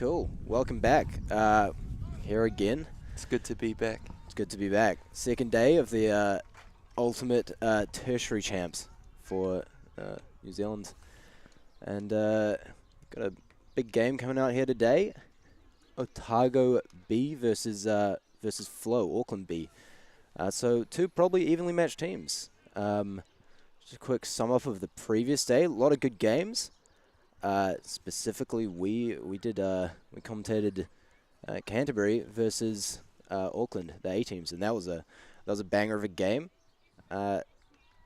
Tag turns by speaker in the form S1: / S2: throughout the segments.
S1: Cool. Welcome back. Here again.
S2: It's good to be back.
S1: It's good to be back. Second day of the Ultimate Tertiary Champs for New Zealand. And got a big game coming out here today. Otago B versus Flow, Auckland B. So two probably evenly matched teams. Just a quick sum up of the previous day. A lot of good games. Specifically, we commentated Canterbury versus Auckland, the A teams, and that was a banger of a game.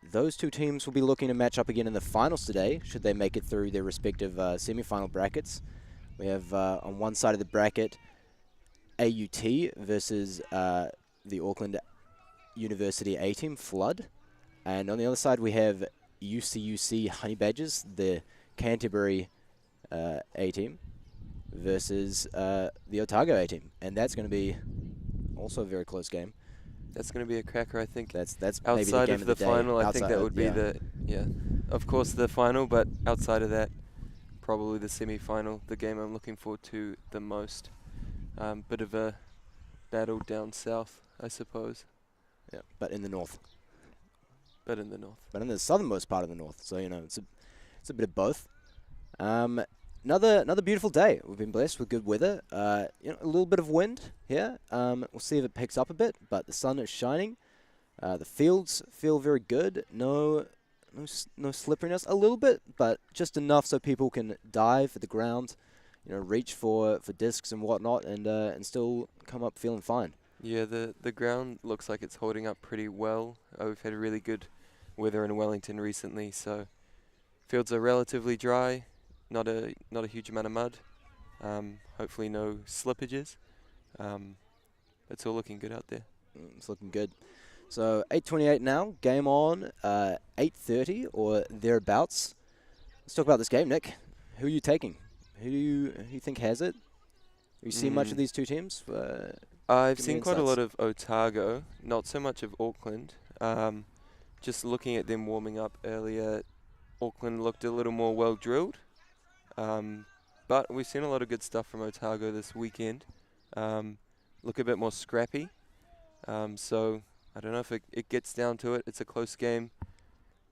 S1: Those two teams will be looking to match up again in the finals today, should they make it through their respective semi-final brackets. We have on one side of the bracket AUT versus the Auckland University A team, Flood, and on the other side we have UCUC Honey Badgers, the Canterbury A team versus the Otago A team, and that's going to be also a very close game.
S2: That's going to be a cracker, I think.
S1: That's
S2: outside
S1: maybe the game
S2: of the final. I think that would be of course the final, but outside of that, probably the semi-final. The game I'm looking forward to the most. Bit of a battle down south, I suppose.
S1: Yeah, but in the north.
S2: But in the north.
S1: But in the southernmost part of the north. So it's a bit of both. Another beautiful day. We've been blessed with good weather. A little bit of wind here. We'll see if it picks up a bit, but the sun is shining. The fields feel very good. No slipperiness. A little bit, but just enough so people can dive at the ground, reach for discs and whatnot, and still come up feeling fine.
S2: Yeah, the ground looks like it's holding up pretty well. We've had really good weather in Wellington recently, so fields are relatively dry. Not a huge amount of mud. Hopefully no slippages. It's all looking good out there.
S1: It's looking good. So 8:28 now. Game on 8:30 or thereabouts. Let's talk about this game, Nick. Who are you taking? Who do you think has it? Have you seen much of these two teams?
S2: I've seen quite a lot of Otago, not so much of Auckland. Just looking at them warming up earlier, Auckland looked a little more well drilled. But we've seen a lot of good stuff from Otago this weekend. Look a bit more scrappy. So I don't know if it gets down to it. It's a close game,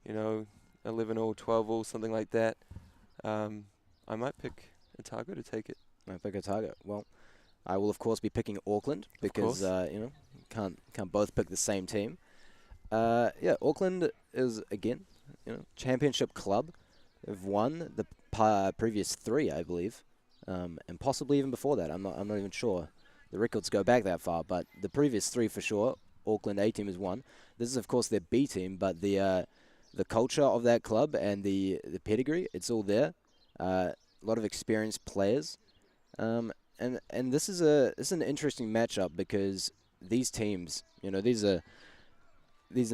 S2: 11-all, 12-all, something like that. I might pick Otago to take it.
S1: I pick Otago. Well, I will of course be picking Auckland because can't both pick the same team. Auckland is again, championship club. They've won the previous three, I believe, and possibly even before that. I'm not even sure. The records go back that far, but the previous three for sure. Auckland A team has won. This is of course their B team, but the culture of that club and the pedigree, it's all there. A lot of experienced players, and this is an interesting matchup because these teams, these are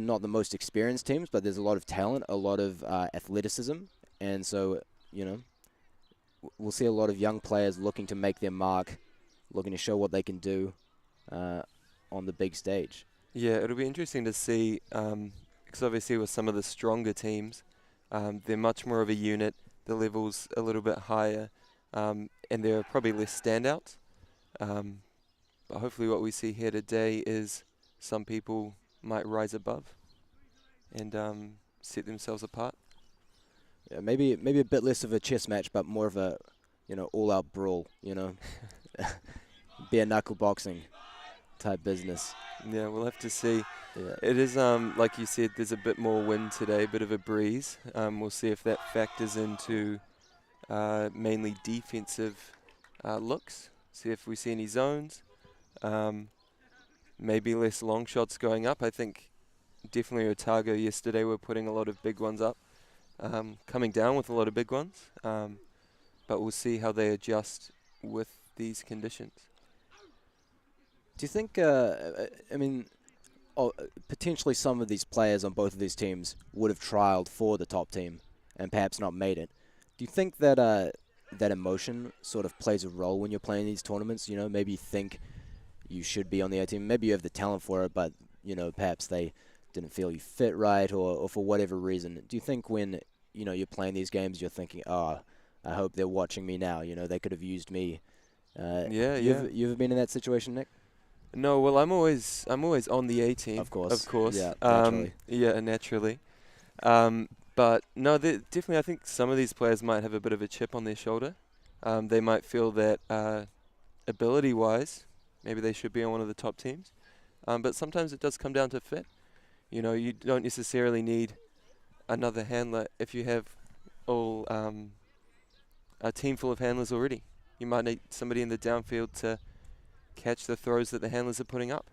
S1: not the most experienced teams, but there's a lot of talent, a lot of athleticism, and so we'll see a lot of young players looking to make their mark, looking to show what they can do on the big stage.
S2: Yeah, it'll be interesting to see, because obviously with some of the stronger teams, they're much more of a unit, the level's a little bit higher, and there are probably less standouts. But hopefully what we see here today is some people might rise above and set themselves apart.
S1: Yeah, maybe a bit less of a chess match, but more of a all-out brawl. Bare knuckle boxing type business.
S2: Yeah, we'll have to see.
S1: Yeah.
S2: It is like you said, there's a bit more wind today, a bit of a breeze. We'll see if that factors into mainly defensive looks. See if we see any zones. Maybe less long shots going up. I think definitely Otago yesterday were putting a lot of big ones up, coming down with a lot of big ones. But we'll see how they adjust with these conditions.
S1: Do you think, potentially some of these players on both of these teams would have trialed for the top team and perhaps not made it? Do you think that that emotion sort of plays a role when you're playing these tournaments? Maybe you think you should be on the A team. Maybe you have the talent for it, but, perhaps they didn't feel you fit right or for whatever reason. Do you think when, you're playing these games, you're thinking, I hope they're watching me now. They could have used me
S2: Yeah.
S1: You ever been in that situation, Nick?
S2: No, well, I'm always on the A team.
S1: Of course.
S2: Of course.
S1: Yeah, naturally.
S2: Yeah, naturally. But no, definitely, I think some of these players might have a bit of a chip on their shoulder. They might feel that ability-wise, maybe they should be on one of the top teams. But sometimes it does come down to fit. You know, you don't necessarily need another handler if you have all a team full of handlers already. You might need somebody in the downfield to catch the throws that the handlers are putting up.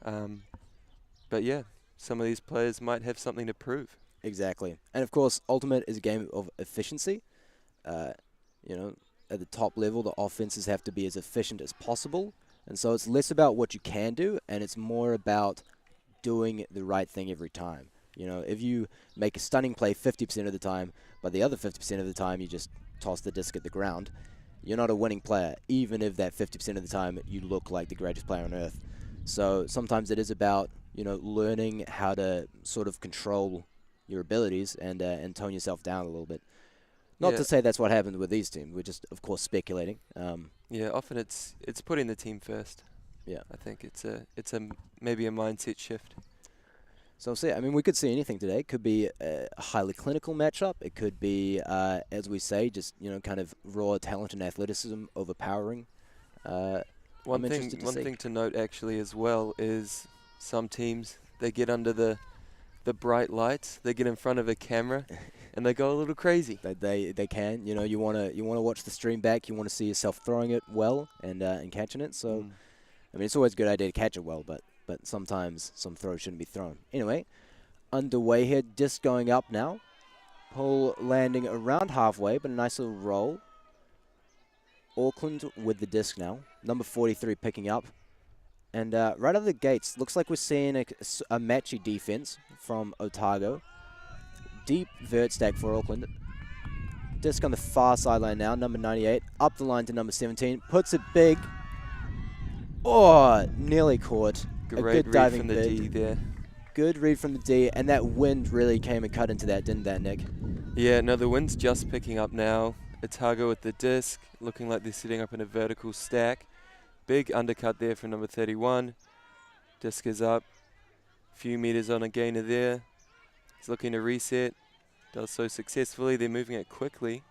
S2: But yeah, some of these players might have something to prove.
S1: Exactly. And of course, Ultimate is a game of efficiency. You know, at the top level, the offenses have to be as efficient as possible. And so it's less about what you can do, and it's more about doing the right thing every time. You know, if you make a stunning play 50% of the time, but the other 50% of the time you just toss the disc at the ground, you're not a winning player, even if that 50% of the time you look like the greatest player on earth. So sometimes it is about, you know, learning how to sort of control your abilities and tone yourself down a little bit. Not to say that's what happened with these teams. We're just, of course, speculating.
S2: Yeah, often it's putting the team first.
S1: Yeah,
S2: I think it's a maybe a mindset shift.
S1: So I mean, we could see anything today. It could be a highly clinical matchup. It could be, as we say, just, you know, kind of raw talent and athleticism overpowering.
S2: One thing to note actually as well is some teams, they get under the bright lights, they get in front of a camera, and they go a little crazy.
S1: They can. You know, you wanna watch the stream back. You want to see yourself throwing it well and catching it. So, I mean, it's always a good idea to catch it well, but sometimes some throws shouldn't be thrown. Anyway, underway here, disc going up now. Pull landing around halfway, but a nice little roll. Auckland with the disc now. Number 43 picking up. And right out of the gates, looks like we're seeing a matchy defense from Otago. Deep vert stack for Auckland. Disc on the far sideline now, number 98. Up the line to number 17. Puts it big. Oh, nearly caught.
S2: Great
S1: good diving
S2: read from the D there.
S1: Good read from the D, and that wind really came and cut into that, didn't that, Nick?
S2: Yeah, no, the wind's just picking up now. Otago with the disc, looking like they're sitting up in a vertical stack. Big undercut there from number 31. Disc is up. Few meters on a gainer there. He's looking to reset. Does so successfully. They're moving it quickly.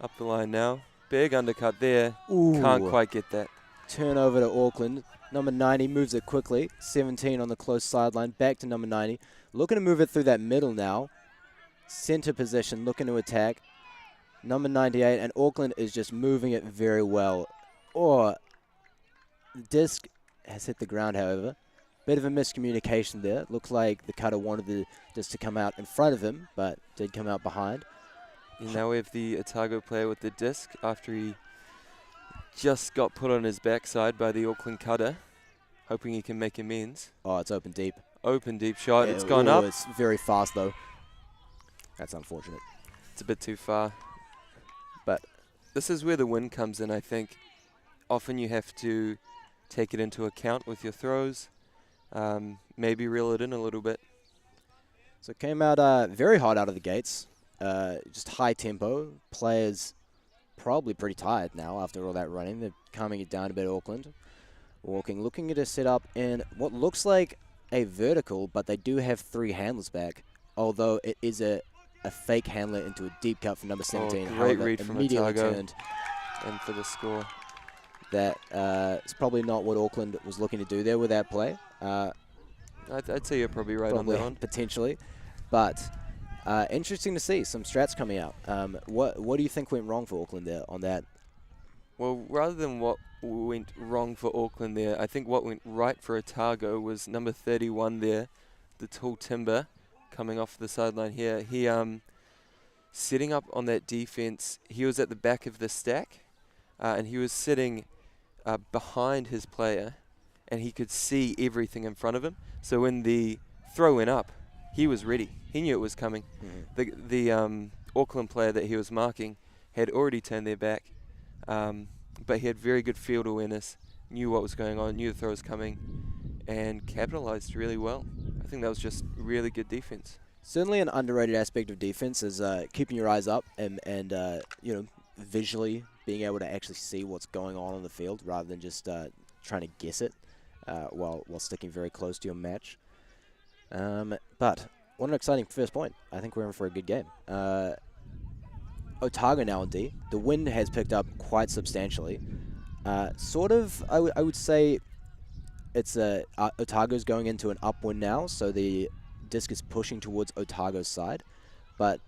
S2: Up the line now. Big undercut there.
S1: Ooh.
S2: Can't quite get that.
S1: Turnover to Auckland. Number 90 moves it quickly. 17 on the close sideline. Back to number 90. Looking to move it through that middle now. Center position, looking to attack. Number 98, and Auckland is just moving it very well. Oh, the disc has hit the ground, however. Bit of a miscommunication there. Looks like the cutter wanted the disc to come out in front of him, but did come out behind.
S2: And now we have the Otago player with the disc after he just got put on his backside by the Auckland cutter, hoping he can make amends.
S1: Oh, it's open deep.
S2: Open deep shot.
S1: Yeah,
S2: it's gone up.
S1: It's very fast, though. That's unfortunate.
S2: It's a bit too far.
S1: But
S2: this is where the wind comes in, I think. Often you have to take it into account with your throws. Maybe reel it in a little bit.
S1: So it came out very hot out of the gates. Just high tempo. Players probably pretty tired now after all that running. They're calming it down a bit, Auckland. Looking at a setup in what looks like a vertical, but they do have 3 handlers back. Although it is a fake handler into a deep cut for number 17.
S2: Great read from Otago.
S1: Turned.
S2: And for the score.
S1: That is probably not what Auckland was looking to do there with that play.
S2: I'd say you're probably right on that one.
S1: Potentially. But interesting to see some strats coming out. What do you think went wrong for Auckland there on that?
S2: Well, rather than what went wrong for Auckland there, I think what went right for Otago was number 31 there, the tall timber coming off the sideline here. He sitting up on that defense, he was at the back of the stack, and he was sitting behind his player, and he could see everything in front of him. So when the throw went up, he was ready. He knew it was coming. Mm-hmm. The Auckland player that he was marking had already turned their back, but he had very good field awareness, knew what was going on, knew the throw was coming, and capitalized really well. I think that was just really good defense.
S1: Certainly an underrated aspect of defense is keeping your eyes up and you know, visually being able to actually see what's going on the field rather than just trying to guess it while sticking very close to your match. But what an exciting first point. I think we're in for a good game. Otago now on D. The wind has picked up quite substantially. Sort of, I would say it's Otago's going into an upwind now, so the disc is pushing towards Otago's side. But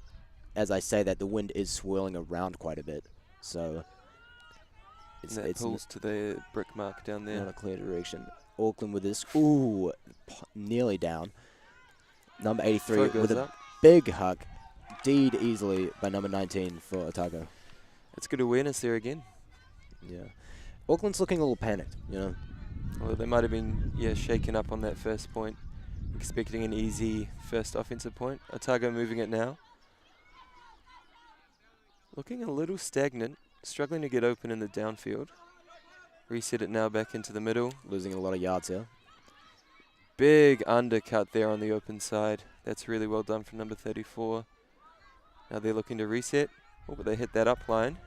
S1: as I say that, the wind is swirling around quite a bit. So
S2: it pulls to the brick mark down there.
S1: Not a clear direction. Auckland with this. Ooh, nearly down. Number 83 with a big hug. D'd easily by number 19 for Otago.
S2: It's good awareness there again.
S1: Yeah. Auckland's looking a little panicked, you know.
S2: Well, they might have been, shaken up on that first point, expecting an easy first offensive point. Otago moving it now. Looking a little stagnant, struggling to get open in the downfield. Reset it now back into the middle.
S1: Losing a lot of yards here.
S2: Big undercut there on the open side. That's really well done from number 34. Now they're looking to reset. Oh, but they hit that up line.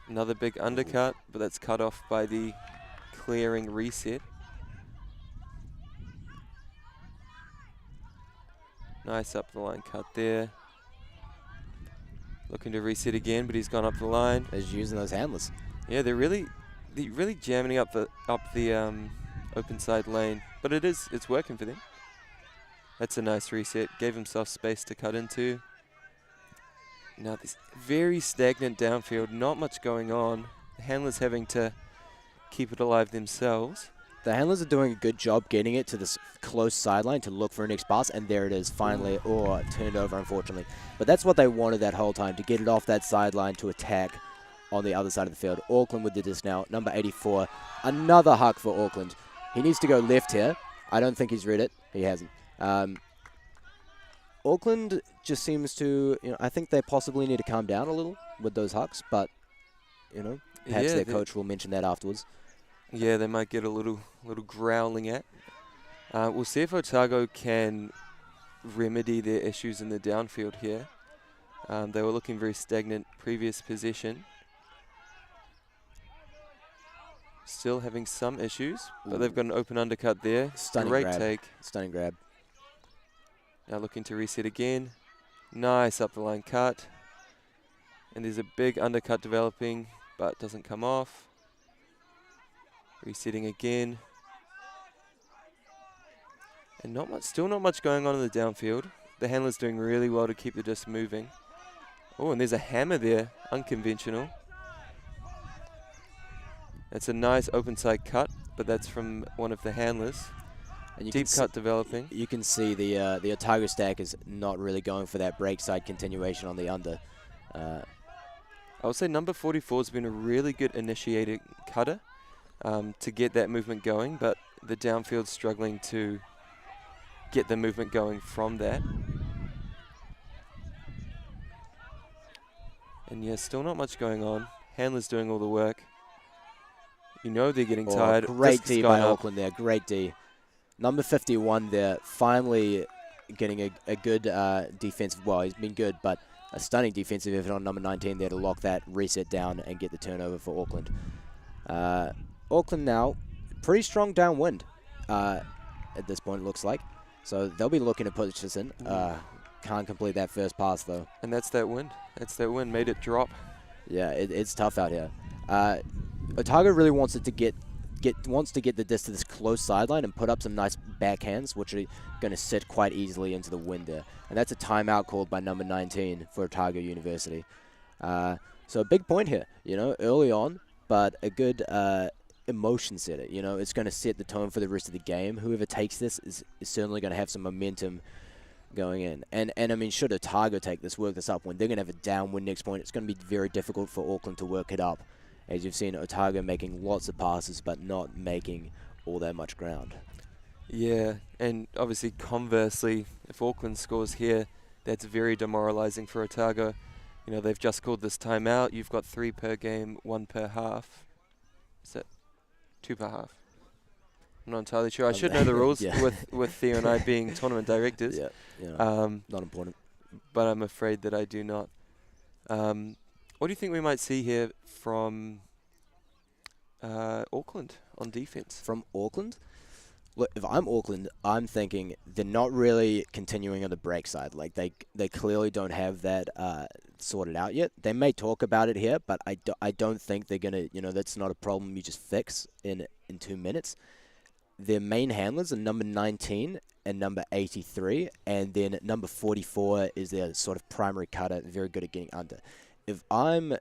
S2: Another big undercut, but that's cut off by the clearing reset. Nice up the line cut there. Looking to reset again, but he's gone up the line.
S1: He's using those handlers.
S2: Yeah, they're really jamming up the open side lane, but it's working for them. That's a nice reset. Gave himself space to cut into. Now this very stagnant downfield, not much going on. The handlers having to keep it alive themselves.
S1: The handlers are doing a good job getting it to this close sideline to look for a next pass, and there it is finally. Oh, turned over, unfortunately. But that's what they wanted that whole time, to get it off that sideline to attack on the other side of the field. Auckland with the disc now, number 84. Another huck for Auckland. He needs to go left here. I don't think he's read it. He hasn't. Auckland just seems to, I think they possibly need to calm down a little with those hucks, but, perhaps their coach will mention that afterwards.
S2: Yeah, they might get a little growling at. We'll see if Otago can remedy their issues in the downfield here. They were looking very stagnant previous possession. Still having some issues, but they've got an open undercut there.
S1: Stunning
S2: Great
S1: grab.
S2: take.
S1: Stunning grab.
S2: Now looking to reset again. Nice up the line cut. And there's a big undercut developing, but doesn't come off. Resetting again. And still not much going on in the downfield. The handler's doing really well to keep the disc moving. Oh, and there's a hammer there, unconventional. That's a nice open side cut, but that's from one of the handlers. And deep cut developing.
S1: You can see the Otago stack is not really going for that break side continuation on the under.
S2: I would say number 44 has been a really good initiating cutter to get that movement going, but the downfield's struggling to get the movement going from that. And yeah, still not much going on. Handler's doing all the work. They're getting tired.
S1: Great D by Auckland there, great D. Number 51 there, finally getting a good defensive, well, he's been good, but a stunning defensive effort on number 19 there to lock that reset down and get the turnover for Auckland. Auckland now, pretty strong downwind at this point, it looks like. So they'll be looking to push this in. Can't complete that first pass, though.
S2: And that's that wind. Made it drop.
S1: Yeah, it's tough out here. Otago really wants it to get the disc to this close sideline and put up some nice backhands, which are going to sit quite easily into the wind there. And that's a timeout called by number 19 for Otago University. So a big point here, early on, but a good emotion setter. It's going to set the tone for the rest of the game. Whoever takes this is certainly going to have some momentum going in. And I mean, should Otago work this up when they're going to have a downwind next point, it's going to be very difficult for Auckland to work it up. As you've seen, Otago making lots of passes, but not making all that much ground.
S2: Yeah, and obviously, conversely, if Auckland scores here, that's very demoralising for Otago. They've just called this timeout. You've got 3 per game, 1 per half. Is that 2 per half? I'm not entirely sure. I should know the rules with Theo and I being tournament directors.
S1: Yeah, not important.
S2: but I'm afraid that I do not. What do you think we might see here from Auckland on defense?
S1: From Auckland? Look, if I'm Auckland, I'm thinking they're not really continuing on the break side. Like, they clearly don't have that sorted out yet. They may talk about it here, but I don't think they're going to, that's not a problem you just fix in 2 minutes. Their main handlers are number 19 and number 83, and then number 44 is their sort of primary cutter, very good at getting under. If I'm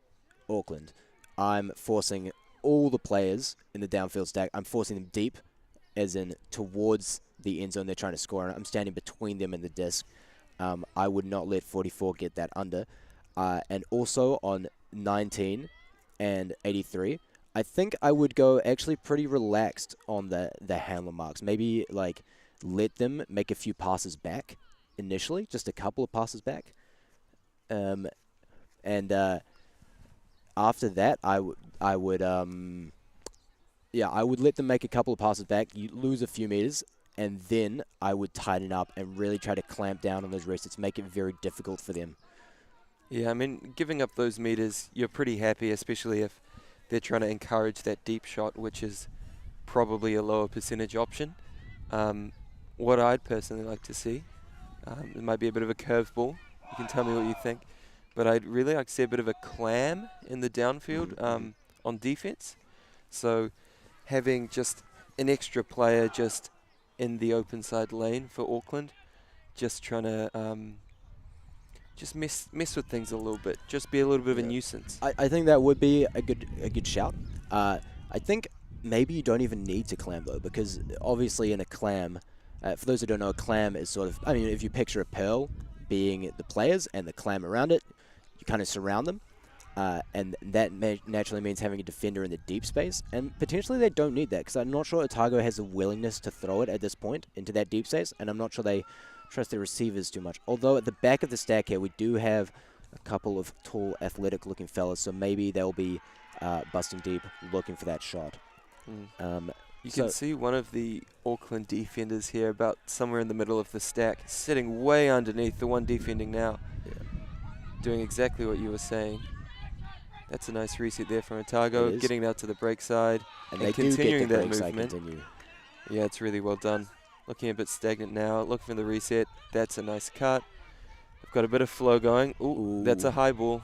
S1: Auckland, I'm forcing all the players in the downfield stack. I'm forcing them deep, as in towards the end zone they're trying to score, and I'm standing between them and the disc. I would not let 44 get that under. And also on 19 and 83, I think I would go actually pretty relaxed on the handler marks. Maybe like let them make a few passes back initially, just a couple of passes back. And after that, I would let them make a couple of passes back. You lose a few meters, and then I would tighten up and really try to clamp down on those resets, make it very difficult for them.
S2: Yeah, I mean, giving up those meters, you're pretty happy, especially if they're trying to encourage that deep shot, which is probably a lower percentage option. What I'd personally like to see, it might be a bit of a curveball. You can tell me what you think. But I'd really like to see a bit of a clam in the downfield on defense. So having just an extra player just in the open side lane for Auckland, just trying to just mess with things a little bit, just be a little bit of a nuisance.
S1: I think that would be a good shout. I think maybe you don't even need to clam though, because obviously in a clam, for those who don't know, a clam is sort of, I mean, if you picture a pearl being the players and the clam around it, you kind of surround them. And that naturally means having a defender in the deep space, and potentially they don't need that, because I'm not sure Otago has the willingness to throw it at this point into that deep space, and I'm not sure they trust their receivers too much. Although at the back of the stack here, we do have a couple of tall, athletic-looking fellas, so maybe they'll be busting deep, looking for that shot.
S2: You can see one of the Auckland defenders here about somewhere in the middle of the stack, sitting way underneath the one defending now, doing exactly what you were saying. That's a nice reset there from Otago, getting out to the break side and continuing that movement. Yeah, it's really well done. Looking a bit stagnant now, looking for the reset. That's a nice cut. We've got a bit of flow going. Ooh, that's a high ball.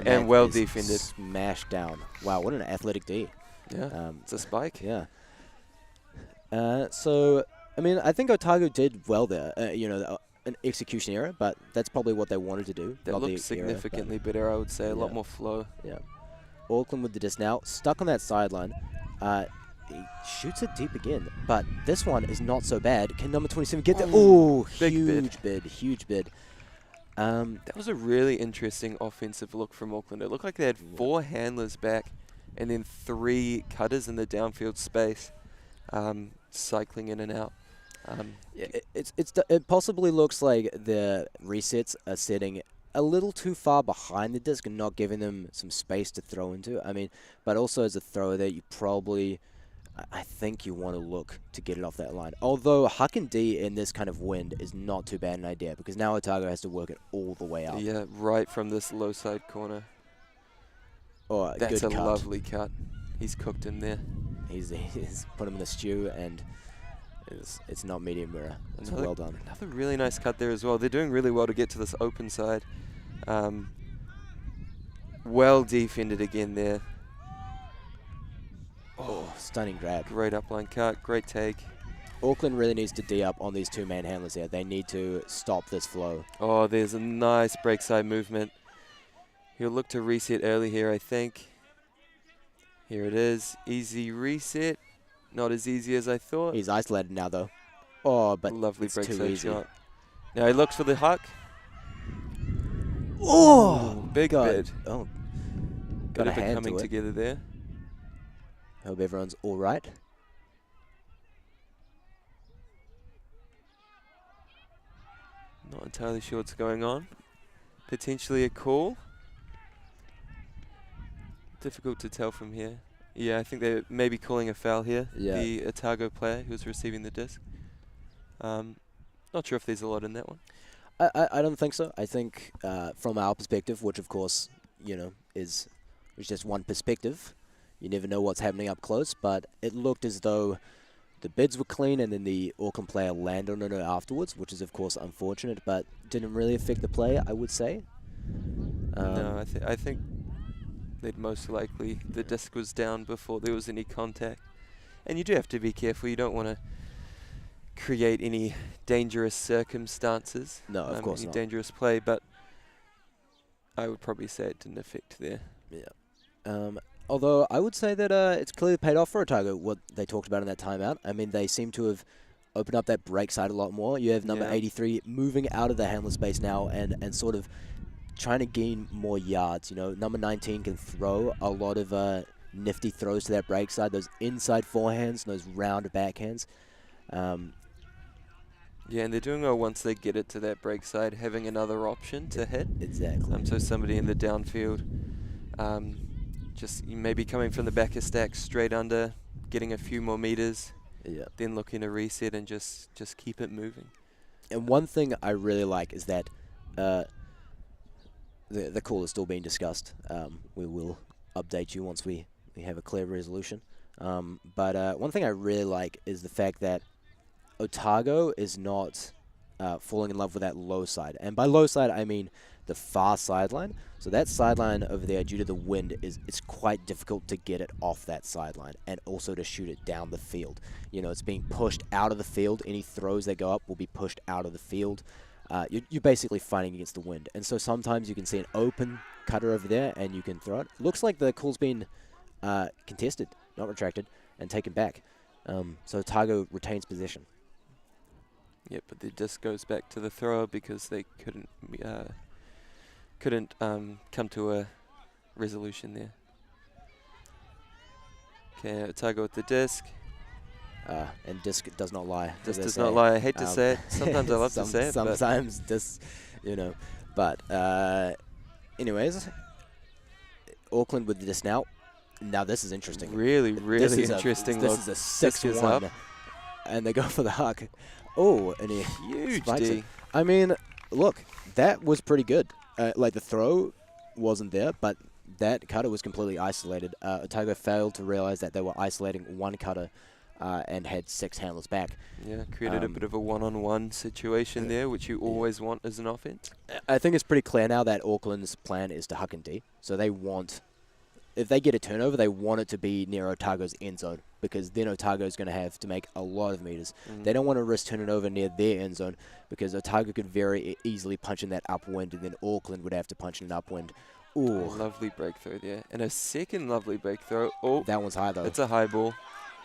S2: And well defended.
S1: Smashed down. Wow, what an athletic D.
S2: Yeah, it's a spike.
S1: Yeah. So, I mean, I think Otago did well there. An execution error, but that's probably what they wanted to do.
S2: That looked significantly better, I would say. A lot more flow.
S1: Yeah. Auckland with the disc now, stuck on that sideline. He shoots it deep again, but this one is not so bad. Can number 27 get there? Oh, huge bid.
S2: That was a really interesting offensive look from Auckland. It looked like they had 4 handlers back and then 3 cutters in the downfield space, cycling in and out.
S1: It possibly looks like the resets are setting a little too far behind the disc and not giving them some space to throw into. I mean, but also as a thrower there, you probably, I think you want to look to get it off that line. Although Huck and D in this kind of wind is not too bad an idea, because now Otago has to work it all the way out.
S2: Yeah, right from this low side corner.
S1: Oh,
S2: that's
S1: good
S2: a
S1: cut.
S2: Lovely cut. He's cooked in there.
S1: He's put him in the stew, and it's not medium rare. It's well done.
S2: Another really nice cut there as well. They're doing really well to get to this open side. Well defended again there.
S1: Oh, stunning grab.
S2: Great upline cut. Great take.
S1: Auckland really needs to D up on these 2 man handlers here. They need to stop this flow.
S2: Oh, there's a nice break side movement. He'll look to reset early here, I think. Here it is. Easy reset. Not as easy as I thought.
S1: He's isolated now, though. Oh, but
S2: lovely
S1: it's
S2: break
S1: too
S2: side
S1: easy.
S2: shot. Now he looks for the huck.
S1: Oh,
S2: big bid.
S1: Oh,
S2: got a hand coming together there.
S1: Hope everyone's all right.
S2: Not entirely sure what's going on. Potentially a call. Difficult to tell from here. Yeah, I think they're maybe calling a foul here.
S1: Yeah.
S2: The Otago player who's receiving the disc. Not sure if there's a lot in that one.
S1: I don't think so. I think from our perspective, which of course, is just one perspective, you never know what's happening up close, but it looked as though the bids were clean and then the Auckland player landed on it afterwards, which is of course unfortunate, but didn't really affect the play, I would say.
S2: No, I think that most likely the disc was down before there was any contact. And you do have to be careful. You don't want to create any dangerous circumstances.
S1: No, of course
S2: any
S1: not.
S2: dangerous play, but I would probably say it didn't affect there.
S1: Yeah. Although I would say that it's clearly paid off for Otago, what they talked about in that timeout. I mean, they seem to have opened up that break side a lot more. You have number 83 moving out of the handler space now and sort of trying to gain more yards. Number 19 can throw a lot of nifty throws to that break side, those inside forehands, those round backhands.
S2: Yeah, and they're doing well once they get it to that break side, having another option to hit.
S1: Exactly.
S2: So somebody in the downfield, just maybe coming from the back of stack straight under, getting a few more meters, then looking to reset and just keep it moving.
S1: And one thing I really like is that the call is still being discussed. We will update you once we have a clear resolution. But one thing I really like is the fact that Otago is not falling in love with that low side. And by low side, I mean the far sideline. So that sideline over there, due to the wind, it's quite difficult to get it off that sideline and also to shoot it down the field. It's being pushed out of the field. Any throws that go up will be pushed out of the field. You're basically fighting against the wind. And so sometimes you can see an open cutter over there and you can throw it. Looks like the call's been contested, not retracted, and taken back. So Otago retains possession.
S2: Yep, but the disc goes back to the thrower because they couldn't come to a resolution there. Okay, Otago with the disc.
S1: And disc does not lie.
S2: Disc does not lie. I hate to say it. Sometimes I love to say it.
S1: Sometimes disc, But anyways, Auckland with the disc now. Now this is interesting.
S2: Really interesting.
S1: This is a 6-1. And they go for the huck. Oh, and he
S2: huge
S1: spikes
S2: D.
S1: it. I mean, look, that was pretty good. Like the throw wasn't there, but that cutter was completely isolated. Otago failed to realize that they were isolating one cutter and had 6 handlers back.
S2: Yeah, created a bit of a one-on-one situation there, which you always want as an offense.
S1: I think it's pretty clear now that Auckland's plan is to huck and D. So they want, if they get a turnover, they want it to be near Otago's end zone, because then Otago's going to have to make a lot of meters. They don't want to risk turning over near their end zone, because Otago could very easily punch in that upwind, and then Auckland would have to punch in an upwind. Ooh.
S2: A lovely breakthrough there. And a second lovely breakthrough. Oh,
S1: that one's high, though.
S2: It's a high ball.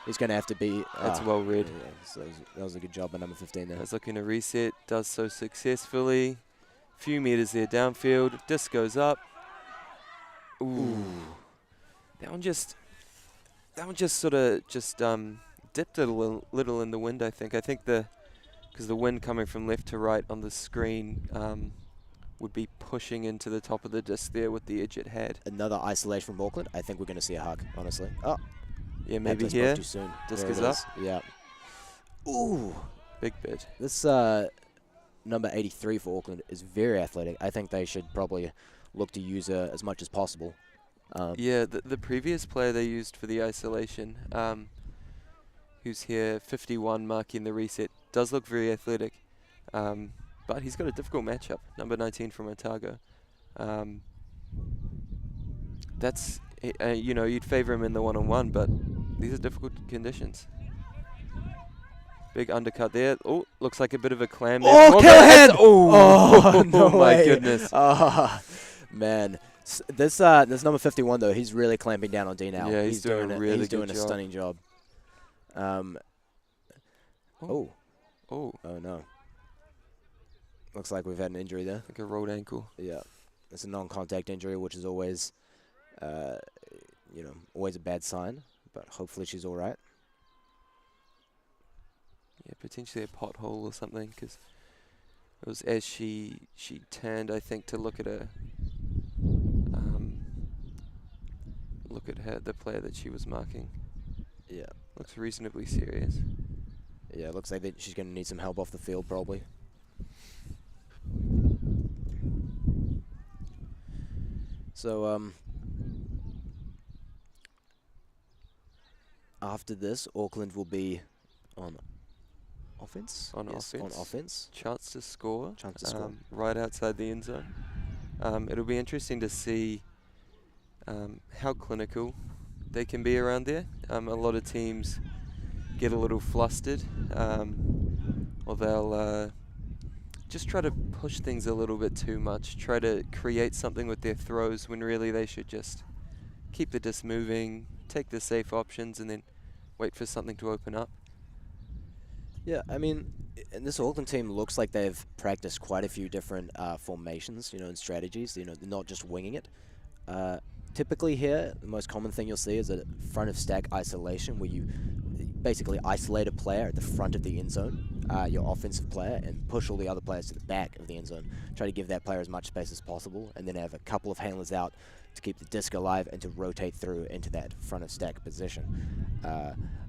S1: He's going to have to be...
S2: That's well read.
S1: Yeah, so that was a good job by number 15 there.
S2: I was looking to reset. Does so successfully. Few meters there downfield. Disc goes up. Ooh. That one just sort of dipped a little in the wind, I think. I think because the wind coming from left to right on the screen would be pushing into the top of the disc there with the edge it had.
S1: Another isolation from Auckland. I think we're going to see a hug, honestly. Oh.
S2: Yeah, maybe here.
S1: Too soon.
S2: Disc is up.
S1: Yeah. Ooh.
S2: Big bit.
S1: This number 83 for Auckland is very athletic. I think they should probably look to use her as much as possible.
S2: Yeah, the previous player they used for the isolation, who's here, 51, marking the reset, does look very athletic, but he's got a difficult matchup, number 19 from Otago. That's, you'd favour him in the one-on-one, but these are difficult conditions. Big undercut there. Oh, looks like a bit of a clam there.
S1: Oh, kill head!
S2: Oh,
S1: no
S2: my
S1: way.
S2: Goodness.
S1: Oh, man. This number 51 though, he's really clamping down on D now.
S2: Yeah, he's doing a really good job.
S1: He's doing a stunning job. Oh no. Looks like we've had an injury there.
S2: Like a rolled ankle.
S1: Yeah, it's a non-contact injury, which is always, always a bad sign. But hopefully she's all right.
S2: Yeah, potentially a pothole or something, because it was as she turned, I think, to look at her. Look at her, the player that she was marking.
S1: Yeah.
S2: Looks reasonably serious.
S1: Yeah, looks like she's going to need some help off the field, probably. So after this, Auckland will be on offense.
S2: On
S1: Yes,
S2: offense.
S1: on offense.
S2: Chance to score.
S1: Chance to score.
S2: Right outside the end zone. It'll be interesting to see how clinical they can be around there. A lot of teams get a little flustered, or they'll just try to push things a little bit too much, try to create something with their throws when really they should just keep the disc moving, take the safe options, and then wait for something to open up.
S1: Yeah, I mean, and this Auckland team looks like they've practiced quite a few different formations, and strategies. They're not just winging it. Typically here, the most common thing you'll see is a front of stack isolation, where you basically isolate a player at the front of the end zone, your offensive player, and push all the other players to the back of the end zone. Try to give that player as much space as possible, and then have a couple of handlers out to keep the disc alive and to rotate through into that front of stack position.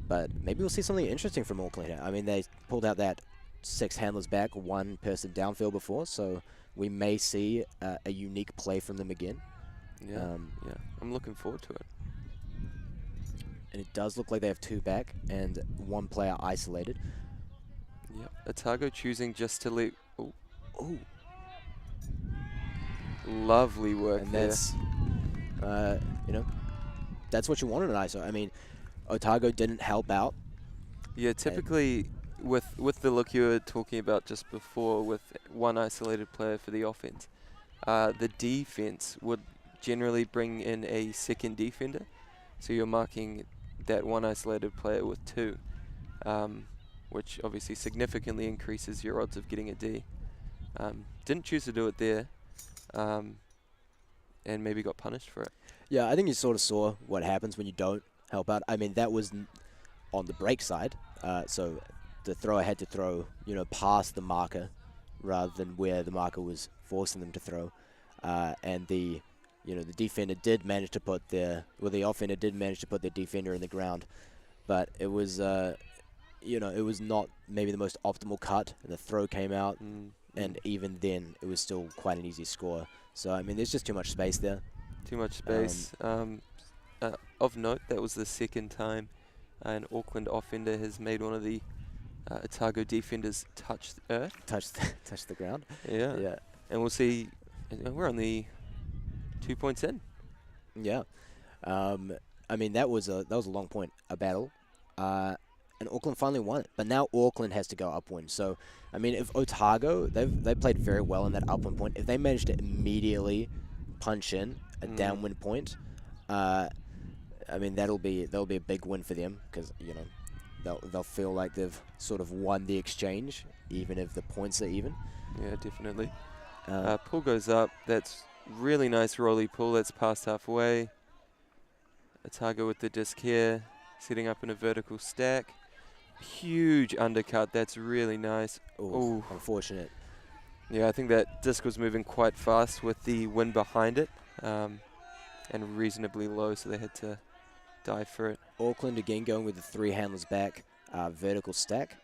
S1: But maybe we'll see something interesting from Auckland here. I mean, they pulled out that 6 handlers back, 1 person downfield before, so we may see a unique play from them again.
S2: Yeah, I'm looking forward to it.
S1: And it does look like they have 2 back and 1 player isolated.
S2: Yep, Otago choosing just to leave.
S1: Oh,
S2: lovely work
S1: and
S2: there.
S1: that's, that's what you want in an ISO. I mean, Otago didn't help out.
S2: Yeah, typically with the look you were talking about just before, with 1 isolated player for the offense, the defense would generally bring in a second defender. So you're marking that 1 isolated player with 2, which obviously significantly increases your odds of getting a D. Didn't choose to do it there, and maybe got punished for it.
S1: Yeah, I think you sort of saw what happens when you don't help out. I mean, that was on the break side, so the thrower had to throw, past the marker rather than where the marker was forcing them to throw, and the defender did manage to put the offender did manage to put their defender in the ground, but it was, it was not maybe the most optimal cut, and the throw came out, and even then, it was still quite an easy score. So, I mean, there's just too much space there.
S2: Too much space. Of note, that was the second time an Auckland offender has made one of the Otago defenders touch the earth.
S1: Touch the ground.
S2: Yeah.
S1: Yeah.
S2: And we'll see. We're only 2 points in.
S1: Yeah. I mean, that was a long point, a battle. And Auckland finally won it. But now Auckland has to go upwind. So, I mean, if Otago, they played very well in that upwind point. If they manage to immediately punch in a downwind point, I mean, that'll be a big win for them, because they'll feel like they've sort of won the exchange, even if the points are even.
S2: Yeah, definitely. Pull goes up. That's really nice rolly pull. That's past halfway. Otago with the disc here, setting up in a vertical stack. Huge undercut. That's really nice.
S1: Ooh, unfortunate.
S2: Yeah, I think that disc was moving quite fast with the wind behind it, and reasonably low, so they had to dive for it.
S1: Auckland again going with the 3 handlers back, vertical stack.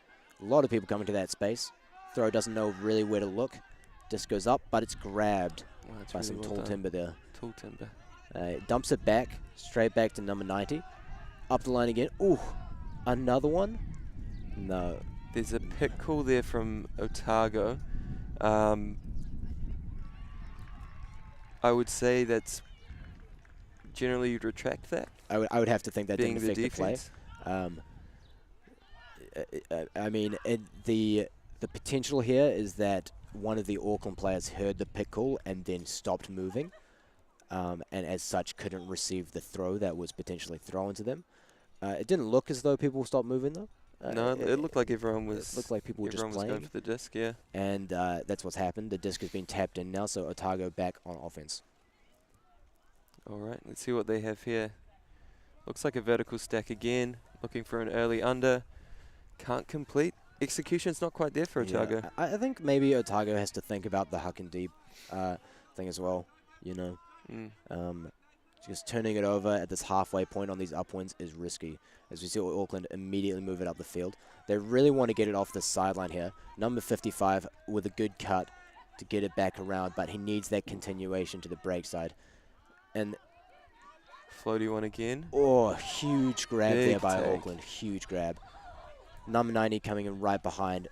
S1: A lot of people coming to that space. Throw doesn't know really where to look. Disc goes up, but it's grabbed by some tall timber there.
S2: Tall timber.
S1: Dumps it back, straight back to number 90. Up the line again. Ooh, another one? No.
S2: There's a pick call there from Otago. I would say that's generally you'd retract that.
S1: I would have to think that
S2: being
S1: didn't affect the play. I mean, the potential here is that one of the Auckland players heard the pick call and then stopped moving, and as such couldn't receive the throw that was potentially thrown to them. It didn't look as though people stopped moving though.
S2: No, it looked like everyone was.
S1: It looked like people were just playing.
S2: Going for the disc, yeah.
S1: And that's what's happened. The disc has been tapped in now, so Otago back on offense.
S2: All right, let's see what they have here. Looks like a vertical stack again. Looking for an early under. Can't complete. Execution's not quite there for Otago.
S1: Yeah, I think maybe Otago has to think about the huck and deep thing as well. Just turning it over at this halfway point on these upwinds is risky, as we see Auckland immediately move it up the field. They really want to get it off the sideline here. Number 55 with a good cut to get it back around, but he needs that continuation to the break side. And
S2: floaty one again.
S1: oh, huge grab
S2: Big
S1: there by
S2: take.
S1: Auckland. Huge grab. Number 90 coming in right behind.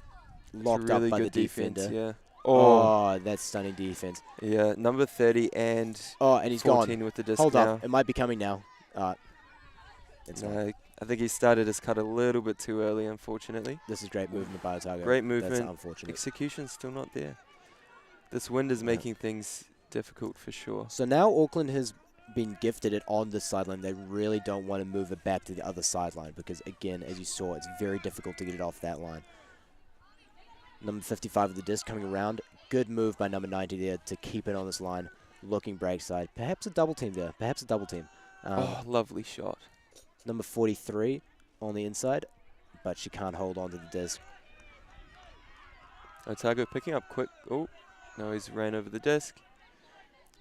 S2: It's
S1: Locked
S2: really
S1: up by the
S2: good defense,
S1: defender.
S2: yeah.
S1: Oh, that's stunning defense.
S2: Yeah, number 30 and
S1: Oh, and he's
S2: 14
S1: gone.
S2: with the disc
S1: Hold
S2: now.
S1: up. It might be coming now. It's not.
S2: No, I think he started his cut a little bit too early, unfortunately.
S1: This is great movement by Otago.
S2: Great movement.
S1: That's unfortunate.
S2: Execution's still not there. This wind is making things difficult for sure.
S1: So now Auckland has been gifted it on the sideline. They really don't want to move it back to the other sideline because, again, as you saw, it's very difficult to get it off that line. Number 55 of the disc coming around. Good move by number 90 there to keep it on this line. Looking break side. Perhaps a double team there. Perhaps a double team.
S2: Lovely shot.
S1: Number 43 on the inside, but she can't hold on to the disc.
S2: Otago picking up quick. Oh, no, he's ran over the disc.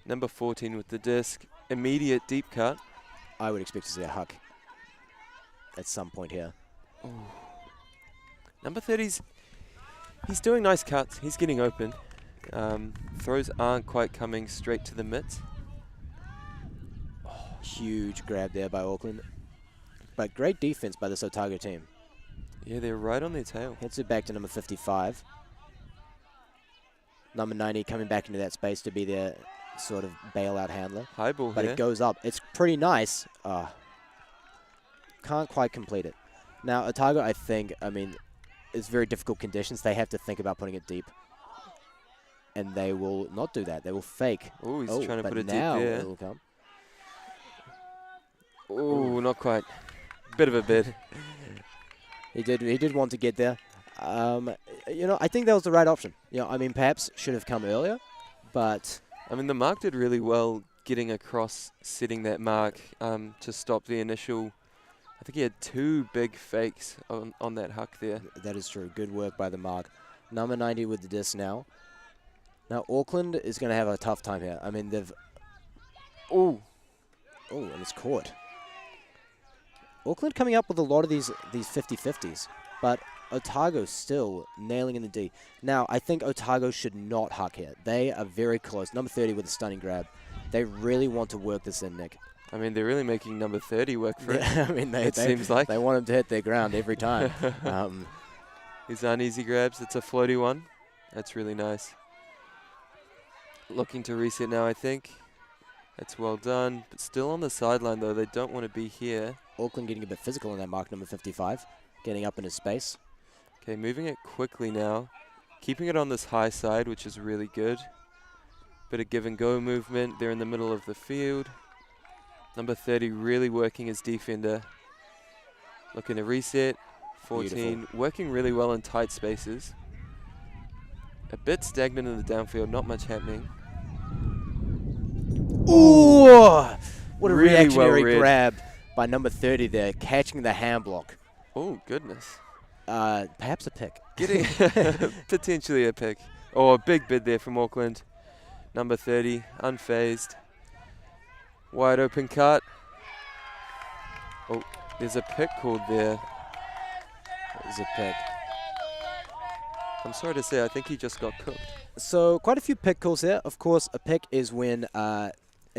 S2: Number 14 with the disc. Immediate deep cut.
S1: I would expect to see a huck at some point here.
S2: Oh. Number 30's, he's doing nice cuts. He's getting open. Throws aren't quite coming straight to the mitts.
S1: Oh, huge grab there by Auckland. But great defense by this Otago team.
S2: Yeah, they're right on their tail.
S1: Hits it back to number 55. Number 90 coming back into that space to be their sort of bailout handler.
S2: High ball
S1: But
S2: here.
S1: it goes up. It's pretty nice. Can't quite complete it. Now, Otago, I think, it's very difficult conditions. They have to think about putting it deep. And they will not do that. They will fake.
S2: Oh, he's trying to put it deep
S1: now
S2: there.
S1: it'll come.
S2: Oh, not quite. Bit of a bid.
S1: He did want to get there. I think that was the right option. Perhaps should have come earlier, but
S2: The mark did really well getting across, setting that mark to stop the initial. I think he had 2 big fakes on that huck there.
S1: that is true. Good work by the mark. Number 90 with the disc now. Now, Auckland is going to have a tough time here. They've... Oh, and it's caught. Auckland coming up with a lot of these 50-50s, but Otago still nailing in the D. Now, I think Otago should not huck here. They are very close. Number 30 with a stunning grab. They really want to work this in, Nick.
S2: They're really making number 30 work for it.
S1: It
S2: seems like.
S1: They want him to hit their ground every time.
S2: These aren't easy grabs. It's a floaty one. That's really nice. Looking to reset now, I think. That's well done. But still on the sideline, though. They don't want to be here.
S1: Auckland getting a bit physical on that mark, number 55. Getting up in his space.
S2: Okay, moving it quickly now. Keeping it on this high side, which is really good. Bit of give and go movement. They're in the middle of the field. Number 30 really working as defender. Looking to reset. 14
S1: Beautiful.
S2: working really well in tight spaces. A bit stagnant in the downfield, not much happening.
S1: Ooh! What a
S2: Really
S1: reactionary
S2: well read.
S1: grab by number 30 there, catching the hand block.
S2: Oh, goodness.
S1: Perhaps a pick.
S2: Getting potentially a pick. Oh, a big bid there from Auckland. Number 30, unfazed. Wide open cut. Oh, there's a pick called there.
S1: There's a pick.
S2: I'm sorry to say, I think he just got cooked.
S1: So quite a few pick calls there. Of course, a pick is when a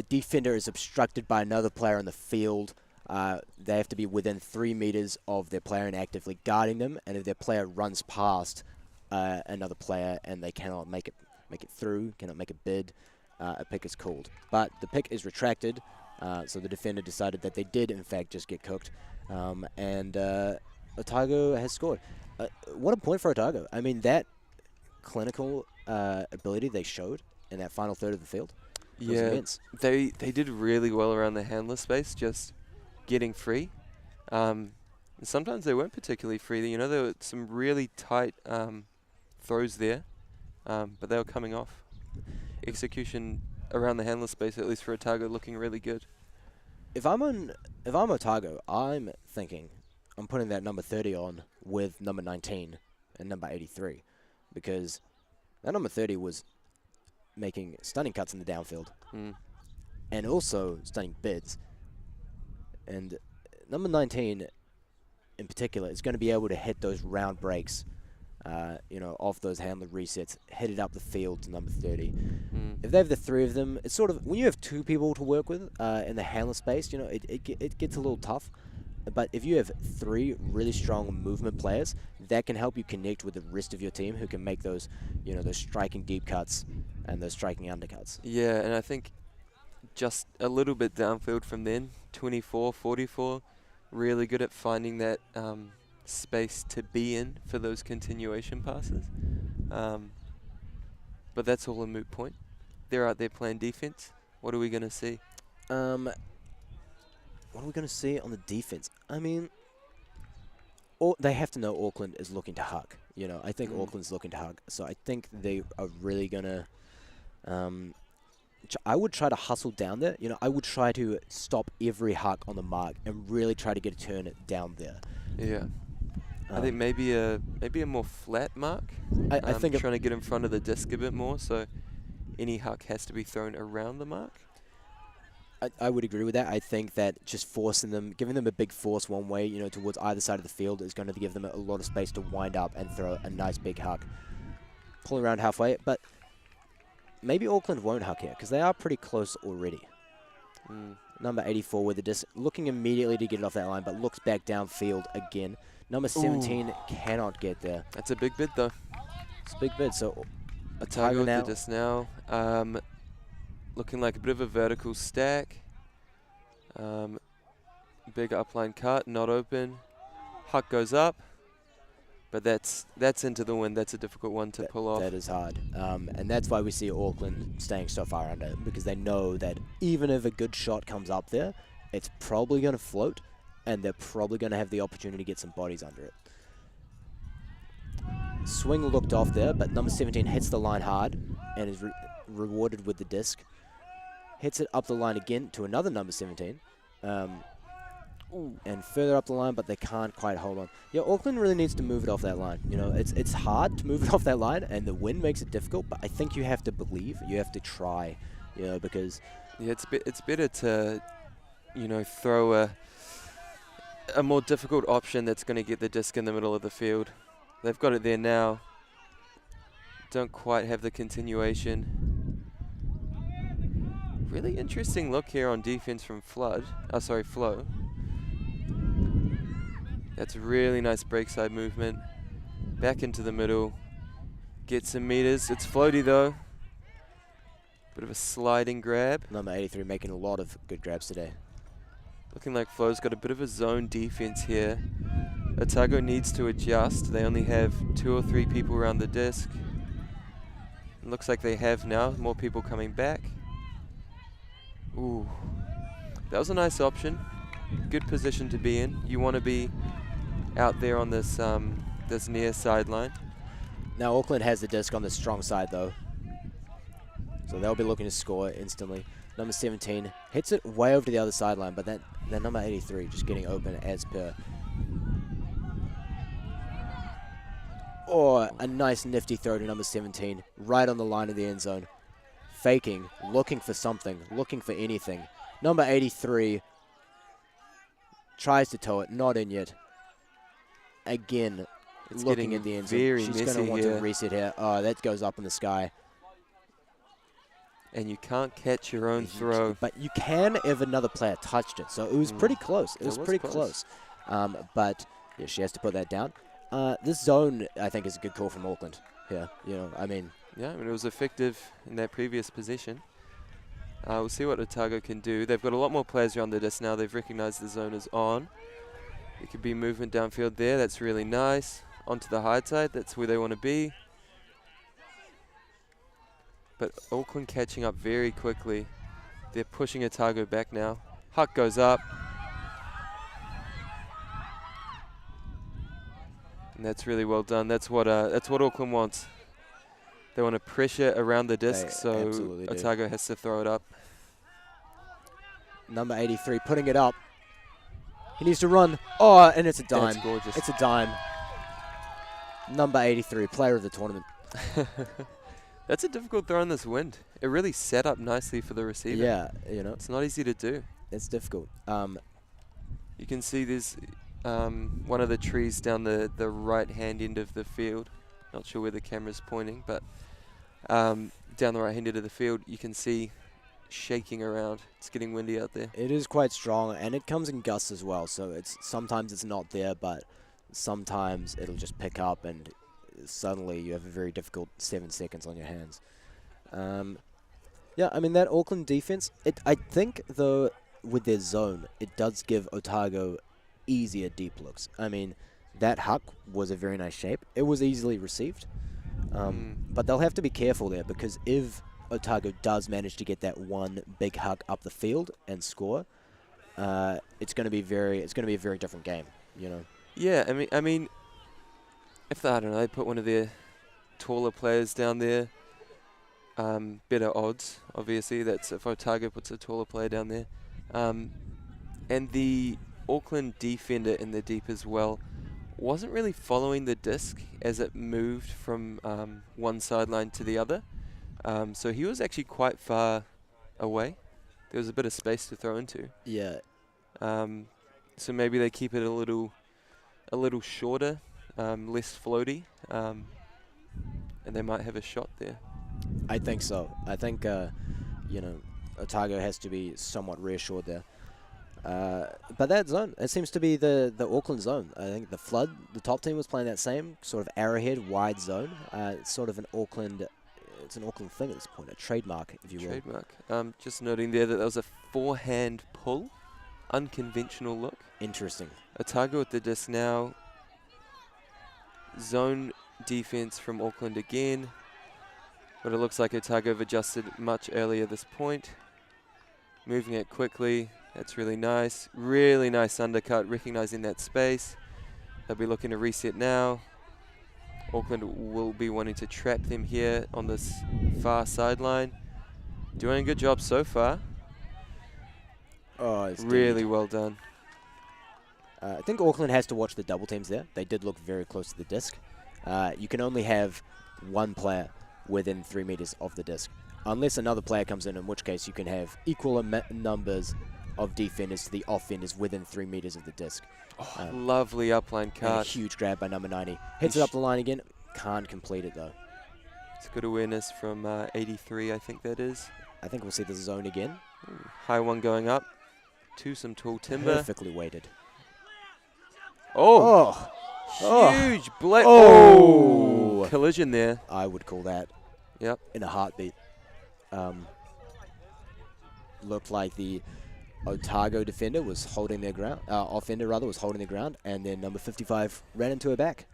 S1: defender is obstructed by another player in the field. They have to be within 3 meters of their player and actively guarding them. And if their player runs past another player and they cannot make it through, cannot make a bid, a pick is called. But the pick is retracted, so the defender decided that they did in fact just get cooked, and Otago has scored. What a point for Otago! That clinical ability they showed in that final third of the field was immense.
S2: They did really well around the handler space, just getting free. Sometimes they weren't particularly free. There were some really tight throws there, but they were coming off. Execution around the handler space, at least for Otago, looking really good.
S1: If I'm Otago, I'm thinking I'm putting that number 30 on with number 19 and number 83, because that number 30 was making stunning cuts in the downfield and also stunning bids. And number 19 in particular is going to be able to hit those round breaks off those handler resets, hit it up the field to number 30.
S2: Mm.
S1: If they have the three of them, it's sort of, when you have two people to work with in the handler space, it gets a little tough. But if you have three really strong movement players, that can help you connect with the rest of your team who can make those, those striking deep cuts and those striking undercuts.
S2: Yeah, and I think just a little bit downfield from then, 24, 44, really good at finding that space to be in for those continuation passes. But that's all a moot point. They're out there playing defense. What are we going to see?
S1: What are we going to see on the defense? I mean, they have to know Auckland is looking to hug. I think Auckland's looking to hug. So I think they are really going to... I would try to hustle down there. I would try to stop every hug on the mark and really try to get a turn down there.
S2: Yeah. I think maybe a more flat mark.
S1: I think
S2: trying to get in front of the disc a bit more, so any huck has to be thrown around the mark.
S1: I would agree with that. I think that just forcing them, giving them a big force one way, towards either side of the field is going to give them a lot of space to wind up and throw a nice big huck. Pull around halfway, but maybe Auckland won't huck here because they are pretty close already. Number 84 with the disc, looking immediately to get it off that line, but looks back downfield again. Number 17 cannot get there.
S2: That's a big bid, though.
S1: It's a big bid. So
S2: Otago with the disc now. Looking like a bit of a vertical stack. Big upline cut, not open. Huck goes up. But that's into the wind. That's a difficult one to pull off.
S1: That is hard. And that's why we see Auckland staying so far under, because they know that even if a good shot comes up there, it's probably going to float, and they're probably going to have the opportunity to get some bodies under it. Swing looked off there, but number 17 hits the line hard and is rewarded with the disc. Hits it up the line again to another number 17. And further up the line, but they can't quite hold on. Yeah, Auckland really needs to move it off that line. It's hard to move it off that line, and the wind makes it difficult, but I think you have to believe, you have to try, because...
S2: Yeah, it's better to, throw a more difficult option that's going to get the disc in the middle of the field. They've got it there now. Don't quite have the continuation. Really interesting look here on defense from Flo. That's really nice break side movement. Back into the middle. Get some meters. It's floaty though. Bit of a sliding grab.
S1: Number 83 making a lot of good grabs today.
S2: Looking like Flo's got a bit of a zone defense here. Otago needs to adjust. They only have 2 or 3 people around the disc. It looks like they have now. More people coming back. Ooh, that was a nice option. Good position to be in. You want to be out there on this this near sideline.
S1: Now Auckland has the disc on the strong side though, so they'll be looking to score instantly. Number 17 hits it way over to the other sideline, but then number 83 just getting open as per. Or a nice nifty throw to number 17, right on the line of the end zone. Faking, looking for something, looking for anything. Number 83 tries to toe it, not in yet. Again,
S2: it's
S1: looking at the end zone. She's going to want to reset here. Oh, that goes up in the sky.
S2: And you can't catch your own throw.
S1: But you can if another player touched it. So it was pretty close. It was pretty close. But yeah, she has to put that down. This zone, I think, is a good call from Auckland here. Yeah, I mean,
S2: it was effective in that previous position. We'll see what Otago can do. They've got a lot more players around the disc now. They've recognized the zone is on. It could be movement downfield there. That's really nice. Onto the high side. That's where they want to be. But Auckland catching up very quickly. They're pushing Otago back now. Huck goes up. And that's really well done. That's what Auckland wants. They want to pressure around the disc, so Otago has to throw it up.
S1: Number 83 putting it up. He needs to run. Oh, and it's a dime.
S2: That's gorgeous.
S1: It's a dime. Number 83, player of the tournament.
S2: That's a difficult throw in this wind. It really set up nicely for the receiver.
S1: Yeah,
S2: It's not easy to do.
S1: It's difficult.
S2: You can see there's one of the trees down the right-hand end of the field. Not sure where the camera's pointing, but down the right-hand end of the field, you can see shaking around. It's getting windy out there.
S1: It is quite strong, and it comes in gusts as well. So sometimes it's not there, but sometimes it'll just pick up, and suddenly you have a very difficult 7 seconds on your hands. Yeah, I mean, that Auckland defense, I think, though, with their zone, it does give Otago easier deep looks. I mean, that huck was a very nice shape. It was easily received. But they'll have to be careful there, because if Otago does manage to get that one big huck up the field and score, it's going to be a very different game, you know.
S2: Yeah, I mean, if they put one of their taller players down there, better odds, obviously. That's if Otago puts a taller player down there. And the Auckland defender in the deep as well wasn't really following the disc as it moved from one sideline to the other. So he was actually quite far away. There was a bit of space to throw into.
S1: Yeah.
S2: So maybe they keep it a little shorter, less floaty, and they might have a shot there.
S1: I think so. I think, you know, Otago has to be somewhat reassured there. But that zone, it seems to be the Auckland zone. I think the Flood, the top team, was playing that same sort of arrowhead wide zone. It's sort of an Auckland thing at this point, a trademark, if you will.
S2: Trademark. Just noting there that was a forehand pull, unconventional look.
S1: Interesting.
S2: Otago at the disc now. Zone defense from Auckland again. But it looks like Otago have adjusted much earlier this point. Moving it quickly. That's really nice. Really nice undercut, recognizing that space. They'll be looking to reset now. Auckland will be wanting to trap them here on this far sideline. Doing a good job so far.
S1: Oh, it's
S2: really well done.
S1: I think Auckland has to watch the double teams there. They did look very close to the disc. You can only have one player within 3 meters of the disc, unless another player comes in which case you can have equal numbers of defenders to the offenders within 3 meters of the disc.
S2: Oh, lovely upline cut.
S1: A huge grab by number 90. Hits it up the line again. Can't complete it, though.
S2: It's good awareness from 83, I think that is.
S1: I think we'll see the zone again.
S2: Ooh, high one going up to some tall timber.
S1: Perfectly weighted.
S2: Oh!
S1: Oh.
S2: Huge blade.
S1: Oh!
S2: Collision there.
S1: I would call that.
S2: Yep.
S1: In a heartbeat. Looked like the Otago defender was holding their ground. Offender, rather, was holding their ground. And then number 55 ran into her back.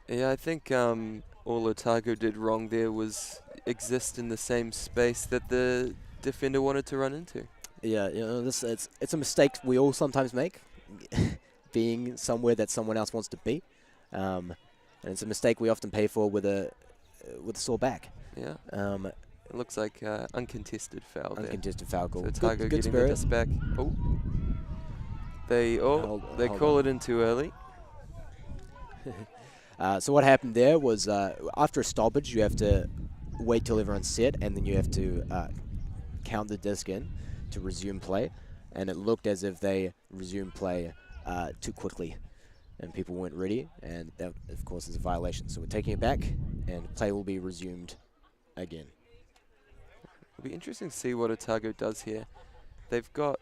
S2: Yeah, I think all Otago did wrong there was exist in the same space that the defender wanted to run into.
S1: Yeah, you know, it's a mistake we all sometimes make, being somewhere that someone else wants to be, and it's a mistake we often pay for with a sore back.
S2: Yeah. It looks like uncontested foul there.
S1: Uncontested foul call.
S2: So Otago
S1: good
S2: getting
S1: spirit.
S2: the disc back. Oh. They call it in too early.
S1: So what happened there was after a stoppage, you have to wait till everyone's set, and then you have to count the disc in to resume play. And it looked as if they resumed play too quickly, and people weren't ready, and that, of course, is a violation. So we're taking it back, and play will be resumed again.
S2: It'll be interesting to see what Otago does here. They've got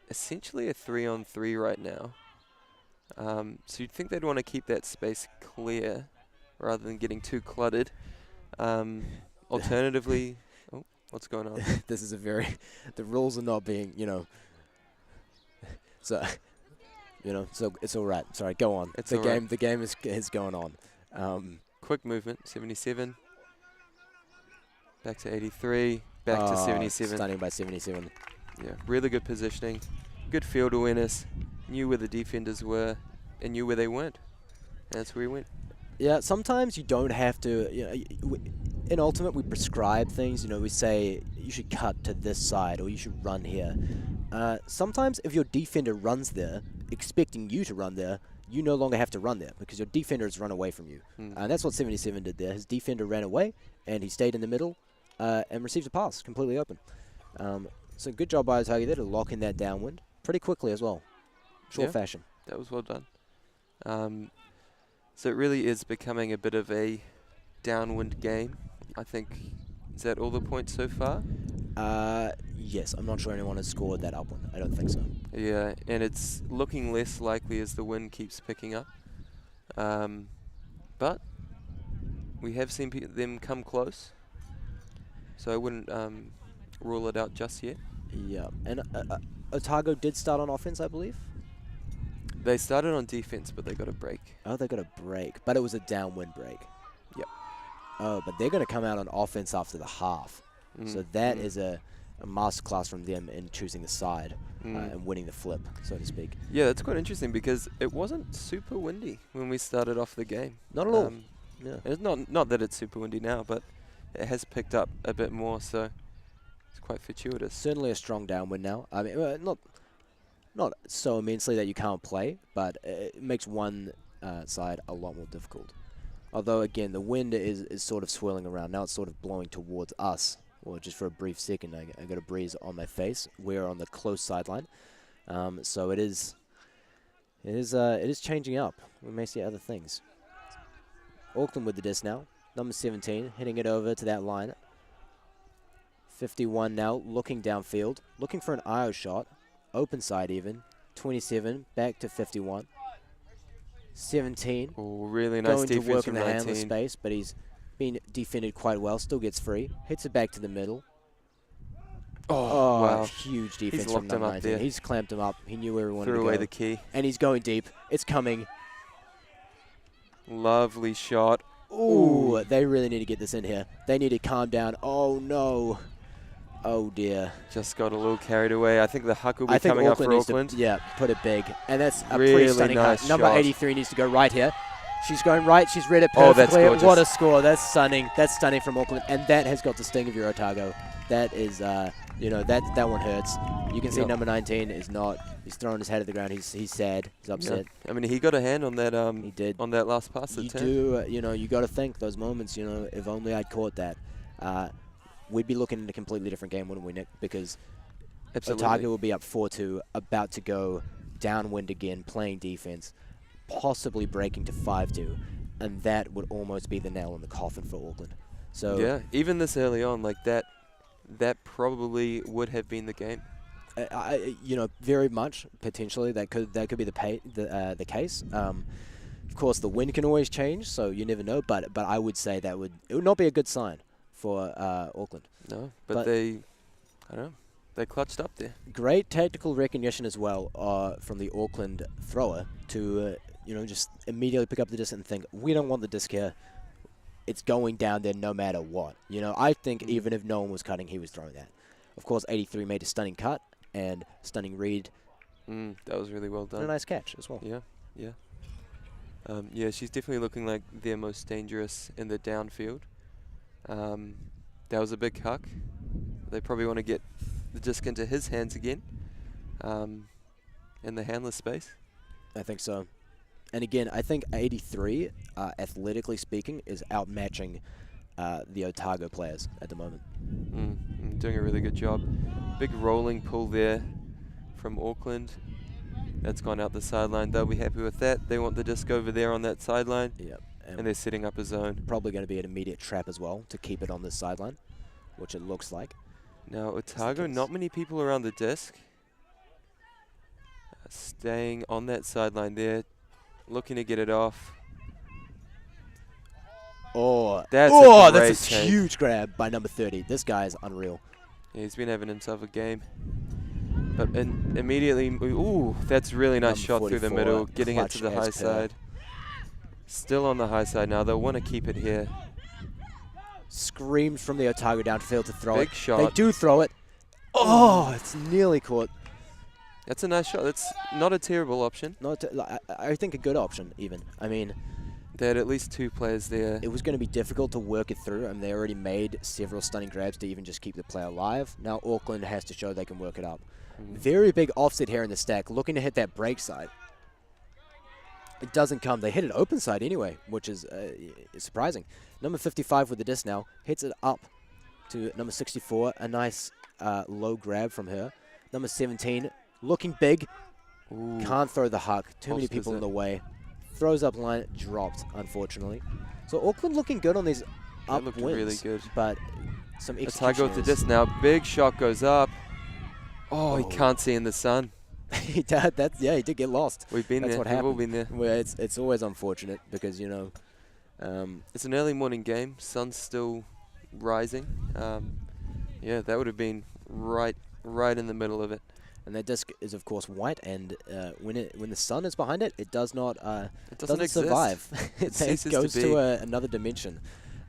S2: essentially a 3-on-3 right now. So you'd think they'd want to keep that space clear rather than getting too cluttered. Alternatively, oh, what's going on?
S1: This is the rules are not being, so it's all right. Sorry, go on. The game is going on.
S2: Quick movement, 77. Back to 83. Back to 77.
S1: Stunning by 77.
S2: Yeah, really good positioning. Good field awareness. Knew where the defenders were and knew where they weren't. And that's where he went.
S1: Yeah, sometimes you don't have to. In Ultimate, we prescribe things. We say you should cut to this side or you should run here. Sometimes if your defender runs there, expecting you to run there, you no longer have to run there because your defender has run away from you. And that's what 77 did there. His defender ran away and he stayed in the middle and received a pass completely open. So good job by Otago there to lock in that downwind pretty quickly as well. Short fashion.
S2: That was well done. So it really is becoming a bit of a downwind game. I think, is that all the points so far?
S1: Yes, I'm not sure anyone has scored that upwind. I don't think so.
S2: Yeah, and it's looking less likely as the wind keeps picking up. But we have seen them come close, so I wouldn't rule it out just yet.
S1: Yeah, and Otago did start on offense, I believe.
S2: They started on defense, but they got a break.
S1: Oh, they got a break, but it was a downwind break.
S2: Yep.
S1: Oh, but they're going to come out on offense after the half. So that is a masterclass from them in choosing the side and winning the flip, so to speak.
S2: Yeah, that's quite interesting because it wasn't super windy when we started off the game.
S1: Not at all.
S2: Yeah. It's not that it's super windy now, but it has picked up a bit more, so it's quite fortuitous.
S1: Certainly a strong downwind now. I mean, not so immensely that you can't play, but it makes one side a lot more difficult. Although, again, the wind is sort of swirling around. Now it's sort of blowing towards us. Well, just for a brief second, I got a breeze on my face. We're on the close sideline. So it is changing up. We may see other things. Auckland with the disc now. Number 17, hitting it over to that line. 51 now, looking downfield. Looking for an IO shot. Open side even. 27, back to 51. 17.
S2: Oh, really nice
S1: going
S2: defense
S1: to work
S2: from
S1: in the
S2: 19.
S1: handler space, but he's been defended quite well. Still gets free. Hits it back to the middle.
S2: Oh, wow.
S1: Huge defense
S2: He's
S1: from
S2: locked him
S1: number
S2: up
S1: 19.
S2: there.
S1: He's clamped him up. He knew where he wanted to
S2: Threw
S1: go.
S2: away the key.
S1: And he's going deep. It's coming.
S2: Lovely shot.
S1: Ooh, they really need to get this in here. They need to calm down. Oh, no. Oh, dear.
S2: Just got a little carried away. I think the huck will be coming up for Auckland.
S1: Yeah, put it big. And that's a
S2: really
S1: pretty stunning
S2: nice
S1: huck. Number
S2: shot.
S1: 83 needs to go right here. She's going right. She's read it
S2: Oh, that's
S1: perfectly.
S2: gorgeous.
S1: What a score. That's stunning. That's stunning from Auckland. And that has got the sting of your Otago. That is, that one hurts. You can see number 19 is not. He's throwing his head at the ground. He's sad. He's upset.
S2: Yeah. I mean, he got a hand on that.
S1: He did.
S2: On that last pass.
S1: You do. You got to think those moments. If only I'd caught that, we'd be looking at a completely different game, wouldn't we, Nick? Because Otago will be up 4-2, about to go downwind again, playing defense, possibly breaking to 5-2, and that would almost be the nail in the coffin for Auckland. So
S2: yeah, even this early on, like that probably would have been the game.
S1: Very much potentially that could be the case. Of course, the wind can always change, so you never know. But I would say it would not be a good sign for Auckland.
S2: No, but they, I don't know, they clutched up there.
S1: Great tactical recognition as well from the Auckland thrower to just immediately pick up the disc and think, we don't want the disc here. It's going down there no matter what. I think even if no one was cutting, he was throwing that. Of course, 83 made a stunning cut and stunning read.
S2: That was really well done.
S1: And a nice catch as well.
S2: Yeah. Yeah, she's definitely looking like their most dangerous in the downfield. That was a big huck. They probably want to get the disc into his hands again in the handler space.
S1: I think so. And again, I think 83, athletically speaking, is outmatching the Otago players at the moment.
S2: Doing a really good job. Big rolling pull there from Auckland. That's gone out the sideline. They'll be happy with that. They want the disc over there on that sideline.
S1: Yep.
S2: And they're setting up a zone.
S1: Probably going to be an immediate trap as well to keep it on this sideline, which it looks like.
S2: Now, Otago, not many people around the disc. Staying on that sideline there. Looking to get it off. That's
S1: a huge grab by number 30. This guy is unreal.
S2: Yeah, he's been having himself a game. But immediately, that's really nice shot through the middle, getting it to the high side. Still on the high side now. They'll want to keep it here.
S1: Screamed from the Otago downfield to throw it.
S2: Big shot.
S1: They do throw it. Oh, it's nearly caught.
S2: That's a nice shot. That's not a terrible option.
S1: I think a good option, even. I mean,
S2: they had at least two players there.
S1: It was going to be difficult to work it through, and they already made several stunning grabs to even just keep the play alive. Now Auckland has to show they can work it up. Very big offset here in the stack, looking to hit that break side. It doesn't come. They hit it open side anyway, which is surprising. Number 55 with the disc now hits it up to number 64. A nice low grab from her. Number 17 looking big. Can't throw the huck. Too many people in the way. Throws up line dropped, unfortunately. So Auckland looking good on these up
S2: looked
S1: wins,
S2: really good.
S1: but some execution
S2: Otago with the
S1: errors.
S2: disc now. Big shot goes up. Oh, he
S1: Oh.
S2: can't see in the sun.
S1: He did, yeah, he did get lost.
S2: We've been
S1: That's
S2: there.
S1: what
S2: We've all
S1: happened.
S2: been there.
S1: Well, it's always unfortunate because, you know,
S2: It's an early morning game. Sun's still rising. Yeah, that would have been right in the middle of it.
S1: and that disc is of course white, and when the sun is behind it, it does not
S2: It doesn't exist.
S1: survive.
S2: It ceases
S1: goes
S2: to
S1: to,
S2: be.
S1: another dimension.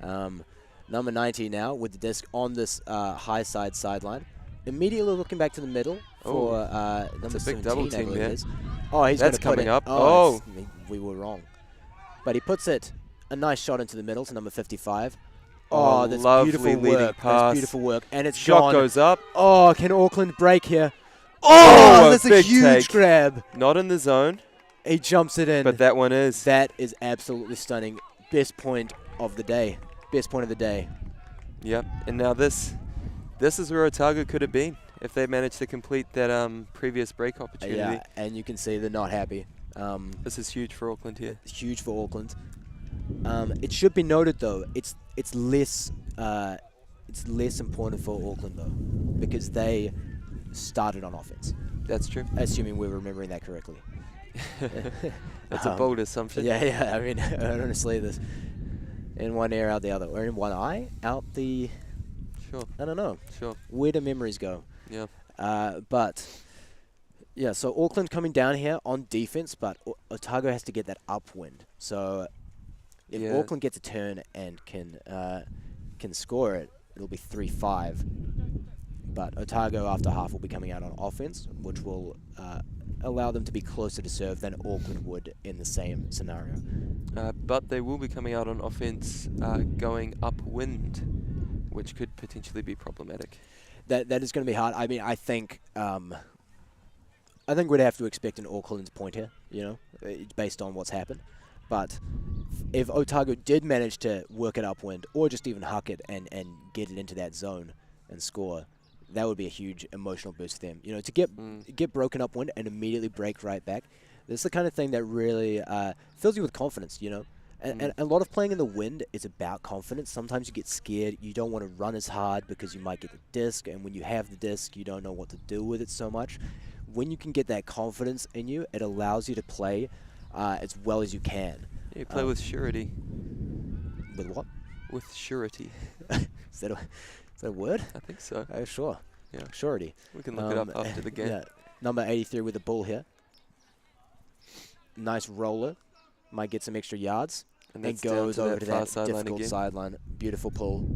S1: Number 90 now with the disc on this high side sideline. Immediately looking back to the middle for number
S2: a
S1: 17,
S2: big double
S1: I
S2: team
S1: believe
S2: there.
S1: it is. Oh, he's
S2: That's
S1: gonna put
S2: coming
S1: it.
S2: up.
S1: Oh, we were wrong. But he puts it a nice shot into the middle to number 55.
S2: Oh,
S1: that's
S2: lovely
S1: beautiful
S2: leading
S1: work.
S2: pass.
S1: That's beautiful work, and it's
S2: Shot
S1: gone.
S2: goes up.
S1: Oh, can Auckland break here?
S2: Oh,
S1: Oh, that's a
S2: big
S1: huge
S2: take.
S1: grab.
S2: Not in the zone,
S1: He jumps it in.
S2: but that one is.
S1: That is absolutely stunning. Best point of the day. Best point of the day.
S2: Yep. And now this is where Otago could have been if they managed to complete that previous break opportunity.
S1: Yeah, and you can see they're not happy.
S2: This is huge for Auckland here.
S1: Huge for Auckland. It should be noted though, it's less important for Auckland though, because they started on offense.
S2: That's true.
S1: Assuming we're remembering that correctly.
S2: That's a bold assumption.
S1: Yeah. I mean, honestly, this in one ear out the other, or in one eye out the.
S2: Sure.
S1: I don't know.
S2: Sure.
S1: Where do memories go?
S2: Yeah.
S1: But yeah, so Auckland coming down here on defense, but Otago has to get that upwind. So if
S2: Yeah.
S1: Auckland gets a turn and can score it, it'll be 3-5. But Otago after half will be coming out on offense, which will allow them to be closer to serve than Auckland would in the same scenario.
S2: But they will be coming out on offense going upwind, which could potentially be problematic.
S1: That is going to be hard. I mean, I think we'd have to expect an Auckland's point here, you know, based on what's happened. But if Otago did manage to work it upwind, or just even huck it and get it into that zone and score, that would be a huge emotional boost for them. You know, to get broken upwind and immediately break right back. This is the kind of thing that really fills you with confidence, you know. And a lot of playing in the wind is about confidence. Sometimes you get scared. You don't want to run as hard because you might get the disc. And when you have the disc, you don't know what to do with it so much. When you can get that confidence in you, it allows you to play as well as you can.
S2: Yeah, you play with surety.
S1: With what?
S2: With surety.
S1: Is that a word?
S2: I think so.
S1: Oh, sure.
S2: Yeah.
S1: Surety.
S2: We can look it up after the game.
S1: Yeah. Number 83 with the ball here. Nice roller. Might get some extra yards. And goes over to that difficult sideline. Beautiful pull.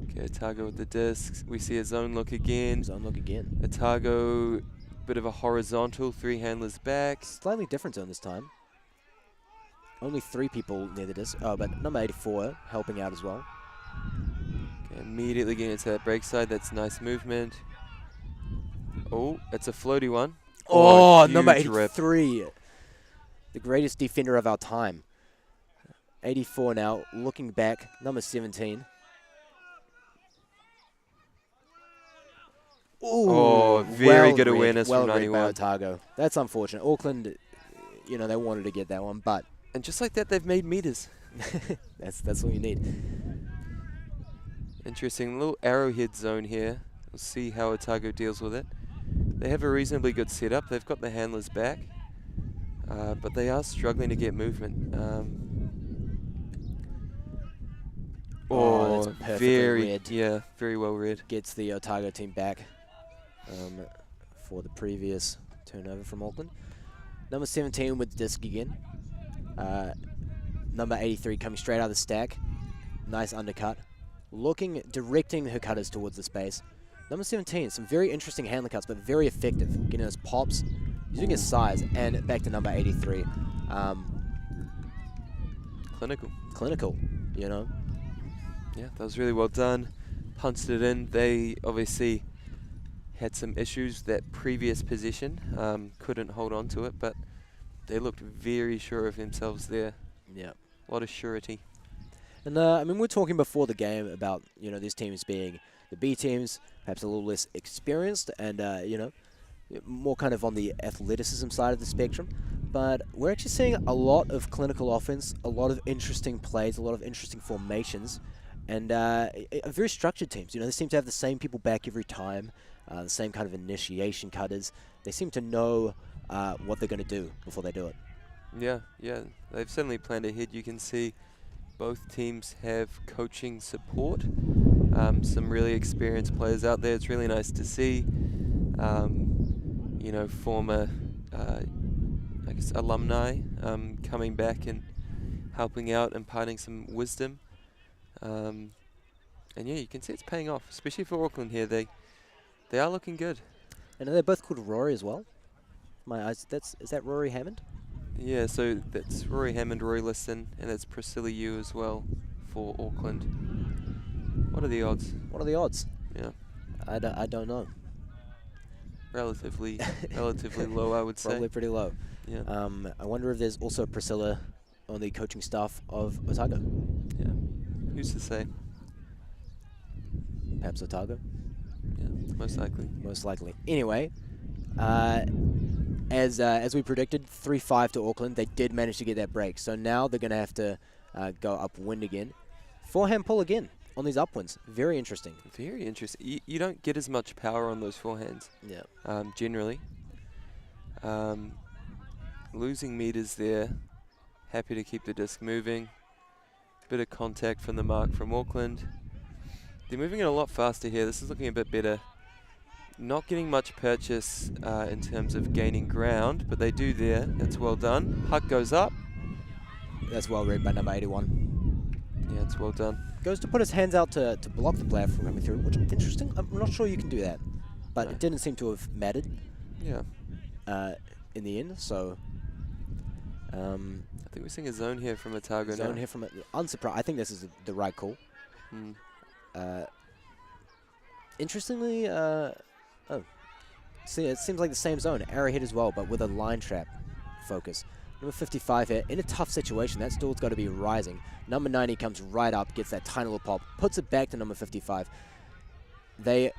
S2: Okay, Otago with the discs. We see a zone look again.
S1: Zone look again.
S2: Otago, bit of a horizontal, 3 handlers back.
S1: Slightly different zone this time. Only 3 people near the disc. Oh, but number 84 helping out as well.
S2: Okay, immediately getting into that break side. That's nice movement. Oh, it's a floaty one.
S1: Oh, number
S2: huge rip.
S1: 83. The greatest defender of our time. 84 now, looking back, number 17. Ooh,
S2: Oh, very good awareness from
S1: read
S2: 91.
S1: by Otago. That's unfortunate. Auckland, you know, they wanted to get that one, but
S2: And just like that, they've made meters.
S1: that's what you need.
S2: Interesting little arrowhead zone here. We'll see how Otago deals with it. They have a reasonably good setup. They've got the handlers back, but they are struggling to get movement.
S1: That's perfectly read.
S2: Yeah, very well read.
S1: Gets the Otago team back for the previous turnover from Auckland. Number 17 with the disc again. Number 83 coming straight out of the stack. Nice undercut. Directing her cutters towards the space. Number 17, some very interesting handler cuts, but very effective. Getting those pops, using his size, and back to number 83. Clinical, you know.
S2: Yeah, that was really well done. Punched it in. They obviously had some issues that previous position. Couldn't hold on to it, but they looked very sure of themselves there.
S1: Yeah.
S2: A lot of surety.
S1: And I mean, we were talking before the game about, you know, these teams being the B teams, perhaps a little less experienced and, you know, more kind of on the athleticism side of the spectrum. but we're actually seeing a lot of clinical offense, a lot of interesting plays, a lot of interesting formations, and very structured teams. They seem to have the same people back every time, the same kind of initiation cutters. They seem to know what they're going to do before they do it.
S2: Yeah, they've certainly planned ahead. You can see both teams have coaching support, some really experienced players out there. It's really nice to see, former, I guess, alumni coming back and helping out, imparting some wisdom. And yeah, you can see it's paying off, especially for Auckland here. They are looking good.
S1: And they're both called Rory as well. My eyes. Is that Rory Hammond?
S2: Yeah, so that's Rory Hammond, Rory Liston, and that's Priscilla Yu as well for Auckland. What are the odds?
S1: What are the odds?
S2: Yeah.
S1: I don't know.
S2: Relatively low, I would say.
S1: Probably pretty low.
S2: Yeah.
S1: I wonder if there's also Priscilla on the coaching staff of Otago.
S2: Yeah. Who's to say?
S1: Perhaps Otago.
S2: Yeah, most likely.
S1: Most likely. Anyway, as we predicted, 3-5 to Auckland. They did manage to get that break. So now they're going to have to go upwind again. Forehand pull again on these upwinds. Very interesting.
S2: Very interesting. You don't get as much power on those forehands.
S1: Yeah.
S2: Generally. Losing meters there. Happy to keep the disc moving. Bit of contact from the mark from Auckland. They're moving it a lot faster here. This is looking a bit better. Not getting much purchase in terms of gaining ground, but they do there. That's well done. Huck goes up.
S1: That's well read by number 81.
S2: Yeah, it's well done.
S1: Goes to put his hands out to block the player from coming through, which is interesting. I'm not sure you can do that, but
S2: No.
S1: It didn't seem to have mattered.
S2: Yeah.
S1: In the end, so.
S2: I think we're seeing a zone here from Otago now.
S1: Zone here from unsurprised. I think this is the right call. Interestingly, see, it seems like the same zone. Arrowhead as well, but with a line trap focus. Number 55 here, in a tough situation. That stall's got to be rising. Number 90 comes right up, gets that tiny little pop, puts it back to number 55. They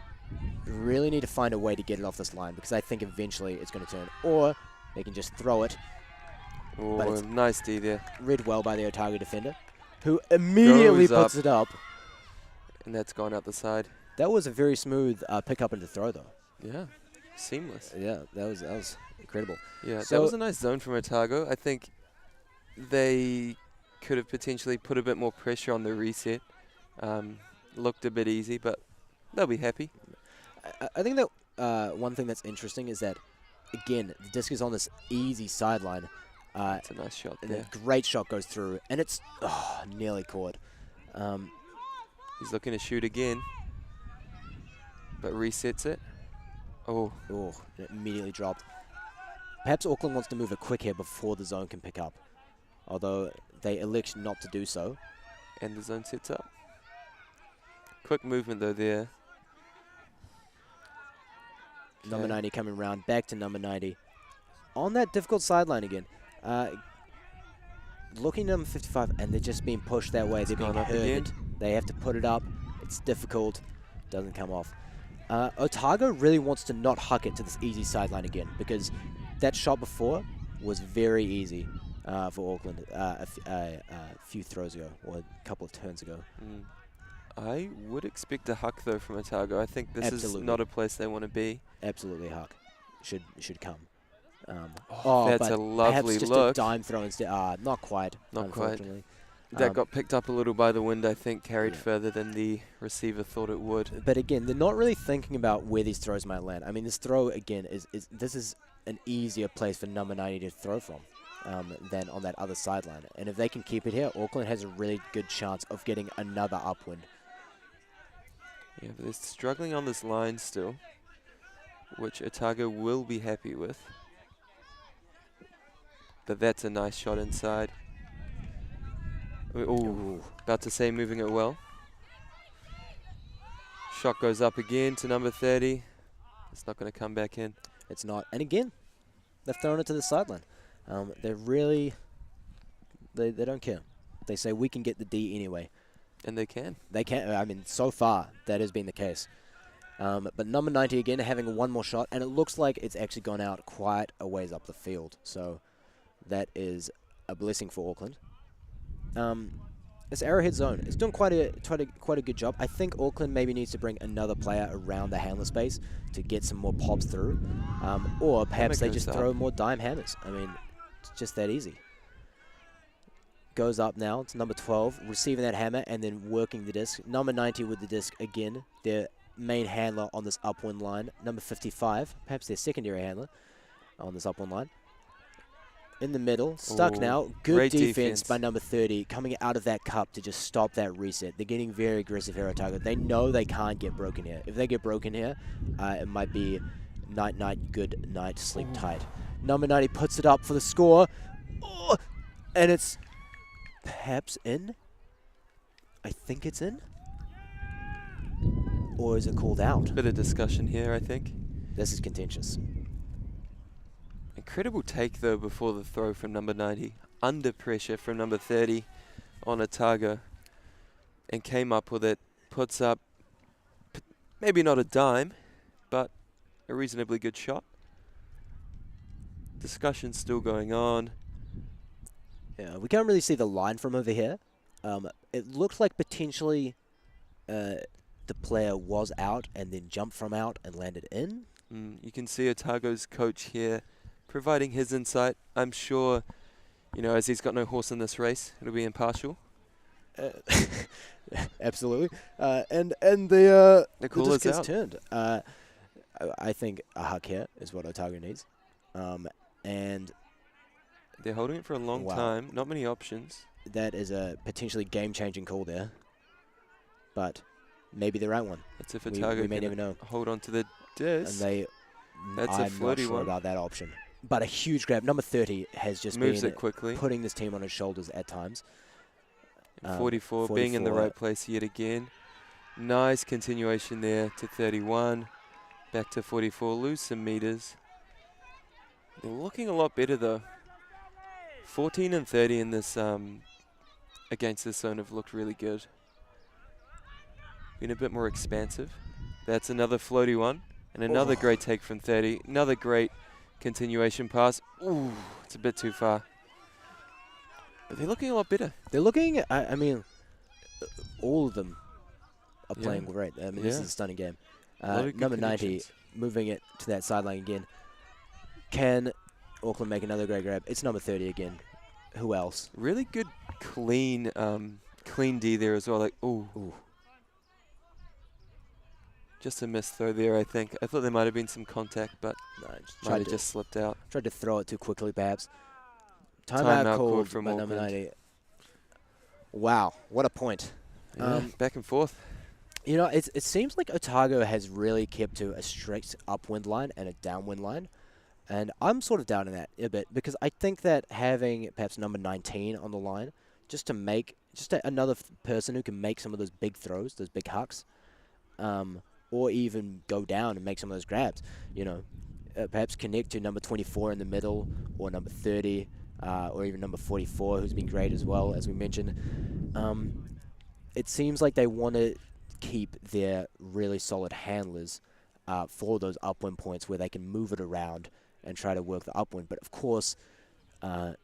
S1: really need to find a way to get it off this line because I think eventually it's going to turn. Or they can just throw it.
S2: Oh, nice D there.
S1: Read well by the Otago defender, who immediately puts it up.
S2: And that's gone out the side.
S1: That was a very smooth pick up and to throw, though.
S2: Yeah, seamless.
S1: Yeah, that was incredible.
S2: Yeah,
S1: so
S2: that was a nice zone from Otago. I think they could have potentially put a bit more pressure on the reset. Looked a bit easy, but they'll be happy.
S1: I think that one thing that's interesting is that, again, the disc is on this easy sideline.
S2: It's a nice shot there.
S1: A great shot goes through, and it's nearly caught.
S2: He's looking to shoot again, but resets it. Oh,
S1: it immediately dropped. Perhaps Auckland wants to move it quick here before the zone can pick up, although they elect not to do so.
S2: And the zone sets up. Quick movement though there.
S1: Number 90 coming round, back to number 90. On that difficult sideline again. Looking at number 55, and they're just being pushed that way. They're being herded. They have to put it up. It's difficult. Doesn't come off. Otago really wants to not huck it to this easy sideline again because that shot before was very easy for Auckland a few throws ago or a couple of turns ago.
S2: I would expect a huck though from Otago. I think this is not a place they want to be.
S1: Absolutely, huck should come.
S2: That's a lovely
S1: just
S2: look.
S1: A dime throw instead. Not quite.
S2: Not
S1: unfortunately.
S2: Quite. That got picked up a little by the wind, I think, carried further than the receiver thought it would.
S1: But again, they're not really thinking about where these throws might land. I mean, this throw again this is an easier place for number 90 to throw from than on that other sideline. And if they can keep it here, Auckland has a really good chance of getting another upwind.
S2: Yeah, but they're struggling on this line still, which Otago will be happy with. But that's a nice shot inside. Ooh, about to say moving it well. Shot goes up again to number 30. It's not going to come back in.
S1: It's not. And again, they've thrown it to the sideline. They're really, they don't care. They say we can get the D anyway.
S2: And they can.
S1: They can. I mean, so far, that has been the case. But number 90 again having one more shot, and it looks like it's actually gone out quite a ways up the field. So that is a blessing for Auckland. This Arrowhead zone is doing quite a good job. I think Auckland maybe needs to bring another player around the handler space to get some more pops through, or perhaps they just throw more dime hammers. I mean, it's just that easy. Goes up now. It's number 12 receiving that hammer and then working the disc. Number 90 with the disc again. Their main handler on this upwind line. Number 55, perhaps their secondary handler on this upwind line. In the middle, stuck now. Good defense by number 30, coming out of that cup to just stop that reset. They're getting very aggressive here at Otago. They know they can't get broken here. If they get broken here, it might be night, good night, sleep tight. Number 90 puts it up for the score. Oh, and it's perhaps in. I think it's in. Or is it called out?
S2: Bit of discussion here, I think.
S1: This is contentious.
S2: Incredible take, though, before the throw from number 90. Under pressure from number 30 on Otago. And came up with it. Puts up maybe not a dime, but a reasonably good shot. Discussion still going on.
S1: Yeah, we can't really see the line from over here. It looks like potentially the player was out and then jumped from out and landed in.
S2: You can see Otago's coach here providing his insight. I'm sure, as he's got no horse in this race, it'll be impartial.
S1: Absolutely. And the
S2: call
S1: disc
S2: is
S1: is
S2: out.
S1: turned. I think a huck here is what Otago needs. And
S2: they're holding it for a long time. Not many options.
S1: That is a potentially game-changing call there. But maybe the right one.
S2: That's if Otago
S1: we may never know.
S2: Hold on to the disc.
S1: And
S2: That's
S1: I'm
S2: a flirty
S1: not sure
S2: one.
S1: about that option. But a huge grab. Number 30 has just
S2: moves
S1: been
S2: it quickly,
S1: putting this team on his shoulders at times.
S2: 44 being in the right place yet again. Nice continuation there to 31. Back to 44. Lose some meters. They're looking a lot better, though. 14 and 30 in this against this zone have looked really good. Been a bit more expansive. That's another floaty one. And another great take from 30. Another great continuation pass. Ooh, it's a bit too far. But they're looking a lot better.
S1: They're looking, I mean, all of them are playing great. I mean, this is a stunning game. Number 90, moving it to that sideline again. Can Auckland make another great grab? It's number 30 again. Who else?
S2: Really good, clean D there as well. Like, ooh. Just a missed throw there, I think. I thought there might have been some contact, but might have just slipped out.
S1: Tried to throw it too quickly, perhaps. Timeout called from number 90. Wow, what a point.
S2: Yeah, back and forth.
S1: It seems like Otago has really kept to a strict upwind line and a downwind line. And I'm sort of down in that a bit because I think that having perhaps number 19 on the line just to make another person who can make some of those big throws, those big hucks, or even go down and make some of those grabs, perhaps connect to number 24 in the middle or number 30 or even number 44 who's been great as well, as we mentioned. It seems like they want to keep their really solid handlers for those upwind points where they can move it around and try to work the upwind. But of course,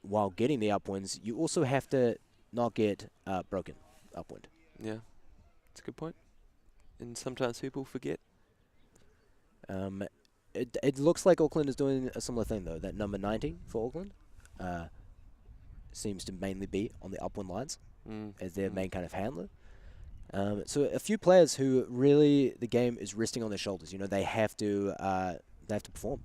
S1: while getting the upwinds, you also have to not get broken upwind.
S2: Yeah, that's a good point. And sometimes people forget.
S1: It looks like Auckland is doing a similar thing, though. That number 90 for Auckland seems to mainly be on the upwind lines as their main kind of handler. So a few players who really the game is resting on their shoulders. They have to perform.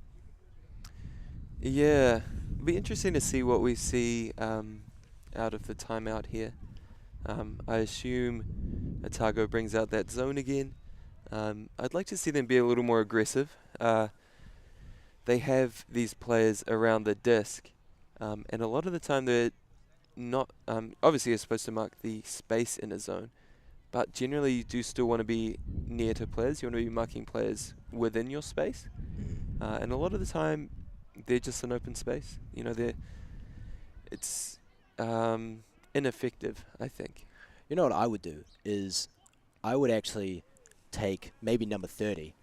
S2: Yeah, it'll be interesting to see what we see out of the timeout here. I assume Otago brings out that zone again. I'd like to see them be a little more aggressive. They have these players around the disc, and a lot of the time they're not, obviously you're supposed to mark the space in a zone, but generally you do still want to be near to players. You want to be marking players within your space, and a lot of the time they're just an open space. It's ineffective, I think.
S1: You know what I would do is I would actually take maybe number 30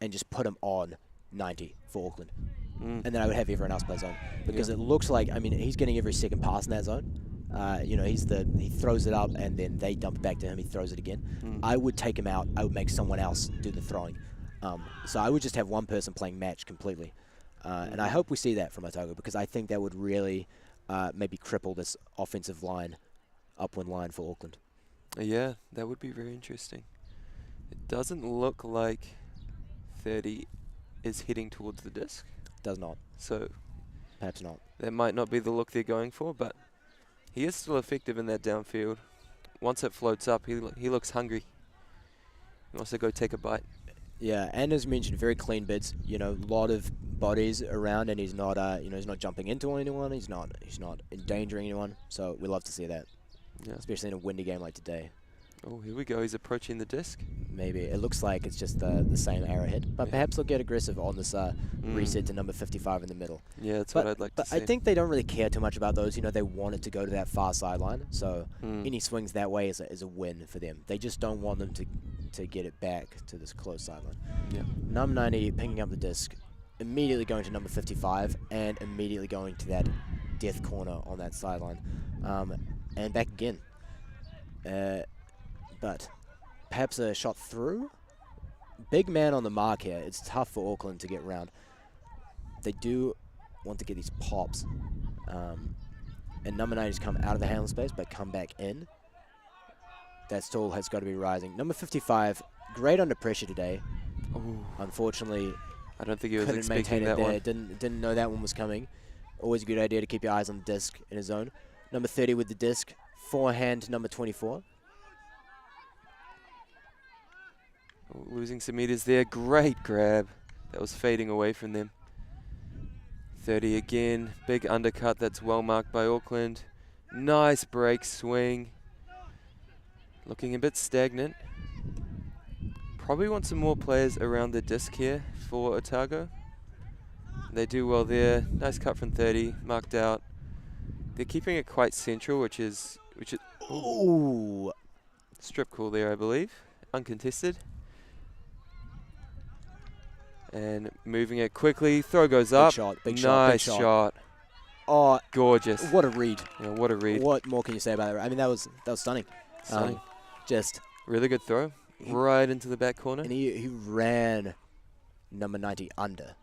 S1: and just put him on 90 for Auckland. and then I would have everyone else play zone. Because it looks like, I mean, he's getting every second pass in that zone. You know, he throws it up, and then they dump it back to him. He throws it again. I would take him out. I would make someone else do the throwing. So I would just have one person playing match completely. And I hope we see that from Otago, because I think that would really maybe cripple this offensive line, upwind line for Auckland.
S2: Yeah, that would be very interesting. It doesn't look like 30 is heading towards the disc.
S1: Does not.
S2: So
S1: perhaps not.
S2: That might not be the look they're going for, but he is still effective in that downfield. Once it floats up, he looks hungry. He wants to go take a bite.
S1: Yeah, and as mentioned, very clean bids. You know, a lot of bodies around, and he's not, you know, he's not jumping into anyone. He's not endangering anyone. So we love to see that. Yeah, especially in a windy game like today.
S2: Oh, here we go. He's approaching the disc.
S1: Maybe it looks like it's just the same arrowhead, but perhaps they'll get aggressive on this reset to number 55 in the middle.
S2: Yeah, that's what I'd like to see.
S1: But I think they don't really care too much about those. You know, they want it to go to that far sideline, so any swings that way is a win for them. They just don't want them to get it back to this close sideline.
S2: Yeah.
S1: Number 90 picking up the disc, immediately going to number 55, and immediately going to that death corner on that sideline, and back again. But perhaps a shot through. Big man on the mark here. It's tough for Auckland to get round. They do want to get these pops. And number 9 has come out of the handle space, but come back in. That stall has got to be rising. Number 55, great under pressure today.
S2: Ooh.
S1: Unfortunately,
S2: I don't think he was
S1: couldn't
S2: expecting
S1: maintain it
S2: that
S1: there.
S2: one.
S1: Didn't know that one was coming. Always a good idea to keep your eyes on the disc in his zone. Number 30 with the disc. Forehand, number 24.
S2: Losing some meters there. Great grab. That was fading away from them. 30 again. Big undercut. That's well marked by Auckland. Nice break swing. Looking a bit stagnant. Probably want some more players around the disc here for Otago. They do well there. Nice cut from 30. Marked out. They're keeping it quite central, which is
S1: ooh,
S2: strip call there, I believe. Uncontested. And moving it quickly. Throw goes up.
S1: Big
S2: nice
S1: shot.
S2: shot.
S1: Oh,
S2: gorgeous.
S1: What a read.
S2: Yeah, what a read.
S1: What more can you say about that? I mean, that was stunning.
S2: Stunning.
S1: Just
S2: really good throw. Right into the back corner.
S1: And he ran number 90 under.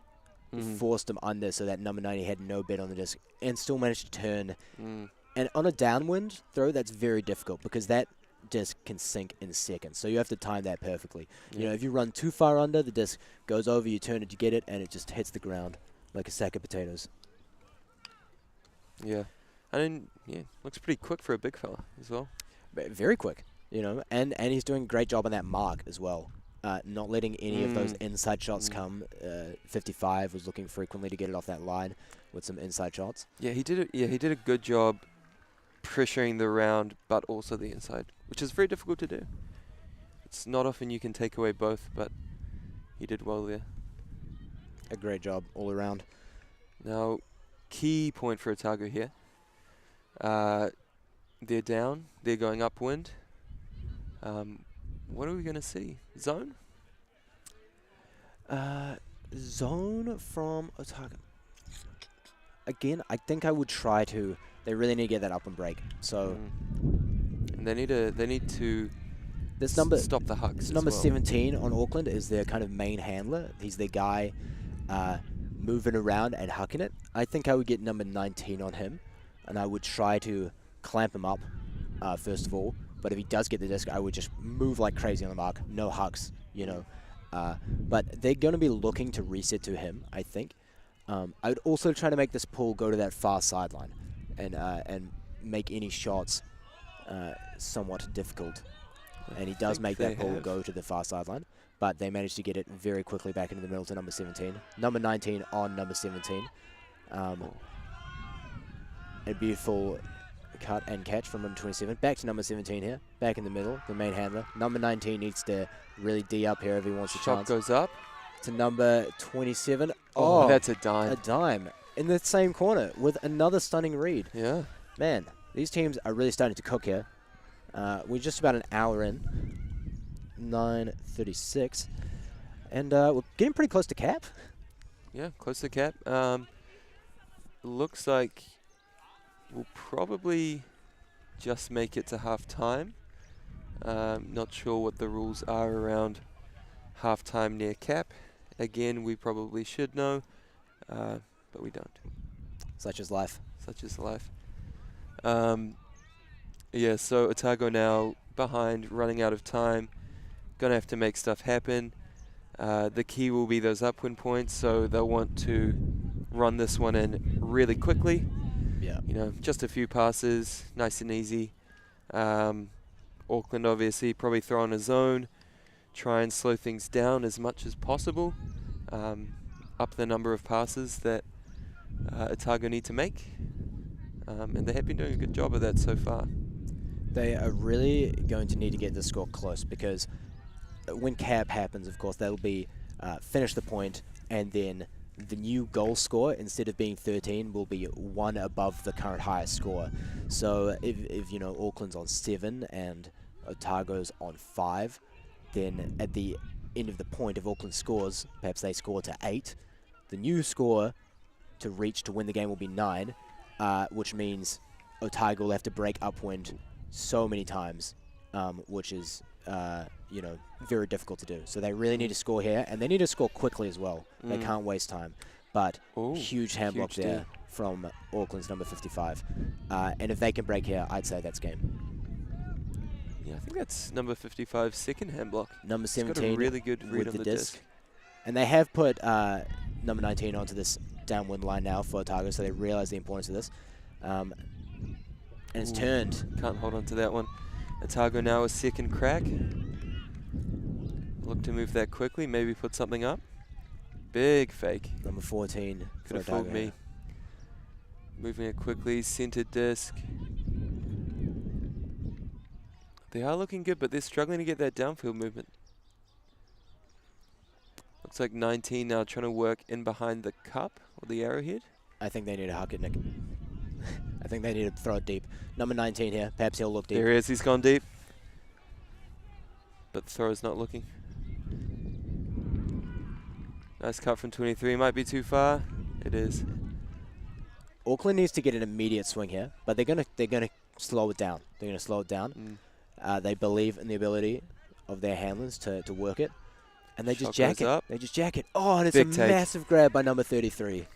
S1: He forced him under so that number 90 had no bet on the disc and still managed to turn. And on a downwind throw, that's very difficult because that disc can sink in seconds. So you have to time that perfectly. Yeah. You know, if you run too far under, the disc goes over, you turn it to get it, and it just hits the ground like a sack of potatoes.
S2: Yeah. And yeah, looks pretty quick for a big fella as well.
S1: Very quick, you know, and he's doing a great job on that mark as well. Not letting any of those inside shots come. 55 was looking frequently to get it off that line with some inside shots.
S2: Yeah, he did a good job pressuring the round, but also the inside, which is very difficult to do. It's not often you can take away both, but he did well there.
S1: A great job all around.
S2: Now, key point for Otago here. They're down. They're going upwind. What are we going to see? Zone?
S1: Zone from Otago. Again, I think I would try to. They really need to get that up and break. So,
S2: and they need to
S1: this number
S2: stop the hucks.
S1: Number 17 on Auckland is their kind of main handler. He's their guy moving around and hucking it. I think I would get number 19 on him, and I would try to clamp him up first of all. But if he does get the disc, I would just move like crazy on the mark. No hucks, you know. But they're going to be looking to reset to him, I think. I would also try to make this pull go to that far sideline and make any shots somewhat difficult. And he does make that pull go to the far sideline. But they managed to get it very quickly back into the middle to number 17. Number 19 on number 17. A beautiful cut and catch from number 27. Back to number 17 here. Back in the middle, the main handler. Number 19 needs to really D up here if he wants a chance.
S2: Shot goes up.
S1: To number 27.
S2: Oh, that's a dime.
S1: A dime. In the same corner with another stunning read.
S2: Yeah.
S1: Man, these teams are really starting to cook here. We're just about an hour in. 9:36. And we're getting pretty close to cap.
S2: Yeah, close to cap. Looks like we'll probably just make it to half-time. Not sure what the rules are around half-time near cap. Again, we probably should know, but we don't.
S1: Such is life.
S2: Such is life. Yeah, so Otago now behind, running out of time. Going to have to make stuff happen. The key will be those upwind points, so they'll want to run this one in really quickly.
S1: Yeah.
S2: You know, just a few passes, nice and easy. Auckland obviously probably throw on a zone, try and slow things down as much as possible, up the number of passes that Otago need to make, and they have been doing a good job of that so far.
S1: They are really going to need to get this score close, because when cap happens, of course, that'll be finish the point, and then the new goal score, instead of being 13, will be 1 above the current highest score. So if you know, Auckland's on 7 and Otago's on 5, then at the end of the point, if Auckland scores, perhaps they score to 8, the new score to reach to win the game will be 9, which means Otago will have to break upwind so many times, which is you know, very difficult to do. So they really need to score here, and they need to score quickly as well. They can't waste time. But huge hand block there from Auckland's number 55. And if they can break here, I'd say that's game.
S2: Yeah, I think that's number 55's second hand block.
S1: Number
S2: He's
S1: 17
S2: got a really good read
S1: with
S2: on
S1: the
S2: the
S1: disc. And they have put number 19 onto this downwind line now for Otago, so they realize the importance of this. And it's turned.
S2: Can't hold on to that one. Otago now a second crack. Look to move that quickly, maybe put something up. Big fake.
S1: Number 14.
S2: Could have fooled me. Moving it quickly, centered disc. They are looking good, but they're struggling to get that downfield movement. Looks like 19 now trying to work in behind the cup or the arrowhead.
S1: I think they need to huck it, Nick. I think they need to throw it deep. Number 19 here. Perhaps he'll look deep.
S2: There he is. He's gone deep. But the thrower's not looking. Nice cut from 23. Might be too far. It is.
S1: Auckland needs to get an immediate swing here, but they're gonna slow it down. They're gonna slow it down. They believe in the ability of their handlers to work it, and they just jack it. They just jack it. Oh, and it's a massive grab by number 33.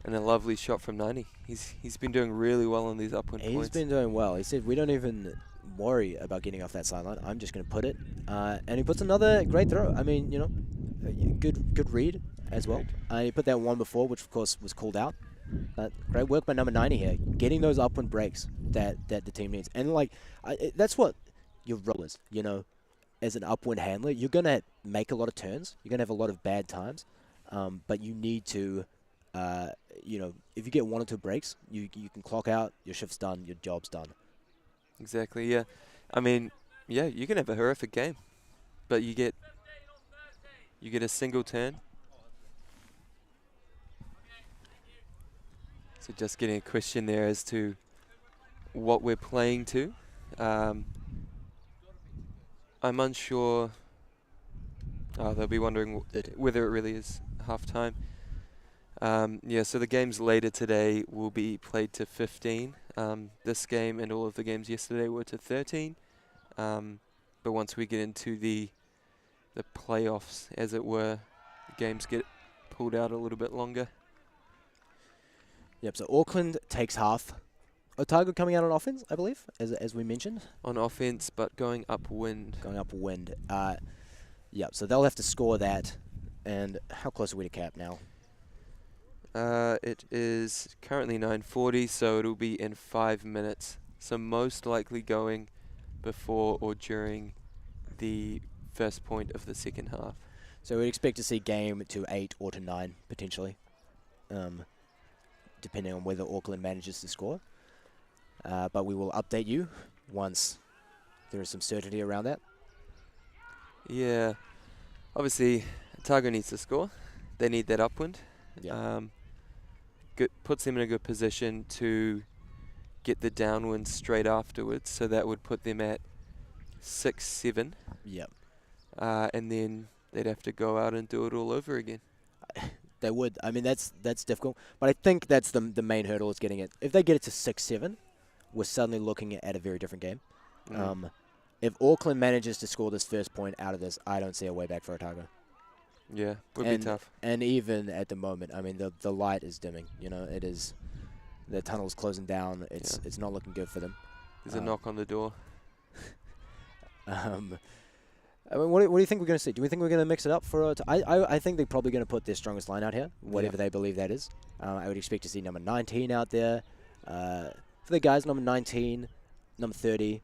S2: And a lovely shot from 90. He's been doing really well on these upwind points.
S1: He's been doing well. He said, we don't even worry about getting off that sideline. I'm just going to put it. And he puts another great throw. I mean, you know, good read as well. He put that one before, which, of course, was called out. Great work by number 90 here, getting those upwind breaks that the team needs. And, like, that's what your role is, you know. As an upwind handler, you're going to make a lot of turns. You're going to have a lot of bad times. But you need to... you know, if you get 1 or 2 breaks, you can clock out, your shift's done, your job's done.
S2: Exactly, yeah. I mean, yeah, you can have a horrific game, but you get a single turn. So just getting a question there as to what we're playing to. I'm unsure. Oh, they'll be wondering whether it really is half-time. Yeah, so the games later today will be played to 15. This game and all of the games yesterday were to 13. But once we get into the playoffs, as it were, the games get pulled out a little bit longer.
S1: Yep, so Auckland takes half. Otago coming out on offense, I believe, as we mentioned.
S2: On offense, but going upwind.
S1: Going upwind. Yep, so they'll have to score that. And how close are we to cap now?
S2: It is currently 9:40, so it'll be in 5 minutes. So most likely going before or during the first point of the second half.
S1: So we'd expect to see game to 8 or to 9, potentially, depending on whether Auckland manages to score. But we will update you once there is some certainty around that.
S2: Yeah. Obviously, Otago needs to score. They need that upwind.
S1: Yeah.
S2: Puts them in a good position to get the downwind straight afterwards. So that would put them at 6-7.
S1: Yep.
S2: And then they'd have to go out and do it all over again.
S1: They would. I mean, that's difficult. But I think that's the main hurdle is getting it. If they get it to 6-7, we're suddenly looking at a very different game. If Auckland manages to score this first point out of this, I don't see a way back for Otago.
S2: Yeah, would be tough.
S1: And even at the moment, I mean, the light is dimming. You know, it is. The tunnel's closing down. It's not looking good for them.
S2: There's a knock on the door.
S1: I mean, what do you think we're going to see? Do we think we're going to mix it up for? I think they're probably going to put their strongest line out here, whatever they believe that is. I would expect to see number 19 out there. For the guys, number 19, number 30,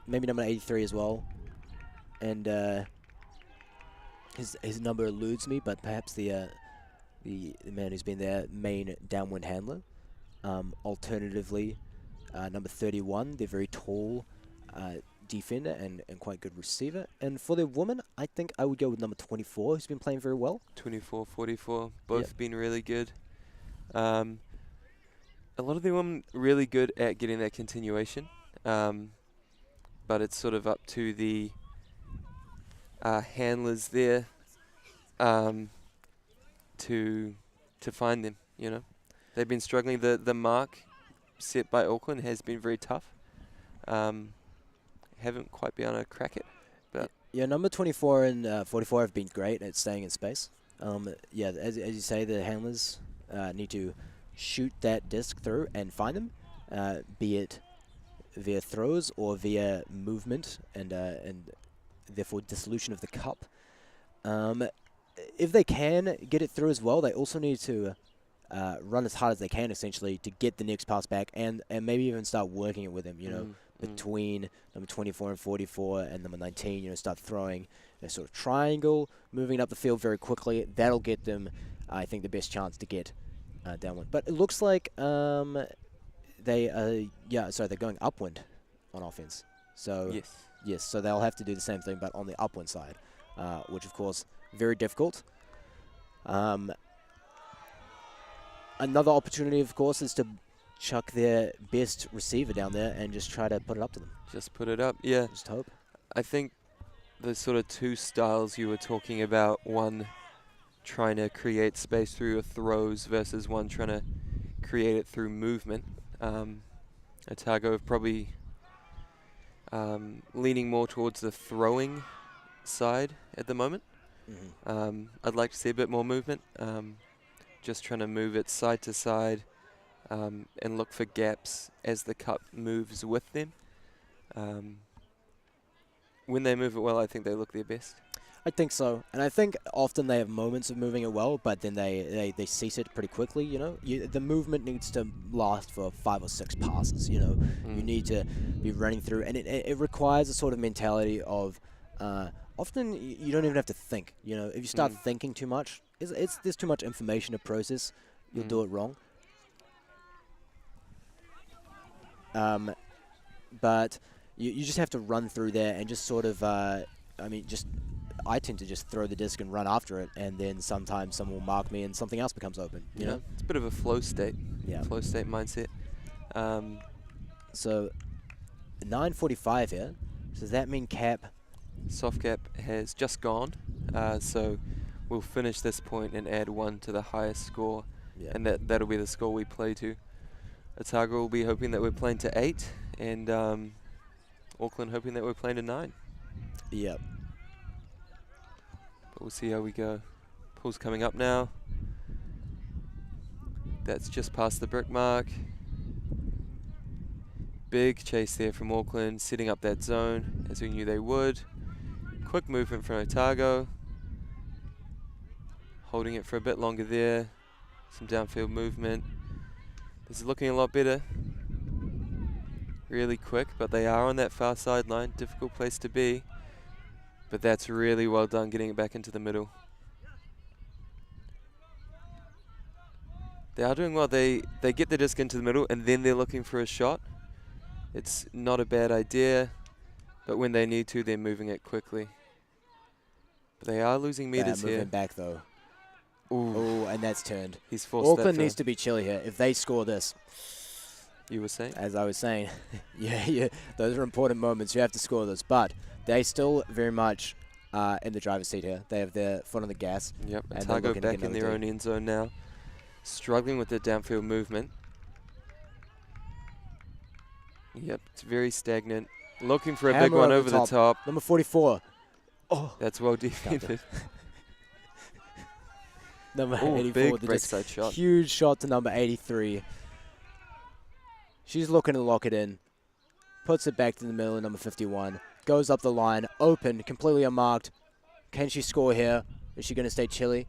S1: maybe number 83 as well. And his number eludes me, but perhaps the man who's been their main downwind handler. Alternatively, number 31, they're very tall defender and quite good receiver. And for the woman, I think I would go with number 24, who's been playing very well.
S2: 24, 44, both been really good. A lot of the women really good at getting that continuation, but it's sort of up to the handlers there to find them. You know, they've been struggling. The mark set by Auckland has been very tough. Haven't quite been able to crack it, but
S1: number 24 and 44 have been great at staying in space. As you say, the handlers need to shoot that disc through and find them, be it via throws or via movement and therefore dissolution of the cup. If they can get it through as well, they also need to run as hard as they can, essentially, to get the next pass back and maybe even start working it with him, you know, between number 24 and 44 and number 19, you know, start throwing a sort of triangle, moving up the field very quickly. That'll get them, I think, the best chance to get downwind. But it looks like they're going upwind on offense. So yes, so they'll have to do the same thing, but on the upwind side, which, of course, very difficult. Another opportunity, of course, is to chuck their best receiver down there and just try to put it up to them.
S2: Just put it up, yeah.
S1: Just hope.
S2: I think the sort of two styles you were talking about, one trying to create space through your throws versus one trying to create it through movement. Otago have probably leaning more towards the throwing side at the moment. I'd like to see a bit more movement. Just trying to move it side to side and look for gaps as the cup moves with them. When they move it well, I think they look their best.
S1: I think so. And I think often they have moments of moving it well, but then they cease it pretty quickly, you know. The movement needs to last for 5 or 6 passes, you know. You need to be running through. And it requires a sort of mentality of often you don't even have to think, you know. If you start thinking too much, there's too much information to process. You'll do it wrong. But you just have to run through there and just sort of, I tend to just throw the disc and run after it, and then sometimes someone will mark me and something else becomes open, you know?
S2: It's a bit of a flow state.
S1: Yeah.
S2: Flow state mindset.
S1: So 9:45 here. So does that mean cap?
S2: Soft cap has just gone. So we'll finish this point and add 1 to the highest score.
S1: Yeah.
S2: And that'll be the score we play to. Otago will be hoping that we're playing to 8, and Auckland hoping that we're playing to 9.
S1: Yep.
S2: But we'll see how we go. Pool's coming up now. That's just past the brick mark. Big chase there from Auckland, setting up that zone, as we knew they would. Quick movement from Otago. Holding it for a bit longer there. Some downfield movement. This is looking a lot better. Really quick, but they are on that far sideline. Difficult place to be. But that's really well done, getting it back into the middle. They are doing well. They get the disc into the middle, and then they're looking for a shot. It's not a bad idea, but when they need to, they're moving it quickly. But they are losing meters here.
S1: Moving back, though.
S2: Ooh,
S1: and that's turned.
S2: He's forced
S1: Auckland
S2: that
S1: needs to be chilly here. If they score this,
S2: you were saying?
S1: As I was saying, yeah, those are important moments. You have to score this, but they still very much in the driver's seat here. They have their foot on the gas.
S2: Yep,
S1: and
S2: Otago back in their own end zone now. Struggling with the downfield movement. Yep, it's very stagnant. Looking for a big one over the top.
S1: Number 44. Oh,
S2: that's well defended.
S1: Number 84.
S2: Big breakside shot.
S1: Huge shot to number 83. She's looking to lock it in. Puts it back to the middle of number 51. Goes up the line. Open. Completely unmarked. Can she score here? Is she going to stay chilly?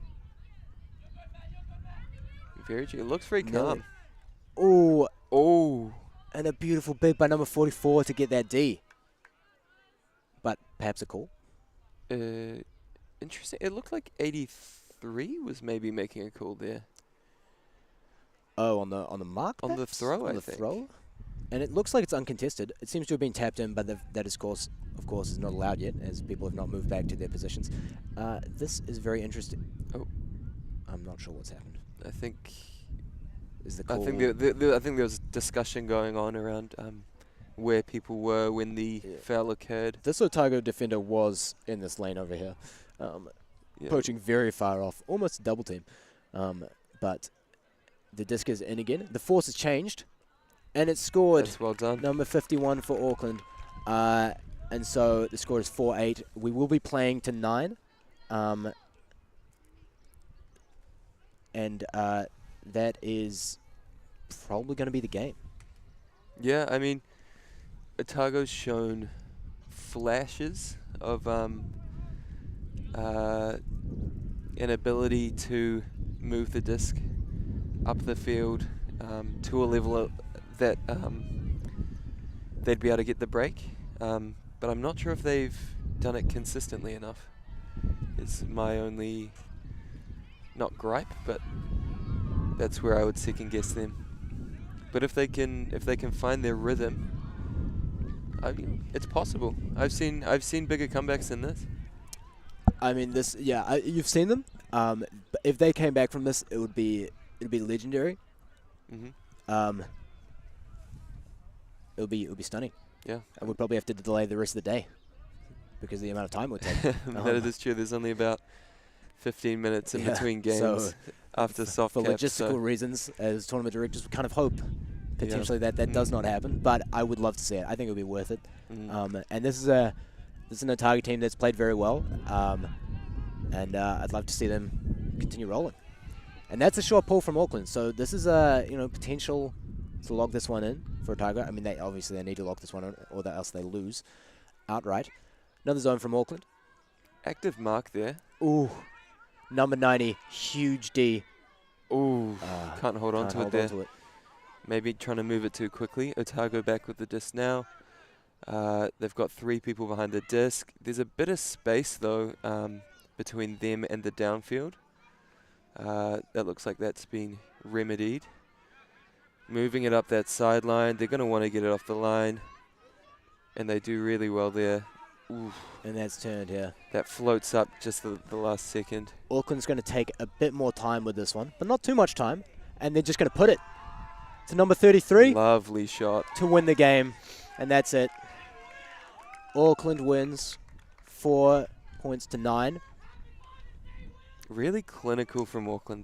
S2: Very chilly. Looks very calm.
S1: Oh.
S2: Oh.
S1: And a beautiful bid by number 44 to get that D. But perhaps a call.
S2: Interesting. It looked like 83 was maybe making a call there.
S1: Oh, on the mark?
S2: On the throw, I think.
S1: Throw? And it looks like it's uncontested. It seems to have been tapped in, but that of course is not allowed yet, as people have not moved back to their positions. This is very interesting. Oh, I'm not sure what's happened.
S2: I think
S1: is the call.
S2: I think there was discussion going on around where people were when the foul occurred.
S1: This Otago defender was in this lane over here, approaching very far off, almost a double team. But the disc is in again. The force has changed. And it's scored.
S2: That's well done.
S1: Number 51 for Auckland. And so the score is 4-8. We will be playing to 9. And that is probably going to be the game.
S2: Yeah, I mean, Otago's shown flashes of an ability to move the disc up the field to a level that they'd be able to get the break, but I'm not sure if they've done it consistently enough. It's my only, not gripe, but that's where I would second guess them. But if they can find their rhythm, it's possible. I've seen bigger comebacks than this.
S1: I mean, you've seen them. But if they came back from this, it'd be legendary.
S2: Mm-hmm.
S1: It'll be stunning.
S2: Yeah.
S1: And we'd probably have to delay the rest of the day because of the amount of time it would take.
S2: That is true. There's only about 15 minutes in between games after soft
S1: for
S2: caps,
S1: logistical reasons, as tournament directors, we kind of hope potentially that does not happen. But I would love to see it. I think it would be worth it. And this is an Otago team that's played very well. And I'd love to see them continue rolling. And that's a short pull from Auckland. So this is potential to log this one in for Otago. I mean, they need to lock this one in, or else they lose outright. Another zone from Auckland.
S2: Active mark there.
S1: Ooh, number 90, huge D.
S2: Ooh, can't hold on to it there. Maybe trying to move it too quickly. Otago back with the disc now. They've got 3 people behind the disc. There's a bit of space though between them and the downfield. That looks like that's been remedied. Moving it up that sideline. They're going to want to get it off the line. And they do really well there. Oof.
S1: And that's turned here.
S2: That floats up just the last second.
S1: Auckland's going to take a bit more time with this one, but not too much time. And they're just going to put it to number 33.
S2: Lovely shot.
S1: To win the game. And that's it. Auckland wins 4 points to 9.
S2: Really clinical from Auckland.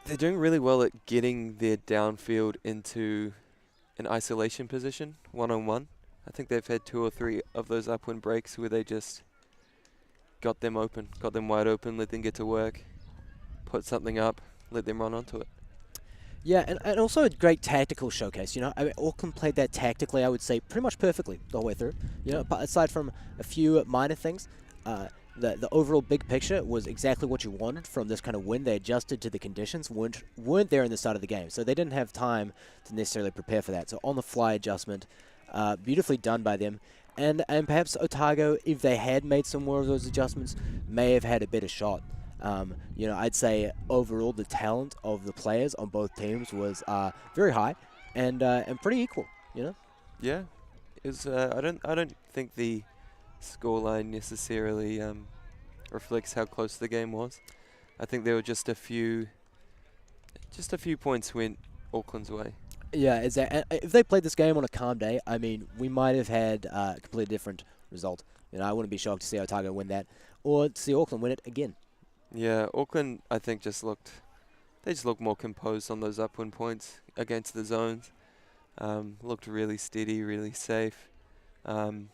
S2: They're doing really well at getting their downfield into an isolation position, one-on-one. I think they've had 2 or 3 of those upwind breaks where they just got them open, got them wide open, let them get to work, put something up, let them run onto it.
S1: Yeah, and also a great tactical showcase. I mean, Auckland played that tactically, I would say, pretty much perfectly the whole way through. But aside from a few minor things, the overall big picture was exactly what you wanted from this kind of win. They adjusted to the conditions, weren't there in the start of the game, so they didn't have time to necessarily prepare for that. So on-the-fly adjustment, beautifully done by them. And perhaps Otago, if they had made some more of those adjustments, may have had a better shot. I'd say overall the talent of the players on both teams was very high and pretty equal.
S2: Yeah, I don't think the scoreline necessarily reflects how close the game was. I think there were just a few points went Auckland's way.
S1: Yeah, if they played this game on a calm day, I mean, we might have had a completely different result. I wouldn't be shocked to see Otago win that, or to see Auckland win it again.
S2: Yeah, Auckland, I think, just looked more composed on those upwind points against the zones. Looked really steady, really safe. And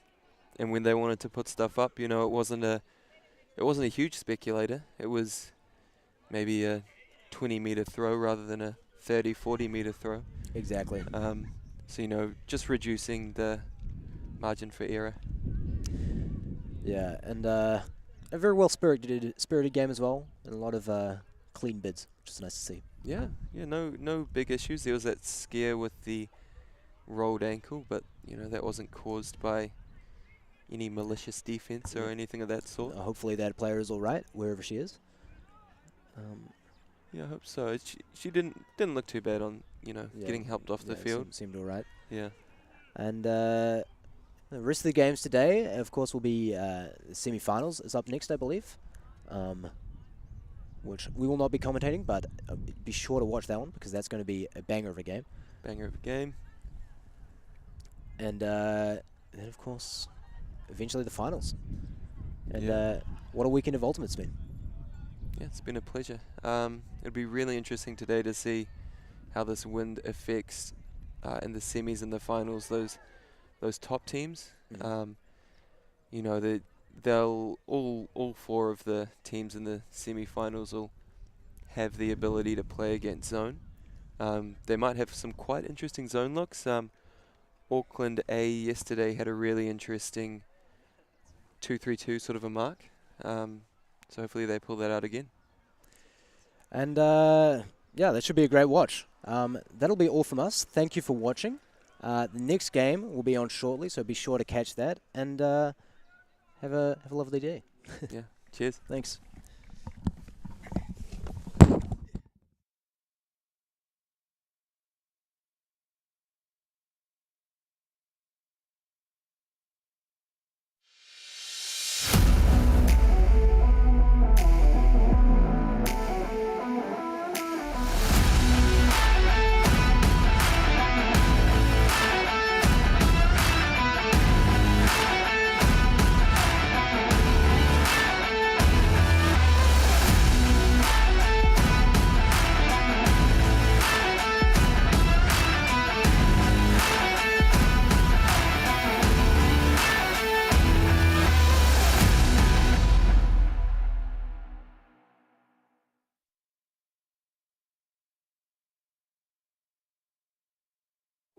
S2: when they wanted to put stuff up, it wasn't a huge speculator. It was maybe a 20-meter throw rather than a 30, 40-meter throw.
S1: Exactly.
S2: So, just reducing the margin for error.
S1: Yeah, and a very spirited game as well, and a lot of clean bids, which is nice to see.
S2: Yeah, no big issues. There was that scare with the rolled ankle, but that wasn't caused by any malicious defense or anything of that sort.
S1: Hopefully that player is all right wherever she is.
S2: Yeah, I hope so. She didn't look too bad on getting helped off the field.
S1: Seemed all right.
S2: Yeah.
S1: And the rest of the games today, of course, will be the semi-finals. Is up next, I believe, which we will not be commentating, but be sure to watch that one because that's going to be a banger of a game.
S2: Banger of a game.
S1: And then, of course, eventually the finals. And what a weekend of Ultimate's been.
S2: Yeah, it's been a pleasure. It'll be really interesting today to see how this wind affects in the semis and the finals those top teams. They'll all four of the teams in the semi-finals will have the ability to play against zone. They might have some quite interesting zone looks. Auckland A yesterday had a really interesting 2-3-2 sort of a mark. So hopefully they pull that out again.
S1: And yeah, that should be a great watch. That'll be all from us. Thank you for watching. The next game will be on shortly, so be sure to catch that. And have a lovely day.
S2: Yeah, cheers.
S1: Thanks.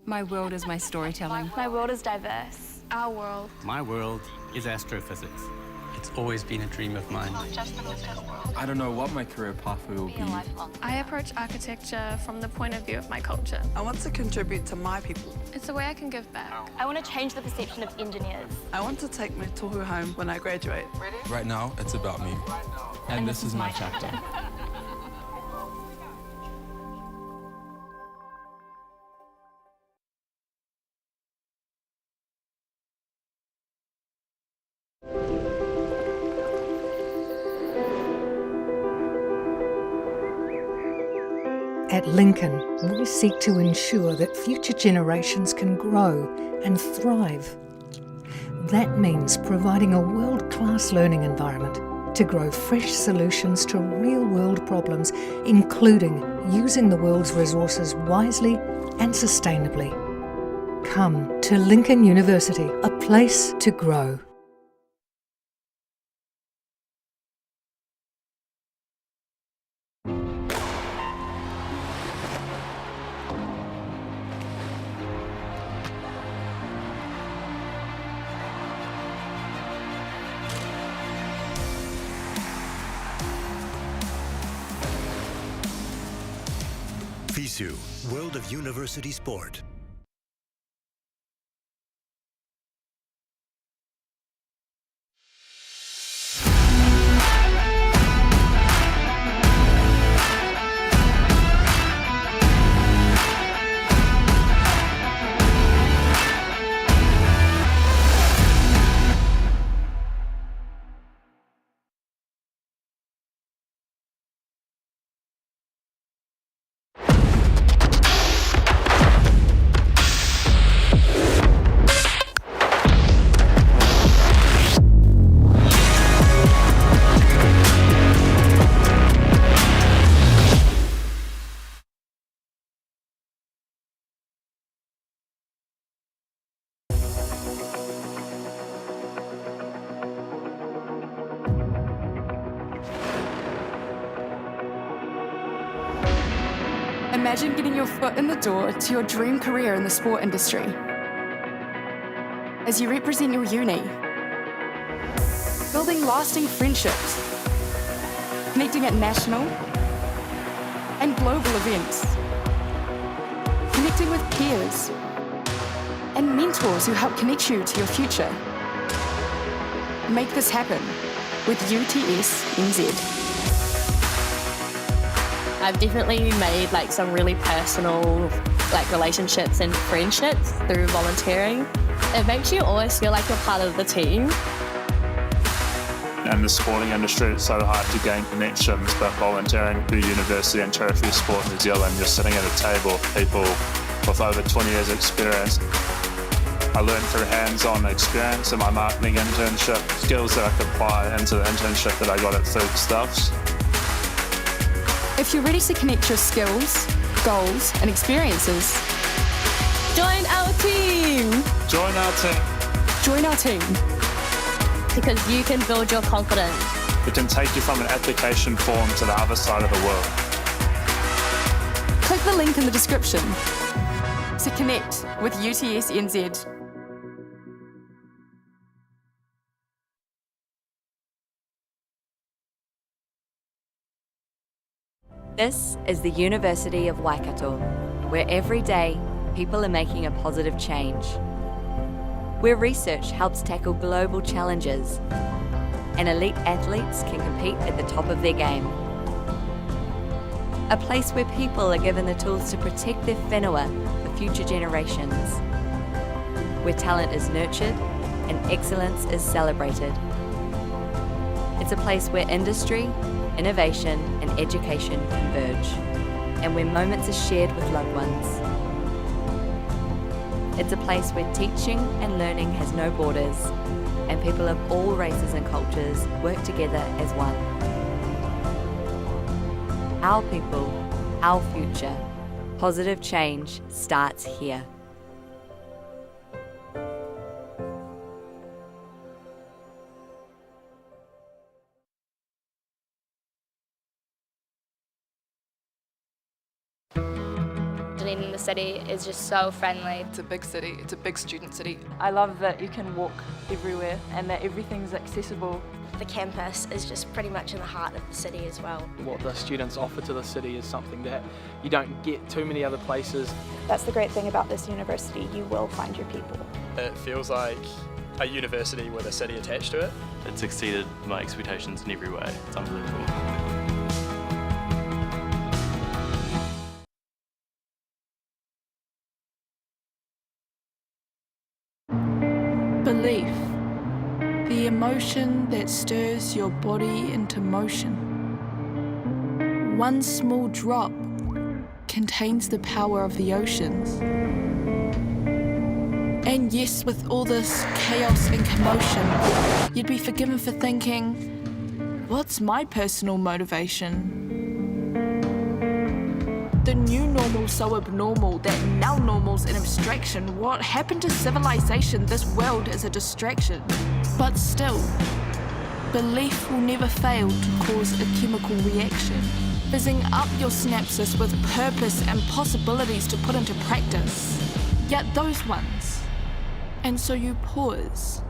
S3: My world is my storytelling.
S4: My world is diverse. Our world.
S5: My world is astrophysics. It's always been a dream of mine.
S6: I don't know what my career pathway will be.
S4: I approach architecture from the point of view of my culture.
S7: I want to contribute to my people.
S4: It's a way I can give back.
S8: I want to change the perception of engineers.
S7: I want to take my tohu home when I graduate.
S6: Right now, it's about me. And this is my chapter.
S9: At Lincoln, we seek to ensure that future generations can grow and thrive. That means providing a world-class learning environment to grow fresh solutions to real-world problems, including using the world's resources wisely and sustainably. Come to Lincoln University, a place to grow.
S10: FISU, World of University Sport.
S11: Imagine getting your foot in the door to your dream career in the sport industry. As you represent your uni, building lasting friendships, connecting at national and global events, connecting with peers and mentors who help connect you to your future. Make this happen with UTS NZ.
S8: I've definitely made some really personal relationships and friendships through volunteering. It makes you always feel like you're part of the team.
S12: In the sporting industry, it's so hard to gain connections, but volunteering through university and tertiary sport in New Zealand, you're sitting at a table with people with over 20 years experience. I learned through hands-on experience in my marketing internship, skills that I could apply into the internship that I got at Foodstuffs.
S11: If you're ready to connect your skills, goals and experiences,
S8: join our team!
S12: Join our team!
S11: Join our team!
S8: Because you can build your confidence.
S12: It can take you from an application form to the other side of the world.
S11: Click the link in the description to connect with UTS NZ.
S13: This is the University of Waikato, where every day people are making a positive change. Where research helps tackle global challenges and elite athletes can compete at the top of their game. A place where people are given the tools to protect their whenua for future generations. Where talent is nurtured and excellence is celebrated. It's a place where industry, innovation and education converge, and where moments are shared with loved ones. It's a place where teaching and learning has no borders, and people of all races and cultures work together as one. Our people, our future. Positive change starts here.
S8: In the city is just so friendly.
S7: It's a big city, it's a big student city.
S14: I love that you can walk everywhere and that everything's accessible.
S15: The campus is just pretty much in the heart of the city as well.
S16: What the students offer to the city is something that you don't get too many other places.
S17: That's the great thing about this university, you will find your people.
S18: It feels like a university with a city attached to it.
S19: It's exceeded my expectations in every way. It's unbelievable.
S20: Belief, the emotion that stirs your body into motion. One small drop contains the power of the oceans. And yes, with all this chaos and commotion, you'd be forgiven for thinking, what's my personal motivation? The new normal's so abnormal that now normal's an abstraction. What happened to civilization? This world is a distraction. But still, belief will never fail to cause a chemical reaction, fizzing up your synapses with purpose and possibilities to put into practice. Yet those ones. And so you pause,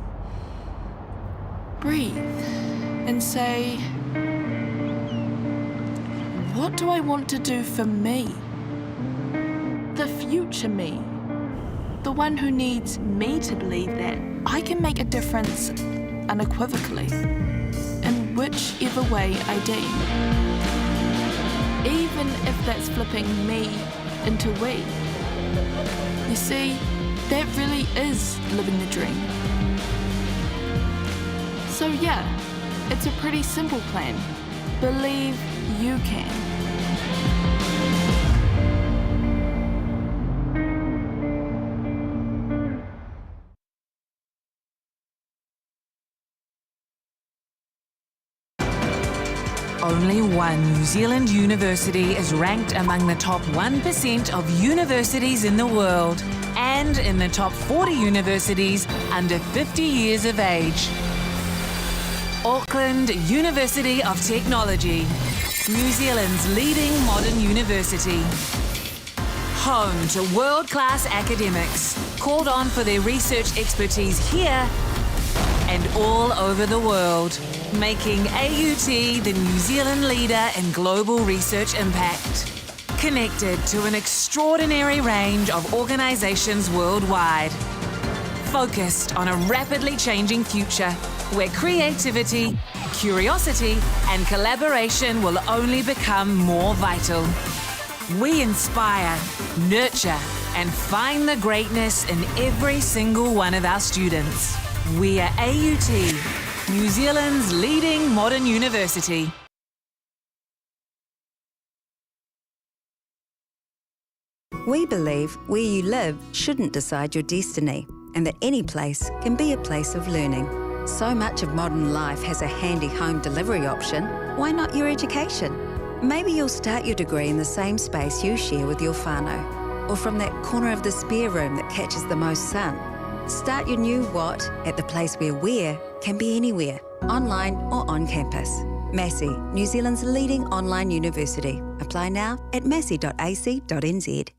S20: breathe, and say, what do I want to do for me? The future me. The one who needs me to believe that I can make a difference unequivocally, in whichever way I deem. Even if that's flipping me into we. You see, that really is living the dream. So yeah, it's a pretty simple plan. Believe you can.
S21: Only one New Zealand university is ranked among the top 1% of universities in the world and in the top 40 universities under 50 years of age. Auckland University of Technology, New Zealand's leading modern university. Home to world-class academics, called on for their research expertise here and all over the world, making AUT the New Zealand leader in global research impact. Connected to an extraordinary range of organisations worldwide. Focused on a rapidly changing future where creativity, curiosity and collaboration will only become more vital. We inspire, nurture and find the greatness in every single one of our students. We are AUT, New Zealand's leading modern university.
S2: We believe where you live shouldn't decide your destiny, and that any place can be a place of learning. So much of modern life has a handy home delivery option. Why not your education? Maybe you'll start your degree in the same space you share with your whānau, or from that corner of the spare room that catches the most sun. Start your new what at the place where can be anywhere, online or on campus. Massey, New Zealand's leading online university. Apply now at massey.ac.nz.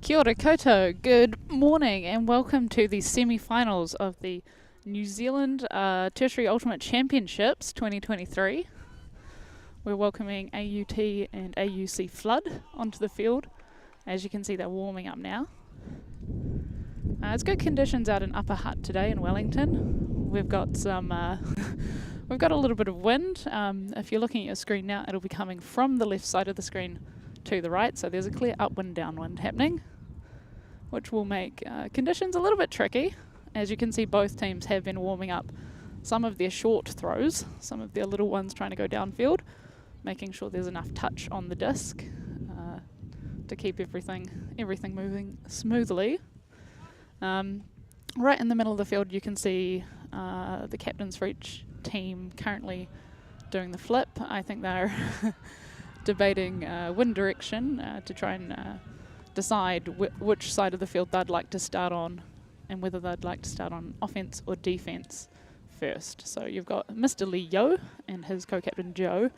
S1: Kia ora koutou, good morning and welcome to the semi-finals of the New Zealand Tertiary Ultimate Championships 2023. We're welcoming AUT and AUC Flood onto the field. As you can see, they're warming up now. It's good conditions out in Upper Hutt today in Wellington. We've got some, we've got a little bit of wind. If you're looking at your screen now, it'll be coming from the left side of the screen to the right, so there's a clear upwind downwind happening, which will make conditions a little bit tricky. As you can see, both teams have been warming up some of their short throws, some of their little ones trying to go downfield, making sure there's enough touch on the disc to keep everything moving smoothly. Right in the middle of the field you can see the captains for each team currently doing the flip. I think they're debating wind direction to try and decide which side of the field they'd like to start on and whether they'd like to start on offense or defense first. So you've got Mr. Leo and his co-captain Joe.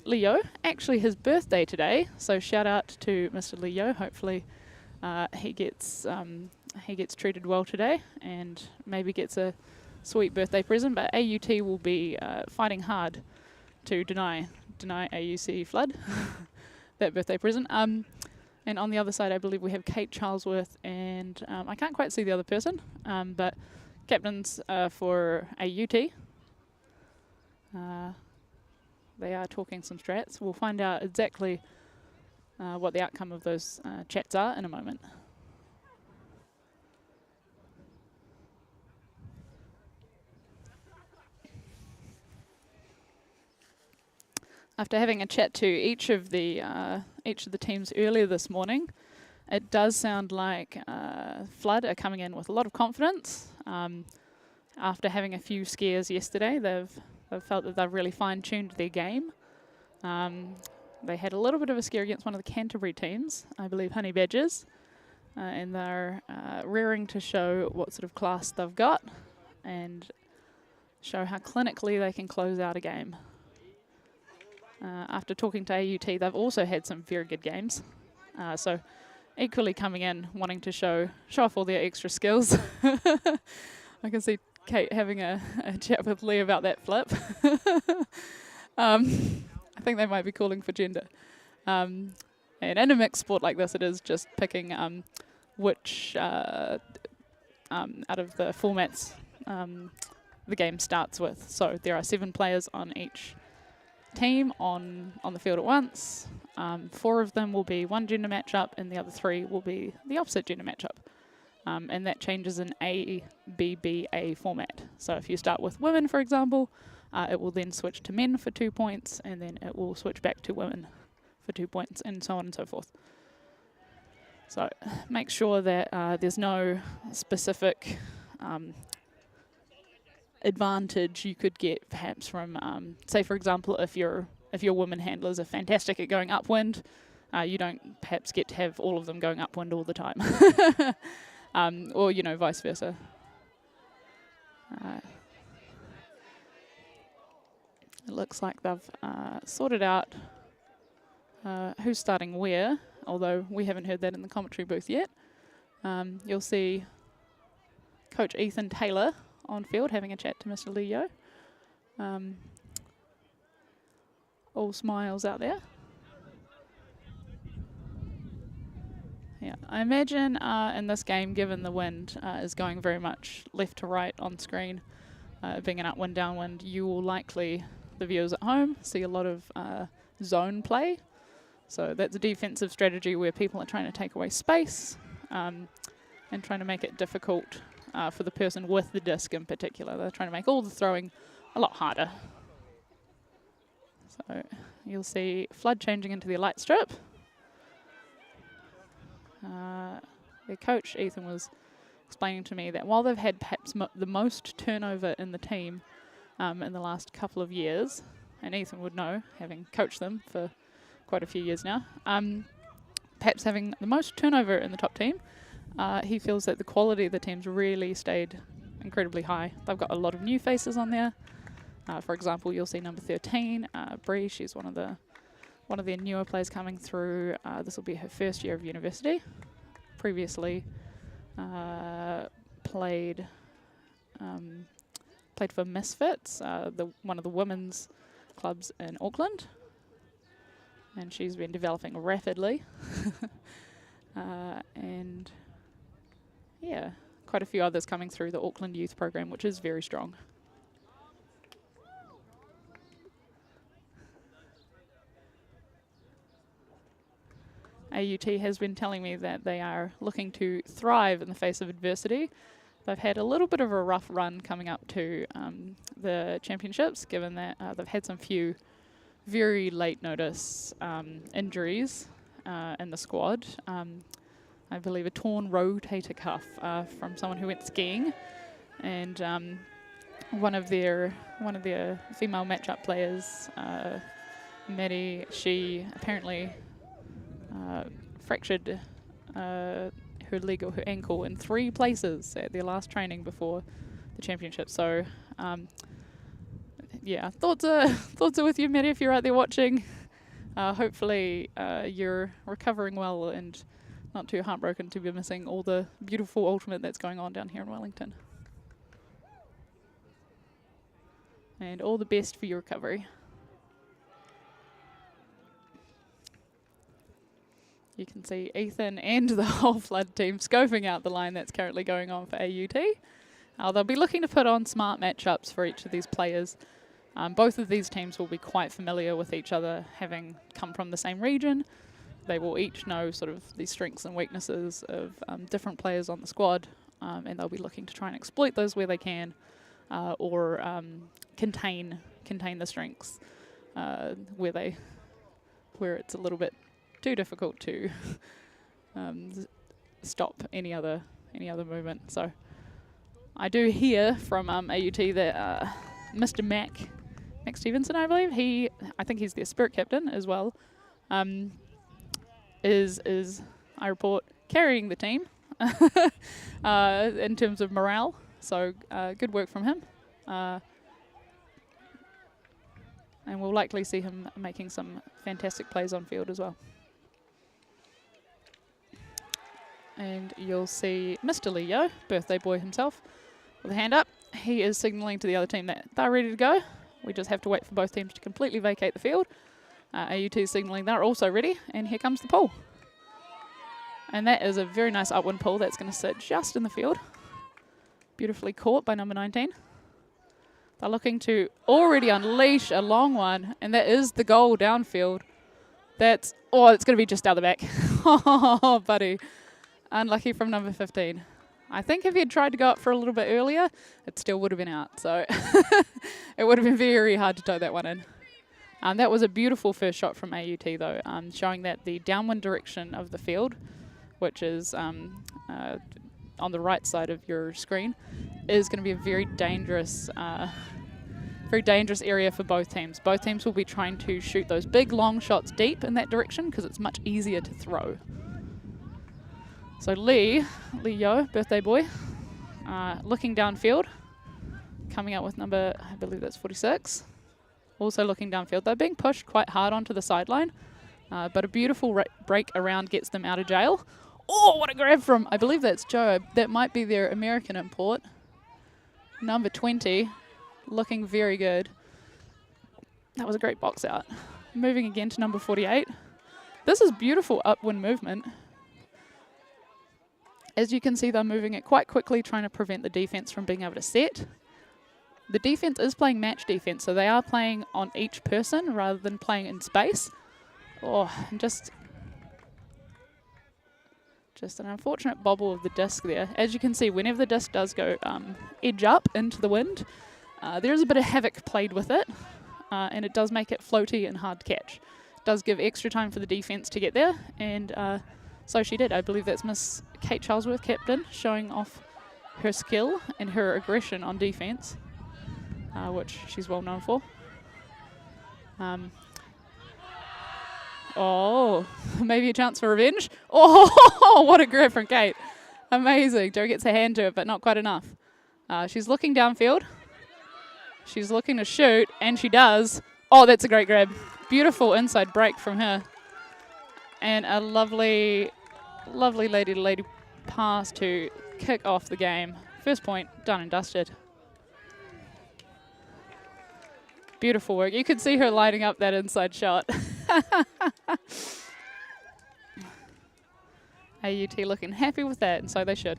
S1: Leo, actually his birthday today, so shout out to Mr. Leo. Hopefully he gets treated well today and maybe gets a sweet birthday present, but AUT will be fighting hard to deny AUC Flood that birthday present. And on the other side, I believe we have Kate Charlesworth and I can't quite see the other person, but captains for AUT. They are talking some strats. We'll find out exactly what the outcome of those chats are in a moment. After having a chat to each of the teams earlier this morning, it does sound like Flood are coming in with a lot of confidence. After having a few scares yesterday, they've felt that they've really fine-tuned their game. They had a little bit of a scare against one of the Canterbury teams, I believe Honey Badgers, and they're rearing to show what sort of class they've got and show how clinically they can close out a game. After talking to AUT, they've also had some very good games. So equally coming in, wanting to show off all their extra skills. I can see Kate having a chat with Lee about that flip. I think they might be calling for gender. And in a mixed sport like this, it is just picking which out of the formats the game starts with. So there are 7 players on each team on the field at once. 4 of them will be one gender matchup and the other 3 will be the opposite gender matchup. And that changes in ABBA format. So if you start with women, for example, it will then switch to men for 2 points and then it will switch back to women for 2 points and so on and so forth. So make sure that there's no specific advantage you could get perhaps from, say for example, if your women handlers are fantastic at going upwind, you don't perhaps get to have all of them going upwind all the time. Or, you know, vice versa. It looks like they've sorted out who's starting where, although we haven't heard that in the commentary booth yet. You'll see Coach Ethan Taylor on field having a chat to Mr. Leo. All smiles out there. Yeah, I imagine in this game, given the wind is going very much left to right on screen, being an upwind, downwind, you will likely, the viewers at home, see a lot of zone play. So that's a defensive strategy where people are trying to take away space and trying to make it difficult for the person with the disc in particular. They're trying to make all the throwing a lot harder. So you'll see Flood changing into the light strip. Their coach, Ethan, was explaining to me that while they've had perhaps the most turnover in the team in the last couple of years, and Ethan would know, having coached them for quite a few years now, perhaps having the most turnover in the top team, he feels that the quality of the team's really stayed incredibly high. They've got a lot of new faces on there. For example, you'll see number 13, Bree. She's one of the one of their newer players coming through. This will be her first year of university. Previously played for Misfits, one of the women's clubs in Auckland, and she's been developing rapidly. And yeah, quite a few others coming through the Auckland youth program, which is very strong. AUT has been telling me that they are looking to thrive in the face of adversity. They've had a little bit of a rough run coming up to the championships, given that they've had some few very late notice injuries in the squad. I believe a torn rotator cuff from someone who went skiing, and one of their female matchup players, Maddie, she apparently fractured her leg or her ankle in 3 places at their last training before the championship. So yeah, thoughts are with you, Maddie, if you're out there watching. Hopefully you're recovering well and not too heartbroken to be missing all the beautiful ultimate that's going on down here in Wellington. And all the best for your recovery. You can see Ethan and the whole Flood team scoping out the line that's currently going on for AUT. They'll be looking to put on smart matchups for each of these players. Both of these teams will be quite familiar with each other, having come from the same region. They will each know sort of the strengths and weaknesses of different players on the squad, and they'll be looking to try and exploit those where they can, or contain the strengths where it's a little bit too difficult to stop any other movement. So I do hear from AUT that Mr. Mac Stevenson, I believe, I think he's their spirit captain as well, is I report carrying the team in terms of morale. So good work from him, and we'll likely see him making some fantastic plays on field as well. And you'll see Mr. Leo, birthday boy himself, with a hand up. He is signalling to the other team that they're ready to go. We just have to wait for both teams to completely vacate the field. AUT is signalling they're also ready, and here comes the pull. And that is a very nice upwind pull that's going to sit just in the field. Beautifully caught by number 19. They're looking to already unleash a long one, and that is the goal downfield. It's going to be just out the back. Oh, buddy. Unlucky from number 15. I think if he had tried to go up for a little bit earlier, it still would have been out. So it would have been very hard to tow that one in. That was a beautiful first shot from AUT, though, showing that the downwind direction of the field, which is on the right side of your screen, is going to be a very dangerous area for both teams. Both teams will be trying to shoot those big, long shots deep in that direction because it's much easier to throw. So Leo, birthday boy, looking downfield, coming out with number, I believe that's 46. Also looking downfield. They're being pushed quite hard onto the sideline, but a beautiful break around gets them out of jail. Oh, what a grab from, I believe that's Joe. That might be their American import. Number 20, looking very good. That was a great box out. Moving again to number 48. This is beautiful upwind movement. As you can see, they're moving it quite quickly, trying to prevent the defense from being able to set. The defense is playing match defense, so they are playing on each person rather than playing in space. Oh, and just an unfortunate bobble of the disc there. As you can see, whenever the disc does go edge up into the wind, there is a bit of havoc played with it, and it does make it floaty and hard to catch. It does give extra time for the defense to get there, and so she did. I believe that's Miss Kate Charlesworth, captain, showing off her skill and her aggression on defense, which she's well known for. Oh, maybe a chance for revenge. Oh, what a grab from Kate. Amazing. Jo gets her hand to it, but not quite enough. She's looking downfield. She's looking to shoot, and she does. Oh, that's a great grab. Beautiful inside break from her. And a lovely lady-to-lady pass to kick off the game. First point, done and dusted. Beautiful work. You could see her lighting up that inside shot. AUT looking happy with that, and so they should.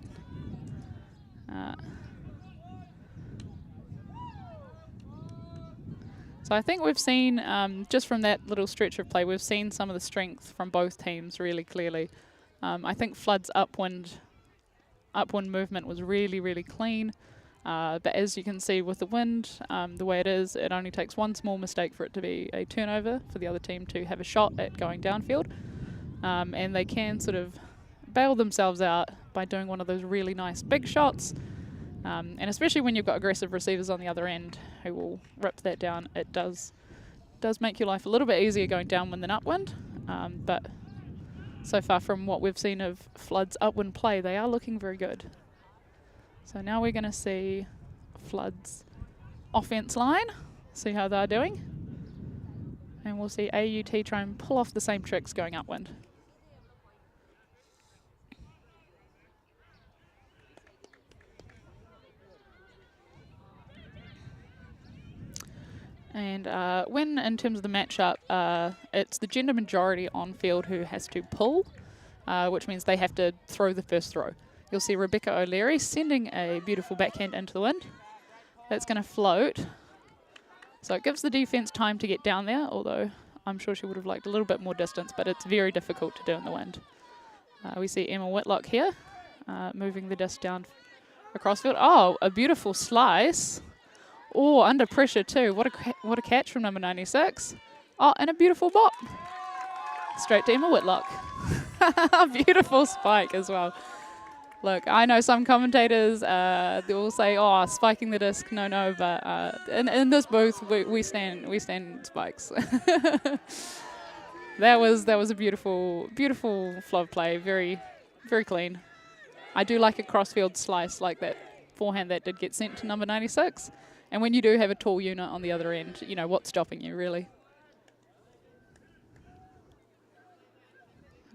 S1: So I think we've seen, just from that little stretch of play, we've seen some of the strength from both teams really clearly. I think Flood's upwind movement was really, really clean. But as you can see with the wind, the way it is, it only takes one small mistake for it to be a turnover for the other team to have a shot at going downfield. And they can sort of bail themselves out by doing one of those really nice big shots. And especially when you've got aggressive receivers on the other end who will rip that down, it does make your life a little bit easier going downwind than upwind. But so far from what we've seen of Flood's upwind play, they are looking very good. So now we're going to see Flood's offense line, see how they're doing. And we'll see AUT try and pull off the same tricks going upwind. And when, in terms of the matchup, it's the gender majority on field who has to pull, which means they have to throw the first throw. You'll see Rebecca O'Leary sending a beautiful backhand into the wind. That's going to float. So it gives the defence time to get down there, although I'm sure she would have liked a little bit more distance, but it's very difficult to do in the wind. We see Emma Whitlock here, moving the disc down across field. Oh, a beautiful slice. Oh, under pressure too. What a catch from number 96. Oh, and a beautiful bop. Straight to Emma Whitlock. Beautiful spike as well. Look, I know some commentators, they will say, oh, spiking the disc, no, but in this booth, we stand spikes. That was a beautiful flow of play, very, very clean. I do like a crossfield slice like that forehand that did get sent to number 96. And when you do have a tall unit on the other end, you know, what's stopping you, really?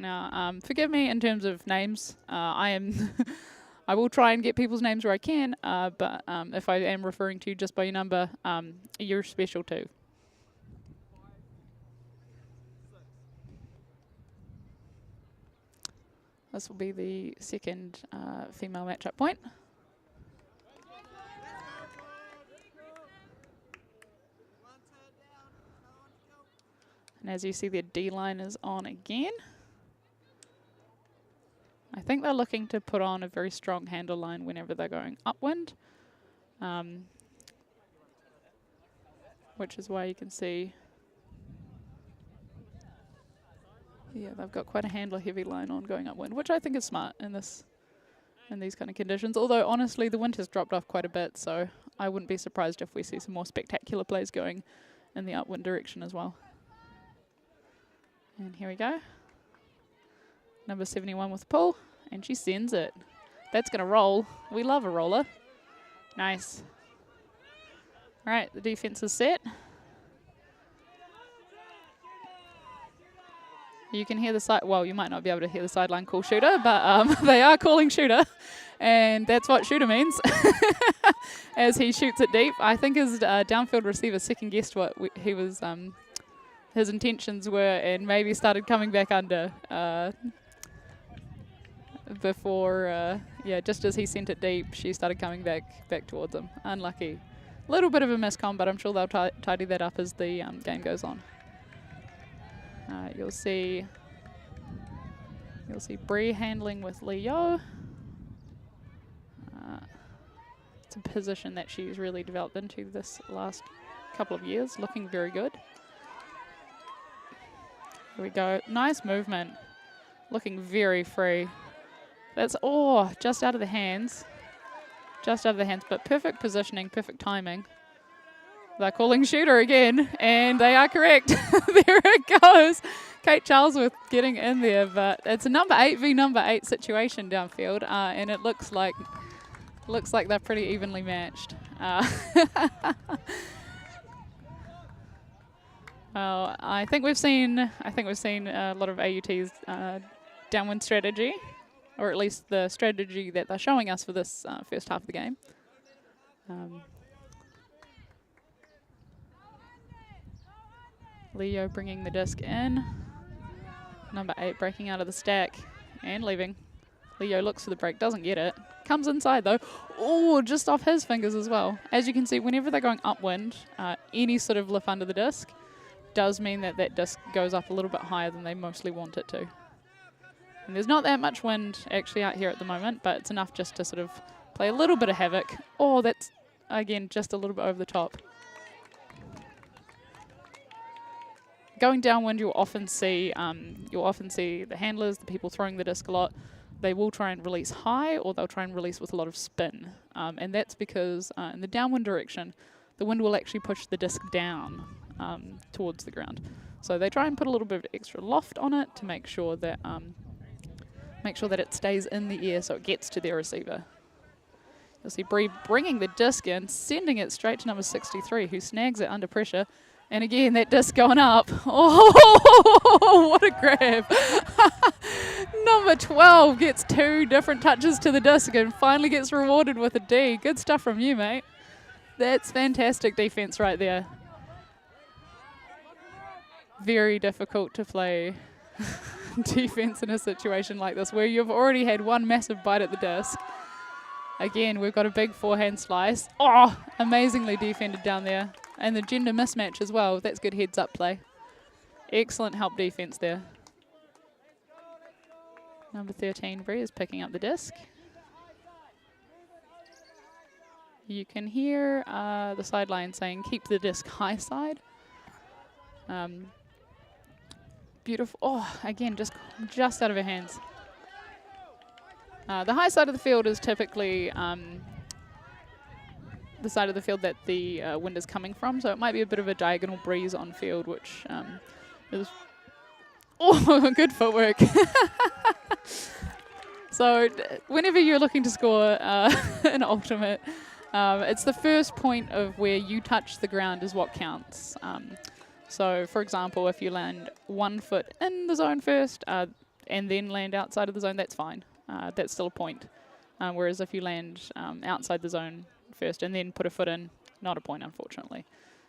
S1: Now, forgive me in terms of names. I will try and get people's names where I can, but if I am referring to you just by your number, you're special too. This will be the second female matchup point. And as you see, their D line is on again. I think they're looking to put on a very strong handle line whenever they're going upwind, which is why you can see, yeah, they've got quite a handler heavy line on going upwind, which I think is smart in these kind of conditions. Although honestly, the wind has dropped off quite a bit, so I wouldn't be surprised if we see some more spectacular plays going in the upwind direction as well. And here we go. Number 71 with pull, and she sends it. That's going to roll. We love a roller. Nice. All right, the defense is set. You can hear the side. Well, you might not be able to hear the sideline call shooter, but they are calling shooter, and that's what shooter means. As he shoots it deep, I think his downfield receiver second guessed what he was. His intentions were, and maybe started coming back under before, just as he sent it deep, she started coming back towards him. Unlucky. A little bit of a miscom, but I'm sure they'll tidy that up as the game goes on. You'll see Bree handling with Leo. It's a position that she's really developed into this last couple of years, looking very good. Here we go. Nice movement. Looking very free. That's, just out of the hands. Just out of the hands, but perfect positioning, perfect timing. They're calling shooter again, and they are correct. There it goes. Kate Charlesworth getting in there, but it's a number 8 v number 8 situation downfield, and it looks like they're pretty evenly matched. I think we've seen a lot of AUT's downwind strategy, or at least the strategy that they're showing us for this first half of the game. Leo bringing the disc in. Number 8 breaking out of the stack and leaving. Leo looks for the break, doesn't get it. Comes inside though. Oh, just off his fingers as well. As you can see, whenever they're going upwind, any sort of lift under the disc does mean that that disc goes up a little bit higher than they mostly want it to. And there's not that much wind actually out here at the moment, but it's enough just to sort of play a little bit of havoc. Oh, that's, again, just a little bit over the top. Going downwind, you'll often see the handlers, the people throwing the disc a lot. They will try and release high, or they'll try and release with a lot of spin. And that's because in the downwind direction, the wind will actually push the disc down towards the ground. So they try and put a little bit of extra loft on it to make sure that it stays in the air so it gets to their receiver. You'll see Bree bringing the disc in, sending it straight to number 63, who snags it under pressure. And again, that disc going up. Oh, what a grab. Number 12 gets 2 different touches to the disc and finally gets rewarded with a D. Good stuff from you, mate. That's fantastic defense right there. Very difficult to play defense in a situation like this where you've already had one massive bite at the disc. Again, we've got a big forehand slice. Oh, amazingly defended down there. And the gender mismatch as well. That's good heads up play. Excellent help defense there. Number 13, Bree, is picking up the disc. You can hear the sideline saying, keep the disc high side. Beautiful. Oh, again, just out of her hands. The high side of the field is typically the side of the field that the wind is coming from, so it might be a bit of a diagonal breeze on field, which is... Oh, good footwork. So whenever you're looking to score an ultimate, it's the first point of where you touch the ground is what counts. So, for example, if you land 1 foot in the zone first and then land outside of the zone, that's fine. That's still a point. Whereas if you land outside the zone first and then put a foot in, not a point, unfortunately.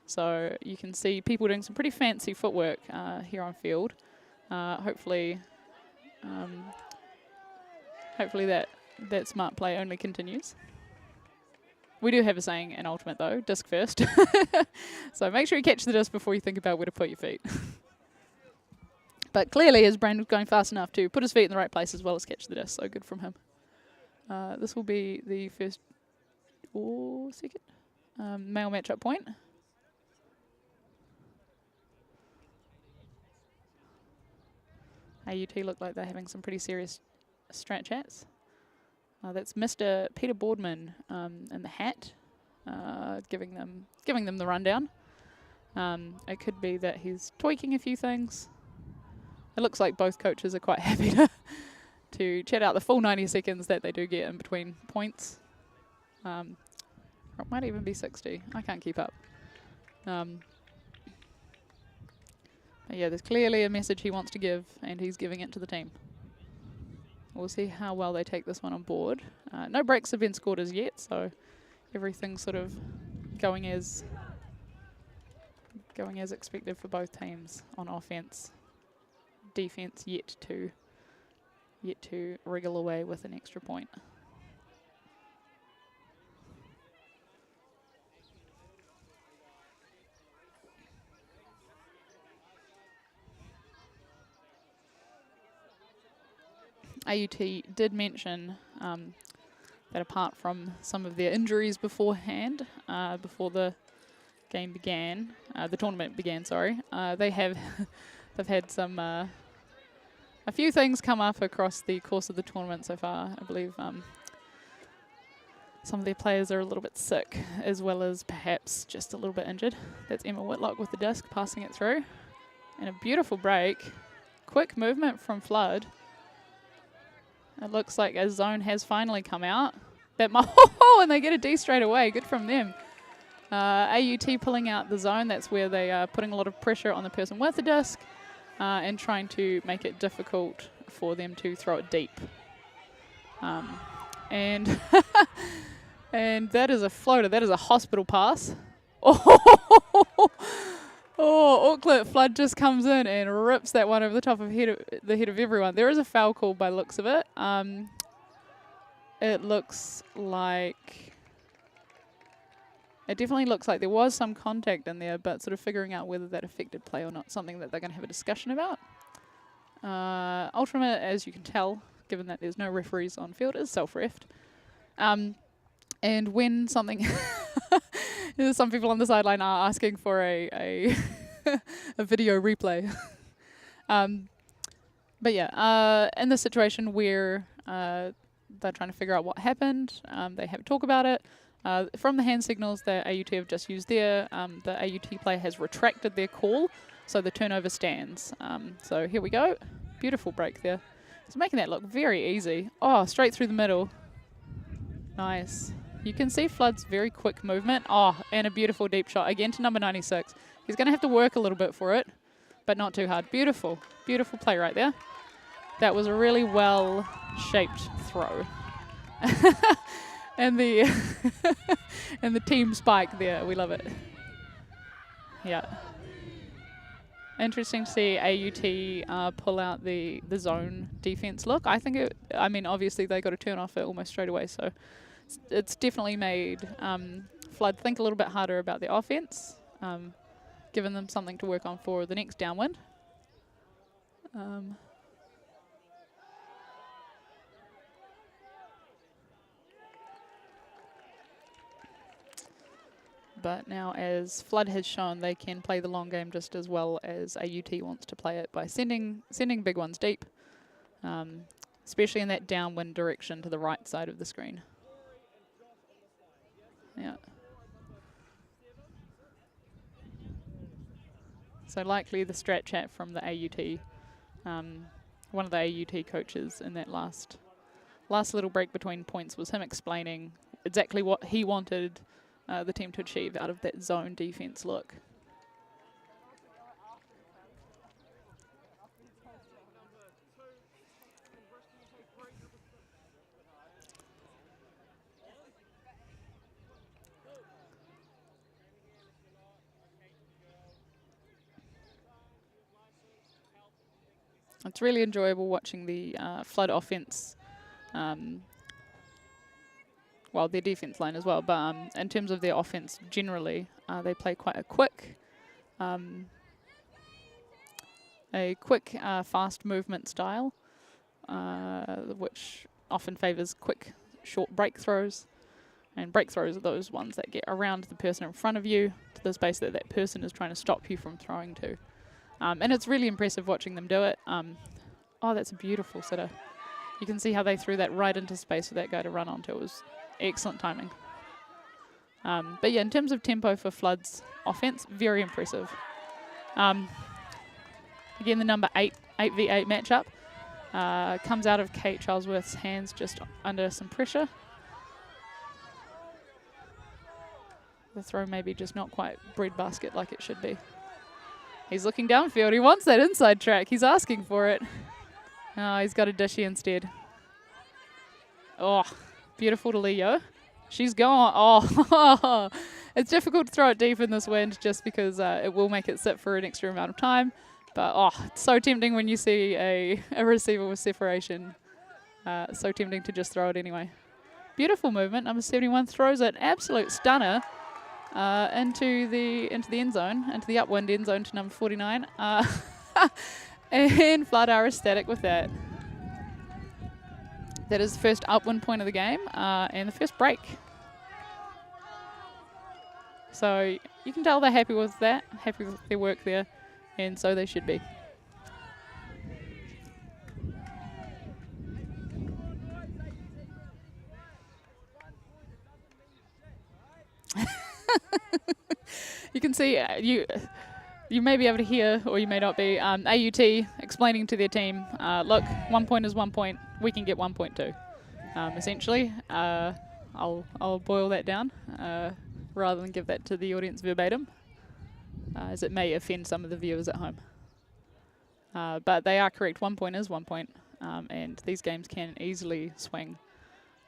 S1: So you can see people doing some pretty fancy footwork here on field. Hopefully that smart play only continues. We do have a saying in Ultimate though, disc first. So make sure you catch the disc before you think about where to put your feet. But clearly his brain was going fast enough to put his feet in the right place as well as catch the disc, so good from him. This will be the first or second male matchup point. AUT look like they're having some pretty serious strat chats. That's Mr. Peter Boardman in the hat, giving them the rundown. It could be that he's tweaking a few things. It looks like both coaches are quite happy to chat out the full 90 seconds that they do get in between points. Or it might even be 60. I can't keep up. But yeah, there's clearly a message he wants to give, and he's giving it to the team. We'll see how well they take this one on board. No breaks have been scored as yet, so everything's sort of going as expected for both teams on offense. Defense yet to wriggle away with an extra point. AUT did mention that apart from some of their injuries beforehand, before the game began, the tournament began, sorry, they've had some a few things come up across the course of the tournament so far. I believe some of their players are a little bit sick, as well as perhaps just a little bit injured. That's Emma Whitlock with the disc, passing it through. And a beautiful break. Quick movement from Flood. It looks like a zone has finally come out. And they get a D straight away. Good from them. AUT pulling out the zone, that's where they are putting a lot of pressure on the person with the disc and trying to make it difficult for them to throw it deep. And and that is a floater, that is a hospital pass. Oh, Auckland Flood just comes in and rips that one over the top of the head of everyone. There is a foul call by the looks of it. It looks like... It definitely looks like there was some contact in there, but sort of figuring out whether that affected play or not, something that they're going to have a discussion about. Ultimate, as you can tell, given that there's no referees on field, is self-refed. And when something... some people on the sideline are asking for a video replay. But yeah, in this situation where they're trying to figure out what happened, they have a talk about it. From the hand signals that AUT have just used there, the AUT player has retracted their call, so the turnover stands. So here we go. Beautiful break there. It's making that look very easy. Oh, straight through the middle. Nice. You can see Flood's very quick movement. Oh, and a beautiful deep shot. Again to number 96. He's going to have to work a little bit for it, but not too hard. Beautiful. Beautiful play right there. That was a really well-shaped throw. And the and the team spike there. We love it. Yeah. Interesting to see AUT pull out the zone defense look. I think I mean, obviously they got to turn off it almost straight away, so it's definitely made Flood think a little bit harder about the offense, given them something to work on for the next downwind. But now, as Flood has shown, they can play the long game just as well as AUT wants to play it by sending big ones deep, especially in that downwind direction to the right side of the screen. Yeah. So likely the strat chat from the AUT, one of the AUT coaches in that last little break between points was him explaining exactly what he wanted the team to achieve out of that zone defense look. It's really enjoyable watching the Flood offense, well, their defense line as well, but in terms of their offense generally, they play quite a quick, fast movement style, which often favors quick, short break throws. And break throws are those ones that get around the person in front of you to the space that that person is trying to stop you from throwing to. And it's really impressive watching them do it. Oh, that's a beautiful sitter. You can see how they threw that right into space for that guy to run onto. It was excellent timing. But yeah, in terms of tempo for Flood's offense, very impressive. Again, the number 8v8 matchup comes out of Kate Charlesworth's hands just under some pressure. The throw maybe just not quite breadbasket like it should be. He's looking downfield. He wants that inside track. He's asking for it. Oh, he's got a dishy instead. Oh, beautiful to Leo. She's gone. Oh, it's difficult to throw it deep in this wind just because it will make it sit for an extra amount of time. But, oh, it's so tempting when you see a receiver with separation. So tempting to just throw it anyway. Beautiful movement. Number 71 throws it. Absolute stunner. Into the end zone, into the upwind end zone to number 49. And Flood are ecstatic with that. That is the first upwind point of the game and the first break. So you can tell they're happy with that, happy with their work there, and so they should be. You can see you may be able to hear, or you may not be, AUT explaining to their team, look, 1 point is 1 point, we can get 1.2. Essentially, I'll boil that down. rather than give that to the audience verbatim, as it may offend some of the viewers at home. But they are correct. 1 point is 1 point, and these games can easily swing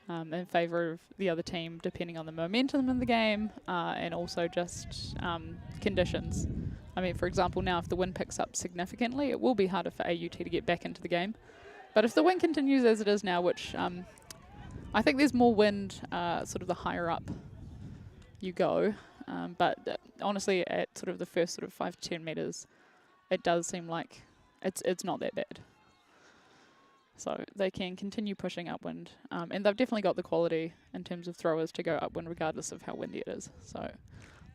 S1: in favour of the other team depending on the momentum of the game and also just conditions. I mean, for example, now if the wind picks up significantly, it will be harder for AUT to get back into the game. But if the wind continues as it is now, which I think there's more wind sort of the higher up you go, but honestly at sort of the first sort of 5 to 10 metres, it does seem like it's not that bad. So they can continue pushing upwind, and they've definitely got the quality in terms of throwers to go upwind regardless of how windy it is. So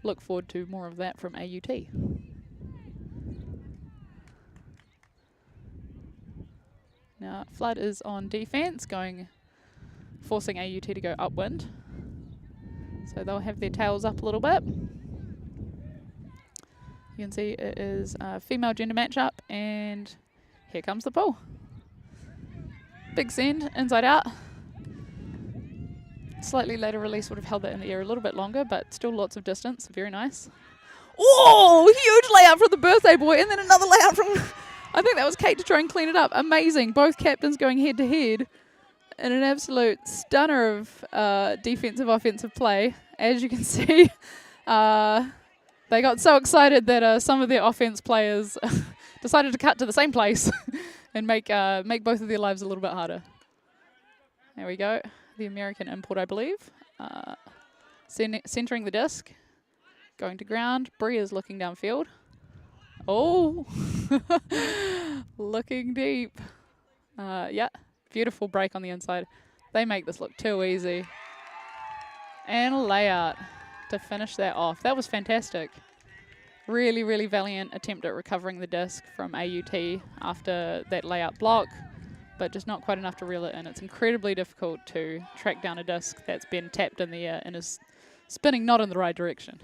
S1: look forward to more of that from AUT. Now Flood is on defence, forcing AUT to go upwind. So they'll have their tails up a little bit. You can see it is a female gender matchup, and here comes the pull. Big send, inside out. Slightly later release would have held that in the air a little bit longer, but still lots of distance. Very nice. Oh, huge layout from the birthday boy, and then another layout from, I think that was Kate to try and clean it up. Amazing. Both captains going head to head in an absolute stunner of defensive offensive play. As you can see, they got so excited that some of their offense players decided to cut to the same place and make both of their lives a little bit harder. There we go. The American import, I believe. Centering the disc. Going to ground. Bree is looking downfield. Oh! Looking deep. Yeah. Beautiful break on the inside. They make this look too easy. And a layout to finish that off. That was fantastic. Really, really valiant attempt at recovering the disc from AUT after that layout block, but just not quite enough to reel it in. It's incredibly difficult to track down a disc that's been tapped in the air and is spinning not in the right direction.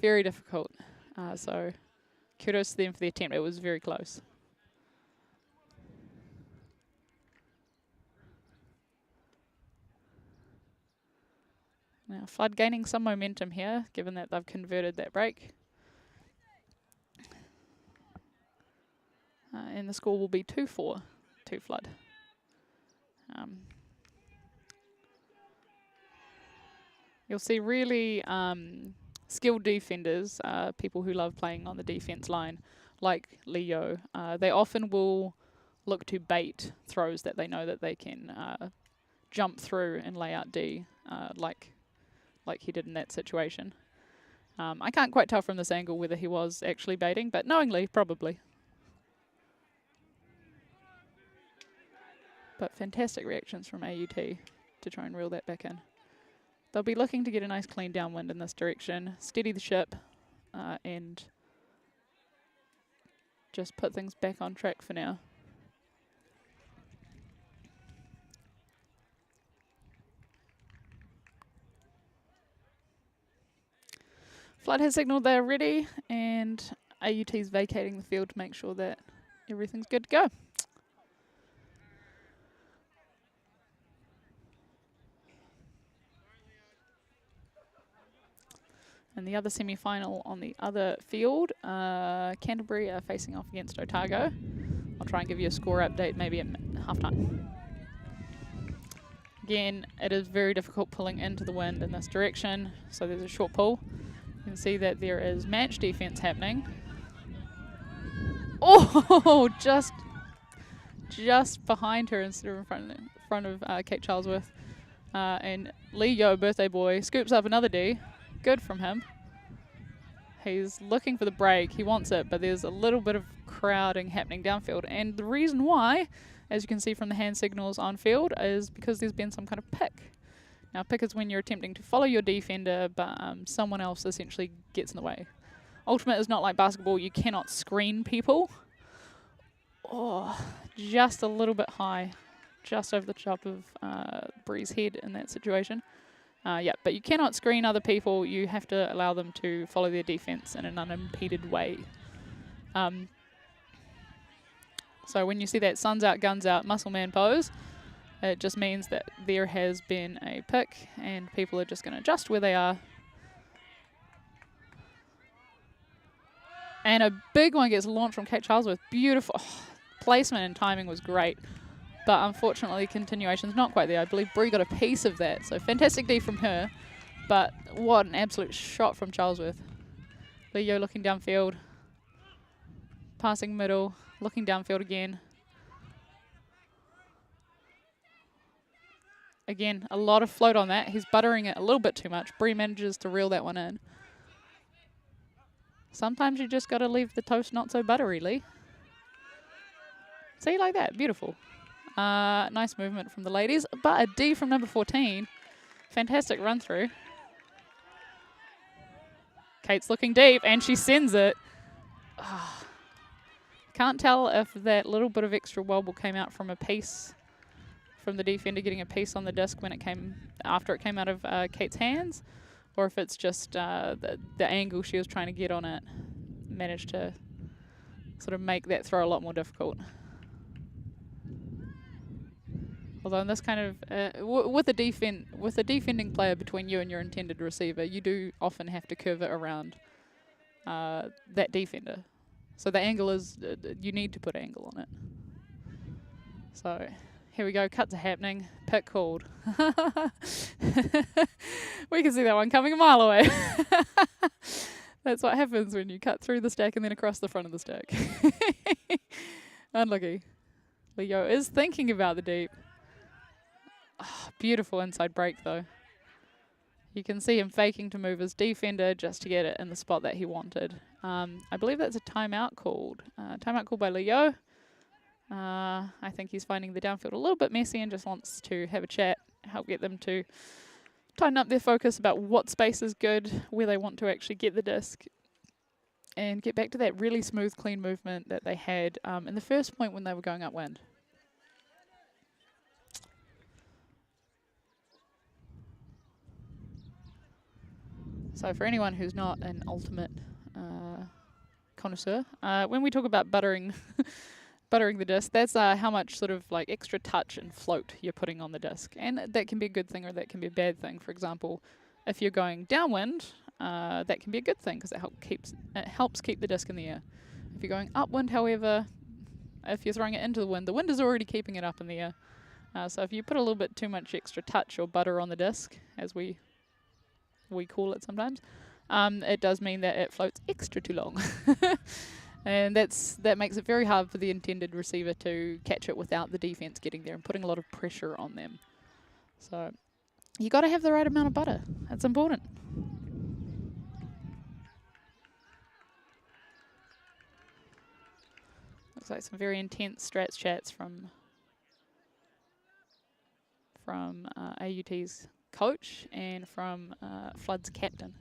S1: Very difficult. So kudos to them for the attempt. It was very close. Now Flood gaining some momentum here, given that they've converted that break. And the score will be 2-4 to Flood. You'll see really skilled defenders, people who love playing on the defense line, like Leo. They often will look to bait throws that they know that they can jump through and lay out D, like he did in that situation. I can't quite tell from this angle whether he was actually baiting, but knowingly, probably. But fantastic reactions from AUT to try and reel that back in. They'll be looking to get a nice clean downwind in this direction, steady the ship, and just put things back on track for now. Flood has signalled they're ready, and AUT's vacating the field to make sure that everything's good to go. And the other semi-final on the other field, Canterbury are facing off against Otago. I'll try and give you a score update maybe at halftime. Again, it is very difficult pulling into the wind in this direction, so there's a short pull. You can see that there is match defense happening. Oh, just behind her instead of in front of Kate Charlesworth. And Lee Yo, birthday boy, scoops up another D. Good from him. He's looking for the break. He wants it, but there's a little bit of crowding happening downfield. And the reason why, as you can see from the hand signals on field, is because there's been some kind of pick. Now, pick is when you're attempting to follow your defender, but someone else essentially gets in the way. Ultimate is not like basketball. You cannot screen people. Oh, just a little bit high. Just over the top of Bree's head in that situation. Yeah, but you cannot screen other people. You have to allow them to follow their defense in an unimpeded way. So when you see that sun's out, guns out, muscle man pose, it just means that there has been a pick and people are just going to adjust where they are And a big one gets launched from Kate Charlesworth. Beautiful. Oh, placement and timing was great. But unfortunately, continuation's not quite there. I believe Bree got a piece of that. So fantastic D from her. But what an absolute shot from Charlesworth. Leo looking downfield. Passing middle. Looking downfield again. Again, a lot of float on that. He's buttering it a little bit too much. Bree manages to reel that one in. Sometimes you just got to leave the toast not so buttery, Lee. See, like that. Beautiful. Nice movement from the ladies. But a D from number 14. Fantastic run through. Kate's looking deep, and she sends it. Oh. Can't tell if that little bit of extra wobble came out from a piece, from the defender getting a piece on the disc when it came, after it came out of Kate's hands, or if it's just the angle she was trying to get on it managed to sort of make that throw a lot more difficult. Although in this kind of, with a defending player between you and your intended receiver, you do often have to curve it around that defender. So the angle is, you need to put angle on it. So here we go, cuts are happening, pick called. We can see that one coming a mile away. That's what happens when you cut through the stack and then across the front of the stack. Unlucky. Leo is thinking about the deep. Oh, beautiful inside break though. You can see him faking to move his defender just to get it in the spot that he wanted. I believe that's a timeout called. Timeout called by Leo. I think he's finding the downfield a little bit messy and just wants to have a chat, help get them to tighten up their focus about what space is good, where they want to actually get the disc, and get back to that really smooth, clean movement that they had in the first point when they were going upwind. So for anyone who's not an ultimate connoisseur, when we talk about buttering buttering the disc, that's how much sort of like extra touch and float you're putting on the disc. And that can be a good thing or that can be a bad thing. For example, if you're going downwind, that can be a good thing because it helps keep the disc in the air. If you're going upwind, however, if you're throwing it into the wind is already keeping it up in the air. So if you put a little bit too much extra touch or butter on the disc, as we call it sometimes, it does mean that it floats extra too long. And that makes it very hard for the intended receiver to catch it without the defense getting there and putting a lot of pressure on them. So you got to have the right amount of butter. That's important. Looks like some very intense strats chats from AUT's coach and from Flood's captain.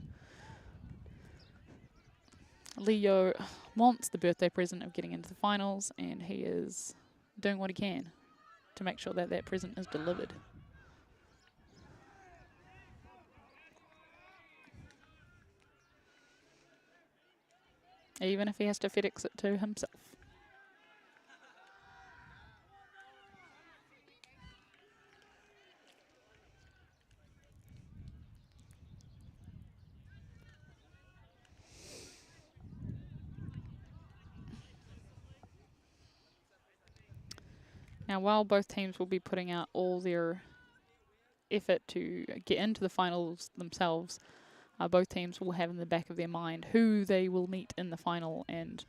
S1: Leo wants the birthday present of getting into the finals, and he is doing what he can to make sure that that present is delivered. Even if he has to FedEx it to himself. Now, while both teams will be putting out all their effort to get into the finals themselves, both teams will have in the back of their mind who they will meet in the final and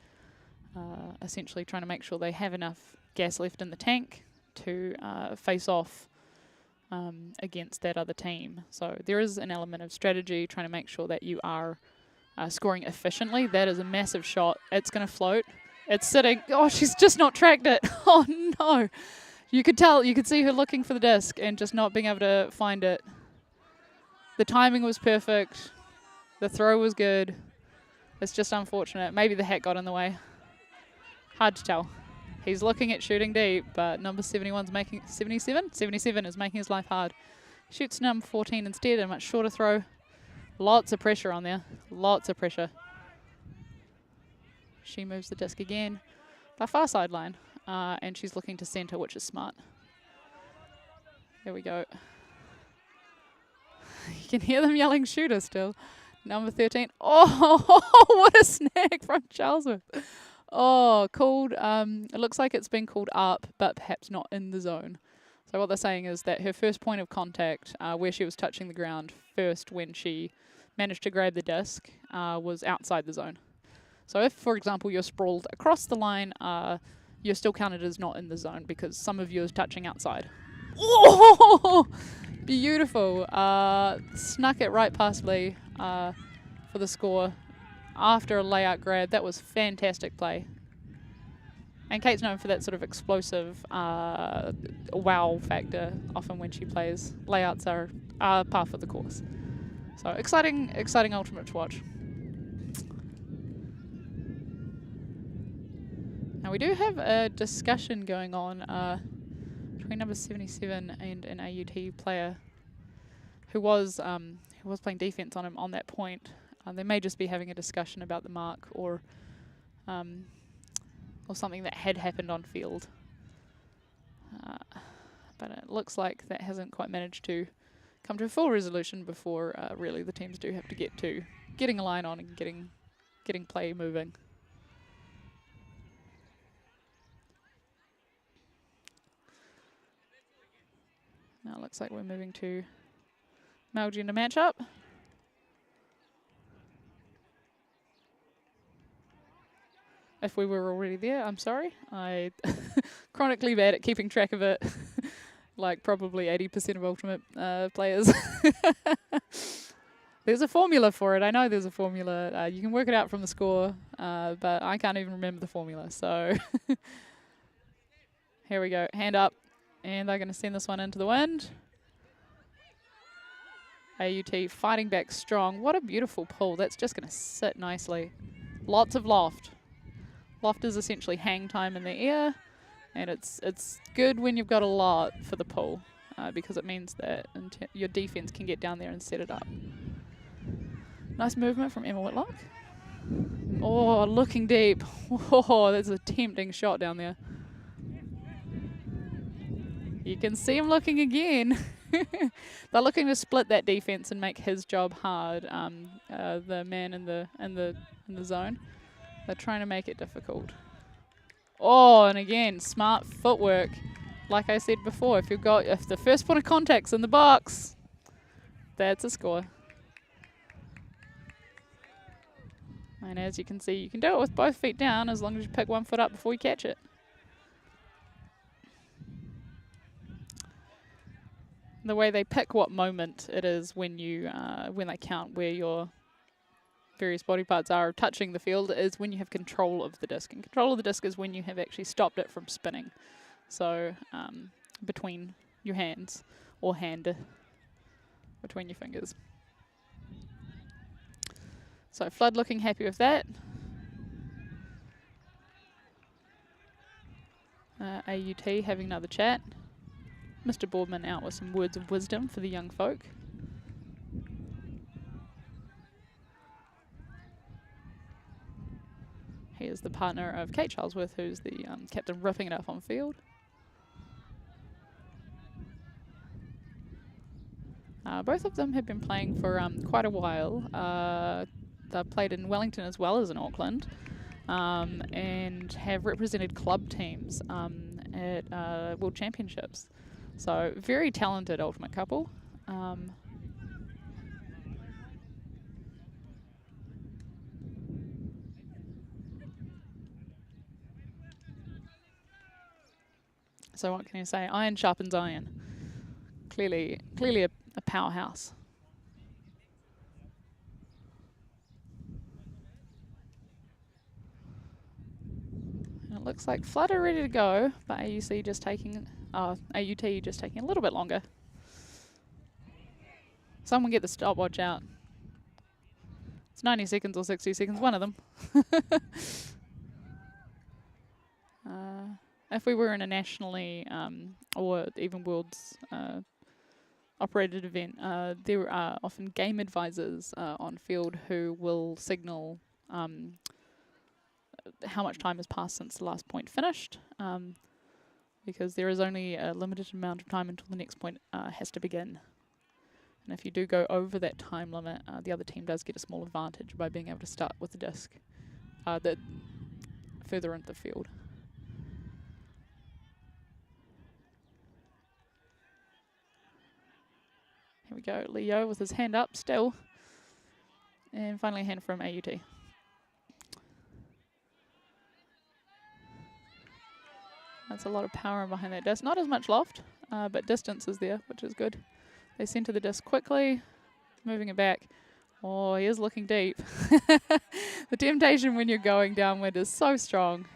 S1: essentially trying to make sure they have enough gas left in the tank to face off against that other team. So there is an element of strategy, trying to make sure that you are scoring efficiently. That is a massive shot. It's going to float. It's sitting. Oh, she's just not tracked it. Oh, no. You could tell. You could see her looking for the disc and just not being able to find it. The timing was perfect. The throw was good. It's just unfortunate. Maybe the hat got in the way. Hard to tell. He's looking at shooting deep, but number 71's making 77? 77 is making his life hard. Shoots number 14 instead, a much shorter throw. Lots of pressure on there. Lots of pressure. She moves the disc again by far sideline, and she's looking to center, which is smart. There we go. You can hear them yelling shooter still. Number 13. Oh, what a snag from Charlesworth. Oh, called. It looks like it's been called up, but perhaps not in the zone. So what they're saying is that her first point of contact, where she was touching the ground first when she managed to grab the disc, was outside the zone. So if, for example, you're sprawled across the line, you're still counted as not in the zone because some of you is touching outside. Oh, beautiful. Snuck it right past Lee for the score after a layout grab. That was fantastic play. And Kate's known for that sort of explosive wow factor often when she plays. Layouts are par for the course. So exciting ultimate to watch. Now we do have a discussion going on between number 77 and an AUT player who was playing defense on him on that point. They may just be having a discussion about the mark or something that had happened on field. But it looks like that hasn't quite managed to come to a full resolution before really the teams do have to get to getting a line on and getting play moving. Now it looks like we're moving to male gender matchup. If we were already there, I'm sorry. I chronically bad at keeping track of it, like probably 80% of Ultimate players. There's a formula for it. I know there's a formula. You can work it out from the score, but I can't even remember the formula. So here we go. Hand up. And they're going to send this one into the wind. AUT fighting back strong. What a beautiful pull. That's just going to sit nicely. Lots of loft. Loft is essentially hang time in the air. And it's good when you've got a lot for the pull. Because it means that your defense can get down there and set it up. Nice movement from Emma Whitlock. Oh, looking deep. Oh, that's a tempting shot down there. You can see him looking again. They're looking to split that defense and make his job hard. The man in the zone. They're trying to make it difficult. Oh, and again, smart footwork. Like I said before, if the first point of contact's in the box, that's a score. And as you can see, you can do it with both feet down as long as you pick one foot up before you catch it. The way they pick what moment it is when they count where your various body parts are touching the field is when you have control of the disc. And control of the disc is when you have actually stopped it from spinning. So between your hands or hand between your fingers. So Flood looking happy with that. AUT having another chat. Mr. Boardman out with some words of wisdom for the young folk. He is the partner of Kate Charlesworth, who's the captain ripping it up on field. Both of them have been playing for quite a while. They've played in Wellington as well as in Auckland, and have represented club teams at World Championships. So very talented ultimate couple. So what can you say? Iron sharpens iron. Clearly a powerhouse. And it looks like Flood are ready to go, but AUT just taking a little bit longer. Someone get the stopwatch out. It's 90 seconds or 60 seconds, one of them. If we were in a nationally or even world's operated event, there are often game advisors on field who will signal how much time has passed since the last point finished, because there is only a limited amount of time until the next point has to begin. And if you do go over that time limit, the other team does get a small advantage by being able to start with the disc that further into the field. Here we go, Leo with his hand up still. And finally a hand from AUT. That's a lot of power behind that disc. Not as much loft, but distance is there, which is good. They center the disc quickly, moving it back. Oh, he is looking deep. The temptation when you're going downwind is so strong.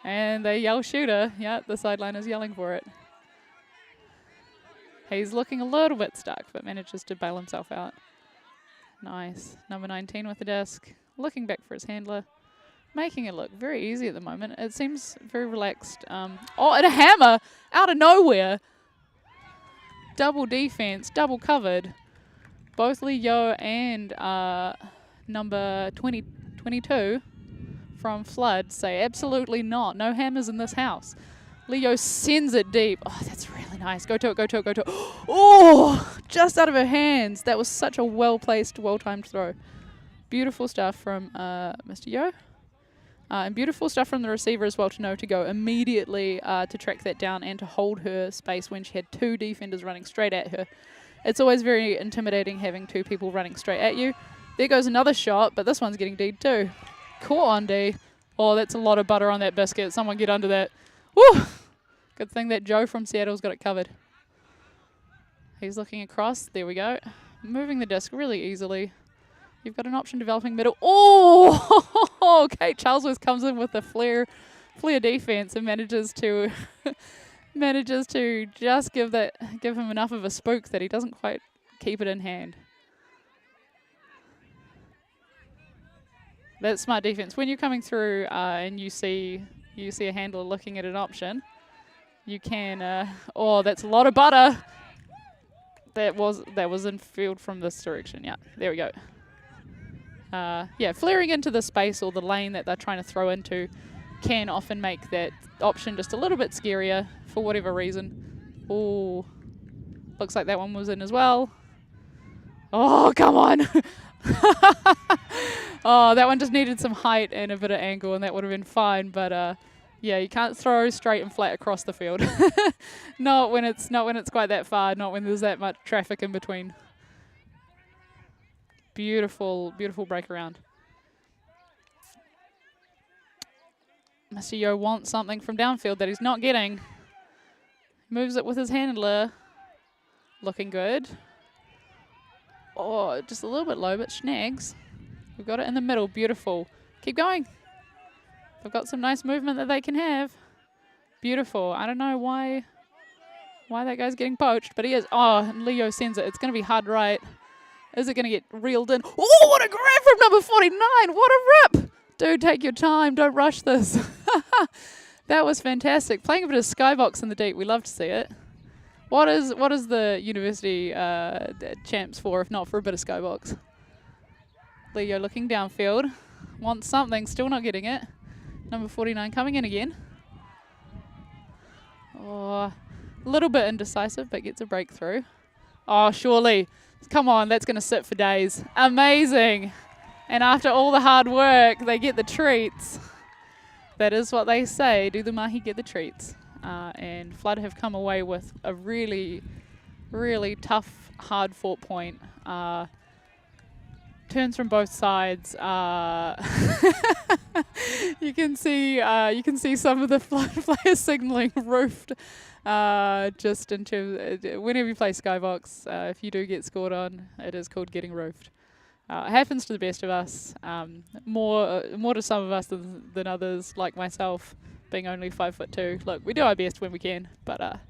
S1: And they yell shooter. Yeah, the sideline is yelling for it. He's looking a little bit stuck, but manages to bail himself out. Nice. Number 19 with the disc. Looking back for his handler. Making it look very easy at the moment. It seems very relaxed. Oh, and a hammer out of nowhere. Double defense, double covered. Both Leo and number 22 from Flood say absolutely not. No hammers in this house. Leo sends it deep. Oh, that's really nice. Go to it, go to it, go to it. Oh, just out of her hands. That was such a well-placed, well-timed throw. Beautiful stuff from Mr. Yo. And beautiful stuff from the receiver as well to know to go immediately to track that down and to hold her space when she had two defenders running straight at her. It's always very intimidating having two people running straight at you. There goes another shot, but this one's getting D'd too. Caught on D. Oh, that's a lot of butter on that biscuit. Someone get under that. Woo! Good thing that Joe from Seattle's got it covered. He's looking across. There we go. Moving the disc really easily. You've got an option developing middle. Oh, Kate Charlesworth comes in with a flare defense and manages to just give him enough of a spook that he doesn't quite keep it in hand. That's smart defense. When you're coming through and you see a handler looking at an option, you can. Oh, that's a lot of butter. That was in field from this direction. Yeah, there we go. Yeah, flaring into the space or the lane that they're trying to throw into can often make that option just a little bit scarier for whatever reason. Oh, looks like that one was in as well. Oh, come on. Oh, that one just needed some height and a bit of angle, and that would have been fine. But yeah, you can't throw straight and flat across the field. Not when it's quite that far. Not when there's that much traffic in between. Beautiful, beautiful break around. Mr. Yo wants something from downfield that he's not getting. Moves it with his handler. Looking good. Oh, just a little bit low, but snags. We've got it in the middle. Beautiful. Keep going. They've got some nice movement that they can have. Beautiful. I don't know why that guy's getting poached, but he is. Oh, and Leo sends it. It's going to be hard right. Is it going to get reeled in? Oh, what a grab from number 49. What a rip. Dude, take your time. Don't rush this. That was fantastic. Playing a bit of skybox in the deep. We love to see it. What is the university champs for, if not for a bit of skybox? Leo looking downfield. Wants something. Still not getting it. Number 49 coming in again. Oh, a little bit indecisive, but gets a breakthrough. Oh, surely. Come on, that's going to sit for days. Amazing. And after all the hard work, they get the treats. That is what they say. Do the mahi, get the treats. And Flood have come away with a really, really tough, hard-fought point. Turns from both sides. You can see some of the Flood players signaling roofed. Just in terms, whenever you play skybox, if you do get scored on, it is called getting roofed. It happens to the best of us. More to some of us than others, like myself, being only 5'2". Look, we do our best when we can, but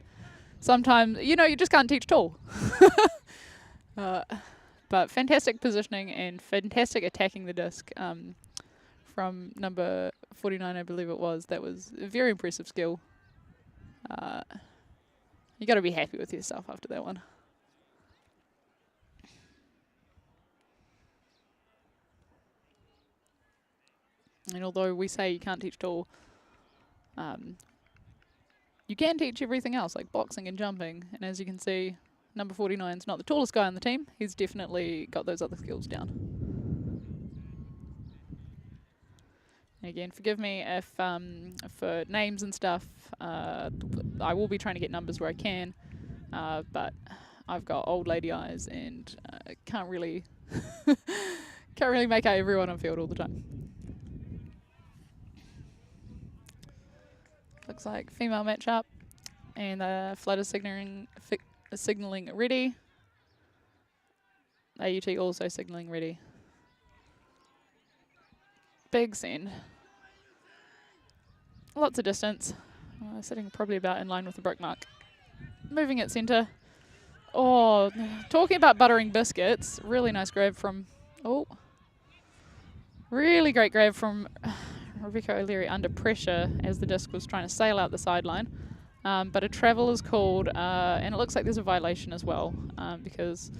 S1: sometimes you just can't teach tall. But fantastic positioning and fantastic attacking the disc from number 49, I believe it was. That was a very impressive skill. You got to be happy with yourself after that one. And although we say you can't teach tall, you can teach everything else, like boxing and jumping. And as you can see, number 49 is not the tallest guy on the team. He's definitely got those other skills down. And again, forgive me if for names and stuff, I will be trying to get numbers where I can, but I've got old lady eyes and can't really can't really make out everyone on field all the time. Looks like female matchup, and the Flood is signaling ready. AUT also signaling ready. Big send. Lots of distance. Sitting probably about in line with the broke mark. Moving at centre. Oh, talking about buttering biscuits. Really nice grab from... Oh. Really great grab from Rebecca O'Leary under pressure as the disc was trying to sail out the sideline. But a travel is called, and it looks like there's a violation as well, because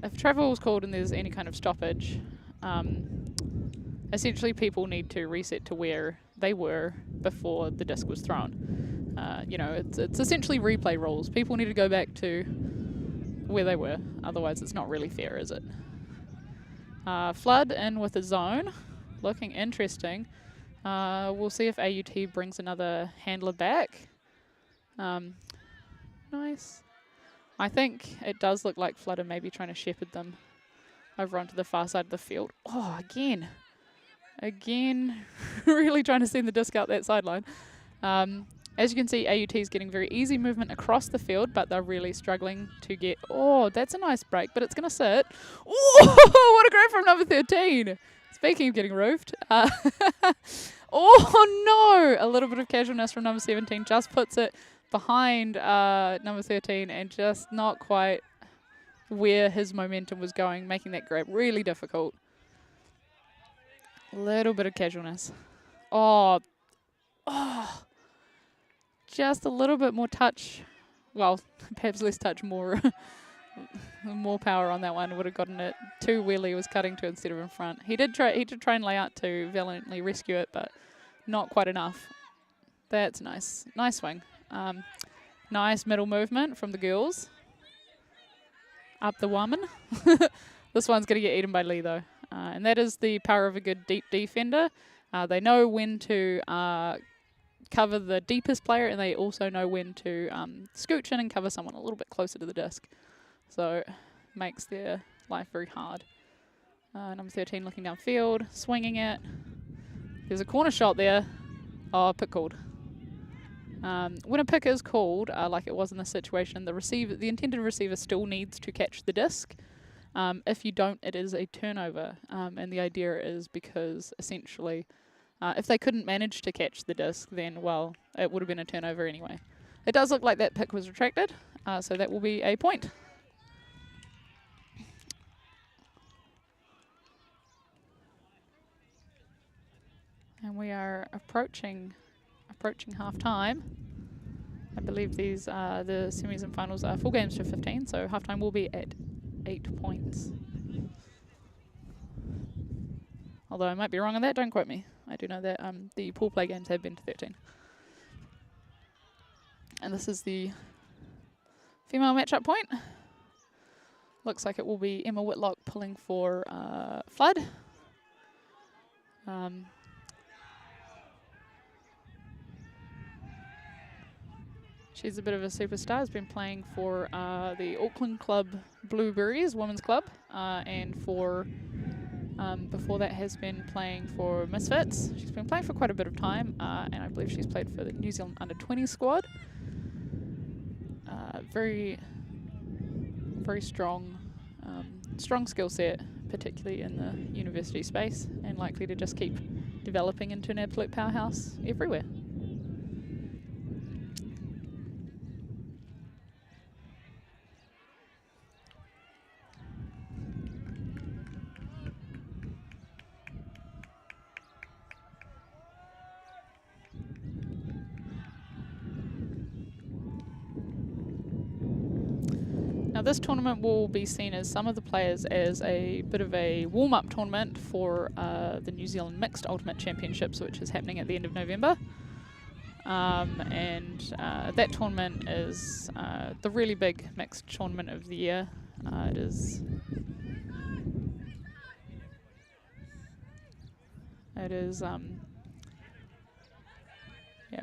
S1: if travel is called and there's any kind of stoppage, essentially people need to reset to where they were before the disc was thrown. You know, it's essentially replay rules. People need to go back to where they were, otherwise it's not really fair, is it? Flood in with a zone, looking interesting. We'll see if AUT brings another handler back. Nice. I think it does look like Flood are maybe trying to shepherd them over onto the far side of the field. Oh, again, really trying to send the disc out that sideline. As you can see, AUT is getting very easy movement across the field, but they're really struggling to get... Oh, that's a nice break, but it's going to sit. Oh, what a grab from number 13. Speaking of getting roofed. Oh, no. A little bit of casualness from number 17. Just puts it behind number 13 and just not quite where his momentum was going, making that grab really difficult. A little bit of casualness. Oh. Just a little bit more touch. Well, perhaps less touch, more more power on that one. Would have gotten it to where Lee was cutting to instead of in front. He did try and lay out to valiantly rescue it, but not quite enough. That's nice. Nice swing. Nice middle movement from the girls. Up the woman. This one's going to get eaten by Lee, though. And that is the power of a good deep defender. They know when to cover the deepest player, and they also know when to scooch in and cover someone a little bit closer to the disc. So makes their life very hard. Number 13 looking downfield, swinging it. There's a corner shot there. Oh, pick called. When a pick is called, like it was in this situation, the intended receiver still needs to catch the disc. If you don't, it is a turnover. And the idea is because essentially, if they couldn't manage to catch the disc, then, well, it would have been a turnover anyway. It does look like that pick was retracted, so that will be a point. And we are approaching half-time. I believe these the semis and finals are full games for 15, so half-time will be at 8 points. Although I might be wrong on that, don't quote me. I do know that the pool play games have been to 13. And this is the female matchup point. Looks like it will be Emma Whitlock pulling for Flood. She's a bit of a superstar, has been playing for the Auckland club Blueberries, women's club, and for before that has been playing for Misfits. She's been playing for quite a bit of time, and I believe she's played for the New Zealand under-20 squad. Very strong, strong skill set, particularly in the university space, and likely to just keep developing into an absolute powerhouse everywhere. Now this tournament will be seen as some of the players as a bit of a warm-up tournament for the New Zealand Mixed Ultimate Championships, which is happening at the end of November. and that tournament is the really big mixed tournament of the year. It is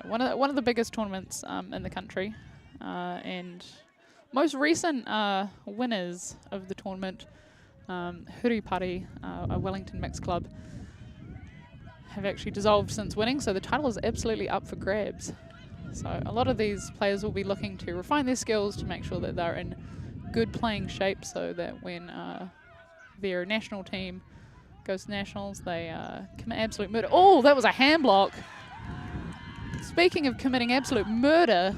S1: one of the biggest tournaments in the country, and most recent winners of the tournament, Huripari, a Wellington mixed club, have actually dissolved since winning, so the title is absolutely up for grabs. So a lot of these players will be looking to refine their skills to make sure that they're in good playing shape, so that when their national team goes to nationals, they commit absolute murder. Oh, that was a hand block. Speaking of committing absolute murder,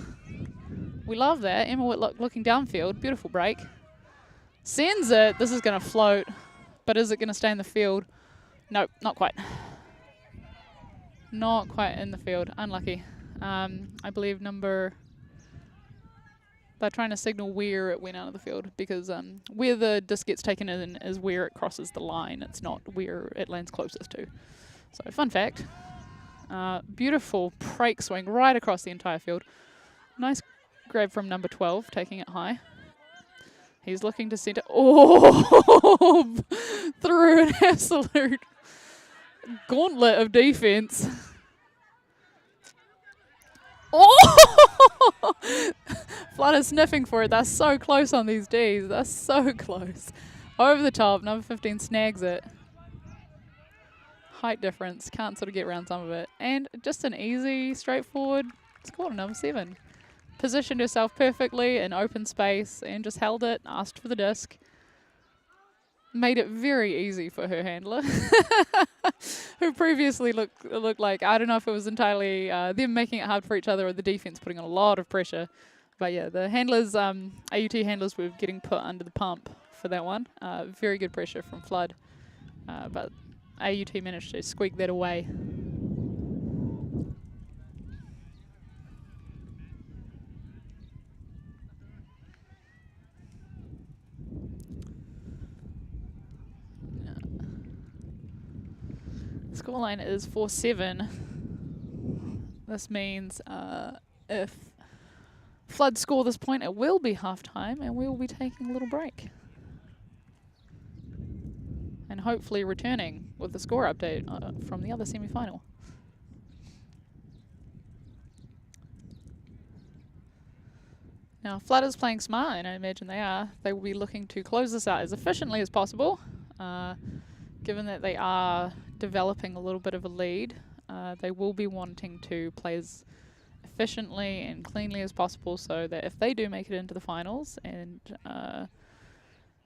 S1: we love that. Emma Whitlock looking downfield, beautiful break. Sends it. This is going to float, but is it going to stay in the field? Nope, not quite. Not quite in the field. Unlucky. I believe they're trying to signal where it went out of the field, because where the disc gets taken in is where it crosses the line. It's not where it lands closest to. So fun fact. Beautiful break swing right across the entire field. Nice grab from number 12, taking it high. He's looking to centre. Oh! Through an absolute gauntlet of defence. Oh! Flood is sniffing for it. They're so close on these Ds. They're so close. Over the top. Number 15 snags it. Height difference. Can't sort of get around some of it. And just an easy, straightforward score to number 7. Positioned herself perfectly in open space and just held it, asked for the disc. Made it very easy for her handler, who previously looked like, I don't know if it was entirely them making it hard for each other or the defense putting on a lot of pressure. But yeah, the handlers, AUT handlers, were getting put under the pump for that one. Very good pressure from Flood, but AUT managed to squeak that away. Scoreline is 4-7. This means if Flood score this point, it will be half-time, and we will be taking a little break. And hopefully returning with the score update from the other semi-final. Now, Flood is playing smart, and I imagine they are. They will be looking to close this out as efficiently as possible. Given that they are developing a little bit of a lead, they will be wanting to play as efficiently and cleanly as possible, so that if they do make it into the finals and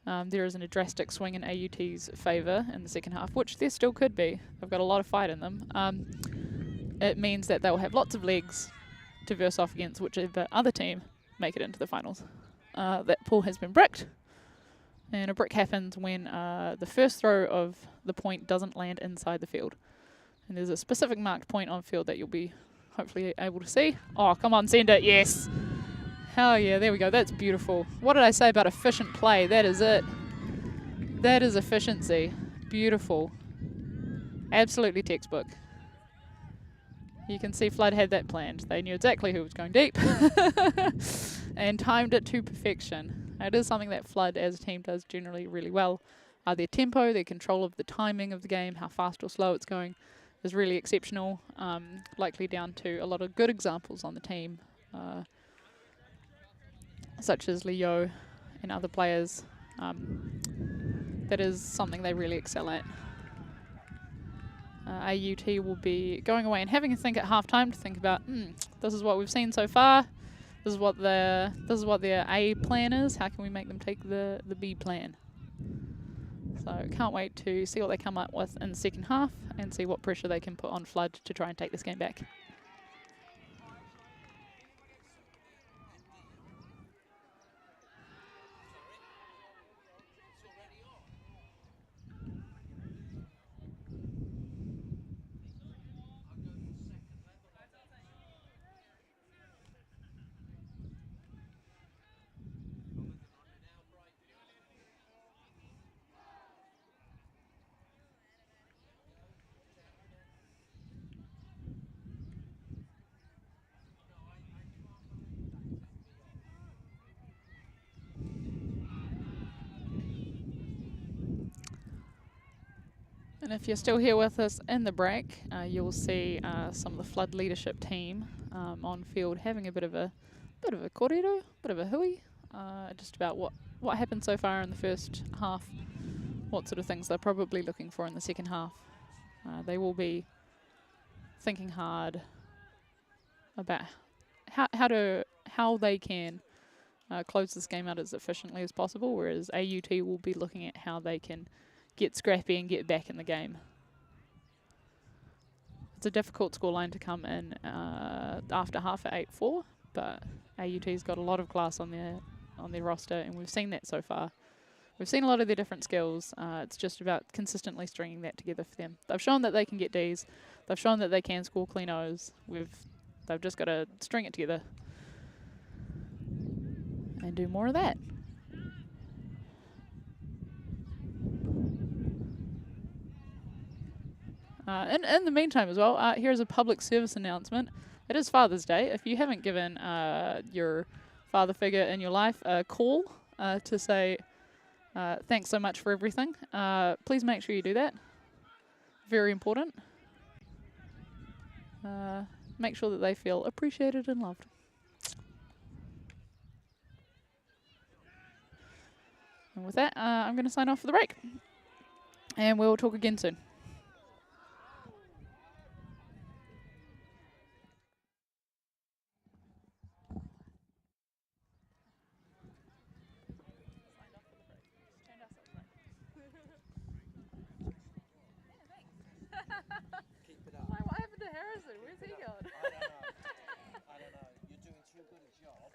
S1: there isn't a drastic swing in AUT's favour in the second half, which there still could be, they've got a lot of fight in them, it means that they'll have lots of legs to verse off against whichever other team make it into the finals. That pool has been bricked. And a brick happens when the first throw of the point doesn't land inside the field. And there's a specific marked point on field that you'll be hopefully able to see. Oh, come on, send it. Yes. Hell yeah, there we go. That's beautiful. What did I say about efficient play? That is it. That is efficiency. Beautiful. Absolutely textbook. You can see Flood had that planned. They knew exactly who was going deep and timed it to perfection. It is something that Flood as a team does generally really well. Their tempo, their control of the timing of the game, how fast or slow it's going, is really exceptional. Likely down to a lot of good examples on the team, such as Leo and other players. That is something they really excel at. AUT will be going away and having a think at halftime to think about, this is what we've seen so far. This is what their A plan is. How can we make them take the B plan? So can't wait to see what they come up with in the second half and see what pressure they can put on Flood to try and take this game back. And if you're still here with us in the break, you'll see some of the Flood leadership team on field having a bit of a kōrero, bit of a hui, just about what happened so far in the first half, what sort of things they're probably looking for in the second half. They will be thinking hard about how they can close this game out as efficiently as possible, whereas AUT will be looking at how they can get scrappy and get back in the game. It's a difficult scoreline to come in after half at 8-4, but AUT's got a lot of class on their roster, and we've seen that so far. We've seen a lot of their different skills. It's just about consistently stringing that together for them. They've shown that they can get Ds. They've shown that they can score clean Os. They've just got to string it together and do more of that. In the meantime as well, here's a public service announcement. It is Father's Day. If you haven't given your father figure in your life a call to say thanks so much for everything, please make sure you do that. Very important. Make sure that they feel appreciated and loved. And with that, I'm going to sign off for the break. And we'll talk again soon. What happened to Harrison? Where's he going?
S3: I don't know. You're doing too good a job.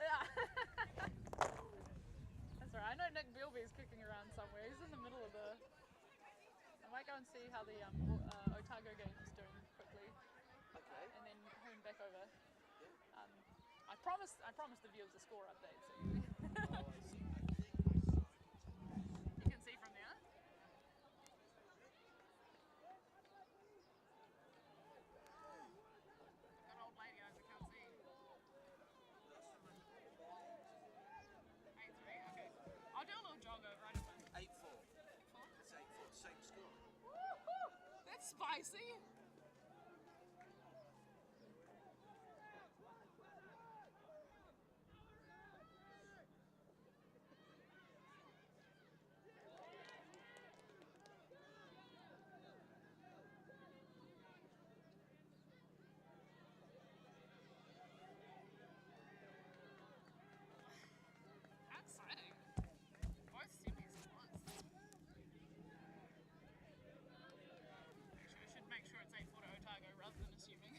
S1: That's all right. I know Nick Bilby's kicking around somewhere. He's in the middle of the... I might go and see how the Otago game is doing quickly.
S3: Okay.
S1: And then hone back over. I promised the viewers a score update. So you can see from there. That old lady over can't see. 8-3, okay. I'll do a little jog over, I don't mind.
S3: 8-4. It's 8-4, same score.
S1: Woo-hoo! That's spicy. Exciting. Both semis at once. Actually, I should make sure it's 8-4 to Otago rather than assuming.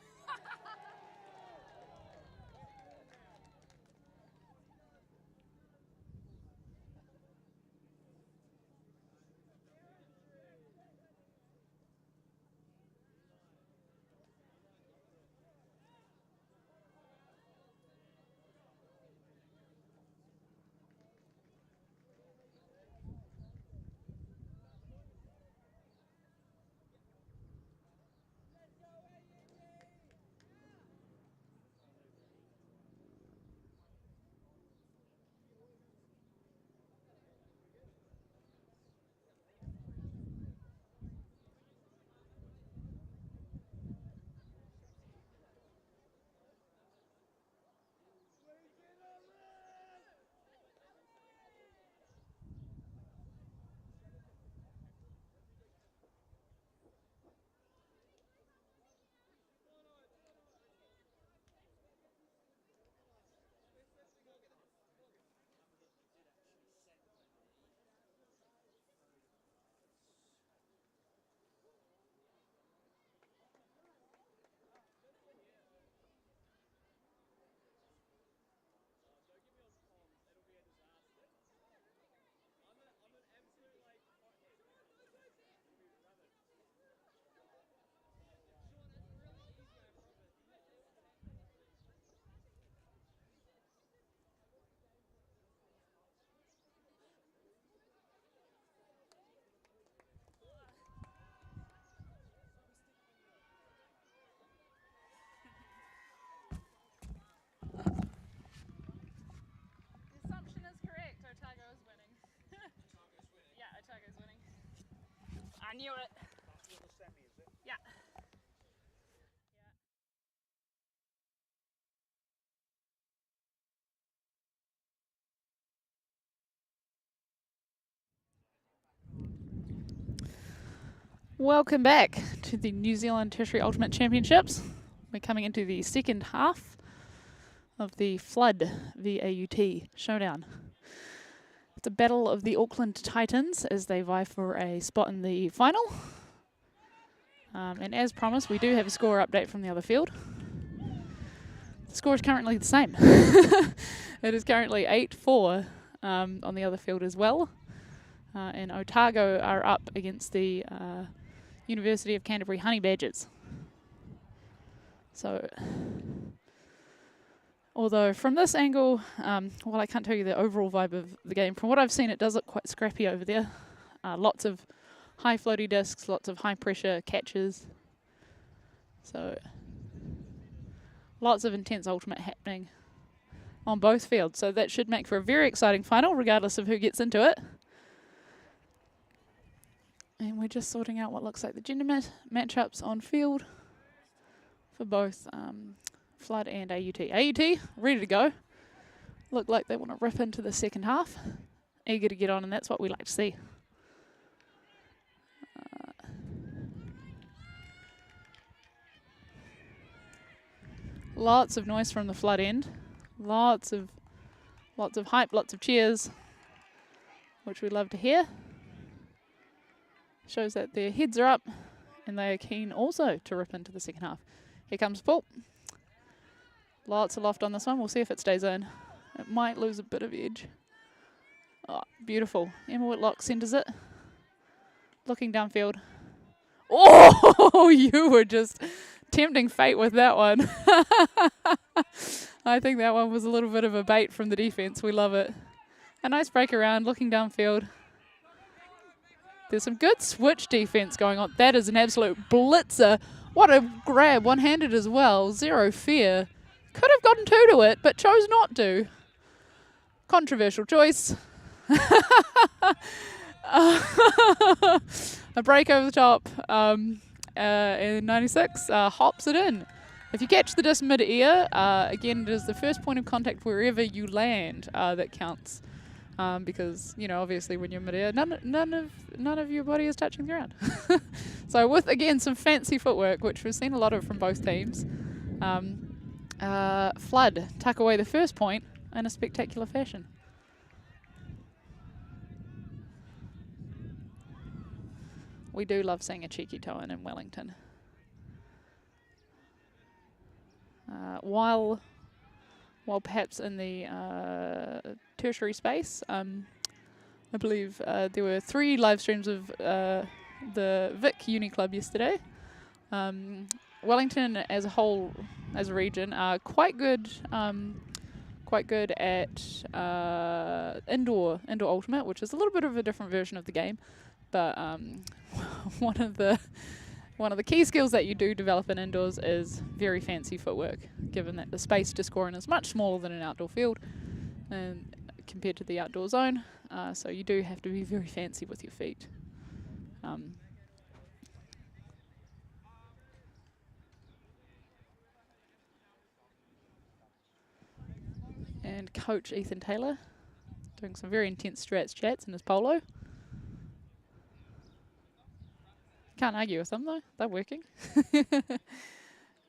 S1: I knew it. Yeah. Welcome back to the New Zealand Tertiary Ultimate Championships. We're coming into the second half of the Flood v AUT showdown. It's a battle of the Auckland Titans as they vie for a spot in the final. And as promised, we do have a score update from the other field. The score is currently the same. It is currently 8-4 on the other field as well. And Otago are up against the University of Canterbury Honey Badgers. So, although from this angle, well, I can't tell you the overall vibe of the game. From what I've seen, it does look quite scrappy over there. Lots of high floaty discs, lots of high pressure catches. So, lots of intense ultimate happening on both fields. So that should make for a very exciting final, regardless of who gets into it. And we're just sorting out what looks like the gender matchups on field for both Flood and AUT. AUT, ready to go. Look like they want to rip into the second half. Eager to get on, and that's what we like to see. Lots of noise from the Flood end. Lots of hype, lots of cheers, which we love to hear. Shows that their heads are up and they are keen also to rip into the second half. Here comes Paul. Lots of loft on this one. We'll see if it stays in. It might lose a bit of edge. Oh, beautiful. Emma Whitlock centers it. Looking downfield. Oh, you were just tempting fate with that one. I think that one was a little bit of a bait from the defense. We love it. A nice break around, looking downfield. There's some good switch defense going on. That is an absolute blitzer. What a grab, one-handed as well. Zero fear. Could have gotten two to it, but chose not to. Controversial choice. A break over the top. In 96, hops it in. If you catch the disc mid-air, again, it is the first point of contact wherever you land that counts. Because, you know, obviously when you're mid-air, none of your body is touching the ground. So with, again, some fancy footwork, which we've seen a lot of from both teams, Flood tuck away the first point in a spectacular fashion. We do love seeing a cheeky toe in Wellington. While perhaps in the tertiary space, I believe there were 3 live streams of the Vic Uni Club yesterday. Wellington as a whole, as a region, are quite good at indoor ultimate, which is a little bit of a different version of the game. But one of the key skills that you do develop in indoors is very fancy footwork, given that the space to score in is much smaller than an outdoor field and compared to the outdoor zone. So you do have to be very fancy with your feet. And coach Ethan Taylor doing some very intense strats chats in his polo. Can't argue with them though, they're working.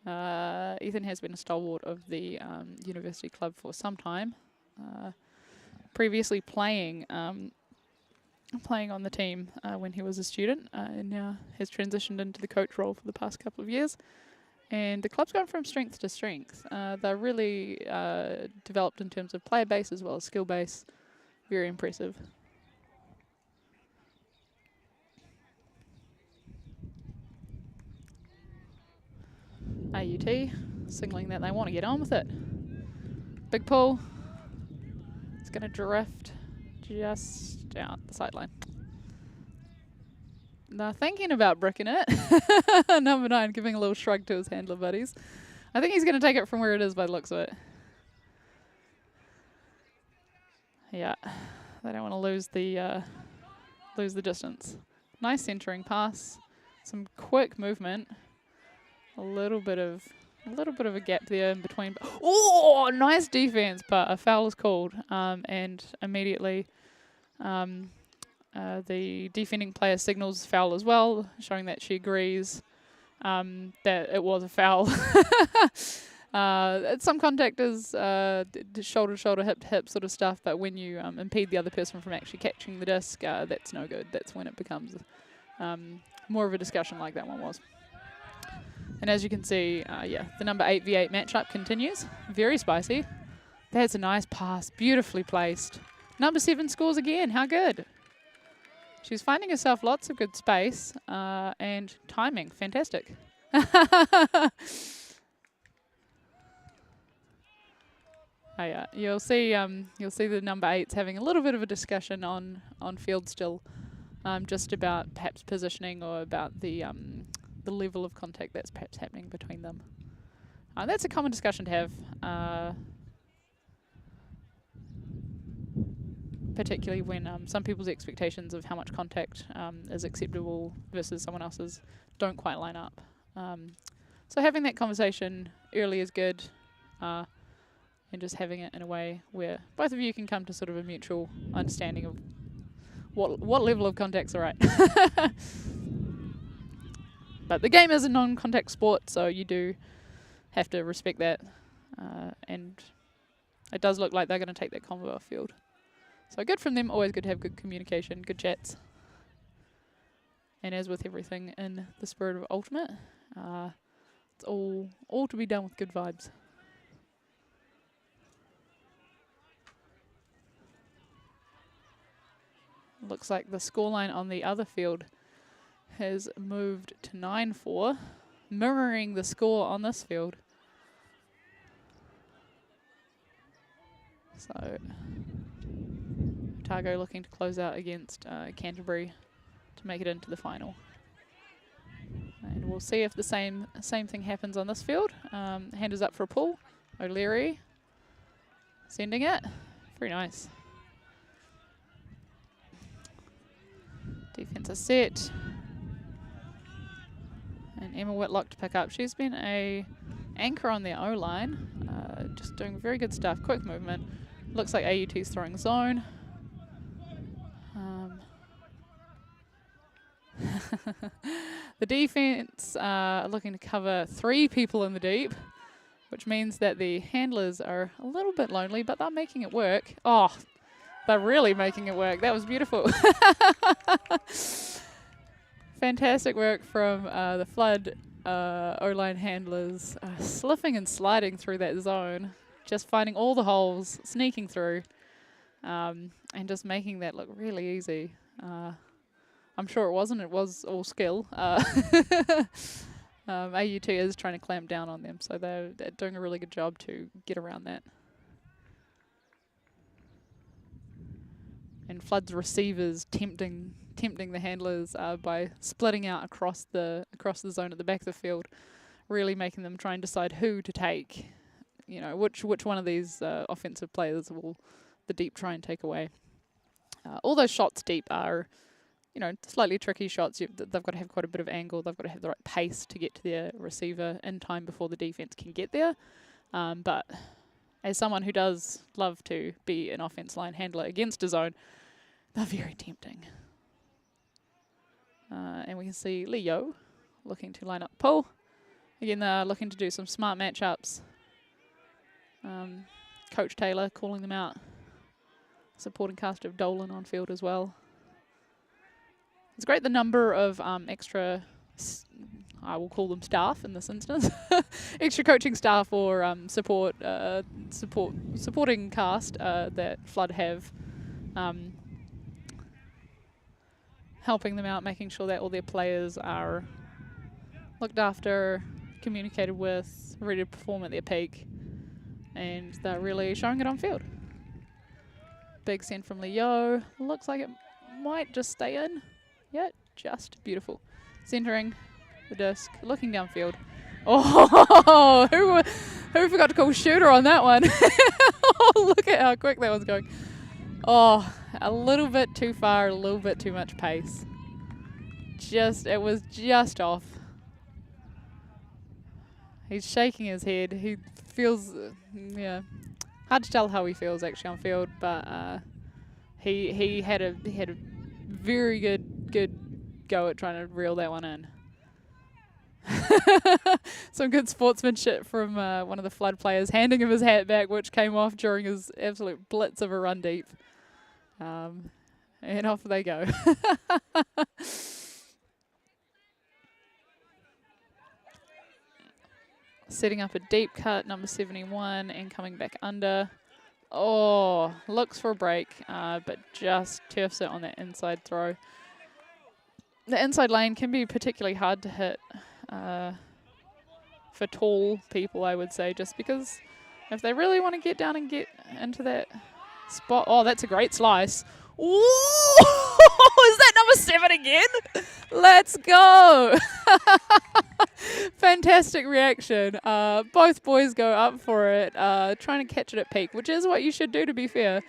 S1: Ethan has been a stalwart of the university club for some time. Previously playing on the team when he was a student, and now has transitioned into the coach role for the past couple of years. And the club's gone from strength to strength. They're really developed in terms of player base as well as skill base. Very impressive. AUT signaling that they want to get on with it. Big pull. It's going to drift just out the sideline. Now thinking about bricking it. Number 9 giving a little shrug to his handler buddies. I think he's going to take it from where it is by the looks of it. Yeah, they don't want to lose the distance. Nice centering pass. some quick movement. A little bit of a gap there in between. Oh, nice defense, but a foul is called, and immediately the defending player signals foul as well, showing that she agrees that it was a foul. Some contact is shoulder to shoulder, hip to hip sort of stuff, but when you impede the other person from actually catching the disc, that's no good. That's when it becomes more of a discussion like that one was. And as you can see, the number 8 v8 matchup continues. Very spicy. That's a nice pass, beautifully placed. Number 7 scores again. How good. She's finding herself lots of good space and timing. Fantastic. You'll see the number 8's having a little bit of a discussion on field still, just about perhaps positioning or about the level of contact that's perhaps happening between them. That's a common discussion to have, particularly when some people's expectations of how much contact is acceptable versus someone else's don't quite line up. So having that conversation early is good, and just having it in a way where both of you can come to sort of a mutual understanding of what level of contact's all right. But the game is a non-contact sport, so you do have to respect that. And it does look like they're going to take that convo off field. So good from them, always good to have good communication, good chats. And as with everything in the spirit of Ultimate, it's all to be done with good vibes. Looks like the scoreline on the other field has moved to 9-4, mirroring the score on this field. So Otago looking to close out against Canterbury to make it into the final. And we'll see if the same thing happens on this field. Hand is up for a pull. O'Leary sending it. Very nice. Defense is set. And Emma Whitlock to pick up. She's been a anchor on their O-line, just doing very good stuff. Quick movement. Looks like AUT's throwing zone. The defense looking to cover 3 people in the deep, which means that the handlers are a little bit lonely, but they're making it work. Oh, they're really making it work. That was beautiful. Fantastic work from the Flood O-line handlers, slipping and sliding through that zone, just finding all the holes, sneaking through, and just making that look really easy. I'm sure it wasn't. It was all skill. AUT is trying to clamp down on them, so they're doing a really good job to get around that. And Flood's receivers tempting the handlers by splitting out across the zone at the back of the field, really making them try and decide who to take. You know, which one of these offensive players will the deep try and take away. All those shots deep are, you know, slightly tricky shots. They've got to have quite a bit of angle. They've got to have the right pace to get to their receiver in time before the defense can get there. But as someone who does love to be an offense line handler against a zone, they're very tempting. And we can see Leo looking to line up pull. Again, they're looking to do some smart matchups. Coach Taylor calling them out. Supporting cast of Dolan on field as well. It's great the number of extra, I will call them staff in this instance, extra coaching staff or supporting cast that Flood have, helping them out, making sure that all their players are looked after, communicated with, ready to perform at their peak, and they're really showing it on field. Big send from Leo. Looks like it might just stay in. Yeah, just beautiful. Centering the disc, looking downfield. Oh, who forgot to call shooter on that one? Oh, look at how quick that one's going. Oh, a little bit too far, a little bit too much pace. it was just off. He's shaking his head. He feels, yeah, hard to tell how he feels actually on field, but he had a very good go at trying to reel that one in. Some good sportsmanship from one of the Flood players, handing him his hat back, which came off during his absolute blitz of a run deep. And off they go. Setting up a deep cut, number 71, and coming back under. Oh, looks for a break, but just turfs it on that inside throw. The inside lane can be particularly hard to hit for tall people, I would say, just because if they really want to get down and get into that spot. Oh, that's a great slice. Ooh, is that number 7 again? Let's go. Fantastic reaction. Both boys go up for it, trying to catch it at peak, which is what you should do, to be fair.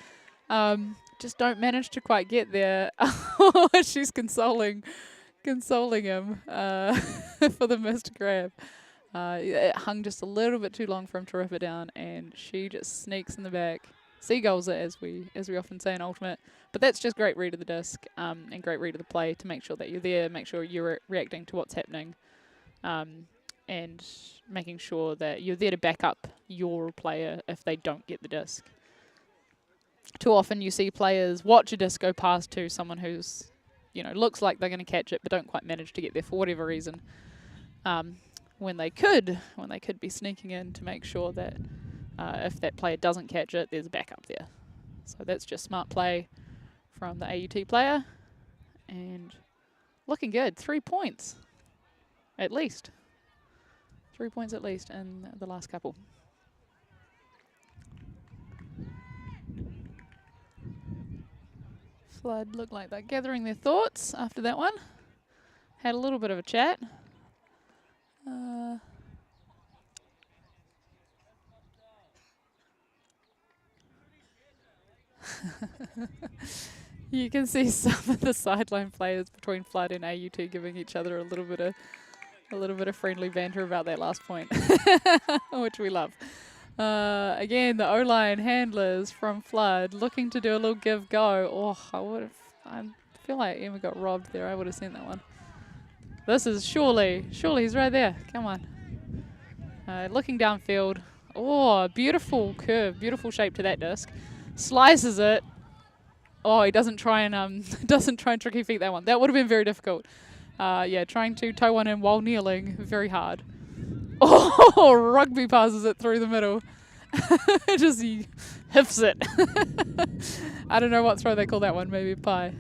S1: Just don't manage to quite get there. She's consoling him for the missed grab. It hung just a little bit too long for him to rip it down, and she just sneaks in the back. Seagulls it, as we often say in Ultimate. But that's just great read of the disc and great read of the play to make sure that you're there, make sure you're reacting to what's happening, and making sure that you're there to back up your player if they don't get the disc. Too often you see players watch a disc go past to someone who's, looks like they're going to catch it but don't quite manage to get there for whatever reason, when they could be sneaking in to make sure that if that player doesn't catch it, there's a backup there. So that's just smart play from the AUT player. And looking good. 3 points. At least. 3 points at least in the last couple. Flood look like they're gathering their thoughts after that one. Had a little bit of a chat. You can see some of the sideline players between Flood and AUT giving each other a little bit of friendly banter about that last point, which we love. Again, the O-line handlers from Flood looking to do a little give-go. Oh, I feel like Emma got robbed there. I would have seen that one. This is surely he's right there. Come on. Looking downfield. Oh, beautiful curve, beautiful shape to that disc. Slices it. Oh, he doesn't try and tricky feet that one. That would have been very difficult. Yeah, trying to toe one in while kneeling, very hard. Oh, rugby passes it through the middle. Just he hiffs it. I don't know what throw they call that one. Maybe a pie.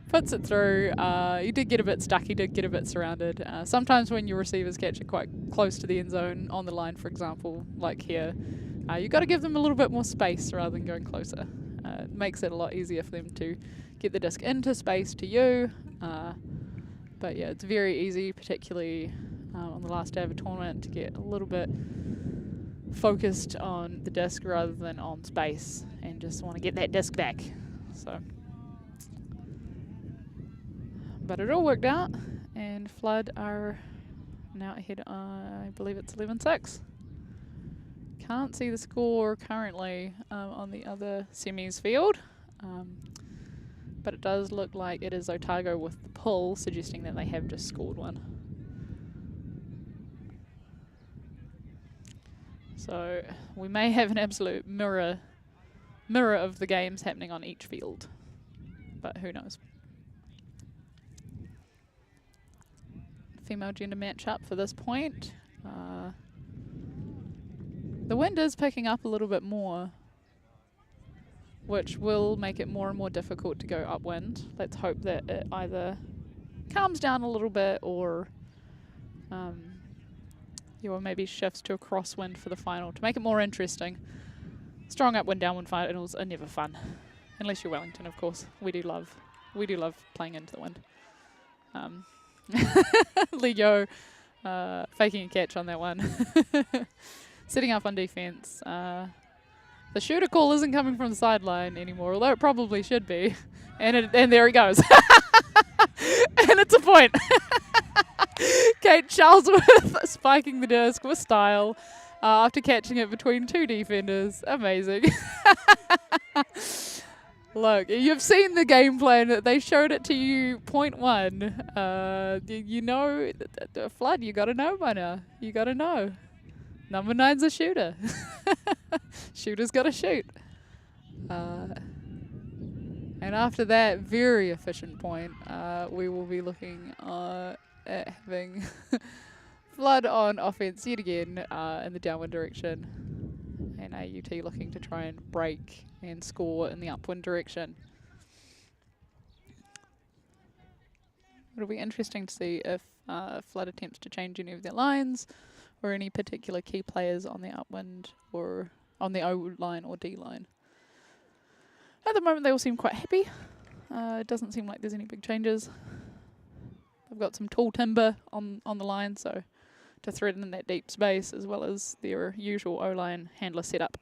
S1: Puts it through. He did get a bit stuck. He did get a bit surrounded. Sometimes when your receivers catch it quite close to the end zone on the line, for example, like here, you've got to give them a little bit more space rather than going closer. It makes it a lot easier for them to get the disc into space to you. But yeah, it's very easy, particularly on the last day of a tournament, to get a little bit focused on the disc rather than on space and just want to get that disc back. So, but it all worked out, and Flood are now ahead. I believe it's 11-6. Can't see the score currently on the other semis field, but it does look like it is Otago with the pull, suggesting that they have just scored one. So we may have an absolute mirror of the games happening on each field, but who knows. Female gender matchup for this point. The wind is picking up a little bit more, which will make it more and more difficult to go upwind. Let's hope that it either calms down a little bit or maybe shifts to a crosswind for the final to make it more interesting. Strong upwind, downwind finals are never fun, unless you're Wellington, of course. We do love playing into the wind. Leo faking a catch on that one. Sitting up on defense. The shooter call isn't coming from the sideline anymore, although it probably should be. And there he goes. That's a point. Kate Charlesworth spiking the disc with style after catching it between two defenders. Amazing. Look, you've seen the game plan. They showed it to you, point one. You know, the Flood, you got to know by now. You got to know. Number 9's a shooter. Shooter's got to shoot. And after that very efficient point, we will be looking at having Flood on offense yet again in the downwind direction. And AUT looking to try and break and score in the upwind direction. It'll be interesting to see if Flood attempts to change any of their lines or any particular key players on the upwind or on the O line or D line. At the moment, they all seem quite happy. It doesn't seem like there's any big changes. They've got some tall timber on the line, so to threaten that deep space as well as their usual O-line handler setup.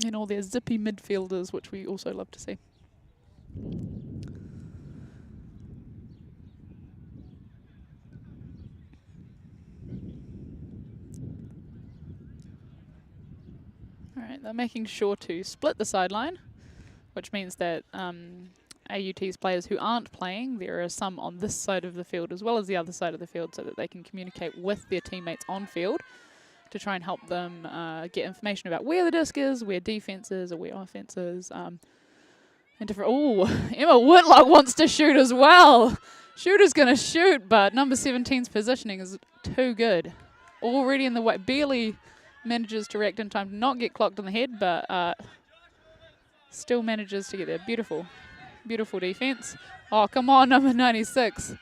S1: And all their zippy midfielders, which we also love to see. Alright, they're making sure to split the sideline, which means that AUT's players who aren't playing, there are some on this side of the field as well as the other side of the field so that they can communicate with their teammates on field to try and help them get information about where the disc is, where defense is, or where offense is. And different. Oh, Emma Whitlock wants to shoot as well. Shooter's going to shoot, but number 17's positioning is too good. Already in the way, barely manages to react in time to not get clocked on the head, but still manages to get there. Beautiful. Beautiful defense. Oh, come on, number 96.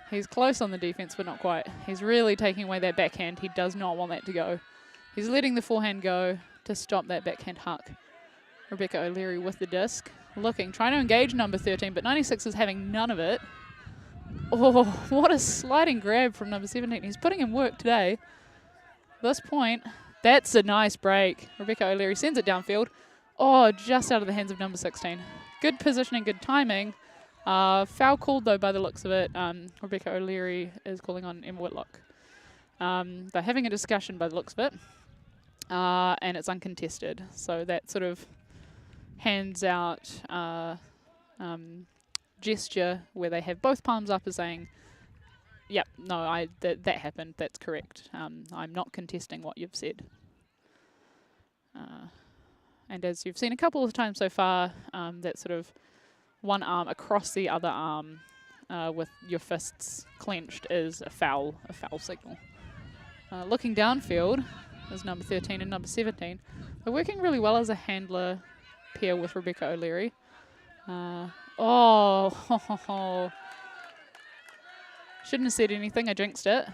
S1: He's close on the defense, but not quite. He's really taking away that backhand. He does not want that to go. He's letting the forehand go to stop that backhand huck. Rebecca O'Leary with the disc. Looking, trying to engage number 13, but 96 is having none of it. Oh, what a sliding grab from number 17. He's putting in work today. At this point, that's a nice break. Rebecca O'Leary sends it downfield. Oh, just out of the hands of number 16. Good positioning, good timing. Foul called, though, by the looks of it. Rebecca O'Leary is calling on Emma Whitlock. They're having a discussion by the looks of it, and it's uncontested. So that sort of hands out gesture where they have both palms up as saying, yep, no, that happened, that's correct. I'm not contesting what you've said. And as you've seen a couple of times so far, that sort of one arm across the other arm with your fists clenched is a foul signal. Looking downfield is number 13 and number 17. They're working really well as a handler pair with Rebecca O'Leary. Shouldn't have said anything, I jinxed it.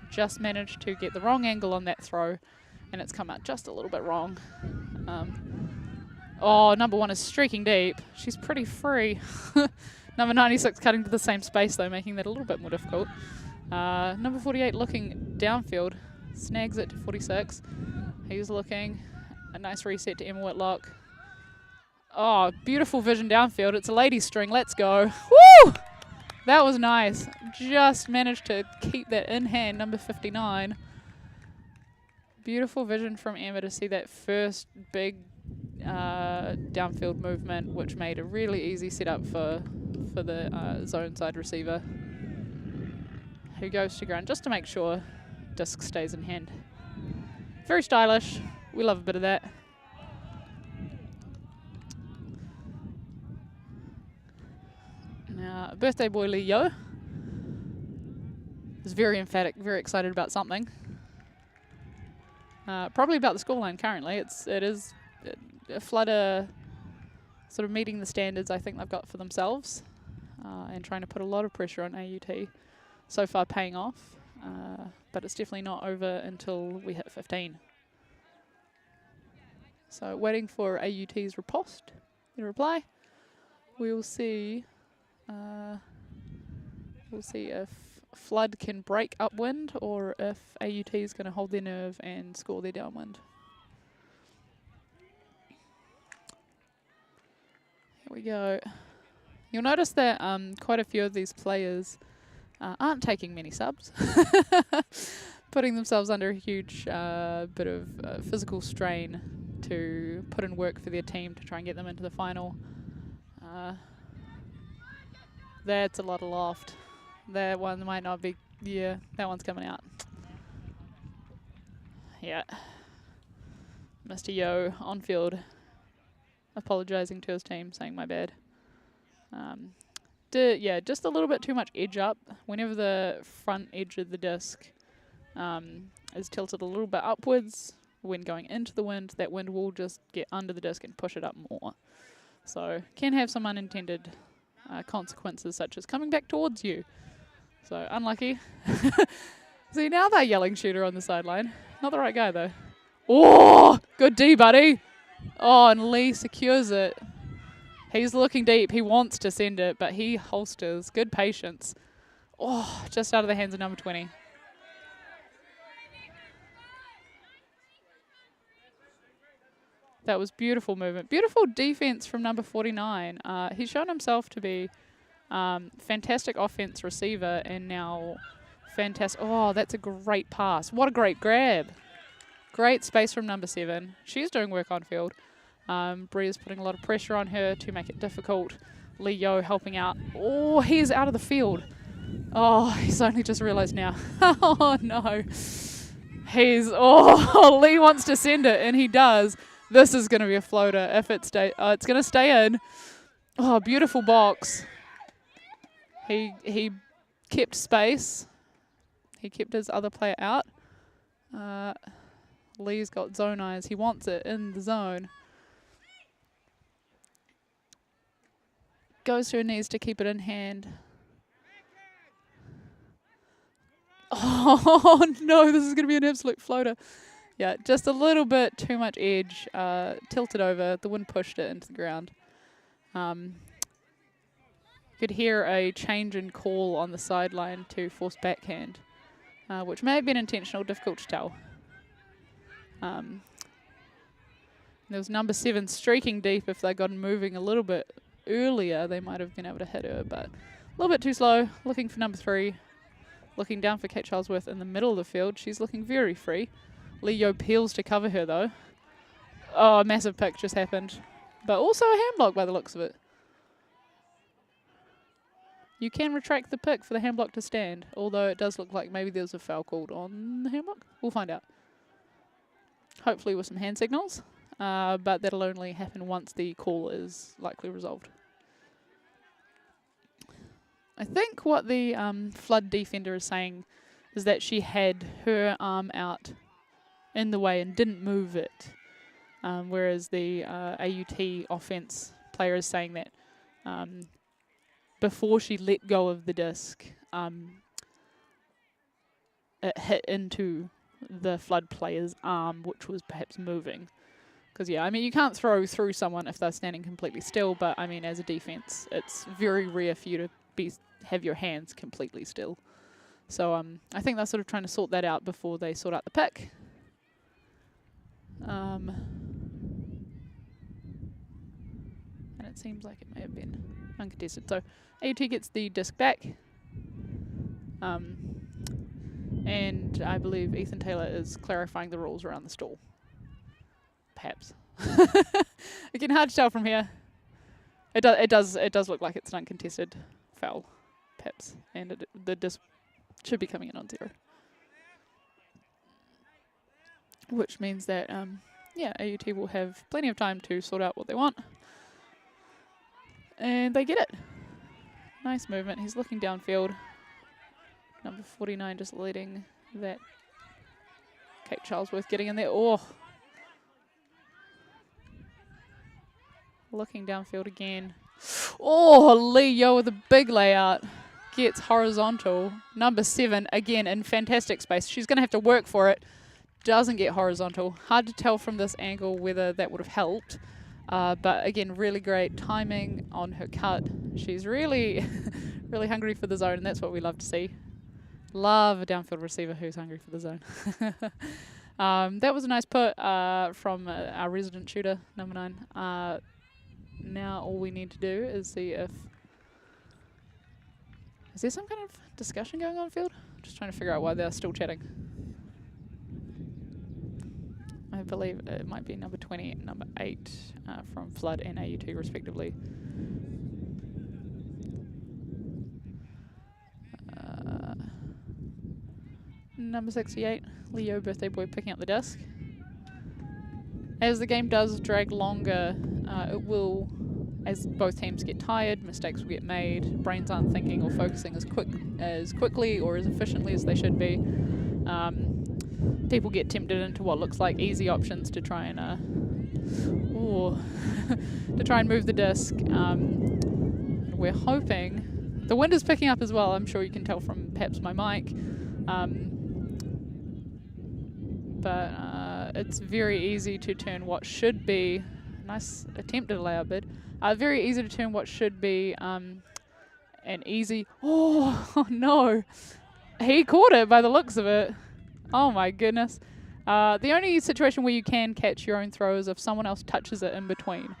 S1: Just managed to get the wrong angle on that throw, and it's come out just a little bit wrong. Number 1 is streaking deep. She's pretty free. Number 96 cutting to the same space, though, making that a little bit more difficult. Number 48 looking downfield. Snags it to 46. He's looking. A nice reset to Emma Whitlock. Oh, beautiful vision downfield. It's a ladies string. Let's go. Woo! That was nice. Just managed to keep that in hand, number 59. Beautiful vision from Emma to see that first big downfield movement, which made a really easy setup for the zone side receiver, who goes to ground just to make sure disc stays in hand. Very stylish. We love a bit of that. Now, birthday boy Lee Yo is very emphatic, very excited about something. Probably about the scoreline currently. It is a Flutter sort of meeting the standards I think they've got for themselves and trying to put a lot of pressure on AUT. So far paying off, but it's definitely not over until we hit 15. So waiting for AUT's riposte, their reply. We'll see if Flood can break upwind or if AUT is going to hold their nerve and score their downwind. Here we go. You'll notice that quite a few of these players aren't taking many subs, putting themselves under a huge bit of physical strain to put in work for their team to try and get them into the final. That's a lot of loft. That one might not be, yeah, that one's coming out. Yeah. Mr. Yo on field, apologising to his team, saying my bad. Yeah, just a little bit too much edge up. Whenever the front edge of the disc is tilted a little bit upwards, when going into the wind, that wind will just get under the disc and push it up more. So can have some unintended consequences, such as coming back towards you. So unlucky. See, now they're yelling shooter on the sideline. Not the right guy though. Oh, good D, buddy. Oh, and Lee secures it. He's looking deep. He wants to send it, but he holsters. Good patience. Oh, just out of the hands of number 20. That was beautiful movement. Beautiful defense from number 49. He's shown himself to be fantastic offense receiver and now fantastic. Oh, that's a great pass. What a great grab. Great space from number 7. She's doing work on field. Bria's putting a lot of pressure on her to make it difficult. Lee Yo helping out. Oh, he's out of the field. Oh, he's only just realised now. Oh, no. Lee wants to send it, and he does. This is going to be a floater. If it it's going to stay in. Oh, beautiful box. He kept space. He kept his other player out. Lee's got zone eyes. He wants it in the zone. Goes to her knees to keep it in hand. Oh, no, this is going to be an absolute floater. Yeah, just a little bit too much edge. Tilted over. The wind pushed it into the ground. Could hear a change in call on the sideline to force backhand, which may have been intentional, difficult to tell. There was number 7 streaking deep. If they'd gotten moving a little bit earlier, they might have been able to hit her, but a little bit too slow. Looking for number 3. Looking down for Kate Charlesworth in the middle of the field. She's looking very free. Lee Yo peels to cover her, though. Oh, a massive pick just happened. But also a hand block by the looks of it. You can retract the pick for the hand block to stand, although it does look like maybe there's a foul called on the hand block. We'll find out. Hopefully with some hand signals, but that'll only happen once the call is likely resolved. I think what the flood defender is saying is that she had her arm out in the way and didn't move it, whereas the AUT offense player is saying that before she let go of the disc, it hit into the flood player's arm, which was perhaps moving. Because, yeah, I mean, you can't throw through someone if they're standing completely still, but, I mean, as a defense, it's very rare for you to have your hands completely still. So I think they're sort of trying to sort that out before they sort out the pick. And it seems like it may have been uncontested. So AUT gets the disc back. And I believe Ethan Taylor is clarifying the rules around the stall. Perhaps. Again, hard to tell from here. It does look like it's an uncontested foul, perhaps, and the disc should be coming in on 0. Which means that AUT will have plenty of time to sort out what they want, and they get it. Nice movement. He's looking downfield. Number 49 just letting that Kate Charlesworth getting in there. Oh. Looking downfield again. Oh, Lee Yo with a big layout. Gets horizontal. Number 7, again, in fantastic space. She's going to have to work for it. Doesn't get horizontal. Hard to tell from this angle whether that would have helped. But again, really great timing on her cut. She's really, really hungry for the zone, and that's what we love to see. Love a downfield receiver who's hungry for the zone. That was a nice put from our resident shooter, number 9. Now all we need to do is see if Is there some kind of discussion going on field? Just trying to figure out why they're still chatting. I believe it might be number 20 and number 8 from Flood and AUT respectively. Number 68, Leo Birthday Boy picking up the disc. As the game does drag longer, it will, as both teams get tired, mistakes will get made, brains aren't thinking or focusing as quickly or as efficiently as they should be. People get tempted into what looks like easy options to try and to try and move the disc. We're hoping the wind is picking up as well. I'm sure you can tell from perhaps my mic. But it's very easy to turn what should be, nice attempt at a layout bid, very easy to turn what should be an easy, oh no, he caught it by the looks of it. Oh my goodness. The only situation where you can catch your own throw is if someone else touches it in between.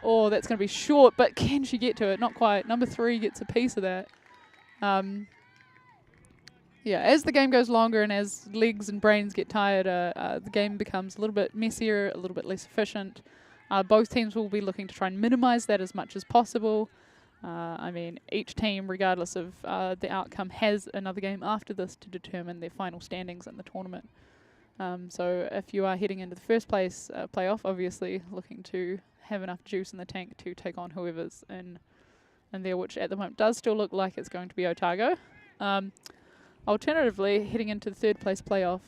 S1: Oh, that's going to be short, but can she get to it? Not quite. Number 3 gets a piece of that. Yeah, as the game goes longer and as legs and brains get tired, the game becomes a little bit messier, a little bit less efficient. Both teams will be looking to try and minimize that as much as possible. I mean, each team, regardless of the outcome, has another game after this to determine their final standings in the tournament. So if you are heading into the first place playoff, obviously looking to have enough juice in the tank to take on whoever's in there, which at the moment does still look like it's going to be Otago. Alternatively, heading into the third place playoff,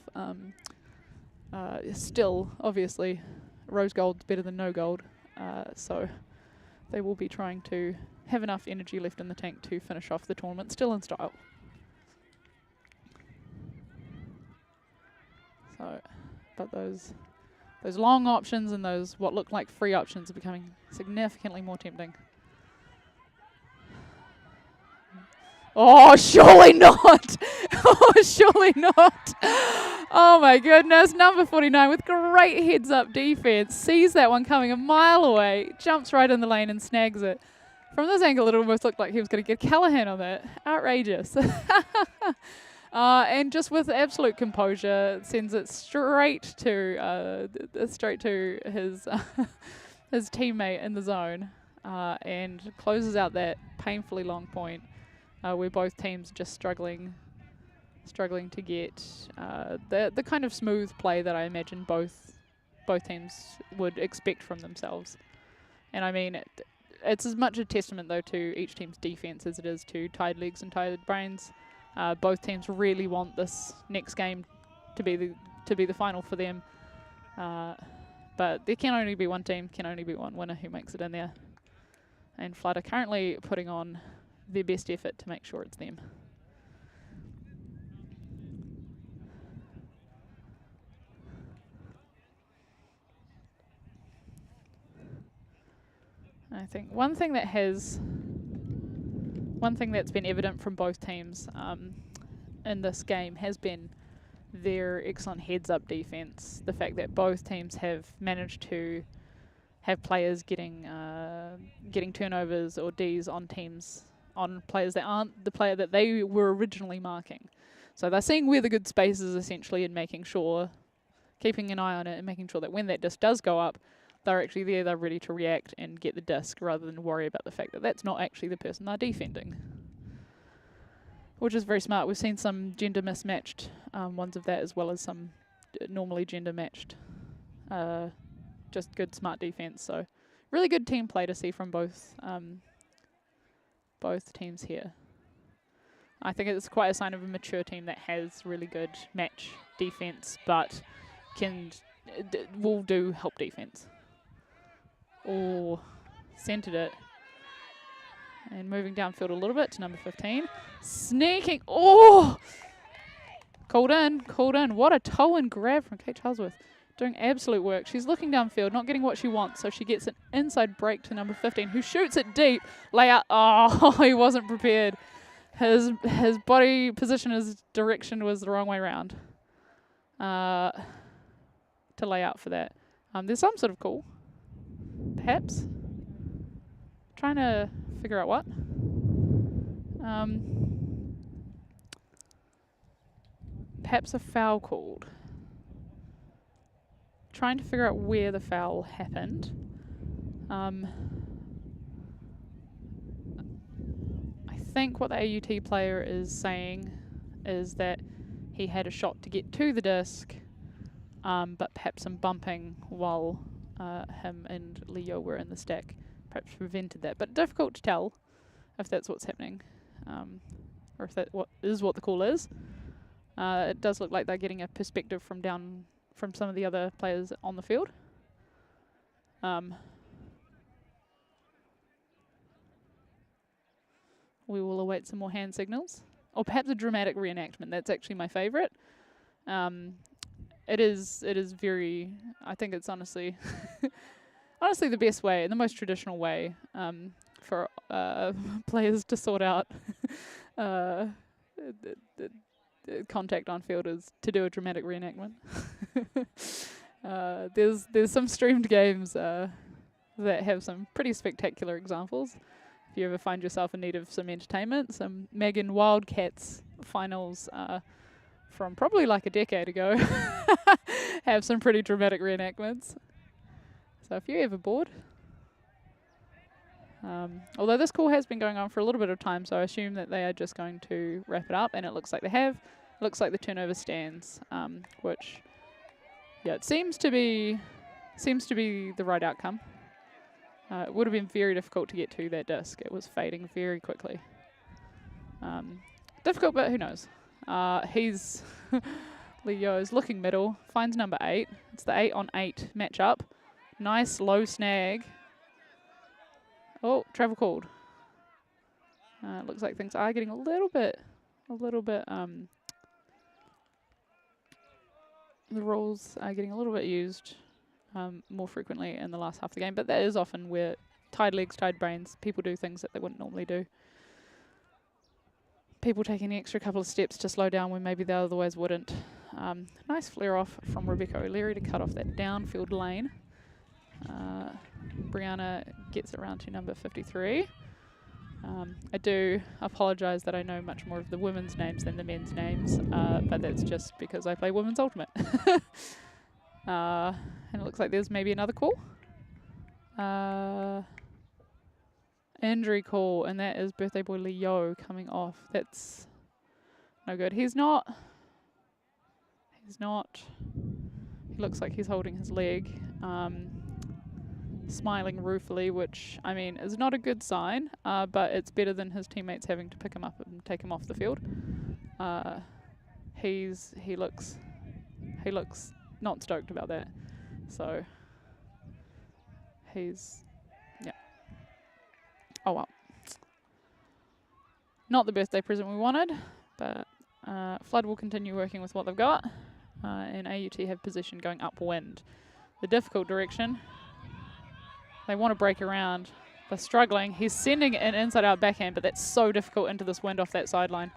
S1: still, obviously, rose gold's better than no gold. So they will be trying to have enough energy left in the tank to finish off the tournament, still in style. So, but those long options and those what look like free options are becoming significantly more tempting. Oh, surely not! Oh, surely not! Oh my goodness, number 49 with great heads-up defense, sees that one coming a mile away, jumps right in the lane and snags it. From this angle, it almost looked like he was going to get Callahan on that. Outrageous. And just with absolute composure, sends it straight to his his teammate in the zone, and closes out that painfully long point. Where both teams just struggling to get the kind of smooth play that I imagine both teams would expect from themselves. And I mean, it's as much a testament though to each team's defense as it is to tired legs and tired brains. Both teams really want this next game to be the final for them. But there can only be one team, can only be one winner who makes it in there. And Flood are currently putting on their best effort to make sure it's them. I think one thing that's been evident from both teams in this game has been their excellent heads-up defense. The fact that both teams have managed to have players getting turnovers or Ds on players that aren't the player that they were originally marking. So they're seeing where the good space is essentially and making sure, keeping an eye on it and making sure that when that disc does go up, they're actually there, they're ready to react and get the disc rather than worry about the fact that that's not actually the person they're defending. Which is very smart. We've seen some gender mismatched ones of that as well as some normally gender matched. Just good smart defense. So really good team play to see from both teams here. I think it's quite a sign of a mature team that has really good match defense, but will do help defense. Oh, centered it. And moving downfield a little bit to number 15. Sneaking. Oh! Called in. What a toe and grab from Kate Charlesworth. Doing absolute work. She's looking downfield, not getting what she wants, so she gets an inside break to number 15, who shoots it deep. Layout. Oh, he wasn't prepared. His body position, his direction was the wrong way around to lay out for that. There's some sort of call, perhaps. Trying to figure out what. perhaps a foul called. Trying to figure out where the foul happened. I think what the AUT player is saying is that he had a shot to get to the disc, but perhaps some bumping while him and Leo were in the stack perhaps prevented that. But difficult to tell if that's what's happening, or if that what the call is. It does look like they're getting a perspective from some of the other players on the field. We will await some more hand signals, or perhaps a dramatic reenactment. That's actually my favourite. It is very. I think it's honestly the best way, the most traditional way for players to sort out the contact on field is to do a dramatic reenactment. There's some streamed games that have some pretty spectacular examples. If you ever find yourself in need of some entertainment, some Megan Wildcats finals from probably like a decade ago have some pretty dramatic reenactments. So if you're ever bored, although this call has been going on for a little bit of time, so I assume that they are just going to wrap it up, and it looks like they have. Looks like the turnover stands, which, yeah, it seems to be the right outcome. It would have been very difficult to get to that disc. It was fading very quickly. Difficult, but who knows? He's Leo's looking middle, finds number 8. It's the 8-on-8 matchup. Nice low snag. Oh, travel called. Looks like things are getting a little bit. The rules are getting a little bit used more frequently in the last half of the game, but that is often where tied legs, tied brains, people do things that they wouldn't normally do. People taking the extra couple of steps to slow down when maybe they otherwise wouldn't. Nice flare off from Rebecca O'Leary to cut off that downfield lane. Brianna gets around to number 53. I do apologise that I know much more of the women's names than the men's names, but that's just because I play Women's Ultimate. And it looks like there's maybe another call. Injury call, and that is birthday boy Leo coming off. That's no good. He's not. He looks like he's holding his leg. Smiling ruefully, which, I mean, is not a good sign, but it's better than his teammates having to pick him up and take him off the field. He looks not stoked about that. So he's, yeah. Oh well. Not the birthday present we wanted, but Flood will continue working with what they've got, and AUT have position going upwind. The difficult direction. They want to break around. They're struggling. He's sending an inside-out backhand, but that's so difficult into this wind off that sideline.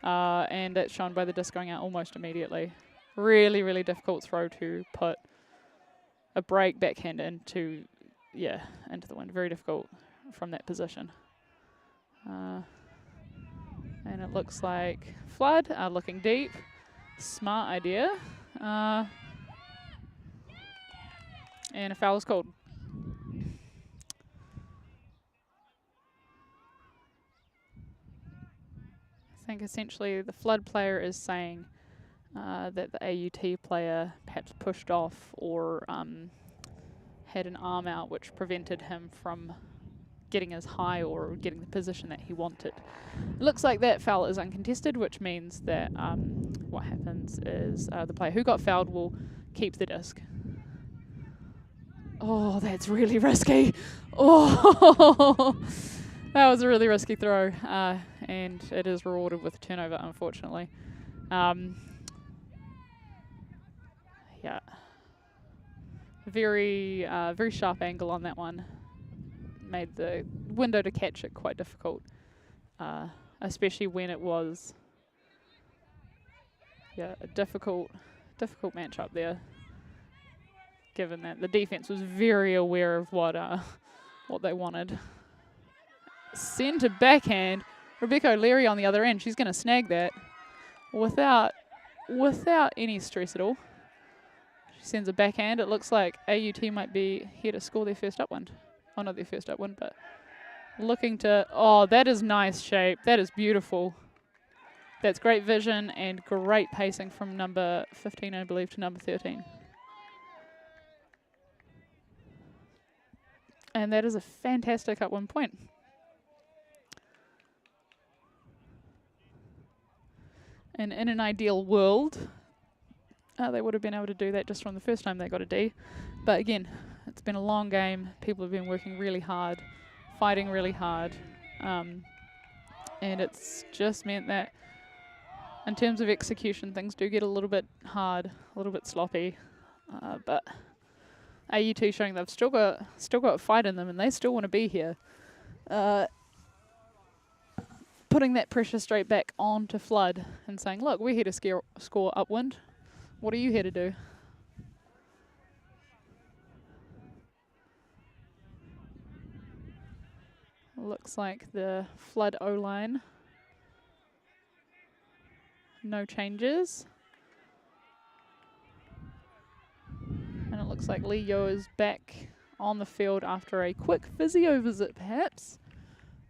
S1: And that's shown by the disc going out almost immediately. Really, really difficult throw to put a break backhand into the wind. Very difficult from that position. And it looks like Flood are looking deep. Smart idea. And a foul is called. I think essentially the Flood player is saying that the AUT player perhaps pushed off or had an arm out which prevented him from getting as high or getting the position that he wanted. It looks like that foul is uncontested, which means that what happens is the player who got fouled will keep the disc. Oh, that's really risky. Oh, that was a really risky throw, and it is rewarded with a turnover, unfortunately. Yeah, very sharp angle on that one. Made the window to catch it quite difficult, especially when it was a difficult matchup there. Given that the defense was very aware of what they wanted. Centre backhand, Rebecca O'Leary on the other end. She's going to snag that without without any stress at all. She sends a backhand. It looks like AUT might be here to score their first upwind. Oh, not their first upwind, but looking to... Oh, that is nice shape. That is beautiful. That's great vision and great pacing from number 15, I believe, to number 13. And that is a fantastic upwind point. And in an ideal world, they would have been able to do that just from the first time they got a D. But again, it's been a long game. People have been working really hard, fighting really hard. And it's just meant that in terms of execution, things do get a little bit hard, a little bit sloppy. But AUT showing they've still got fight in them, and they still want to be here. Putting that pressure straight back onto Flood and saying, look, we're here to score upwind. What are you here to do? Looks like the Flood O-line. No changes. And it looks like Lee Yo is back on the field after a quick physio visit, perhaps.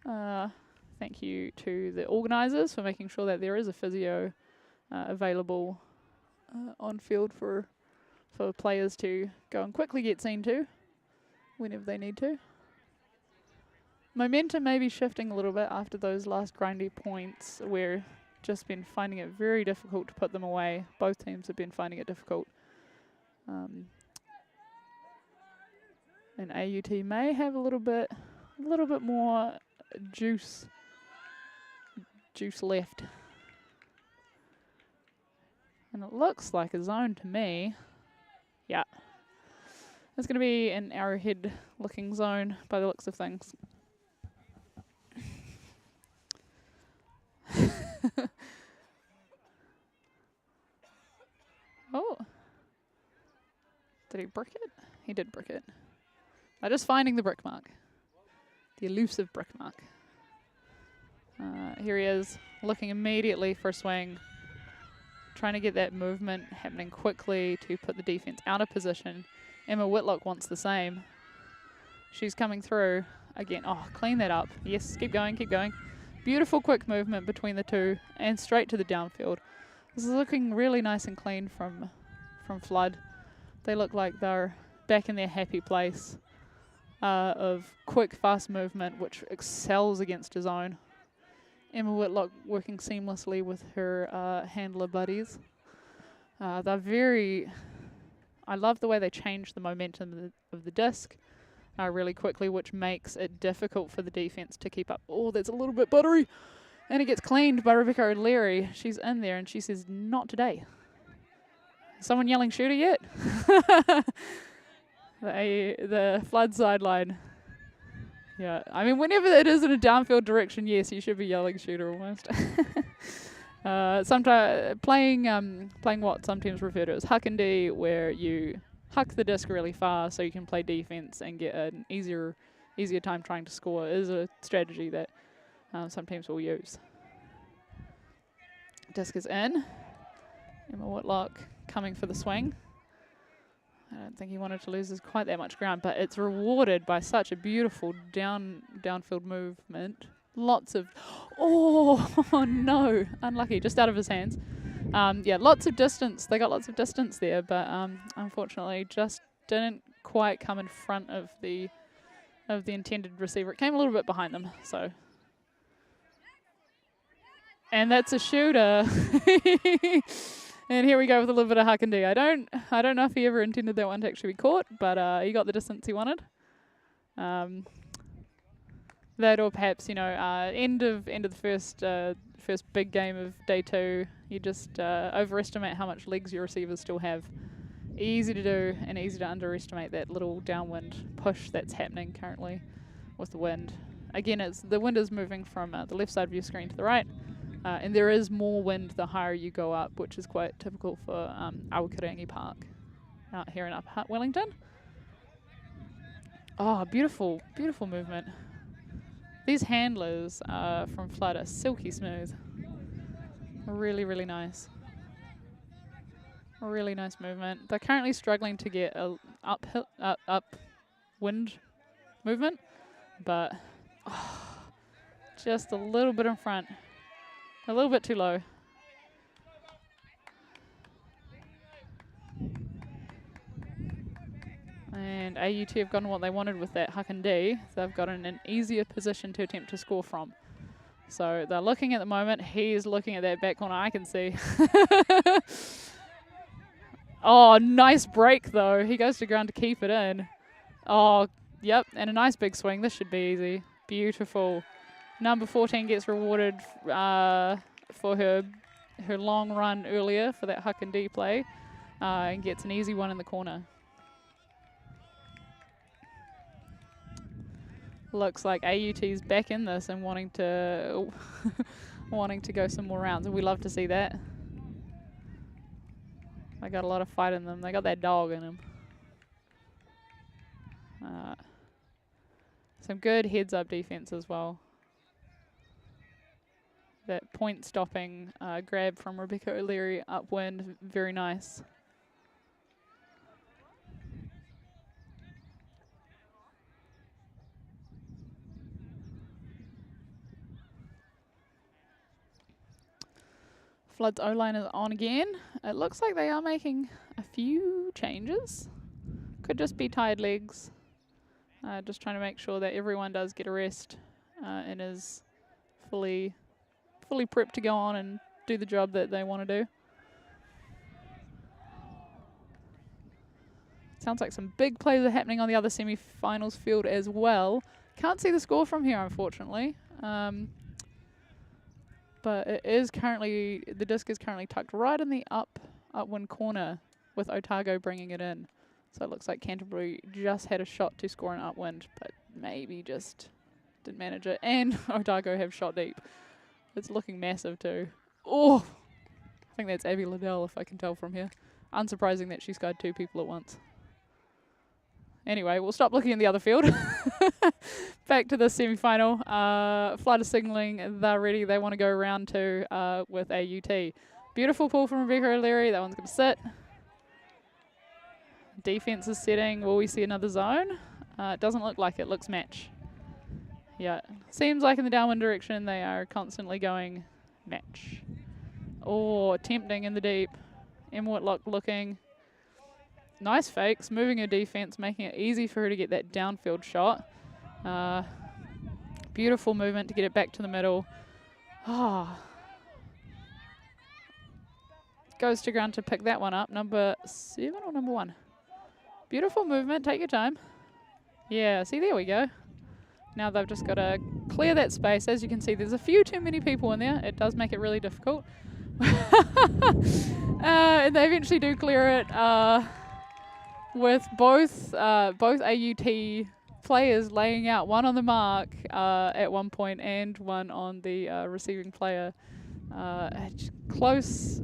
S1: Thank you to the organisers for making sure that there is a physio available on field for players to go and quickly get seen to whenever they need to. Momentum may be shifting a little bit after those last grindy points. We're just been finding it very difficult to put them away. Both teams have been finding it difficult. And AUT may have a little bit more juice left. And it looks like a zone to me. Yeah. It's going to be an arrowhead looking zone by the looks of things. Oh. Did he brick it? He did brick it. I'm just finding the brick mark. The elusive brick mark. Here he is, looking immediately for a swing. Trying to get that movement happening quickly to put the defense out of position. Emma Whitlock wants the same. She's coming through again. Oh, clean that up. Yes, keep going, keep going. Beautiful quick movement between the two and straight to the downfield. This is looking really nice and clean from Flood. They look like they're back in their happy place of quick, fast movement, which excels against a zone. Emma Whitlock working seamlessly with her handler buddies. They're very... I love the way they change the momentum of the disc really quickly, which makes it difficult for the defense to keep up. Oh, that's a little bit buttery. And it gets cleaned by Rebecca O'Leary. She's in there and she says, not today. Someone yelling shooter yet? The Flood sideline. Yeah, I mean, whenever it is in a downfield direction, yes, you should be yelling shooter almost. Sometimes playing what some teams refer to as huck and D, where you huck the disc really far so you can play defense and get an easier time trying to score, is a strategy that some teams will use. Disc is in. Emma Whitlock coming for the swing. I don't think he wanted to lose quite that much ground, but it's rewarded by such a beautiful downfield movement. Lots of... Oh, no. Unlucky. Just out of his hands. Yeah, lots of distance. They got lots of distance there, but unfortunately just didn't quite come in front of the intended receiver. It came a little bit behind them, so... And that's a shooter. And here we go with a little bit of huck and D. I don't know if he ever intended that one to actually be caught, but he got the distance he wanted. That, or perhaps, you know, end of the first big game of day two, you just overestimate how much legs your receivers still have. Easy to do and easy to underestimate that little downwind push that's happening currently with the wind. Again, the wind is moving from the left side of your screen to the right. And there is more wind the higher you go up, which is quite typical for Awakarangi Park out here in Upper Wellington. Oh, beautiful, beautiful movement. These handlers from Flood are silky smooth. Really, really nice. Really nice movement. They're currently struggling to get a upwind movement, but just a little bit in front. A little bit too low. And AUT have gotten what they wanted with that huck and D. They've gotten an easier position to attempt to score from. So they're looking at the moment. He's looking at that back corner, I can see. Oh, nice break though. He goes to ground to keep it in. Oh, yep, and a nice big swing. This should be easy. Beautiful. Number 14 gets rewarded for her long run earlier for that huck and D play, and gets an easy one in the corner. Looks like AUT's back in this and wanting to wanting to go some more rounds, and we love to see that. They got a lot of fight in them. They got that dog in them. Some good heads-up defense as well. That point-stopping grab from Rebecca O'Leary upwind, very nice. Flood's O-line is on again. It looks like they are making a few changes. Could just be tired legs. Just trying to make sure that everyone does get a rest and is fully prepped to go on and do the job that they want to do. Sounds like some big plays are happening on the other semi-finals field as well. Can't see the score from here, unfortunately. But it is currently, the disc is currently tucked right in the upwind corner with Otago bringing it in. So it looks like Canterbury just had a shot to score an upwind, but maybe just didn't manage it. And Otago have shot deep. It's looking massive too. Oh, I think that's Abby Liddell if I can tell from here. Unsurprising that she skied 2 people at once. Anyway, we'll stop looking in the other field. Back to the semi-final. Flood is signalling they're ready. They want to go round 2 with AUT. Beautiful pull from Rebecca O'Leary. That one's going to sit. Defense is setting. Will we see another zone? It doesn't look like it. Looks match. Yeah. Seems like in the downwind direction they are constantly going match. Oh, tempting in the deep. Emma Whitlock looking. Nice fakes, moving her defense, making it easy for her to get that downfield shot. Beautiful movement to get it back to the middle. Goes to ground to pick that one up. Number 7 or number 1? Beautiful movement, take your time. Yeah, see, there we go. Now they've just got to clear that space. As you can see, there's a few too many people in there. It does make it really difficult. And they eventually do clear it. With both AUT players laying out, one on the mark at one point and one on the receiving player. Close.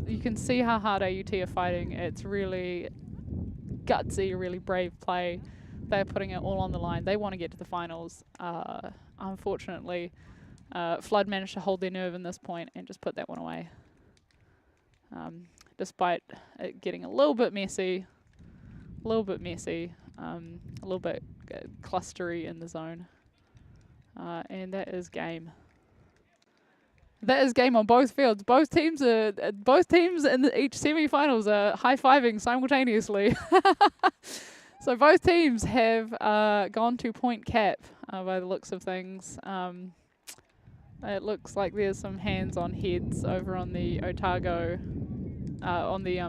S1: You can see how hard AUT are fighting. It's really gutsy, really brave play. They're putting it all on the line. They want to get to the finals. Unfortunately, Flood managed to hold their nerve in this point and just put that one away. Despite it getting a little bit messy. A little bit clustery in the zone. And that is game. That is game on both fields. Both teams in each semi-finals are high-fiving simultaneously. So both teams have gone to point cap by the looks of things. It looks like there's some hands on heads over on the Otago, on the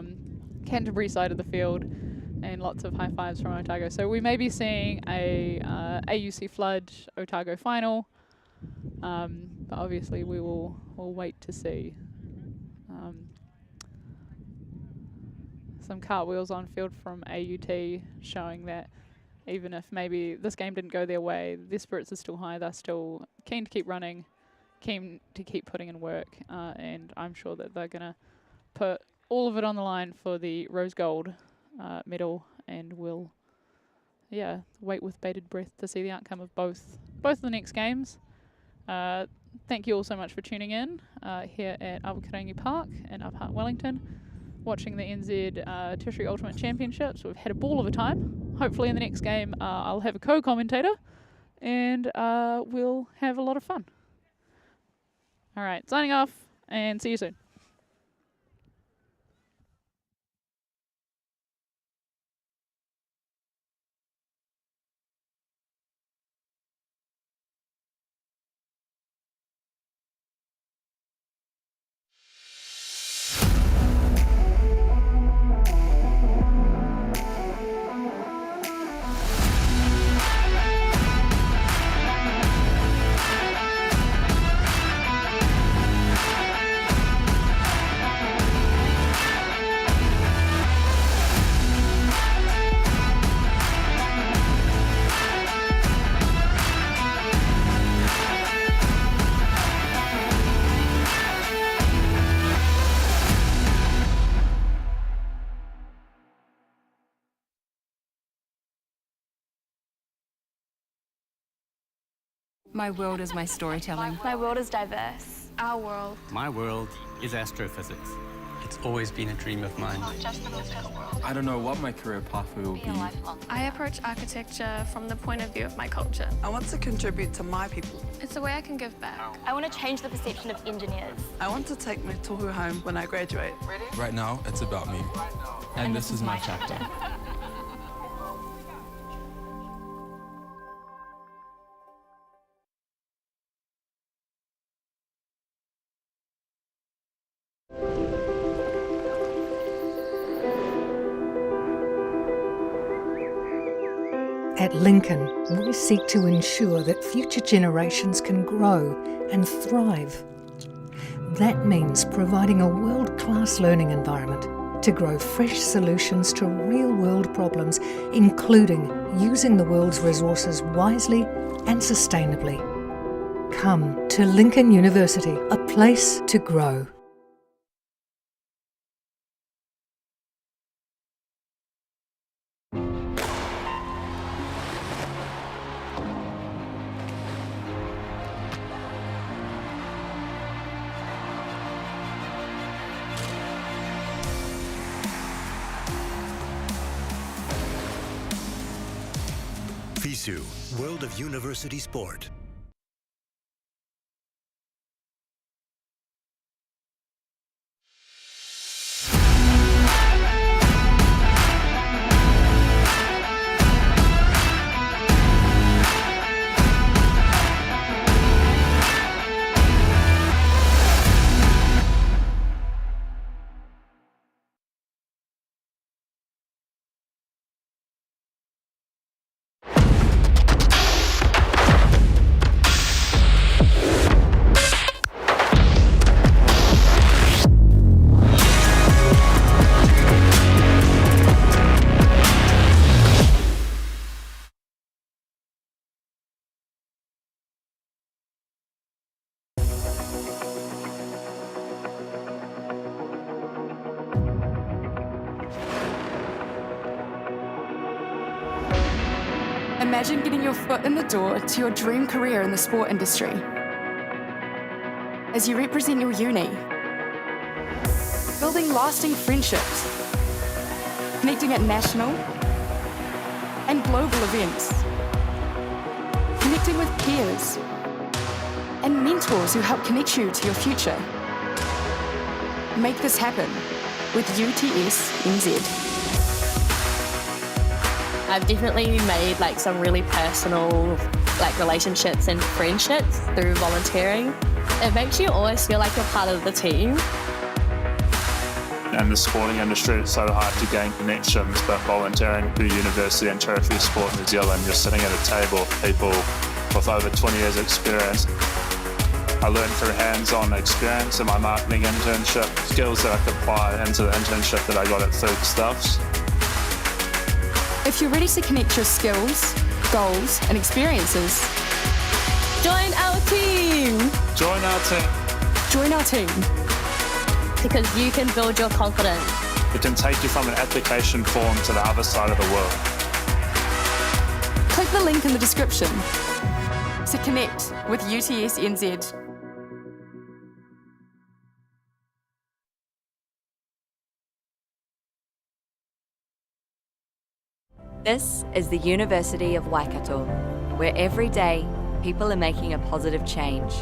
S1: Canterbury side of the field. And lots of high fives from Otago. So we may be seeing a AUC Flood Otago final, but obviously we'll wait to see. Some cartwheels on field from AUT showing that even if maybe this game didn't go their way, their spirits are still high. They're still keen to keep running, keen to keep putting in work, and I'm sure that they're going to put all of it on the line for the rose gold medal, and we'll wait with bated breath to see the outcome of both of the next games. Thank you all so much for tuning in here at Awakarangi Park in Upper Wellington. watching the NZ Tertiary Ultimate Championships. We've had a ball of a time. Hopefully in the next game I'll have a co-commentator and we'll have a lot of fun. All right, signing off and see you soon.
S11: My world is my storytelling.
S15: My world is diverse.
S4: Our world.
S5: My world is astrophysics. It's always been a dream of mine.
S6: I don't know what my career pathway will be.
S4: I approach architecture from the point of view of my culture.
S22: I want to contribute to my people.
S4: It's a way I can give back.
S15: I want to change the perception of engineers.
S22: I want to take my tohu home when I graduate.
S6: Right now, it's about me. And this is my chapter.
S9: At Lincoln, we seek to ensure that future generations can grow and thrive. That means providing a world-class learning environment to grow fresh solutions to real-world problems, including using the world's resources wisely and sustainably. Come to Lincoln University, a place to grow.
S10: FISU, World of University Sport.
S11: Imagine getting your foot in the door to your dream career in the sport industry. As you represent your uni, building lasting friendships, connecting at national and global events, connecting with peers and mentors who help connect you to your future. Make this happen with UTS NZ.
S8: I've definitely made like some really personal like relationships and friendships through volunteering. It makes you always feel like you're part of the team.
S12: In the sporting industry, it's so hard to gain connections, but volunteering through University and Tertiary Sport New Zealand, you're sitting at a table with people with over 20 years experience. I learned through hands-on experience in my marketing internship, skills that I could apply into the internship that I got at Food Stuffs.
S11: If you're ready to connect your skills, goals and experiences,
S8: join our team!
S12: Join our team!
S11: Join our team!
S8: Because you can build your confidence.
S12: It can take you from an application form to the other side of the world.
S11: Click the link in the description to connect with UTS NZ.
S7: This is the University of Waikato, where every day people are making a positive change.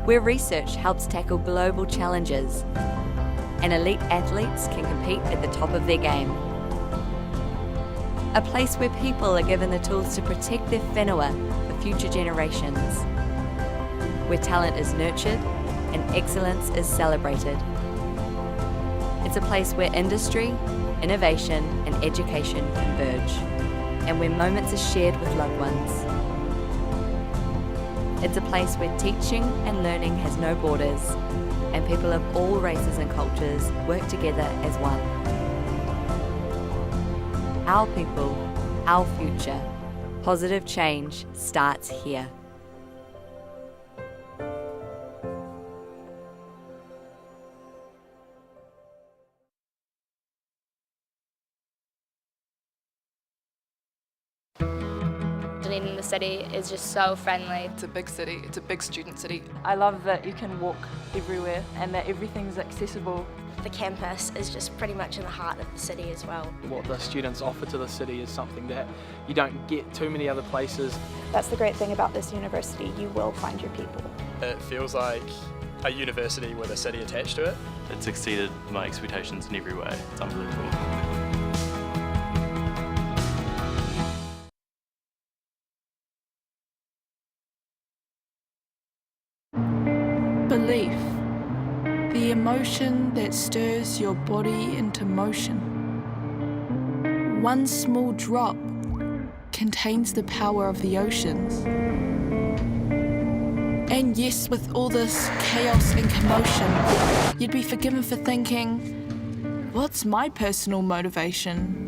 S7: Where research helps tackle global challenges and elite athletes can compete at the top of their game. A place where people are given the tools to protect their whenua for future generations. Where talent is nurtured and excellence is celebrated. It's a place where industry, innovation and education converge, and where moments are shared with loved ones. It's a place where teaching and learning has no borders, and people of all races and cultures work together as one. Our people, our future. Positive change starts here.
S15: Dunedin, the city, is just so friendly.
S22: It's a big city, it's a big student city.
S14: I love that you can walk everywhere and that everything's accessible.
S15: The campus is just pretty much in the heart of the city as well.
S16: What the students offer to the city is something that you don't get too many other places.
S17: That's the great thing about this university, you will find your people.
S18: It feels like a university with a city attached to it.
S19: It's exceeded my expectations in every way. It's unbelievable.
S20: Belief, the emotion that stirs your body into motion. One small drop contains the power of the oceans. And yes, with all this chaos and commotion, you'd be forgiven for thinking, what's my personal motivation?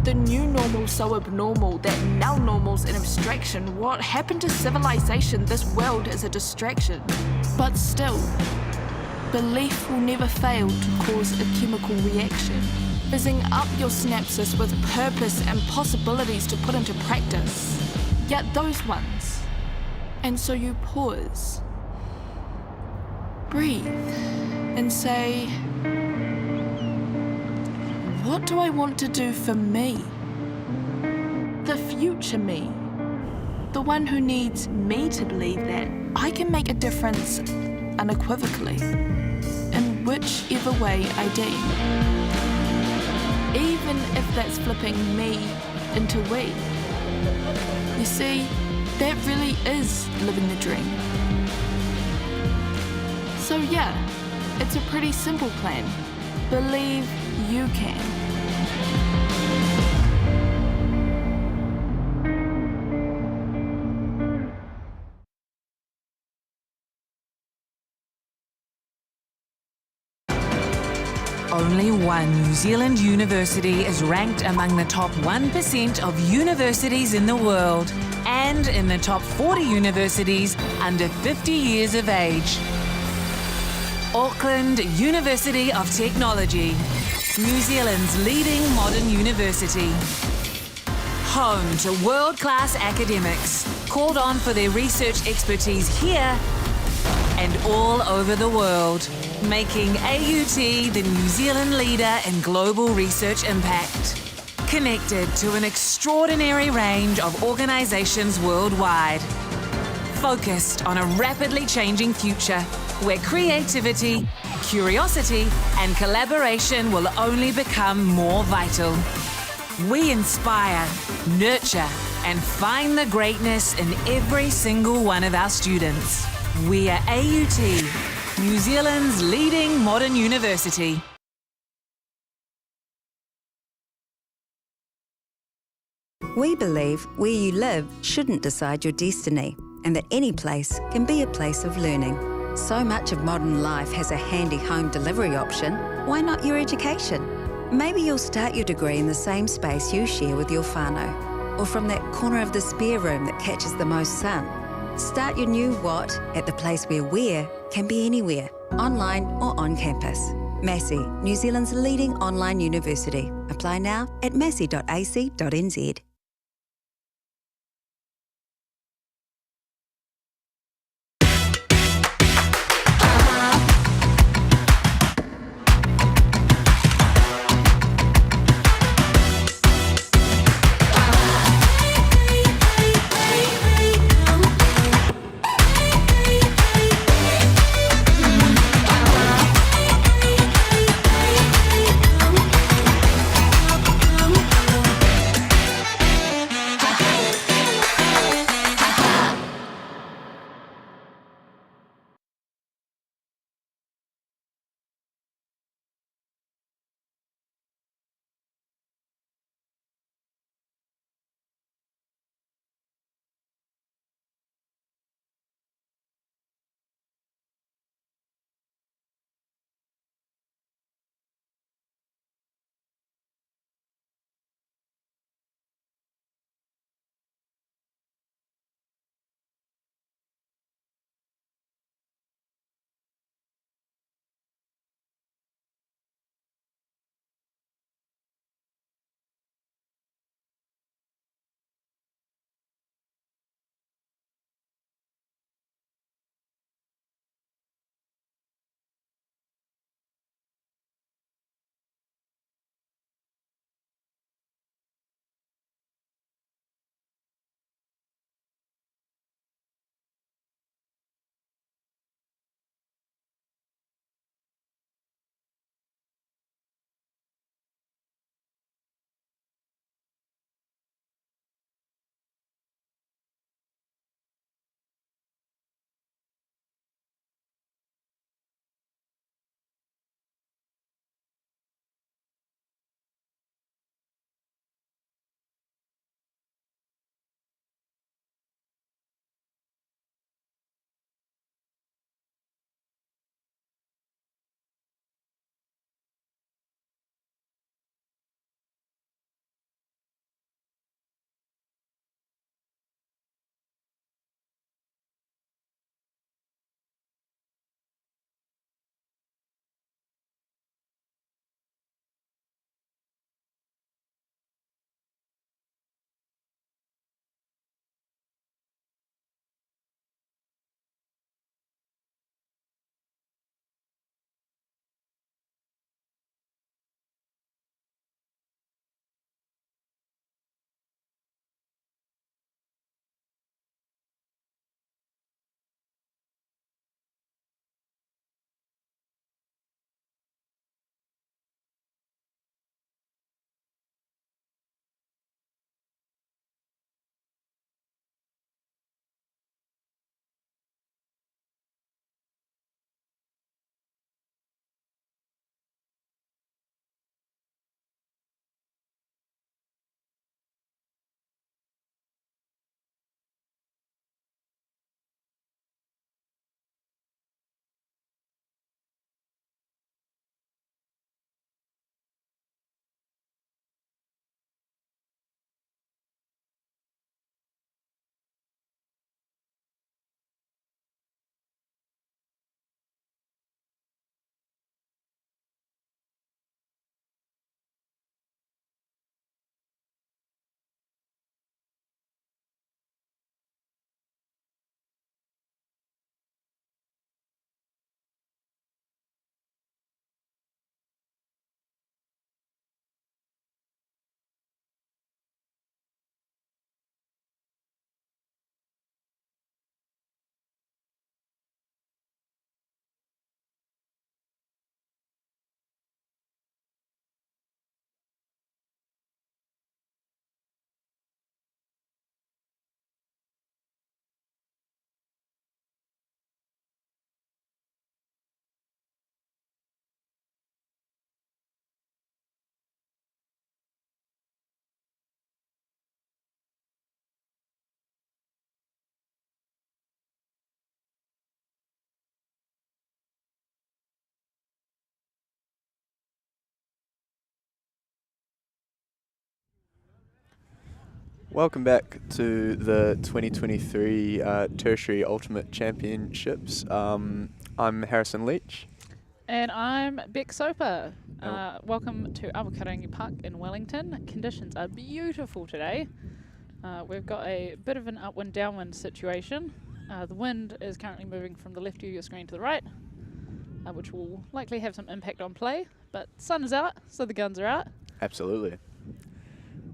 S20: The new normal's so abnormal that now normal's an abstraction. What happened to civilization? This world is a distraction. But still, belief will never fail to cause a chemical reaction, fizzing up your synapses with purpose and possibilities to put into practice. Yet those ones. And so you pause, breathe, and say, what do I want to do for me? The future me. The one who needs me to believe that I can make a difference unequivocally, in whichever way I deem. Even if that's flipping me into we. You see, that really is living the dream. So yeah, it's a pretty simple plan. Believe you can.
S21: Only one New Zealand university is ranked among the top 1% of universities in the world and in the top 40 universities under 50 years of age. Auckland University of Technology, New Zealand's leading modern university. Home to world-class academics, called on for their research expertise here and all over the world, making AUT the New Zealand leader in global research impact. Connected to an extraordinary range of organisations worldwide. Focused on a rapidly changing future where creativity, curiosity and collaboration will only become more vital. We inspire, nurture and find the greatness in every single one of our students. We are AUT, New Zealand's leading modern university.
S2: We believe where you live shouldn't decide your destiny, and that any place can be a place of learning. So much of modern life has a handy home delivery option. Why not your education? Maybe you'll start your degree in the same space you share with your whānau, or from that corner of the spare room that catches the most sun. Start your new what at the place where where can be anywhere, online or on campus. Massey, New Zealand's leading online university. Apply now at massey.ac.nz.
S3: Welcome back to the 2023 Tertiary Ultimate Championships. I'm Harrison Leach.
S1: And I'm Beck Soper. Welcome to Awakarangi Park in Wellington. Conditions are beautiful today. We've got a bit of an upwind-downwind situation. The wind is currently moving from the left of your screen to the right, which will likely have some impact on play. But sun is out, so the guns are out.
S3: Absolutely.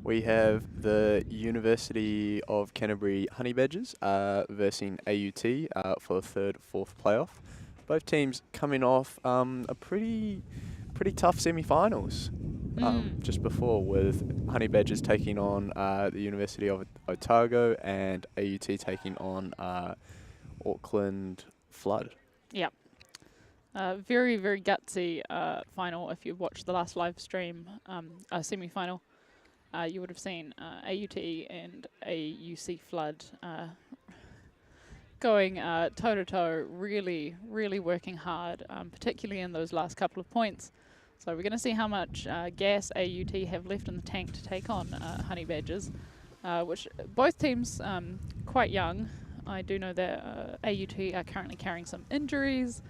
S3: We have the University of Canterbury Honey Badgers versing AUT for the third, fourth playoff. Both teams coming off a pretty tough semi-finals just before, with Honey Badgers taking on the University of Otago and AUT taking on Auckland Flood.
S1: Yep. Very, very gutsy final. If you've watched the last live stream, semi-final, you would have seen AUT and AUC Flood going toe-to-toe, really, really working hard, particularly in those last couple of points. So we're going to see how much gas AUT have left in the tank to take on Honey Badgers, which both teams quite young. I do know that AUT are currently carrying some injuries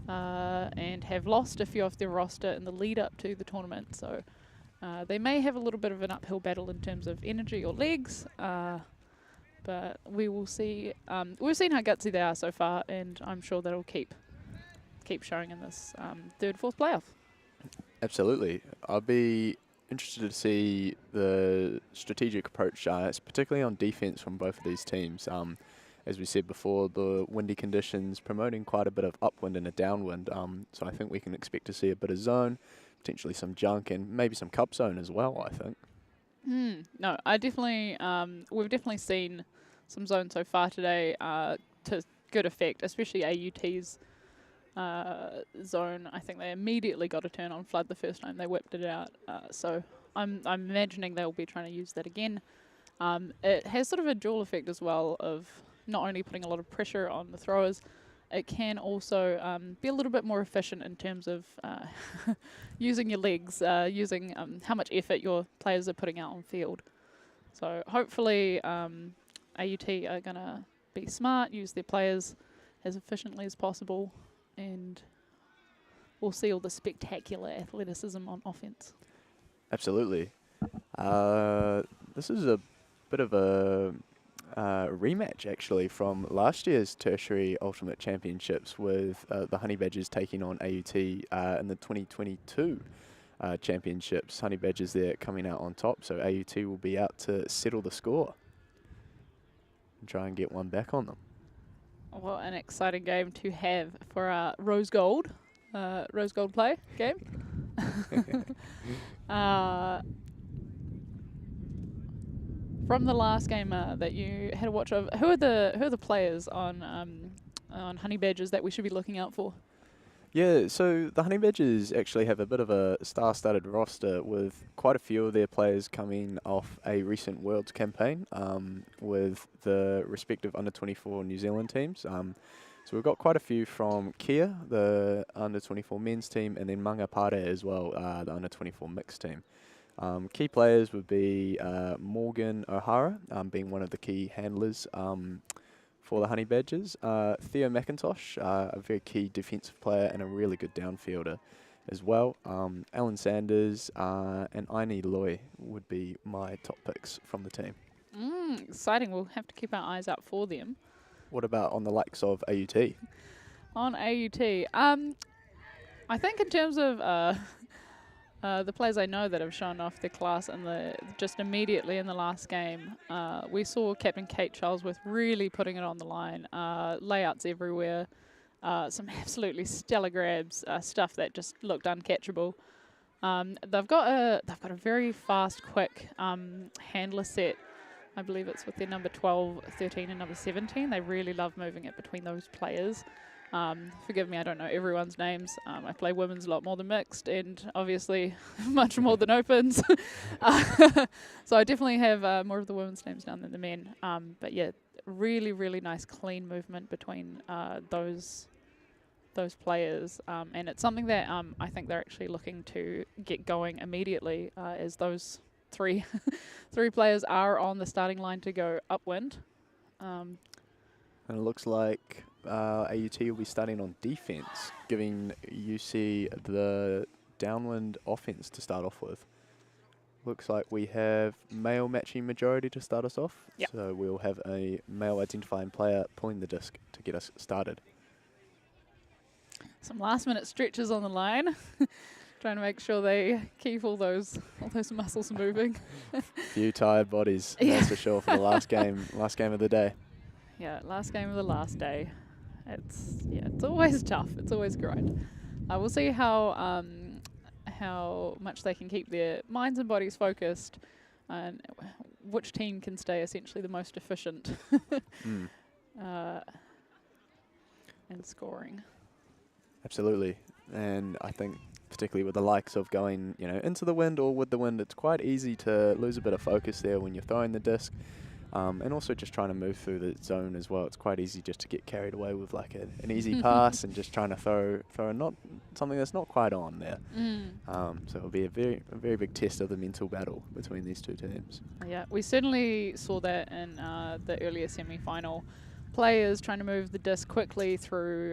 S1: and have lost a few off their roster in the lead up to the tournament. So they may have a little bit of an uphill battle in terms of energy or legs, but we will see. We've seen how gutsy they are so far, and I'm sure that'll keep showing in this third, fourth playoff.
S3: Absolutely. I'll be interested to see the strategic approach, particularly on defense from both of these teams. As we said before, the windy conditions promoting quite a bit of upwind and a downwind, so I think we can expect to see a bit of zone, potentially some junk, and maybe some cup zone as well, I think.
S1: No, I definitely, we've definitely seen some zone so far today to good effect, especially AUT's zone. I think they immediately got a turn on Flood the first time they whipped it out. So I'm imagining they'll be trying to use that again. It has sort of a dual effect as well of not only putting a lot of pressure on the throwers, it can also be a little bit more efficient in terms of using your legs, using how much effort your players are putting out on field. So hopefully AUT are going to be smart, use their players as efficiently as possible, and we'll see all the spectacular athleticism on offense.
S3: Absolutely. This is a bit of a rematch, actually, from last year's Tertiary Ultimate Championships, with the Honey Badgers taking on AUT in the 2022 Championships. Honey Badgers there coming out on top, so AUT will be out to settle the score and try and get one back on them.
S1: What an exciting game to have for our Rose Gold play game. From the last game that you had a watch of, who are the players on Honey Badgers that we should be looking out for?
S3: Yeah, so the Honey Badgers actually have a bit of a star-studded roster, with quite a few of their players coming off a recent Worlds campaign with the respective under-24 New Zealand teams. So we've got quite a few from Kia, the under-24 men's team, and then Manga Pare as well, the under-24 mixed team. Key players would be Morgan O'Hara, being one of the key handlers for the Honey Badgers. Theo McIntosh, a very key defensive player and a really good downfielder as well. Alan Sanders and Aini Loy would be my top picks from the team.
S1: Exciting. We'll have to keep our eyes out for them.
S3: What about on the likes of AUT?
S1: On AUT, I think in terms of the players I know that have shown off their class just immediately in the last game, we saw Captain Kate Charlesworth really putting it on the line, layouts everywhere, some absolutely stellar grabs, stuff that just looked uncatchable. They've got a very fast, quick handler set. I believe it's with their number 12, 13 and number 17. They really love moving it between those players. Forgive me, I don't know everyone's names. I play women's a lot more than mixed, and obviously much more than opens. So I definitely have more of the women's names down than the men. But yeah, really, really nice clean movement between those players. And it's something that I think they're actually looking to get going immediately as those three players are on the starting line to go upwind.
S3: And it looks like AUT will be starting on defense, giving UC the downwind offense to start off with. Looks like we have male matching majority to start us off.
S1: Yep.
S3: So we'll have a male identifying player pulling the disc to get us started.
S1: Some last minute stretches on the line, trying to make sure they keep all those muscles moving.
S3: Few tired bodies, that's for sure, for the last game of the day.
S1: Yeah, last game of the last day. It's always tough. It's always grind. We'll see how much they can keep their minds and bodies focused, and which team can stay essentially the most efficient in scoring.
S3: Absolutely, and I think particularly with the likes of going, into the wind or with the wind, it's quite easy to lose a bit of focus there when you're throwing the disc, and also just trying to move through the zone as well. It's quite easy just to get carried away with like an easy pass and just trying to throw not something that's not quite on there. So it'll be a very big test of the mental battle between these two teams.
S1: Yeah, we certainly saw that in the earlier semi-final. Players trying to move the disc quickly through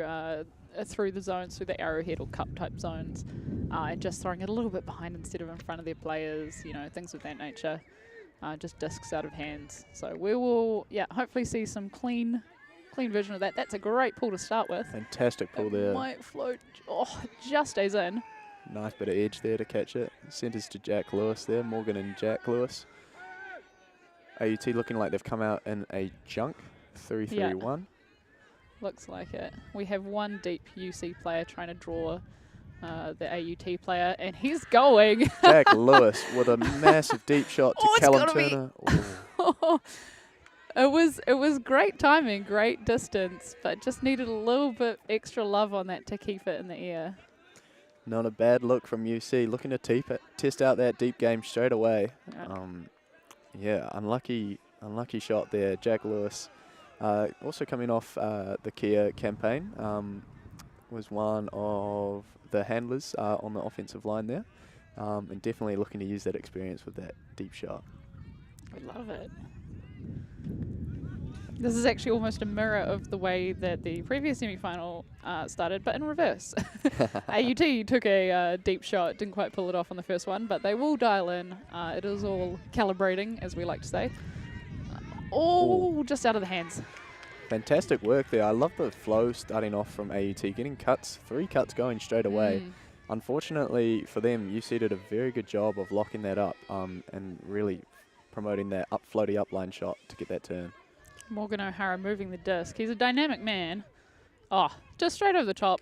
S1: the zones, through the arrowhead or cup type zones, and just throwing it a little bit behind instead of in front of their players, things of that nature, just discs out of hands. So we will, hopefully see some clean vision of that. That's a great pull to start with.
S3: Fantastic pull there.
S1: Might float, just stays in.
S3: Nice bit of edge there to catch it. Centres to Jack Lewis there, Morgan and Jack Lewis. AUT looking like they've come out in a junk, 3-3-1.
S1: Looks like it. We have one deep UC player trying to draw the AUT player, and he's going.
S3: Jack Lewis with a massive deep shot to Callum Turner.
S1: It was great timing, great distance, but just needed a little bit extra love on that to keep it in the air.
S3: Not a bad look from UC, looking to test out that deep game straight away. Unlucky shot there. Jack Lewis, also coming off the Kia campaign, was one of the handlers on the offensive line there, and definitely looking to use that experience with that deep shot.
S1: I love it. This is actually almost a mirror of the way that the previous semi-final started, but in reverse. AUT took a deep shot, didn't quite pull it off on the first one, but they will dial in. It is all calibrating, as we like to say. Just out of the hands.
S3: Fantastic work there. I love the flow starting off from AUT, getting cuts, 3 cuts going straight away. Unfortunately for them, UC did a very good job of locking that up and really promoting that floaty upline shot to get that turn.
S1: Morgan O'Hara moving the disc. He's a dynamic man. Just straight over the top.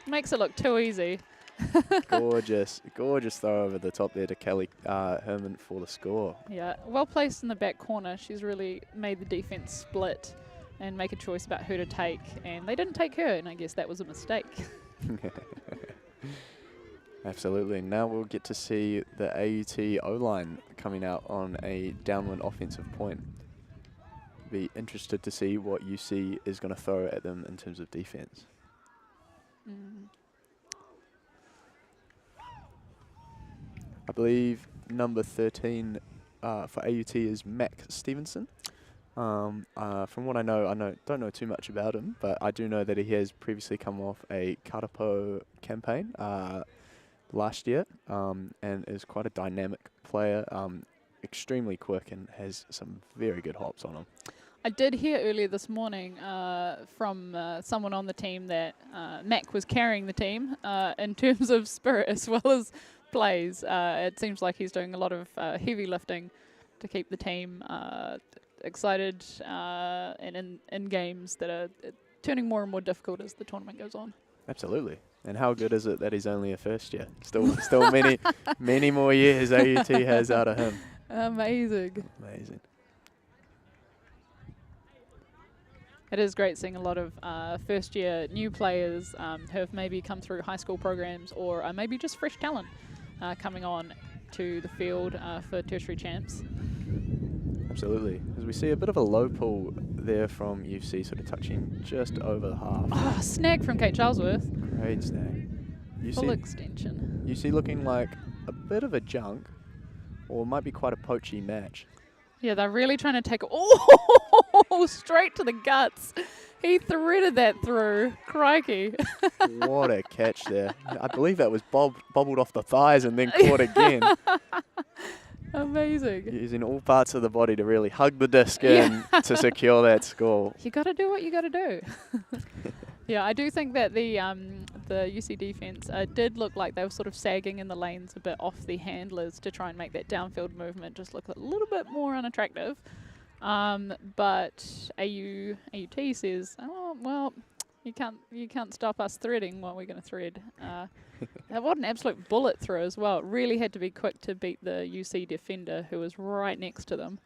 S1: Makes it look too easy.
S3: Gorgeous throw over the top there to Kelly Herman for the score.
S1: Yeah, well placed in the back corner. She's really made the defense split and make a choice about who to take, and they didn't take her, and I guess that was a mistake.
S3: Absolutely. Now we'll get to see the AUT O-line coming out on a downwind offensive point. Be interested to see what UC is going to throw at them in terms of defense. I believe number 13 for AUT is Mac Stevenson. From what I don't know too much about him, but I do know that he has previously come off a Katapo campaign last year, and is quite a dynamic player, extremely quick, and has some very good hops on him.
S1: I did hear earlier this morning from someone on the team that Mac was carrying the team in terms of spirit as well as plays. It seems like he's doing a lot of heavy lifting to keep the team excited and in games that are turning more and more difficult as the tournament goes on.
S3: Absolutely. And how good is it that he's only a first year? Still many more years AUT has out of him.
S1: Amazing. It is great seeing a lot of first-year new players who have maybe come through high school programs or maybe just fresh talent coming on to the field for tertiary champs.
S3: Absolutely. As we see a bit of a low pull there from UC, sort of touching just over the half.
S1: Snag from Kate Charlesworth.
S3: Great snag.
S1: Full extension.
S3: UC looking like a bit of a junk, or it might be quite a poachy match.
S1: Yeah, they're really trying to take oh straight to the guts. He threaded that through. Crikey.
S3: What a catch there. I believe that was bobbled off the thighs and then caught again.
S1: Amazing.
S3: Using all parts of the body to really hug the disc in to secure that score.
S1: You got to do what you got to do. Yeah, I do think that the UC defense did look like they were sort of sagging in the lanes a bit off the handlers to try and make that downfield movement just look a little bit more unattractive. But AUT says, oh well, you can't stop us threading what we're going to thread. What an absolute bullet throw as well. It really had to be quick to beat the UC defender who was right next to them.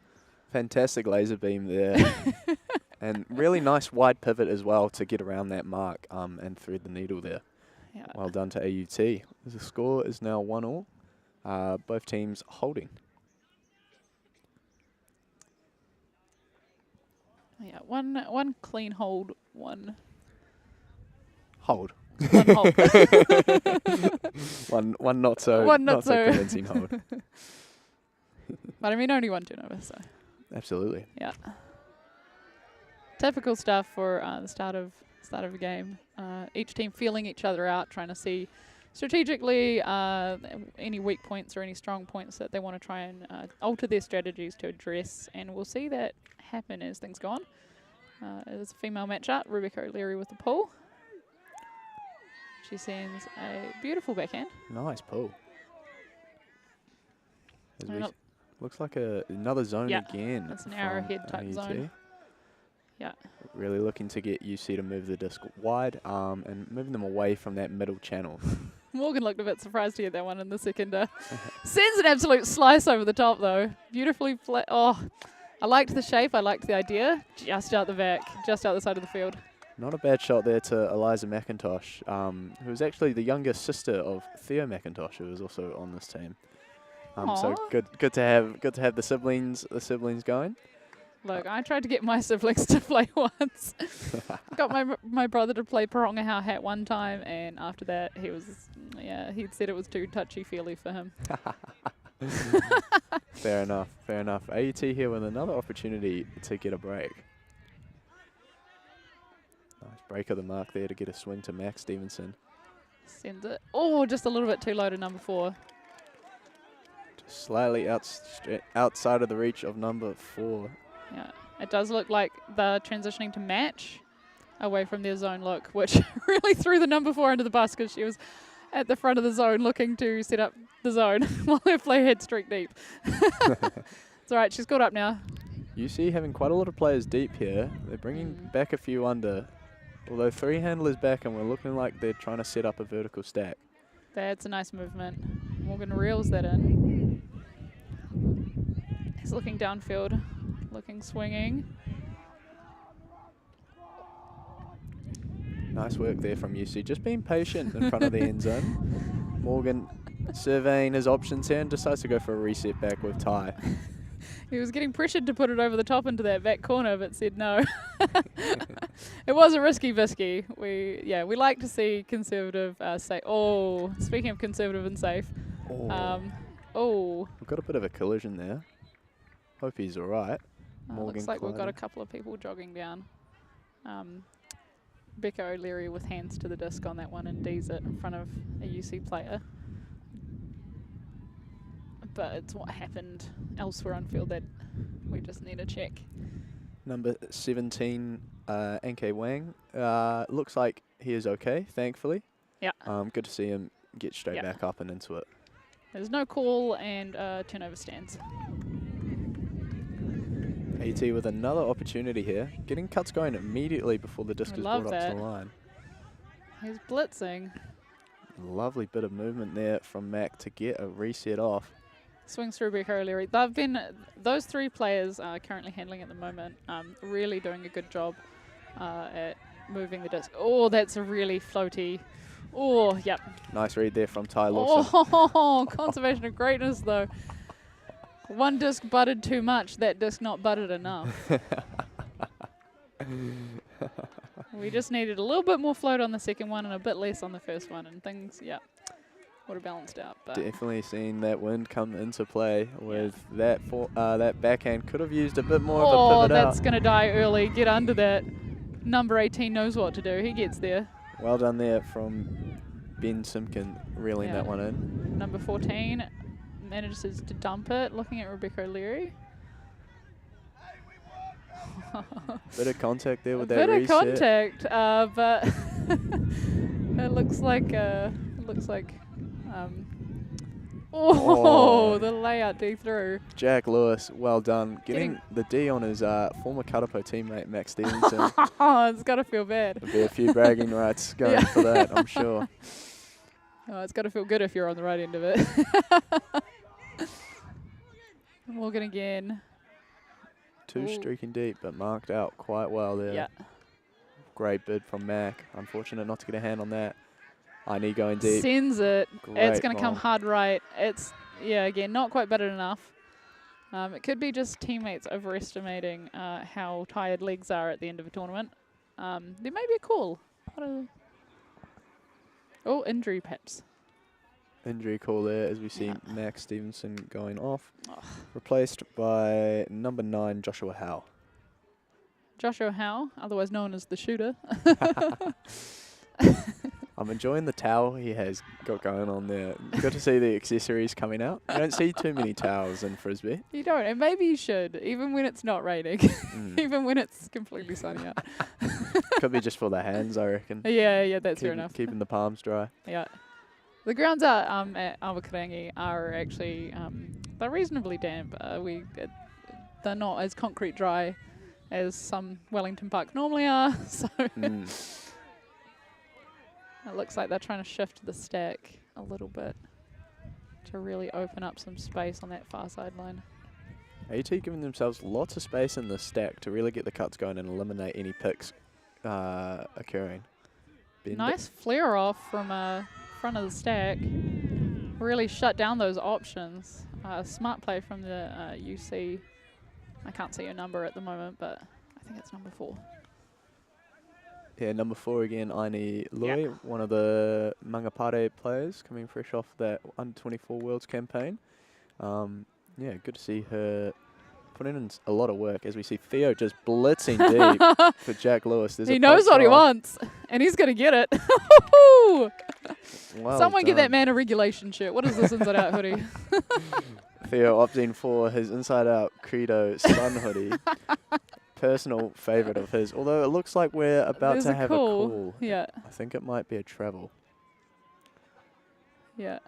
S3: Fantastic laser beam there. And really nice wide pivot as well to get around that mark and thread the needle there.
S1: Yeah.
S3: Well done to AUT. The score is now 1-1. Both teams holding.
S1: Yeah, one clean hold, one
S3: hold.
S1: One hold.
S3: one not so convincing hold.
S1: But I mean, only one turnover, so.
S3: Absolutely.
S1: Yeah. Typical stuff for the start of a game. Each team feeling each other out, trying to see strategically any weak points or any strong points that they want to try and alter their strategies to address, and we'll see that happen as things go on. It's a female matchup, Rebecca O'Leary with the pull. She sends a beautiful backhand.
S3: Nice pull. Looks like another zone again.
S1: That's an arrowhead type zone. Yeah.
S3: Really looking to get UC to move the disc wide and moving them away from that middle channel.
S1: Morgan looked a bit surprised to get that one in the second. Sends an absolute slice over the top though. Beautifully flat. Oh, I liked the shape. I liked the idea. Just out the back. Just out the side of the field.
S3: Not a bad shot there to Eliza McIntosh, who was actually the younger sister of Theo McIntosh, who was also on this team. So good to have the siblings going.
S1: Look, I tried to get my siblings to play once. Got my brother to play Paronga Hat one time, and after that he'd said it was too touchy-feely for him.
S3: Fair enough. AUT here with another opportunity to get a break. Nice break of the mark there to get a swing to Max Stevenson.
S1: Sends it. Oh, just a little bit too low to number 4.
S3: Just slightly outside of the reach of number 4.
S1: Yeah, it does look like they're transitioning to match away from their zone look, which really threw the number 4 under the bus because she was at the front of the zone looking to set up the zone while her player had streak deep. It's all right, she's caught up now.
S3: UC having quite a lot of players deep here. They're bringing back a few under. Although 3 handlers back, and we're looking like they're trying to set up a vertical stack.
S1: That's a nice movement. Morgan reels that in. He's looking downfield, looking swinging.
S3: Nice work there from UC. Just being patient in front of the end zone. Morgan surveying his options here and decides to go for a reset back with Ty.
S1: He was getting pressured to put it over the top into that back corner, but said no. It was a risky bisky. We like to see conservative say. Oh, speaking of conservative and safe.
S3: We've got a bit of a collision there. Hope he's all right.
S1: Looks like we've got a couple of people jogging down. Becca O'Leary with hands to the disc on that one and D's it in front of a UC player. But it's what happened elsewhere on field that we just need to check.
S3: Number 17, NK Wang. Looks like he is okay, thankfully.
S1: Yeah.
S3: Good to see him get straight back up and into it.
S1: There's no call and turnover stands.
S3: AT with another opportunity here. Getting cuts going immediately before the disc is brought up to the line.
S1: He's blitzing.
S3: Lovely bit of movement there from Mac to get a reset off.
S1: Swings through Becca O'Leary. Those 3 players are currently handling at the moment, really doing a good job at moving the disc. Oh, that's a really floaty. Oh, yep.
S3: Nice read there from Ty Lawson.
S1: Oh, conservation of greatness though. One disc butted too much, that disc not butted enough. We just needed a little bit more float on the second one and a bit less on the first one, and things, would have balanced out. But
S3: Definitely seen that wind come into play with that that backhand. Could have used a bit more of a pivot
S1: that's
S3: out.
S1: going to die early. Get under that. Number 18 knows what to do. He gets there.
S3: Well done there from Ben Simpkin, reeling that one in.
S1: Number 14 manages to dump it. Looking at Rebecca O'Leary.
S3: Bit of contact there with
S1: a
S3: that
S1: bit
S3: reset.
S1: of contact, but it looks like the layout D through.
S3: Jack Lewis, well done. Getting the D on his former Karapo teammate, Max Stevenson.
S1: It's got to feel bad.
S3: There'll be a few bragging rights going for that, I'm sure.
S1: Oh, it's got to feel good if you're on the right end of it. Morgan again.
S3: Two streaking deep, but marked out quite well there.
S1: Yeah.
S3: Great bid from Mac. Unfortunate not to get a hand on that. Aini going deep.
S1: Sends it. It's going to come
S3: ball.
S1: hard right. It's, again, not quite buttered enough. It could be just teammates overestimating how tired legs are at the end of a tournament. There may be a call. Oh, injury perhaps.
S3: Injury call there as we see Max Stevenson going off. Replaced by number 9, Joshua Howe.
S1: Joshua Howe, otherwise known as the shooter.
S3: I'm enjoying the towel he has got going on there. Good to see the accessories coming out. You don't see too many towels in Frisbee.
S1: You don't, and maybe you should, even when it's not raining, even when it's completely sunny out.
S3: Could be just for the hands, I reckon.
S1: Yeah, that's fair enough.
S3: Keeping the palms dry.
S1: Yeah. The grounds at Awakarangi are actually they're reasonably damp. They're not as concrete dry as some Wellington Park normally are. So it looks like they're trying to shift the stack a little bit to really open up some space on that far sideline.
S3: AT giving themselves lots of space in the stack to really get the cuts going and eliminate any picks occurring.
S1: Nice flare off from front of the stack. Really shut down those options. Smart play from the UC. I can't see your number at the moment, but I think it's number 4.
S3: Yeah, number 4 again, Aini Lui, one of the Mangapare players coming fresh off that Under-24 Worlds campaign. Yeah, good to see her putting in a lot of work as we see Theo just blitzing deep for Jack Lewis.
S1: He knows what he wants, and he's going to get it.
S3: Well
S1: Someone get
S3: done.
S1: that man a regulation shirt. What is this inside out hoodie?
S3: Theo opting for his inside out Credo Sun hoodie. Personal favourite of his, although it looks like we're about to have a call.
S1: Yeah.
S3: I think it might be a travel.
S1: Yeah.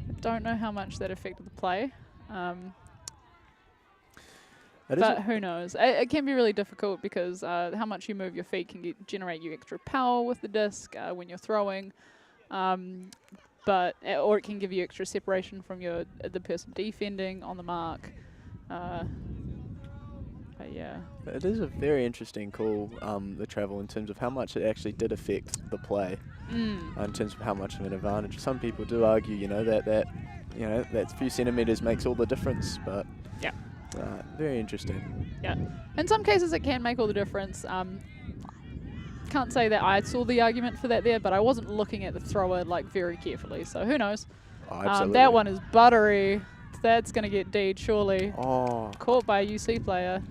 S1: I don't know how much that affected the play. But who knows? It can be really difficult because how much you move your feet can generate you extra power with the disc when you're throwing. Or it can give you extra separation from the person defending on the mark. But yeah.
S3: It is a very interesting call, the travel, in terms of how much it actually did affect the play. In terms of how much of an advantage. Some people do argue, that few centimetres makes all the difference, but
S1: yeah.
S3: Very interesting.
S1: Yeah. In some cases it can make all the difference. Can't say that I saw the argument for that there, but I wasn't looking at the thrower very carefully, so who knows. That one is buttery. That's going to get D'd surely. Caught by a UC player.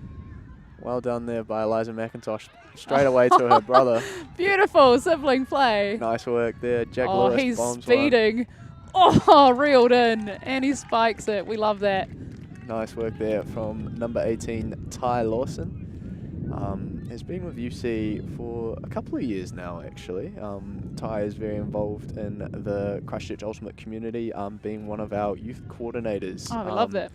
S3: Well done there by Eliza McIntosh. Straight away to her brother.
S1: Beautiful sibling play.
S3: Nice work there. Jack Lewis
S1: he's
S3: bombs
S1: speeding. Reeled in, and he spikes it. We love that.
S3: Nice work there from number 18, Ty Lawson. Has been with UC for a couple of years now, actually. Ty is very involved in the Christchurch Ultimate community, being one of our youth coordinators.
S1: We love that.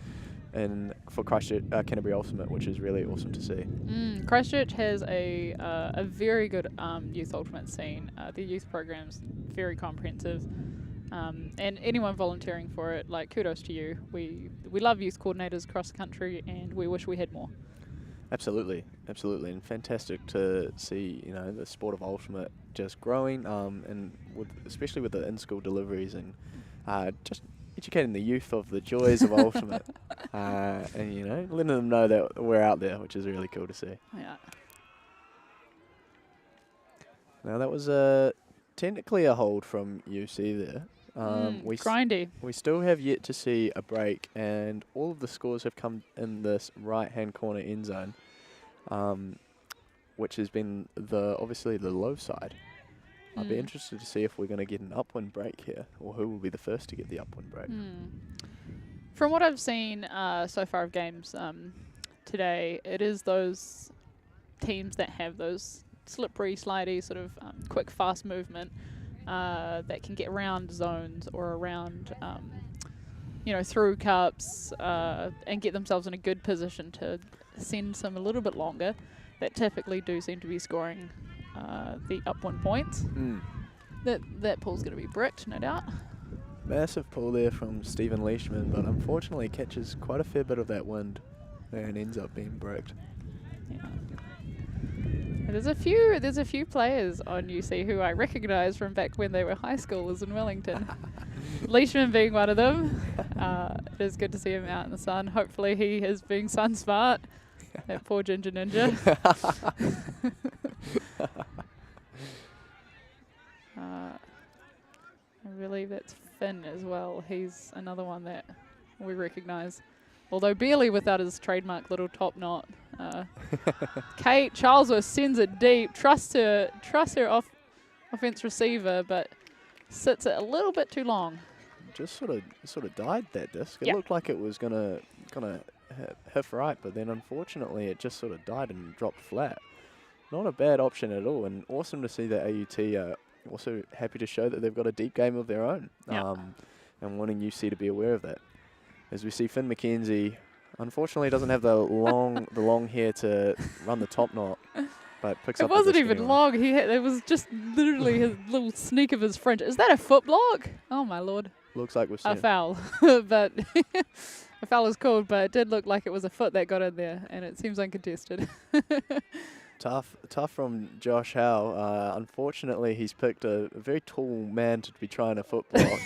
S3: And for Christchurch Canterbury Ultimate, which is really awesome to see.
S1: Christchurch has a very good youth ultimate scene. The youth program's very comprehensive. And anyone volunteering for it, kudos to you. We love youth coordinators across the country, and we wish we had more.
S3: Absolutely, and fantastic to see the sport of ultimate just growing, and especially with the in-school deliveries and just educating the youth of the joys of ultimate, and letting them know that we're out there, which is really cool to see.
S1: Yeah.
S3: Now that was technically a hold from UC there.
S1: Grindy.
S3: We still have yet to see a break, and all of the scores have come in this right-hand corner end zone, which has been obviously the low side. I'd be interested to see if we're going to get an upwind break here, or who will be the first to get the upwind break.
S1: From what I've seen so far of games today, it is those teams that have those slippery, slidey, sort of quick, fast movement that can get around zones or around, through cups and get themselves in a good position to send some a little bit longer, that typically do seem to be scoring the upwind points. That pool's going to be bricked, no doubt.
S3: Massive pull there from Stephen Leishman, but unfortunately catches quite a fair bit of that wind there and ends up being bricked.
S1: Yeah. There's a few players on UC who I recognise from back when they were high schoolers in Wellington. Leishman being one of them. It is good to see him out in the sun. Hopefully he is being sun smart. That poor Ginger Ninja. I believe that's Finn as well. He's another one that we recognise. Although barely without his trademark little top knot. Kate Charlesworth sends it deep. Trusts her offense receiver, but sits it a little bit too long.
S3: Just sort of died that disc. It looked like it was gonna hit right, but then unfortunately it just sort of died and dropped flat. Not a bad option at all, and awesome to see that AUT are also happy to show that they've got a deep game of their own, and wanting UC to be aware of that. As we see Finn McKenzie, unfortunately doesn't have the long hair to run the top knot, but picks up.
S1: It wasn't even long. It was just literally his little sneak of his fringe. Is that a foot block? Oh my lord!
S3: Looks like we've seen
S1: a foul, but a foul is called. But it did look like it was a foot that got in there, and it seems uncontested.
S3: Tough from Josh Howe. Unfortunately, he's picked a very tall man to be trying a foot block.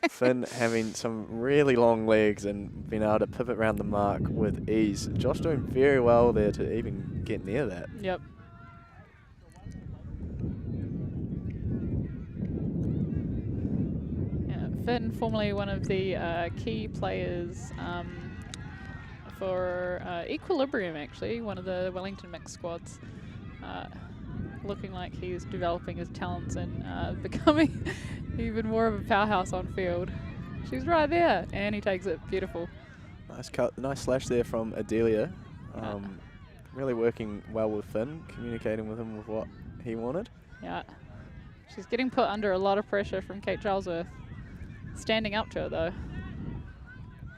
S3: Finn having some really long legs and being able to pivot around the mark with ease. Josh doing very well there to even get near that.
S1: Yep. Yeah, Finn, formerly one of the key players for Equilibrium, actually, one of the Wellington mixed squads. Looking like he's developing his talents and becoming even more of a powerhouse on field. She's right there, and he takes it. Beautiful.
S3: Nice cut, nice slash there from Adelia. Really working well with Finn, communicating with him with what he wanted.
S1: Yeah. She's getting put under a lot of pressure from Kate Charlesworth. Standing up to her, though.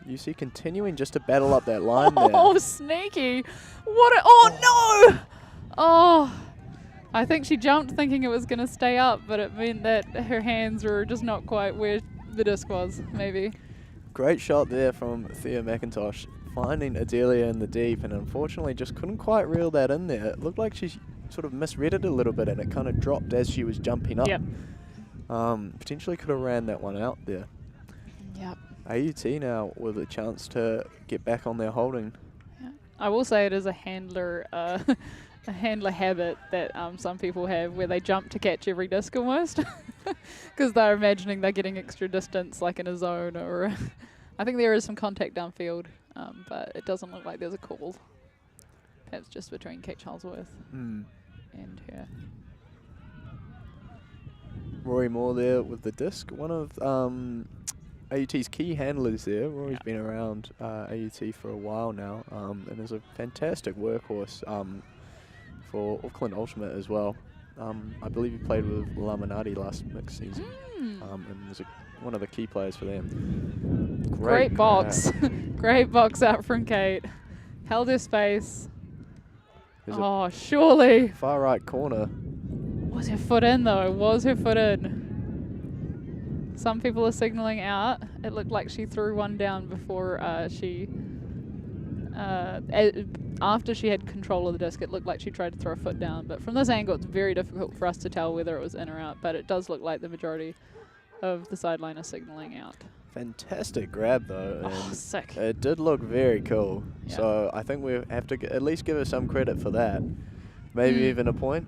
S3: You see continuing just to battle up that line there.
S1: Oh, sneaky. Oh, no! Oh, I think she jumped thinking it was going to stay up, but it meant that her hands were just not quite where the disc was, maybe.
S3: Great shot there from Thea McIntosh, finding Adelia in the deep, and unfortunately just couldn't quite reel that in there. It looked like she sort of misread it a little bit, and it kind of dropped as she was jumping up.
S1: Yep.
S3: Potentially could have ran that one out there.
S1: Yep.
S3: AUT now with a chance to get back on their holding.
S1: Yeah. I will say it is a handler a handler habit that some people have, where they jump to catch every disc almost, because they're imagining they're getting extra distance, like in a zone, or I think there is some contact downfield, but it doesn't look like there's a call. That's just between Kate Charlesworth and her.
S3: Rory Moore there with the disc. One of AUT's key handlers there. Rory's been around AUT for a while now, and is a fantastic workhorse for Auckland Ultimate as well. I believe he played with Laminati last mixed season, and was one of the key players for them.
S1: Great box. Great box out from Kate. Held her space. Oh, surely.
S3: Far right corner.
S1: Was her foot in, though? Was her foot in? Some people are signalling out. It looked like she threw one down before after she had control of the disc. It looked like she tried to throw a foot down. But from this angle, it's very difficult for us to tell whether it was in or out. But it does look like the majority of the sideline are signaling out.
S3: Fantastic grab, though.
S1: Oh, sick.
S3: It did look very cool.
S1: Yeah.
S3: So I think we have to at least give her some credit for that. Maybe even a point.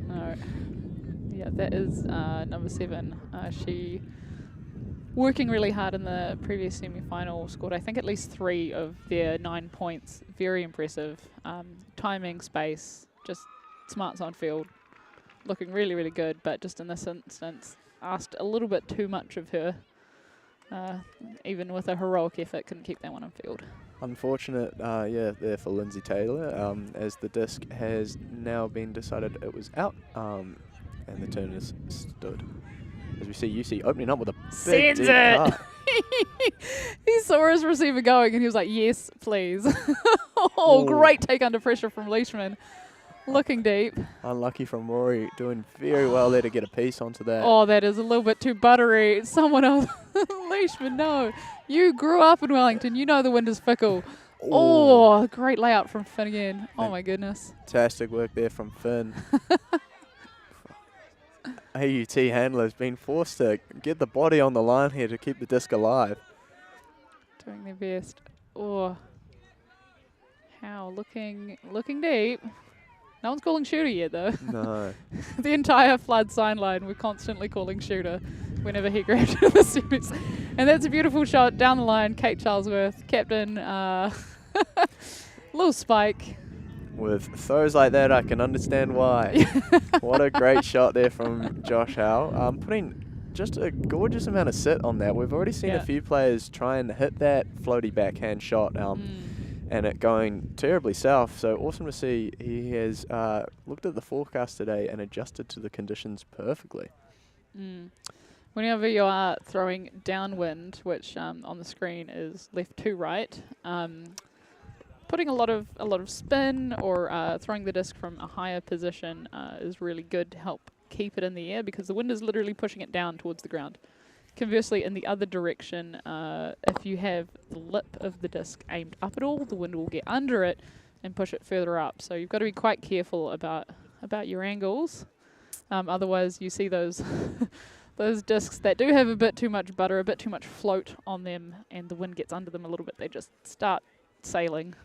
S1: No. Yeah, that is number 7. She working really hard in the previous semi-final, scored I think at least 3 of their 9 points. Very impressive. Timing, space, just smarts on field. Looking really, really good, but just in this instance, asked a little bit too much of her. Even with a heroic effort, couldn't keep that one on field.
S3: Unfortunate, there for Lindsay Taylor, as the disc has now been decided it was out, and the turn is stood. As we see UC opening up with a big deep cut.
S1: He saw his receiver going and he was like, yes, please. Oh,
S3: Ooh.
S1: Great take under pressure from Leishman. Looking deep.
S3: Unlucky from Rory, doing very well there to get a piece onto that.
S1: Oh, that is a little bit too buttery. Someone else. Leishman, no. You grew up in Wellington. You know the wind is fickle.
S3: Ooh.
S1: Oh, great layout from Finn again. Oh, my goodness.
S3: Fantastic work there from Finn. AUT handler's been forced to get the body on the line here to keep the disc alive.
S1: Doing their best. Oh. How? Looking deep. No one's calling shooter yet, though.
S3: No.
S1: The entire flood sign line, we're constantly calling shooter whenever he grabbed the series. And that's a beautiful shot down the line. Kate Charlesworth, captain. Little spike.
S3: With throws like that, I can understand why. What a great shot there from Josh Howe. Putting just a gorgeous amount of sit on that. We've already seen a few players try and hit that floaty backhand shot. And it going terribly south. So awesome to see he has looked at the forecast today and adjusted to the conditions perfectly.
S1: Whenever you are throwing downwind, which on the screen is left to right, putting a lot of spin or throwing the disc from a higher position is really good to help keep it in the air because the wind is literally pushing it down towards the ground. Conversely, in the other direction, if you have the lip of the disc aimed up at all, the wind will get under it and push it further up. So you've got to be quite careful about your angles. Otherwise, you see those those discs that do have a bit too much butter, a bit too much float on them, and the wind gets under them a little bit. They just start sailing,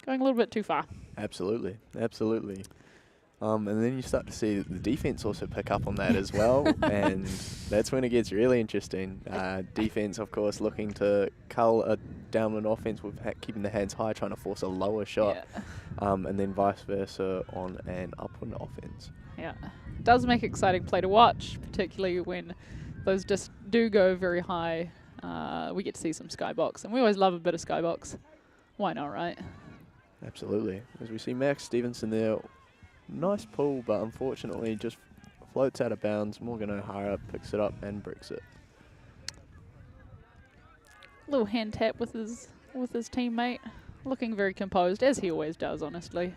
S1: going a little bit too far.
S3: Absolutely, absolutely. And then you start to see the defense also pick up on that as well, and that's when it gets really interesting. Defense, of course, looking to cull a downwind offense with keeping the hands high, trying to force a lower shot, and then vice versa on an upwind offense.
S1: Yeah, it does make exciting play to watch, particularly when those just do go very high. We get to see some skybox, and we always love a bit of skybox. Why not, right?
S3: Absolutely. As we see Max Stevenson there. Nice pull, but unfortunately just floats out of bounds. Morgan O'Hara picks it up and bricks it.
S1: Little hand tap with his teammate, looking very composed, as he always does, honestly.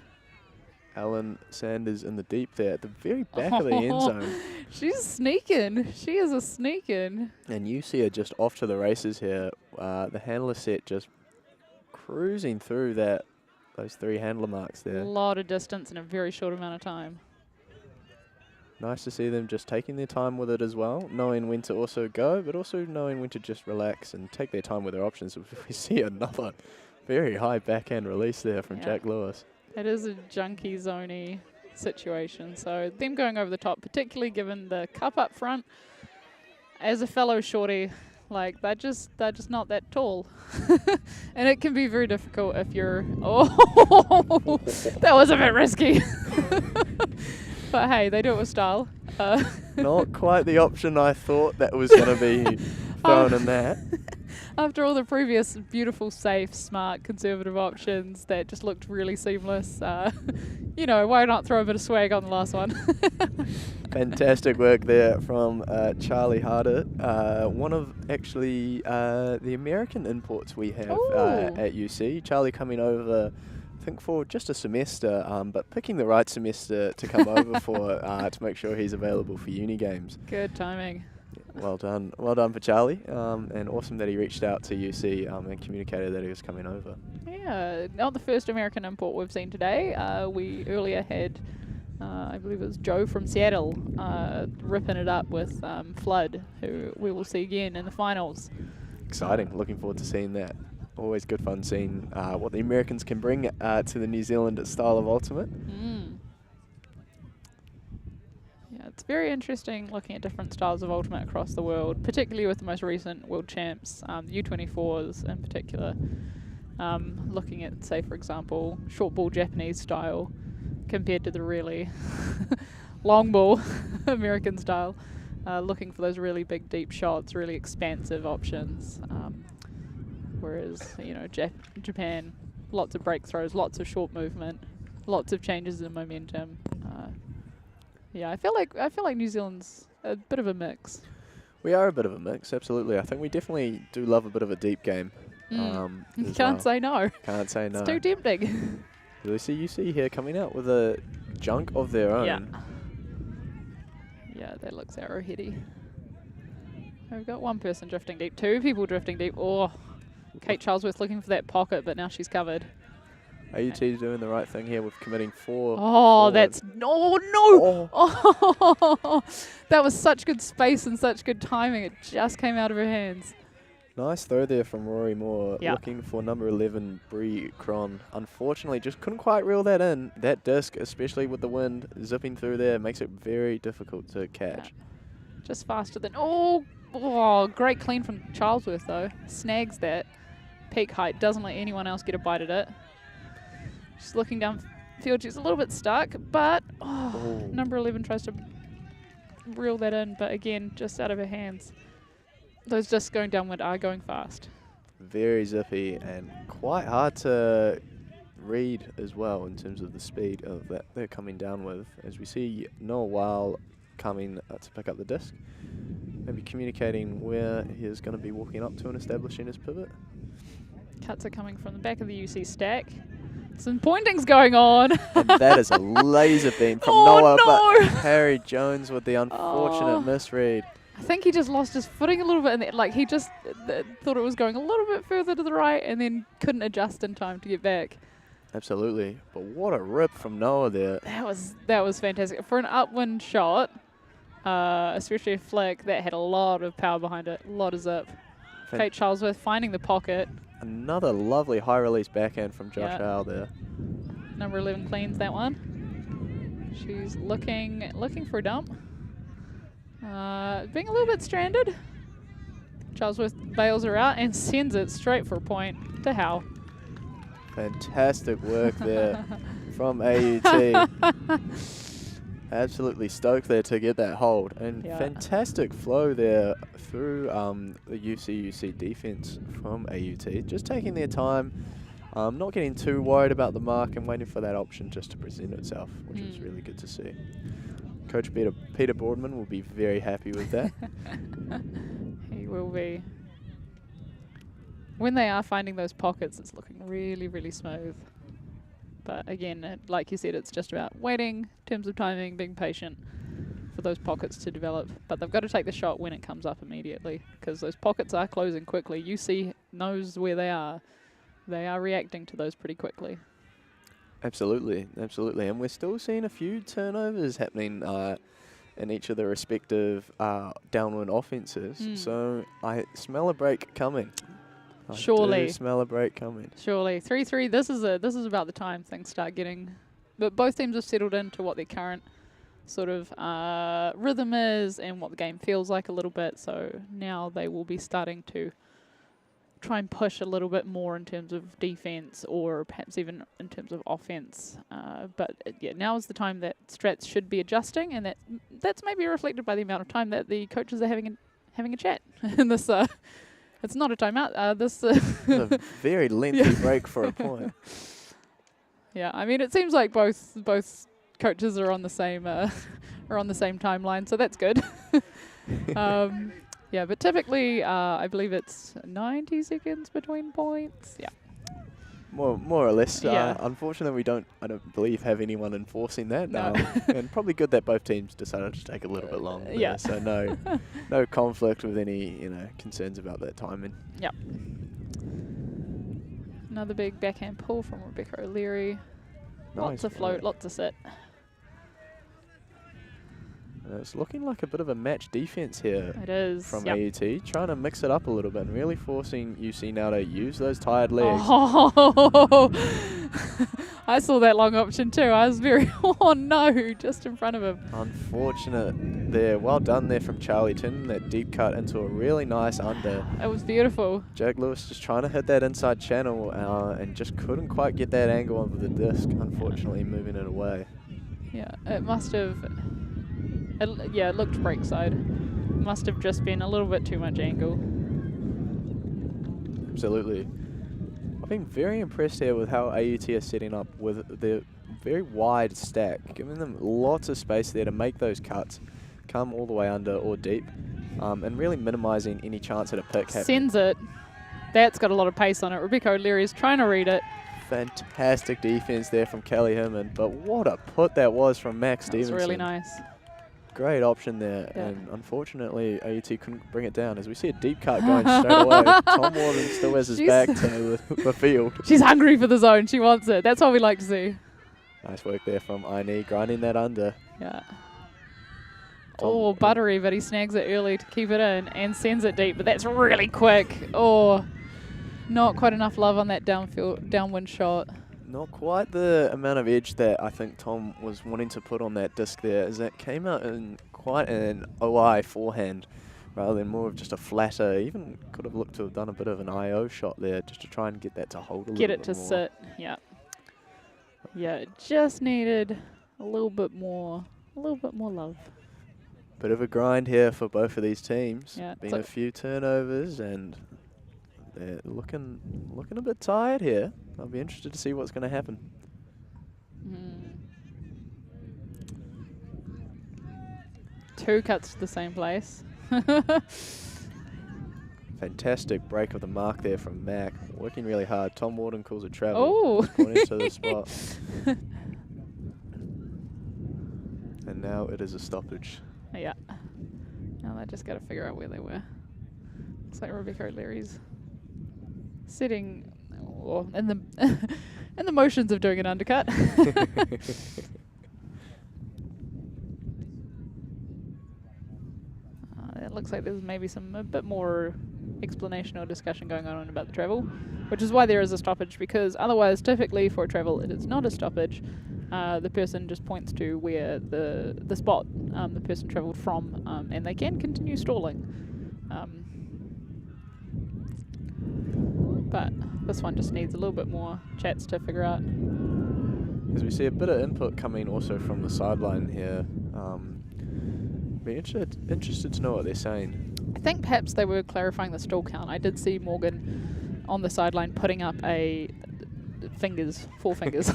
S3: Alan Sanders in the deep there at the very back of the end zone.
S1: She's sneaking. She is a sneaking.
S3: And you see her just off to the races here. The handler set just cruising through those 3 handler marks there.
S1: A lot of distance in a very short amount of time.
S3: Nice to see them just taking their time with it as well, knowing when to also go, but also knowing when to just relax and take their time with their options. We see another very high backhand release there from Jack Lewis.
S1: It is a junky zoney situation, so them going over the top, particularly given the cup up front, as a fellow shorty, like they're just not that tall. And it can be very difficult if you're that was a bit risky. But hey, they do it with style.
S3: Not quite the option I thought that was going to be thrown in that.
S1: After all the previous beautiful, safe, smart, conservative options that just looked really seamless, why not throw a bit of swag on the last one?
S3: Fantastic work there from Charlie Harder, one of actually the American imports we have at UC. Charlie coming over, I think for just a semester, but picking the right semester to come over for to make sure he's available for uni games.
S1: Good timing.
S3: Well done for Charlie, and awesome that he reached out to UC and communicated that he was coming over.
S1: Yeah, not the first American import we've seen today. We earlier had, I believe it was Joe from Seattle, ripping it up with Flood, who we will see again in the finals.
S3: Exciting, looking forward to seeing that. always good fun seeing what the Americans can bring to the New Zealand style of ultimate.
S1: Yeah, it's very interesting looking at different styles of ultimate across the world, particularly with the most recent world champs, the U24s in particular. Looking at, say, for example, short ball Japanese style compared to the really long ball American style. Looking for those really big, deep shots, really expansive options. Whereas, you know, Japan, lots of break throws, lots of short movement, lots of changes in momentum. Yeah, I feel like New Zealand's a bit of a mix.
S3: We are a bit of a mix, absolutely. I think we definitely do love a bit of a deep game.
S1: Can't say no.
S3: Can't say no.
S1: It's too tempting.
S3: Lucy, you see here coming out with a junk of their own.
S1: Yeah. Yeah, that looks arrowheady. We've got one person drifting deep, two people drifting deep. Oh, Kate Charlesworth looking for that pocket, but now she's covered.
S3: AUT doing the right thing here with committing 4.
S1: Oh, that's no. Oh, that was such good space and such good timing. It just came out of her hands.
S3: Nice throw there from Rory Moore,
S1: Yeah.
S3: looking for number 11, Bree Cron. Unfortunately, just couldn't quite reel that in. That disc, especially with the wind zipping through there, makes it very difficult to catch.
S1: Just faster than... great clean from Charlesworth, though. Snags that. Peak height, doesn't let anyone else get a bite at it. She's looking downfield. She's a little bit stuck, but number 11 tries to reel that in, but again, just out of her hands. Those discs going downwind are going fast.
S3: Very zippy and quite hard to read as well in terms of the speed of that they're coming down with. As we see Noah Weil coming to pick up the disc, maybe communicating where he is going to be walking up to and establishing his pivot.
S1: Cuts are coming from the back of the UC stack. Some pointing's going on.
S3: And that is a laser beam from Noah, but Harry Jones with the unfortunate misread.
S1: I think he just lost his footing a little bit, and like he just thought it was going a little bit further to the right, and then couldn't adjust in time to get back.
S3: Absolutely, but what a rip from Noah there.
S1: That was fantastic for an upwind shot, especially a flick that had a lot of power behind it, a lot of zip. Kate Charlesworth finding the pocket.
S3: Another lovely high release backhand from Josh Howe there.
S1: Number 11 cleans that one. She's looking for a dump. Being a little bit stranded. Charlesworth bails her out and sends it straight for a point to Howe.
S3: Fantastic work there from AUT. Absolutely stoked there to get that hold. And fantastic flow there through the UC defense from AUT. Just taking their time, not getting too worried about the mark and waiting for that option just to present itself, which is really good to see. Coach Peter Boardman will be very happy with that.
S1: He will be. When they are finding those pockets, it's looking really, really smooth. But again, like you said, it's just about waiting in terms of timing, being patient for those pockets to develop. But they've got to take the shot when it comes up immediately, because those pockets are closing quickly. UC knows where they are. They are reacting to those pretty quickly.
S3: Absolutely, absolutely. And we're still seeing a few turnovers happening in each of the respective downwind offences. So I smell a break coming.
S1: Surely.
S3: I do smell a break coming.
S1: Surely. 3-3, this is about the time things start getting... But both teams have settled into what their current sort of rhythm is and what the game feels like a little bit. So now they will be starting to try and push a little bit more in terms of defense or perhaps even in terms of offense. But now is the time that strats should be adjusting, and that's maybe reflected by the amount of time that the coaches are having a chat in this... It's not a timeout. This
S3: it's a very lengthy break for a point.
S1: Yeah, I mean, it seems like both coaches are on the same timeline, so that's good. Yeah, but typically, I believe it's 90 seconds between points. Yeah.
S3: More or less.
S1: Yeah.
S3: Unfortunately, I don't believe have anyone enforcing that.
S1: No.
S3: And probably good that both teams decided to take a little bit longer.
S1: Yeah.
S3: So no conflict with any concerns about that timing.
S1: Yep. Another big backhand pull from Rebecca O'Leary.
S3: Nice
S1: Lots of float,
S3: work.
S1: lots of sit.
S3: And it's looking like a bit of a match defense here.
S1: It is.
S3: From AUT, trying to mix it up a little bit and really forcing UC now to use those tired legs.
S1: Oh, I saw that long option too. I was very, oh no, just in front of him.
S3: Unfortunate there. Well done there from Charlie, turning that deep cut into a really nice under.
S1: It was beautiful.
S3: Jack Lewis just trying to hit that inside channel and just couldn't quite get that angle onto the disc, unfortunately moving it away.
S1: Yeah, it must have, it looked break side. Must have just been a little bit too much angle.
S3: Absolutely. I've been very impressed here with how AUT are setting up with their very wide stack, giving them lots of space there to make those cuts, come all the way under or deep, and really minimizing any chance at a pick happening.
S1: Sends it. That's got a lot of pace on it. Rebecca O'Leary is trying to read it.
S3: Fantastic defense there from Kelly Herman, but what a put that was from Max Stevenson.
S1: That's really nice.
S3: Great option there, and unfortunately AUT couldn't bring it down. As we see a deep cut going straight away. Tom Warden still has his back to the field.
S1: She's hungry for the zone. She wants it. That's what we like to see.
S3: Nice work there from Aini, grinding that under.
S1: Yeah. Oh, buttery, but he snags it early to keep it in and sends it deep, but that's really quick. Oh, not quite enough love on that downwind shot.
S3: Not quite the amount of edge that I think Tom was wanting to put on that disc there, as that came out in quite an OI forehand rather than more of just a flatter. Even could have looked to have done a bit of an IO shot there just to try and get that to hold a little bit more.
S1: Get it to sit, yeah. Yeah, it just needed a little bit more love.
S3: Bit of a grind here for both of these teams.
S1: Yeah,
S3: been a few turnovers and they're looking a bit tired here. I'll be interested to see what's going to happen.
S1: Two cuts to the same place.
S3: Fantastic break of the mark there from Mac. Working really hard. Tom Warden calls it travel.
S1: Oh!
S3: Pointing to the spot. And now it is a stoppage.
S1: Yeah. Now they just got to figure out where they were. Looks like Rebecca O'Leary's sitting in the in the motions of doing an undercut. It looks like there's maybe a bit more explanation or discussion going on about the travel, which is why there is a stoppage, because otherwise typically for a travel it is not a stoppage. The person just points to where the spot the person travelled from, and they can continue stalling. But this one just needs a little bit more chats to figure out.
S3: As we see a bit of input coming also from the sideline here. Be interested to know what they're saying.
S1: I think perhaps they were clarifying the stall count. I did see Morgan on the sideline putting up a four fingers.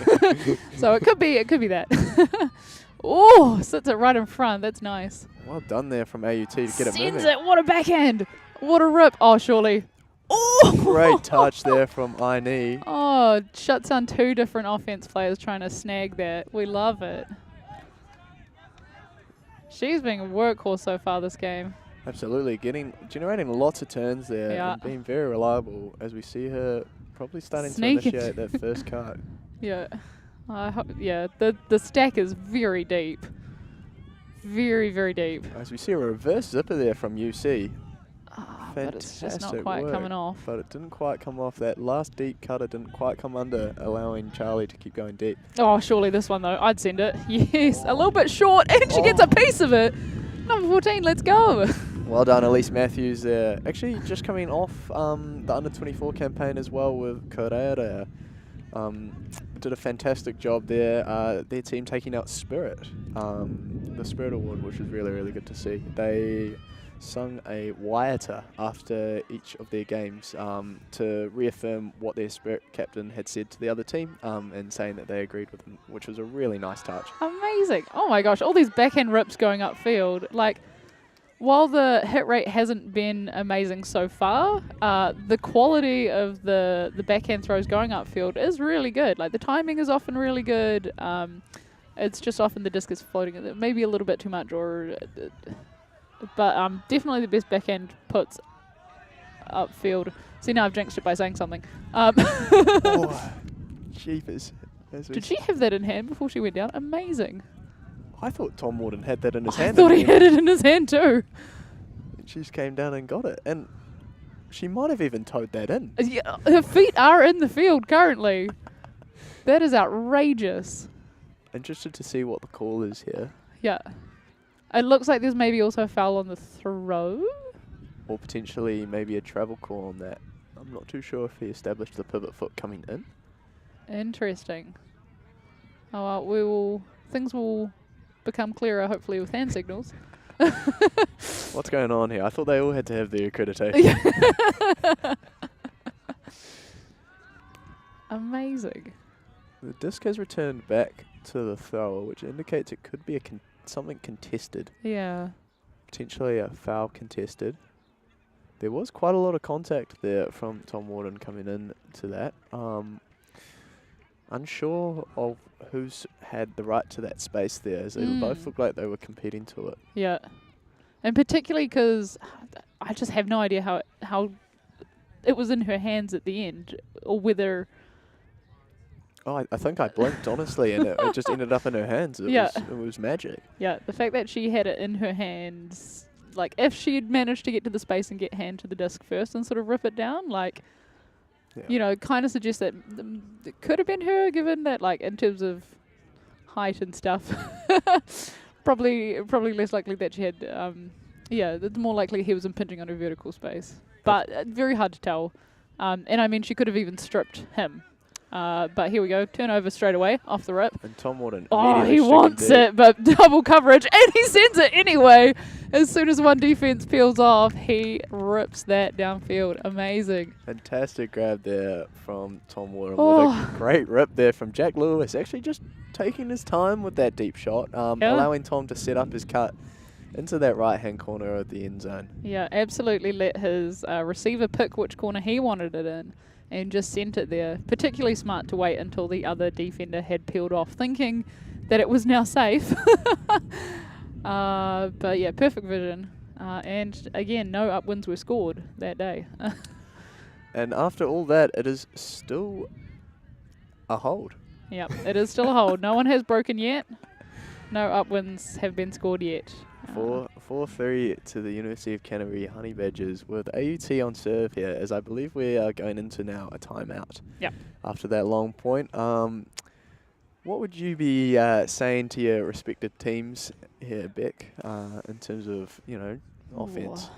S1: So it could be that. Oh, sits it right in front. That's nice.
S3: Well done there from AUT to get it moving.
S1: Sends it. What a backhand. What a rip. Oh, surely. Oh!
S3: Great touch there from Aini.
S1: Oh, shuts down two different offense players trying to snag that. We love it. She's been a workhorse so far this game.
S3: Absolutely, generating lots of turns there and being very reliable as we see her probably starting to initiate that first cut.
S1: Yeah, the stack is very deep. Very, very deep.
S3: As we see a reverse zipper there from UC.
S1: But it's just not quite coming off.
S3: But it didn't quite come off. That last deep cutter didn't quite come under, allowing Charlie to keep going deep.
S1: Oh, surely this one though. I'd send it. Yes, a little bit short, and she gets a piece of it. Number 14, let's go.
S3: Well done, Elise Matthews there. Actually, just coming off the Under-24 campaign as well with Koreara. Did a fantastic job there. Their team taking out Spirit, the Spirit Award, which was really, really good to see. They sung a waiata after each of their games to reaffirm what their Spirit captain had said to the other team and saying that they agreed with them, which was a really nice touch.
S1: Amazing. Oh my gosh, all these backhand rips going upfield. Like, while the hit rate hasn't been amazing so far, the quality of the backhand throws going upfield is really good. Like, the timing is often really good. It's just often the disc is floating maybe a little bit too much, or but definitely the best backhand puts upfield. See, now I've jinxed it by saying something.
S3: Oh, jeepers.
S1: Did she have that in hand before she went down? Amazing.
S3: I thought Tom Warden had that in his
S1: I
S3: hand.
S1: thought he had it in his hand too.
S3: And she just came down and got it. And she might have even towed that in.
S1: Yeah, her feet are in the field currently. That is outrageous.
S3: Interested to see what the call is here.
S1: Yeah. It looks like there's maybe also a foul on the throw.
S3: Or potentially maybe a travel call on that. I'm not too sure if he established the pivot foot coming in.
S1: Interesting. Oh, well, things will become clearer hopefully with hand signals.
S3: What's going on here? I thought they all had to have their accreditation.
S1: Amazing.
S3: The disc has returned back to the thrower, which indicates it could be something contested.
S1: Yeah.
S3: Potentially a foul contested. There was quite a lot of contact there from Tom Warden coming in to that. Unsure of who's had the right to that space there, as they both looked like they were competing to it.
S1: Yeah. And particularly because I just have no idea how it was in her hands at the end, or whether...
S3: Oh, I think I blinked, honestly, and it just ended up in her hands. It was magic.
S1: Yeah, the fact that she had it in her hands, like if she had managed to get to the space and get hand to the disc first and sort of rip it down, like, you know, kind of suggests that it could have been her, given that, like, in terms of height and stuff, probably less likely that she had, it's more likely he was impinging on her vertical space. But very hard to tell. And I mean, she could have even stripped him. But here we go, turnover straight away, off the rip.
S3: And Tom Warden
S1: he wants it, but double coverage, and he sends it anyway. As soon as one defense peels off, he rips that downfield. Amazing.
S3: Fantastic grab there from Tom Warden. With a great rip there from Jack Lewis. Actually just taking his time with that deep shot, allowing Tom to set up his cut into that right-hand corner of the end zone.
S1: Yeah, absolutely let his receiver pick which corner he wanted it in, and just sent it there. Particularly smart to wait until the other defender had peeled off, thinking that it was now safe. But yeah, perfect vision. And again, no upwinds were scored that day.
S3: And after all that, it is still a hold.
S1: Yep, it is still a hold. No one has broken yet. No upwinds have been scored yet.
S3: 4-3 to the University of Canterbury Honey Badgers with AUT on serve here, as I believe we are going into now a timeout.
S1: Yep.
S3: After that long point. What would you be saying to your respective teams here, Beck, in terms of, you know, offense?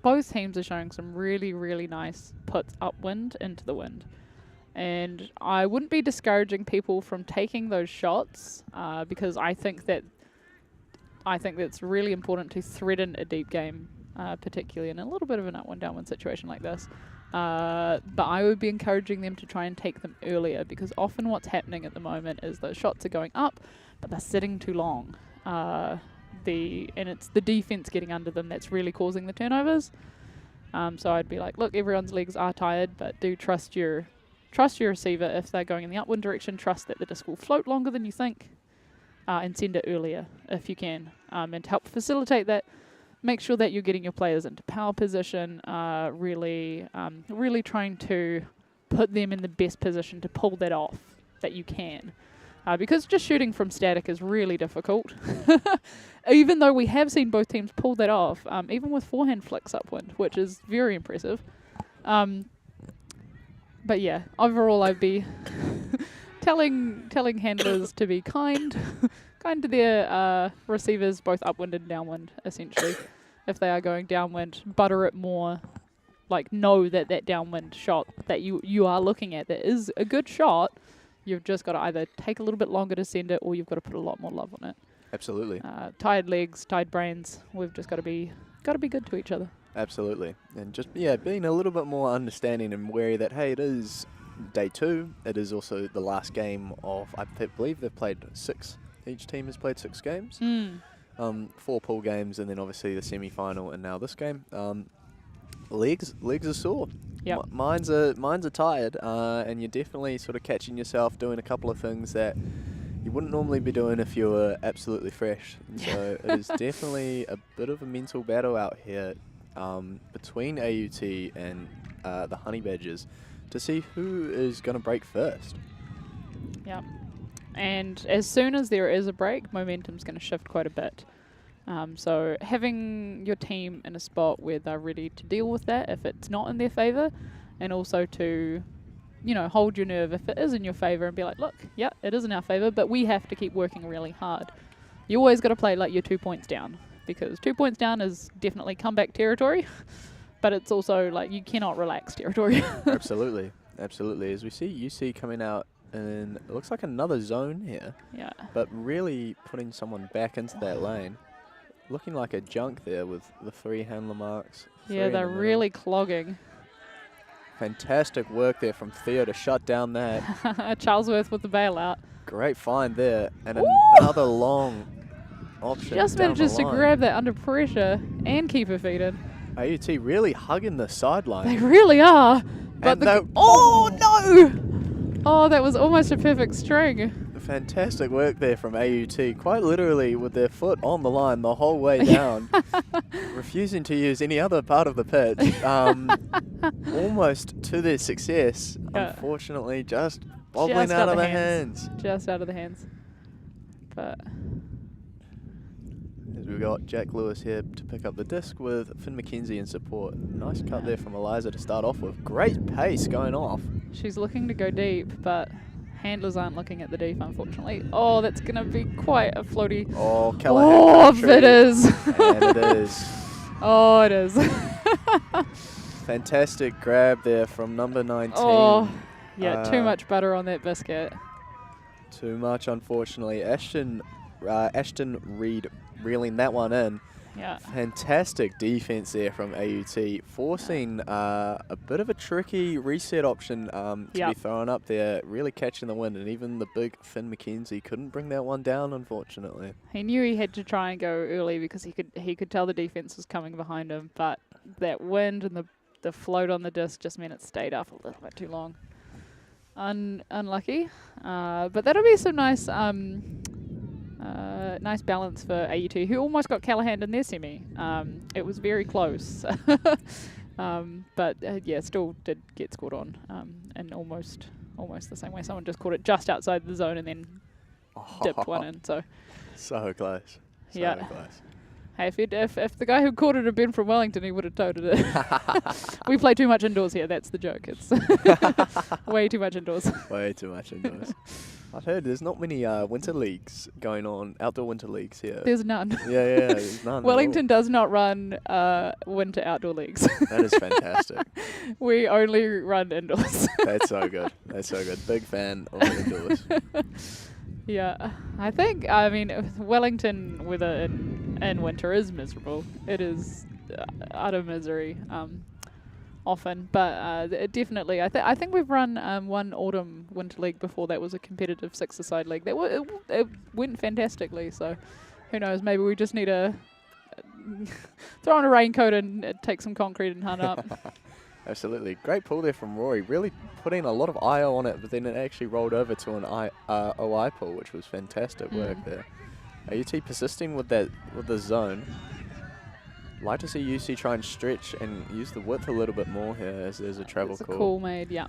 S1: Both teams are showing some really, really nice puts upwind into the wind. And I wouldn't be discouraging people from taking those shots because I think that's really important to threaten a deep game, particularly in a little bit of an upwind downwind situation like this. But I would be encouraging them to try and take them earlier, because often what's happening at the moment is those shots are going up, but they're sitting too long. And it's the defense getting under them that's really causing the turnovers. So I'd be like, look, everyone's legs are tired, but do trust your receiver. If they're going in the upwind direction, trust that the disc will float longer than you think, and send it earlier if you can. And to help facilitate that, make sure that you're getting your players into power position, really trying to put them in the best position to pull that off that you can. Because just shooting from static is really difficult. Even though we have seen both teams pull that off, even with forehand flicks upwind, which is very impressive. But yeah, overall I'd be telling handlers to be kind to their receivers, both upwind and downwind, essentially. If they are going downwind, butter it more. Like, know that downwind shot that you are looking at, that is a good shot. You've just got to either take a little bit longer to send it, or you've got to put a lot more love on it.
S3: Absolutely.
S1: Tired legs, tired brains. We've just got to be good to each other.
S3: Absolutely. And just, being a little bit more understanding and wary that, hey, it is day 2. It is also the last game of, I believe they've played 6. Each team has played 6 games. 4 pool games, and then obviously the semi-final, and now this game. Legs are sore.
S1: Yep.
S3: Minds are tired, and you're definitely sort of catching yourself doing a couple of things that you wouldn't normally be doing if you were absolutely fresh. And so it is definitely a bit of a mental battle out here between AUT and the Honey Badgers to see who is going to break first.
S1: Yep. And as soon as there is a break, momentum's going to shift quite a bit. So having your team in a spot where they're ready to deal with that if it's not in their favour, and also to, you know, hold your nerve if it is in your favour and be like, look, yeah, it is in our favour, but we have to keep working really hard. You always got to play like you're 2 points down, because 2 points down is definitely comeback territory, but it's also like you cannot relax territory.
S3: Absolutely. Absolutely. As we see UC coming out in, it looks like another zone here.
S1: Yeah.
S3: But really putting someone back into that lane. Looking like a junk there with the 3 handler marks.
S1: Yeah, they're really clogging.
S3: Fantastic work there from Theo to shut down that.
S1: Charlesworth with the bailout.
S3: Great find there. And another long option.
S1: Just manages to grab that under pressure and keep her feet in.
S3: AUT really hugging the sideline.
S1: They really are. But
S3: and
S1: oh no! Oh, that was almost a perfect string.
S3: Fantastic work there from AUT, quite literally with their foot on the line the whole way down, refusing to use any other part of the pitch, almost to their success, unfortunately just bobbling out of the hands.
S1: Just out of the hands. But
S3: as we've got Jack Lewis here to pick up the disc with Finn McKenzie in support. Nice cut there from Eliza to start off with. Great pace going off.
S1: She's looking to go deep, but handlers aren't looking at the deep, unfortunately. Oh, that's going to be quite a floaty.
S3: Oh, Callahan.
S1: Oh, it is.
S3: And it is.
S1: Oh, it is.
S3: Fantastic grab there from number 19.
S1: Oh, yeah, too much butter on that biscuit.
S3: Too much, unfortunately. Ashton Reed reeling that one in.
S1: Yeah.
S3: Fantastic defense there from AUT, forcing a bit of a tricky reset option to be thrown up there, really catching the wind, and even the big Finn McKenzie couldn't bring that one down, unfortunately.
S1: He knew he had to try and go early because he could tell the defense was coming behind him, but that wind and the float on the disc just meant it stayed up a little bit too long. Unlucky, but that'll be some nice nice balance for AUT, who almost got Callahan in their semi. It was very close, but yeah, still did get scored on, and almost the same way. Someone just caught it just outside the zone and then dipped one in. So
S3: close.
S1: Yeah.
S3: Close.
S1: Hey, if the guy who caught it had been from Wellington, he would have toted it. We play too much indoors here. That's the joke. It's way too much indoors.
S3: Way too much indoors. I've heard there's not many winter leagues going on, outdoor winter leagues here.
S1: There's none.
S3: Yeah, there's none.
S1: Wellington does not run winter outdoor leagues.
S3: That is fantastic.
S1: We only run indoors.
S3: That's so good. That's so good. Big fan of indoors.
S1: Yeah, I mean, Wellington weather in winter is miserable. It is utter misery often, but definitely, I think we've run one autumn winter league before. That was a competitive 6-a-side league. It went fantastically. So who knows? Maybe we just need to throw on a raincoat and take some concrete and hunt up.
S3: Absolutely. Great pull there from Rory. Really putting a lot of IO on it, but then it actually rolled over to an OI pull, which was fantastic work there. AUT persisting with the zone. Like to see UC try and stretch and use the width a little bit more here as there's a travel call.
S1: It's a call made, yeah.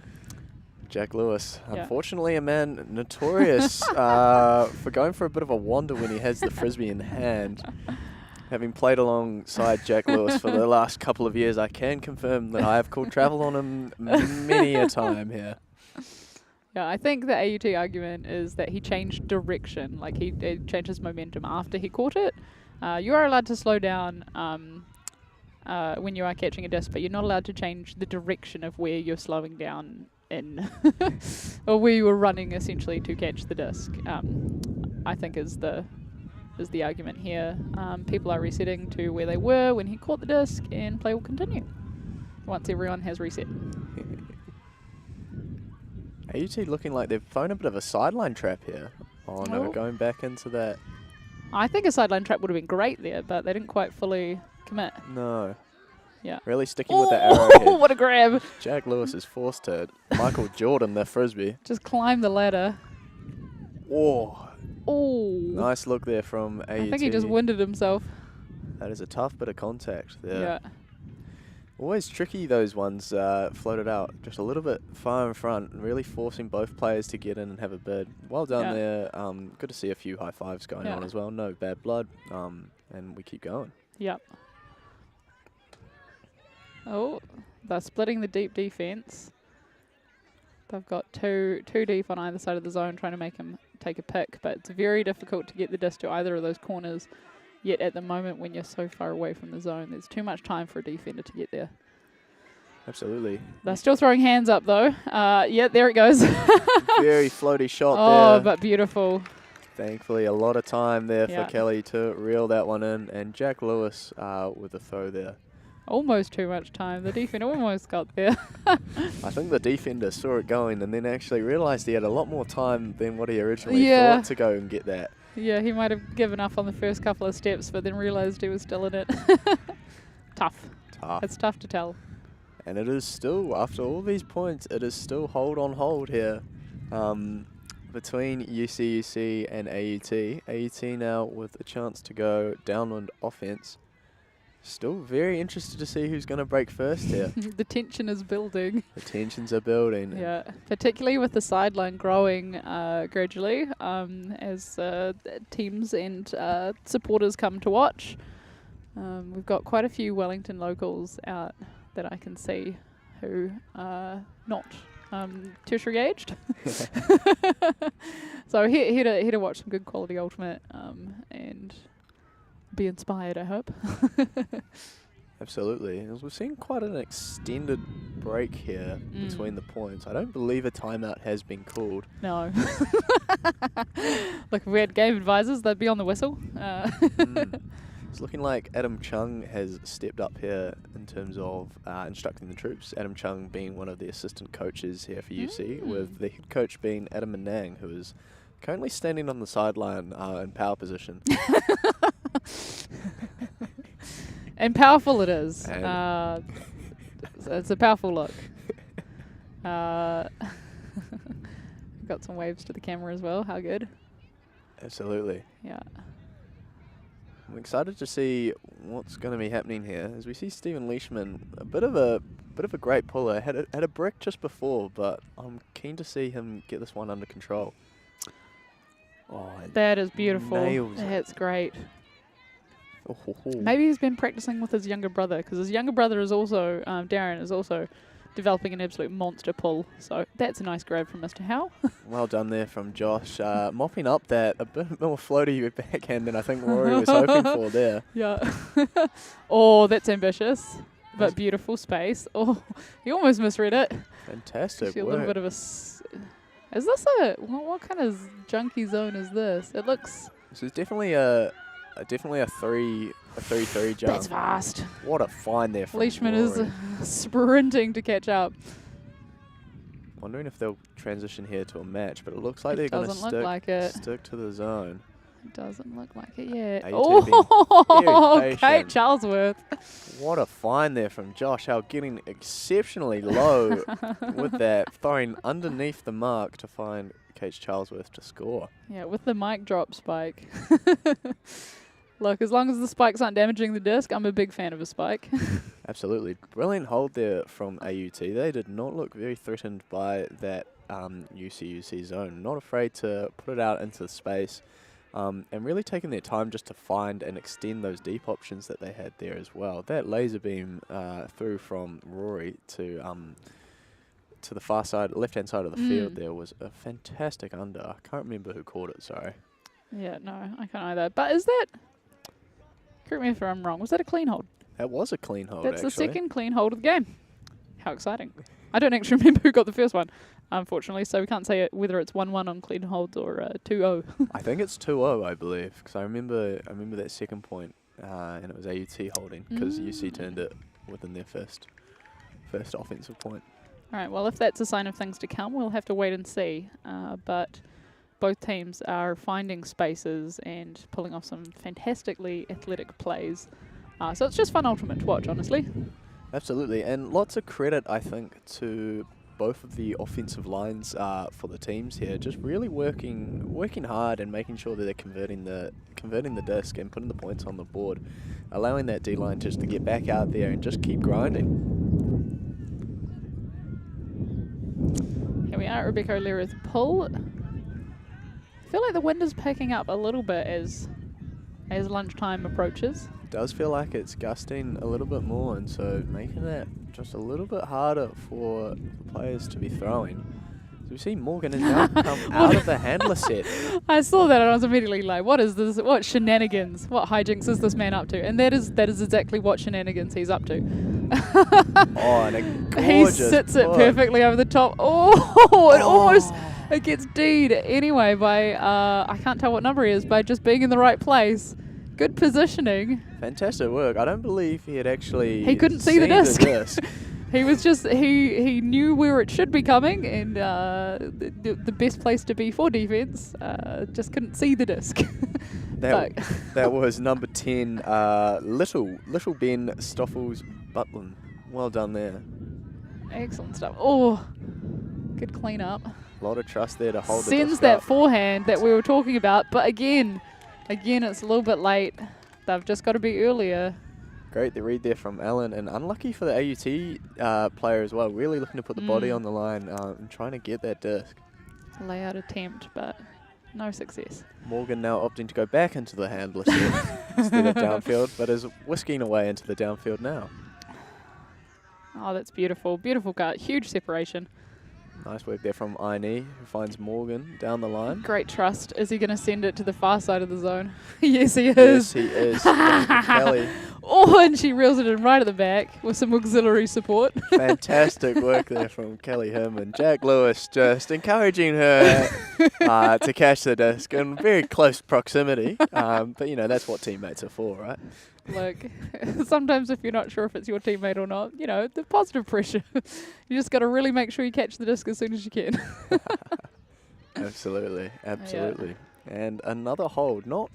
S3: Jack Lewis, unfortunately a man notorious for going for a bit of a wander when he has the frisbee in hand. Having played alongside Jack Lewis for the last couple of years, I can confirm that I have called travel on him many a time here.
S1: Yeah, I think the AUT argument is that he changed direction, like he changed his momentum after he caught it. You are allowed to slow down when you are catching a disc, but you're not allowed to change the direction of where you're slowing down in, or where you were running essentially to catch the disc. I think is the argument here. People are resetting to where they were when he caught the disc, and play will continue once everyone has reset.
S3: AUT looking like they've thrown a bit of a sideline trap here. Oh no, going back into that.
S1: I think a sideline trap would have been great there, but they didn't quite fully commit.
S3: No.
S1: Yeah.
S3: Really sticking with the arrow.
S1: What a grab.
S3: Jack Lewis is forced to Michael Jordan the frisbee.
S1: Just climb the ladder.
S3: Oh.
S1: Oh.
S3: Nice look there from AUT.
S1: I think he just winded himself.
S3: That is a tough bit of contact there.
S1: Yeah.
S3: Always tricky, those ones floated out just a little bit far in front, really forcing both players to get in and have a bid. Well done there. Good to see a few high fives going on as well. No bad blood, and we keep going.
S1: Yep. Oh, they're splitting the deep defense. They've got two deep on either side of the zone trying to make him take a pick, but it's very difficult to get the disc to either of those corners. Yet at the moment, when you're so far away from the zone, there's too much time for a defender to get there.
S3: Absolutely.
S1: They're still throwing hands up, though. Yeah, there it goes.
S3: Very floaty shot there.
S1: Oh, but beautiful.
S3: Thankfully, a lot of time there for Kelly to reel that one in. And Jack Lewis with the throw there.
S1: Almost too much time. The defender almost got there.
S3: I think the defender saw it going and then actually realised he had a lot more time than what he originally thought to go and get that.
S1: Yeah, he might have given up on the first couple of steps, but then realised he was still in it. Tough. It's tough to tell.
S3: And it is still, after all these points, it is still hold on hold here between UCUC and AUT. AUT now with a chance to go downwind offence. Still very interested to see who's going to break first here.
S1: The tension is building.
S3: The tensions are building.
S1: Yeah, particularly with the sideline growing gradually as teams and supporters come to watch. We've got quite a few Wellington locals out that I can see who are not tertiary aged. So here to watch some good quality Ultimate and be inspired, I hope.
S3: Absolutely. We're seeing quite an extended break here between the points. I don't believe a timeout has been called.
S1: No. Look, if we had game advisors, they'd be on the whistle.
S3: It's looking like Adam Chung has stepped up here in terms of instructing the troops. Adam Chung being one of the assistant coaches here for UC, with the head coach being Adam Manang, who is currently standing on the sideline in power position.
S1: And powerful it is. It's a powerful look. Got some waves to the camera as well. How good.
S3: Absolutely.
S1: Yeah.
S3: I'm excited to see what's going to be happening here as we see Stephen Leishman, a bit of a great puller. Had a brick just before, but I'm keen to see him get this one under control. Oh,
S1: that is beautiful.
S3: Nails
S1: That's great.
S3: Oh.
S1: Maybe he's been practicing with his younger brother, because his younger brother is also, Darren, is also developing an absolute monster pull. So that's a nice grab from Mr. Howe.
S3: Well done there from Josh. Mopping up that a bit more floaty backhand than I think Rory was hoping for there.
S1: Yeah. Oh, that's ambitious, but beautiful space. Oh, he almost misread it.
S3: Fantastic
S1: Actually,
S3: work.
S1: a little bit of a... Is this what kind of junky zone is this? It looks...
S3: This is definitely a 3-3 jump.
S1: That's fast.
S3: What a find there from
S1: Leishman
S3: Rory.
S1: is sprinting to catch up.
S3: Wondering if they'll transition here to a match, but it looks like they're going to stick to the zone.
S1: It doesn't look like it yet.
S3: AUT
S1: Oh, Kate Charlesworth.
S3: What a find there from Josh. How getting exceptionally low with that, throwing underneath the mark to find Kate Charlesworth to score.
S1: Yeah, with the mic drop spike. Look, as long as the spikes aren't damaging the disc, I'm a big fan of a spike.
S3: Absolutely. Brilliant hold there from AUT. They did not look very threatened by that UCUC zone. Not afraid to put it out into space. And really taking their time just to find and extend those deep options that they had there as well. That laser beam through from Rory to the far side, left-hand side of the field there was a fantastic under. I can't remember who caught it, sorry.
S1: Yeah, no, I can't either. But is that... Correct me if I'm wrong. Was that a clean hold?
S3: That was a clean hold,
S1: That's
S3: actually.
S1: the second clean hold of the game. How exciting. I don't actually remember who got the first one, unfortunately, so we can't say whether it's 1-1 on clean holds or 2-0.
S3: I think it's 2-0, I believe, because I remember that second point, and it was AUT holding, because UC turned it within their first offensive point.
S1: All right, well, if that's a sign of things to come, we'll have to wait and see. But both teams are finding spaces and pulling off some fantastically athletic plays. So it's just fun Ultimate to watch, honestly.
S3: Absolutely, and lots of credit, I think, to both of the offensive lines for the teams here, just really working hard and making sure that they're converting the disc and putting the points on the board, allowing that D-line just to get back out there and just keep grinding.
S1: Here we are at Rebecca O'Leary's pull. I feel like the wind is picking up a little bit as lunchtime approaches.
S3: Does feel like it's gusting a little bit more, and so making that just a little bit harder for the players to be throwing. So we see Morgan has now come out of the handler set.
S1: I saw that and I was immediately like, what is this? What shenanigans? What hijinks is this man up to? And that is exactly what shenanigans he's up to.
S3: Oh, and a gorgeous
S1: he sits it perfectly over the top. Oh, it gets D'd anyway by, I can't tell what number he is, by just being in the right place. Good positioning.
S3: Fantastic work. I don't believe he had actually
S1: He couldn't see the disc.
S3: disc.
S1: He was just, he knew where it should be coming, and the best place to be for defense, just couldn't see the disc.
S3: That was number 10, Little Ben Stoffels Butlin. Well done there.
S1: Excellent stuff. Oh, good clean up.
S3: A lot of trust there to hold the
S1: Sends
S3: disc
S1: that
S3: up.
S1: forehand that we were talking about, but again, it's a little bit late. They've just got to be earlier.
S3: Great the read there from Alan, and unlucky for the AUT player as well. Really looking to put the body on the line and trying to get that disc.
S1: Layout attempt, but no success.
S3: Morgan now opting to go back into the handler set instead of downfield, but is whisking away into the downfield now.
S1: Oh, that's beautiful. Beautiful cut. Huge separation.
S3: Nice work there from Aine, who finds Morgan down the line.
S1: Great trust. Is he going to send it to the far side of the zone? Yes, he is.
S3: Yes, he is. Kelly.
S1: Oh, and she reels it in right at the back with some auxiliary support.
S3: Fantastic work there from Kelly Herman. Jack Lewis just encouraging her to catch the disc in very close proximity. But, you know, that's what teammates are for, right?
S1: Look, sometimes if you're not sure if it's your teammate or not, you know, the positive pressure. You just got to really make sure you catch the disc as soon as you can.
S3: Absolutely. Yeah. And another hold. Not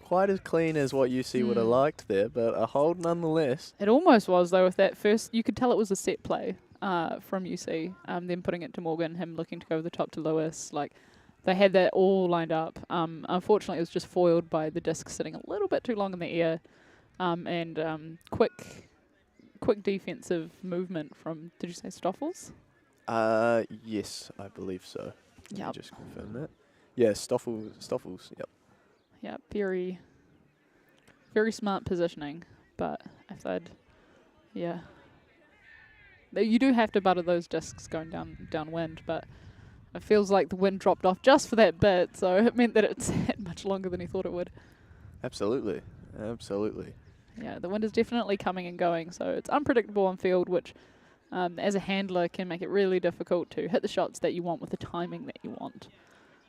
S3: quite as clean as what UC would have liked there, but a hold nonetheless.
S1: It almost was, though, with that first. You could tell it was a set play from UC. Then putting it to Morgan, him looking to go over the top to Lewis. Like, they had that all lined up. Unfortunately, it was just foiled by the disc sitting a little bit too long in the air. And quick defensive movement from, did you say Stoffels?
S3: Yes, I believe so. Let me just confirm that. Yeah, Stoffels, yep.
S1: Yeah, very, very smart positioning. But if they'd, you do have to butter those discs going downwind, but it feels like the wind dropped off just for that bit, so it meant that it sat much longer than he thought it would.
S3: Absolutely.
S1: Yeah, the wind is definitely coming and going, so it's unpredictable on field, which as a handler can make it really difficult to hit the shots that you want with the timing that you want.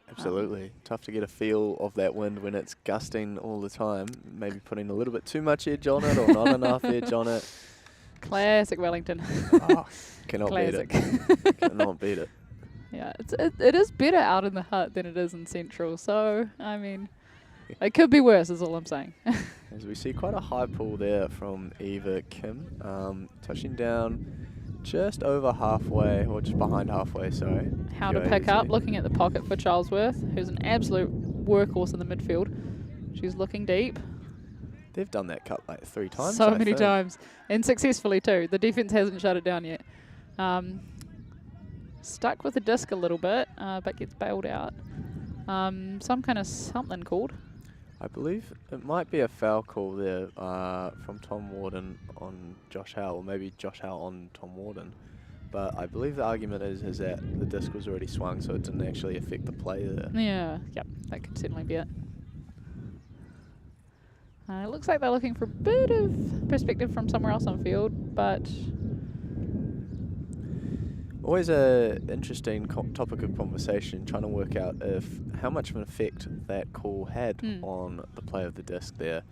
S3: Absolutely. Tough to get a feel of that wind when it's gusting all the time. Maybe putting a little bit too much edge on it or not enough edge on it.
S1: Classic Wellington.
S3: Cannot
S1: Classic.
S3: beat it. Cannot beat it.
S1: Yeah, it is better out in the hut than it is in Central, so, I mean, it could be worse is all I'm saying.
S3: As we see quite a high pull there from Eva Kim, touching down just over halfway, or just behind halfway, sorry.
S1: How to pick up, looking at the pocket for Charlesworth, who's an absolute workhorse in the midfield. She's looking deep.
S3: They've done that cut like 3 times.
S1: So many times, and successfully too. The defense hasn't shut it down yet. Stuck with the disc a little bit, but gets bailed out. Some kind of something called.
S3: I believe it might be a foul call there from Tom Warden on Josh Howe, or maybe Josh Howe on Tom Warden. But I believe the argument is that the disc was already swung, so it didn't actually affect the play there.
S1: Yeah, yep, that could certainly be it. It looks like they're looking for a bit of perspective from somewhere else on field, but...
S3: Always a interesting topic of conversation, trying to work out how much of an effect that call had on the play of the disc there.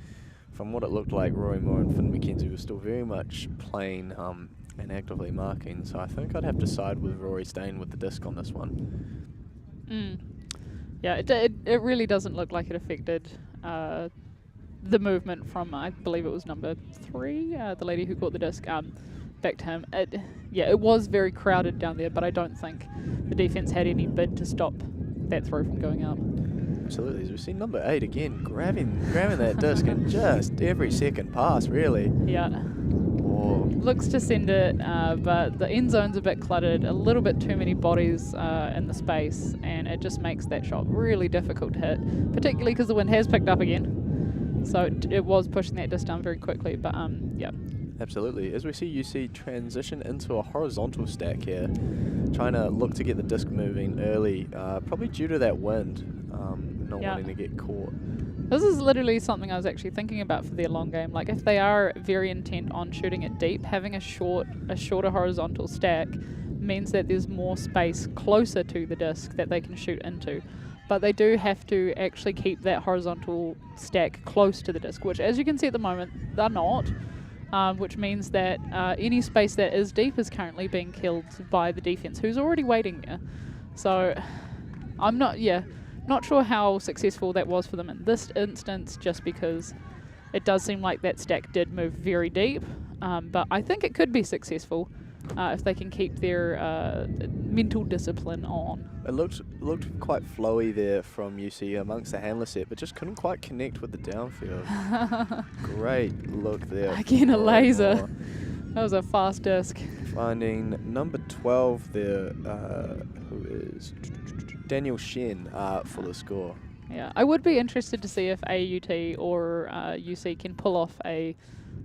S3: From what it looked like, Rory Moore and Finn McKenzie were still very much playing and actively marking, so I think I'd have to side with Rory staying with the disc on this one.
S1: Yeah, it really doesn't look like it affected the movement from, I believe it was number 3, the lady who caught the disc. back to him. It was very crowded down there, but I don't think the defense had any bid to stop that throw from going up.
S3: Absolutely. As we see number 8 again grabbing that disc and just every second pass, really.
S1: Yeah.
S3: Oh.
S1: Looks to send it, but the end zone's a bit cluttered, a little bit too many bodies in the space, and it just makes that shot really difficult to hit, particularly because the wind has picked up again. So it was pushing that disc down very quickly, but yeah.
S3: Absolutely. As we see UC transition into a horizontal stack here, trying to look to get the disc moving early, probably due to that wind, not wanting to get caught.
S1: This is literally something I was actually thinking about for their long game. Like, if they are very intent on shooting it deep, having a shorter horizontal stack means that there's more space closer to the disc that they can shoot into. But they do have to actually keep that horizontal stack close to the disc, which, as you can see at the moment, they're not. Which means that any space that is deep is currently being killed by the defense, who's already waiting there. So I'm not sure how successful that was for them in this instance, just because it does seem like that stack did move very deep. But I think it could be successful if they can keep their mental discipline on.
S3: It looked quite flowy there from UC amongst the handler set, but just couldn't quite connect with the downfield. Great look there.
S1: Again, a laser. That was a fast disc.
S3: Finding number 12 there, who is Daniel Shen for the score.
S1: Yeah, I would be interested to see if AUT or UC can pull off a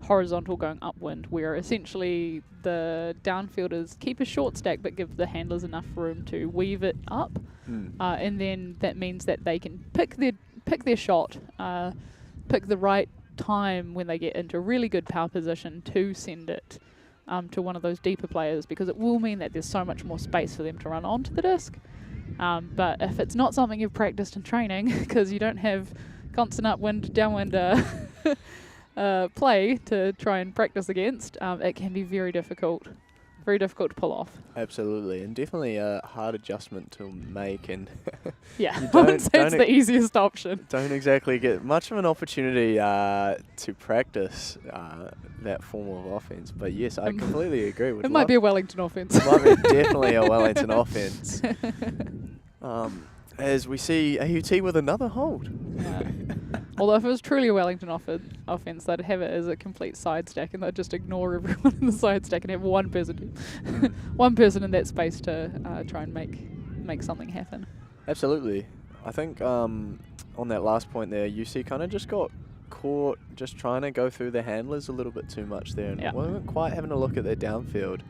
S1: horizontal going upwind, where essentially the downfielders keep a short stack but give the handlers enough room to weave it up, and then that means that they can pick their shot, pick the right time when they get into really good power position to send it to one of those deeper players, because it will mean that there's so much more space for them to run onto the disc. But if it's not something you've practiced in training, because you don't have constant upwind, downwind play to try and practice against, it can be very difficult to pull off.
S3: Absolutely, and definitely a hard adjustment to make. And
S1: yeah, I wouldn't say it's the easiest option.
S3: Don't exactly get much of an opportunity to practice that form of offense. But yes, I completely agree with.
S1: It might be a Wellington offense.
S3: It might be definitely a Wellington offense. As we see AUT with another hold.
S1: Although if it was truly a Wellington offense, they'd have it as a complete side stack, and they'd just ignore everyone in the side stack and have one person in that space to try and make something happen.
S3: Absolutely. I think on that last point there, UC kind of just got caught just trying to go through the handlers a little bit too much there, and weren't quite having a look at their downfield.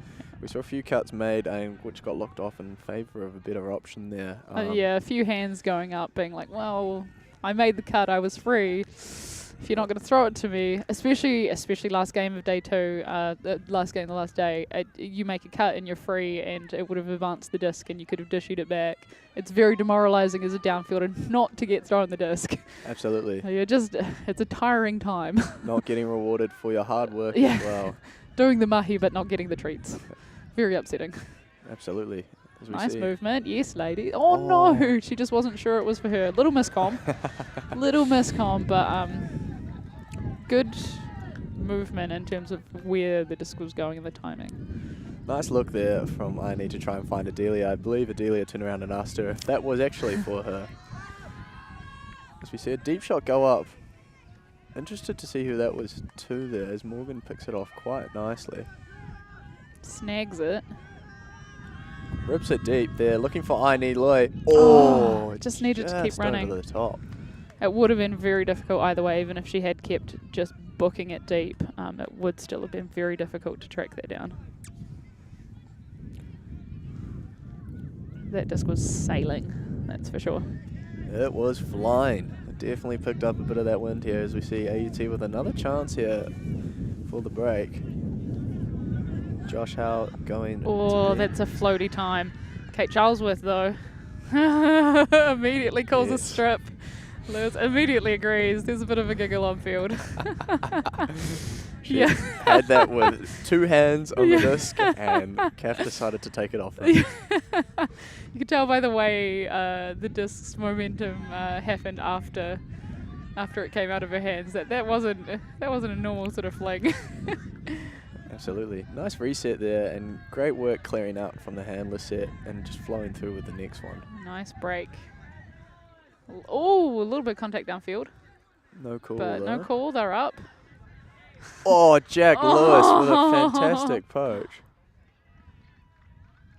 S3: We saw a few cuts made, which got locked off in favour of a better option there.
S1: Yeah, a few hands going up, being like, well, I made the cut, I was free. If you're not going to throw it to me, especially last game of day 2, the last game of the last day, you make a cut and you're free, and it would have advanced the disc and you could have dished it back. It's very demoralising as a downfielder not to get thrown the disc.
S3: Absolutely.
S1: It's a tiring time.
S3: Not getting rewarded for your hard work as well.
S1: Doing the mahi but not getting the treats. Very upsetting.
S3: Absolutely.
S1: Nice movement. Yes, lady. Oh, no. She just wasn't sure it was for her. Little miscomm. But good movement in terms of where the disc was going and the timing.
S3: Nice look there from I need to try and find Adelia. I believe Adelia turned around and asked her if that was actually for her. As we see a deep shot go up. Interested to see who that was to there, as Morgan picks it off quite nicely.
S1: Snags it.
S3: Rips it deep there, looking for I need Loy. Oh,
S1: just needed to keep running.
S3: Over the top.
S1: It would have been very difficult either way, even if she had kept just booking it deep. It would still have been very difficult to track that down. That disc was sailing, that's for sure.
S3: It was flying. It definitely picked up a bit of that wind here, as we see AUT with another chance here for the break. Josh Howe going.
S1: Oh, that's a floaty time. Kate Charlesworth, though, immediately calls a strip. Lewis immediately agrees. There's a bit of a giggle on field.
S3: She had that with 2 hands on the disc, and Kath decided to take it off her.
S1: You could tell by the way the disc's momentum happened after it came out of her hands that wasn't a normal sort of fling.
S3: Absolutely. Nice reset there, and great work clearing out from the handler set and just flowing through with the next one.
S1: Nice break. Oh, a little bit of contact downfield.
S3: No call
S1: But
S3: though.
S1: no call, they're up.
S3: Oh, Jack Lewis with a fantastic poach.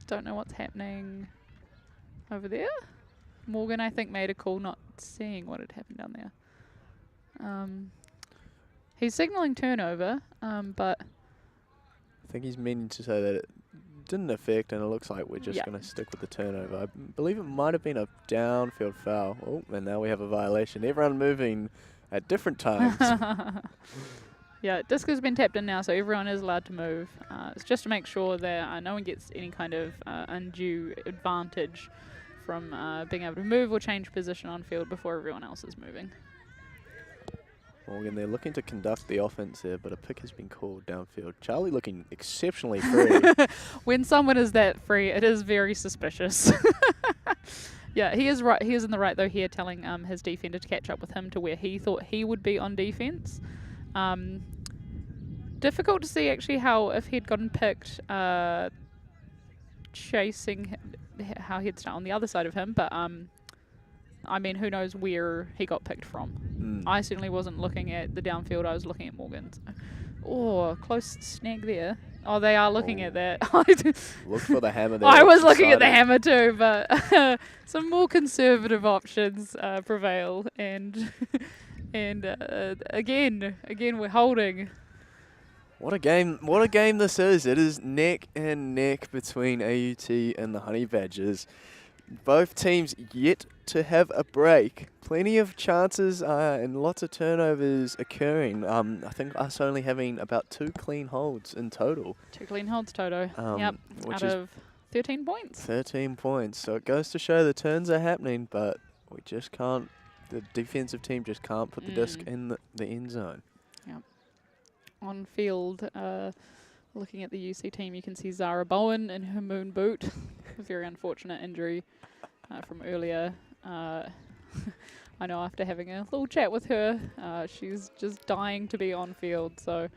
S1: Don't know what's happening over there. Morgan, I think, made a call not seeing what had happened down there. He's signalling turnover, but...
S3: I think he's meaning to say that it didn't affect, and it looks like we're just
S1: Yeah.
S3: going to stick with the turnover. I believe it might have been a downfield foul. Oh, and now we have a violation. Everyone moving at different times.
S1: Yeah, disc has been tapped in now, so everyone is allowed to move. It's just to make sure that no one gets any kind of undue advantage from being able to move or change position on field before everyone else is moving.
S3: Morgan, they're looking to conduct the offense there, but a pick has been called downfield. Charlie looking exceptionally free.
S1: When someone is that free, it is very suspicious. Yeah, he is right. He is in the right though here, telling his defender to catch up with him to where he thought he would be on defense. Difficult to see actually how if he'd gotten picked chasing how he'd start on the other side of him, but I mean, who knows where he got picked from. I certainly wasn't looking at the downfield, I was looking at Morgan's. Oh, close snag there. Oh, they are looking at that.
S3: Look for the hammer there.
S1: I was looking at the hammer too, but some more conservative options prevail, and again we're holding.
S3: What a game this is. It is neck and neck between AUT and the Honey Badgers. Both teams yet to have a break. Plenty of chances and lots of turnovers occurring. I think us only having about 2 clean holds in total.
S1: 2 clean holds, Toto. Yep,
S3: which
S1: out
S3: is
S1: of 13 points.
S3: 13 points. So it goes to show the turns are happening, but we just can't, the defensive team just can't put the disc in the end zone.
S1: Yep. On field, looking at the UC team, you can see Zara Bowen in her moon boot. A very unfortunate injury from earlier. I know after having a little chat with her, she's just dying to be on field. So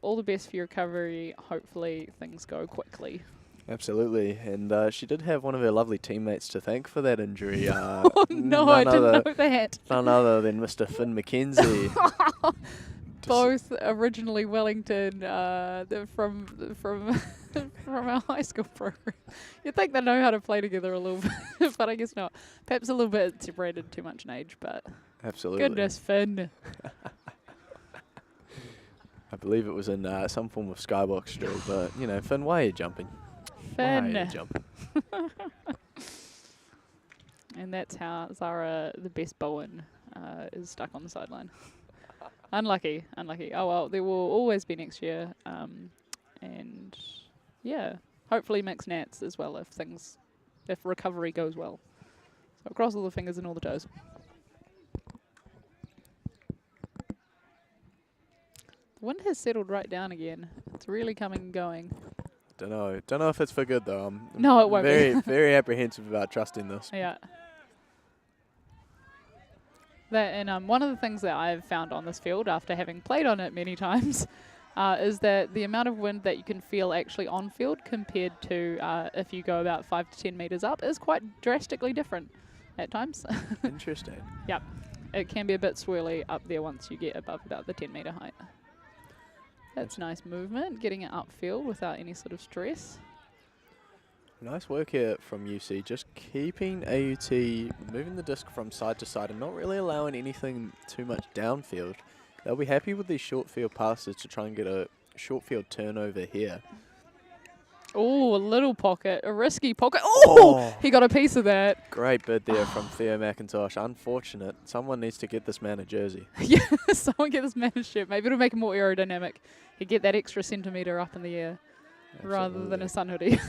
S1: all the best for your recovery. Hopefully things go quickly.
S3: Absolutely, and she did have one of her lovely teammates to thank for that injury.
S1: Oh no, I didn't know that.
S3: None other than Mr. Finn McKenzie.
S1: Both originally Wellington from our high school program. You'd think they know how to play together a little bit, but I guess not. Perhaps a little bit separated too much in age, but
S3: absolutely.
S1: Goodness, Finn.
S3: I believe it was in some form of Skybox Street, but you know, Finn, why are you jumping?
S1: Finn.
S3: Why are you jumping?
S1: And that's how Zara, the best Bowen, is stuck on the sideline. Unlucky. Oh well, there will always be next year. And yeah, hopefully mixed nats as well if recovery goes well. So cross all the fingers and all the toes. The wind has settled right down again. It's really coming and going.
S3: Don't know if it's for good though.
S1: No, it won't
S3: be.
S1: be.
S3: Very apprehensive about trusting this.
S1: Yeah. And one of the things that I've found on this field after having played on it many times is that the amount of wind that you can feel actually on field compared to if you go about 5 to 10 meters up is quite drastically different at times.
S3: Interesting.
S1: Yep. It can be a bit swirly up there once you get above about the 10 meter height. That's nice movement, getting it upfield without any sort of stress.
S3: Nice work here from UC, just keeping AUT moving the disc from side to side and not really allowing anything too much downfield. They'll be happy with these short field passes to try and get a short field turnover here.
S1: Oh, a little pocket, a risky pocket. Oh, he got a piece of that.
S3: Great bid there from Theo McIntosh. Unfortunate. Someone needs to get this man a jersey.
S1: Yeah, someone get this man a shirt. Maybe it'll make him more aerodynamic. He'd get that extra centimetre up in the air. Rather than a sun hoodie.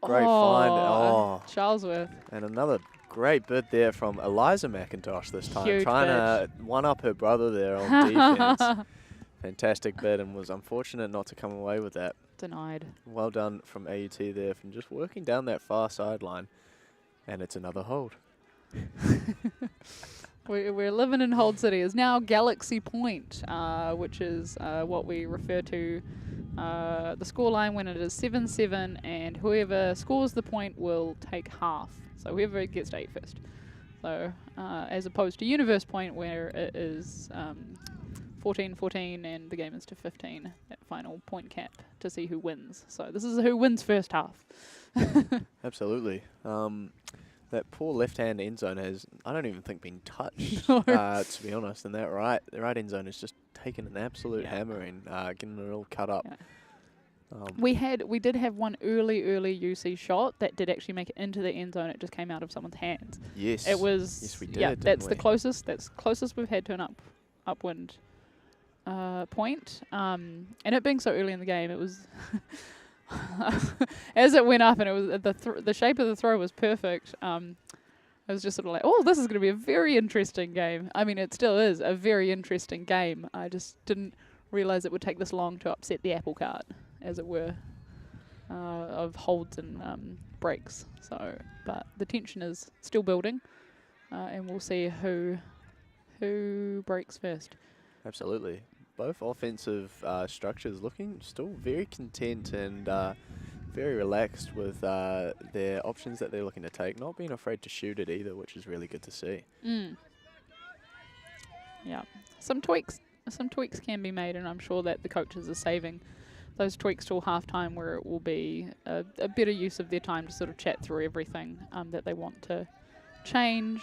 S3: Great find. Oh.
S1: Charlesworth.
S3: And another great bid there from Eliza McIntosh this time.
S1: Huge
S3: trying to one-up her brother there on defense. Fantastic bid, and was unfortunate not to come away with that.
S1: Denied.
S3: Well done from AUT there from just working down that far sideline. And it's another hold.
S1: We're living in Hold City. Is now Galaxy Point, which is what we refer to the scoreline when it is 7-7, and whoever scores the point will take half. So whoever gets to 8 first. So as opposed to Universe Point, where it is 14-14 and the game is to 15 at final point cap to see who wins. So this is who wins first half.
S3: Absolutely. That poor left-hand end zone has, I don't even think, been touched, to be honest. And the right end zone has just taken an absolute hammering, getting it all cut up.
S1: Yeah. We did have one early UC shot that did actually make it into the end zone. It just came out of someone's hands.
S3: Yes.
S1: It was.
S3: Yes, we did.
S1: Yeah, that's the closest. That's closest we've had to an upwind point. And it being so early in the game, it was. As it went up and it was the shape of the throw was perfect. I was just sort of like, oh, this is going to be a very interesting game. I mean, it still is a very interesting game. I just didn't realize it would take this long to upset the apple cart, as it were, of holds and breaks. So, but the tension is still building, and we'll see who breaks first.
S3: Absolutely. Both offensive structures looking still very content and very relaxed with their options that they're looking to take, not being afraid to shoot it either, which is really good to see.
S1: Yeah, some tweaks can be made, and I'm sure that the coaches are saving those tweaks till halftime, where it will be a better use of their time to sort of chat through everything that they want to change.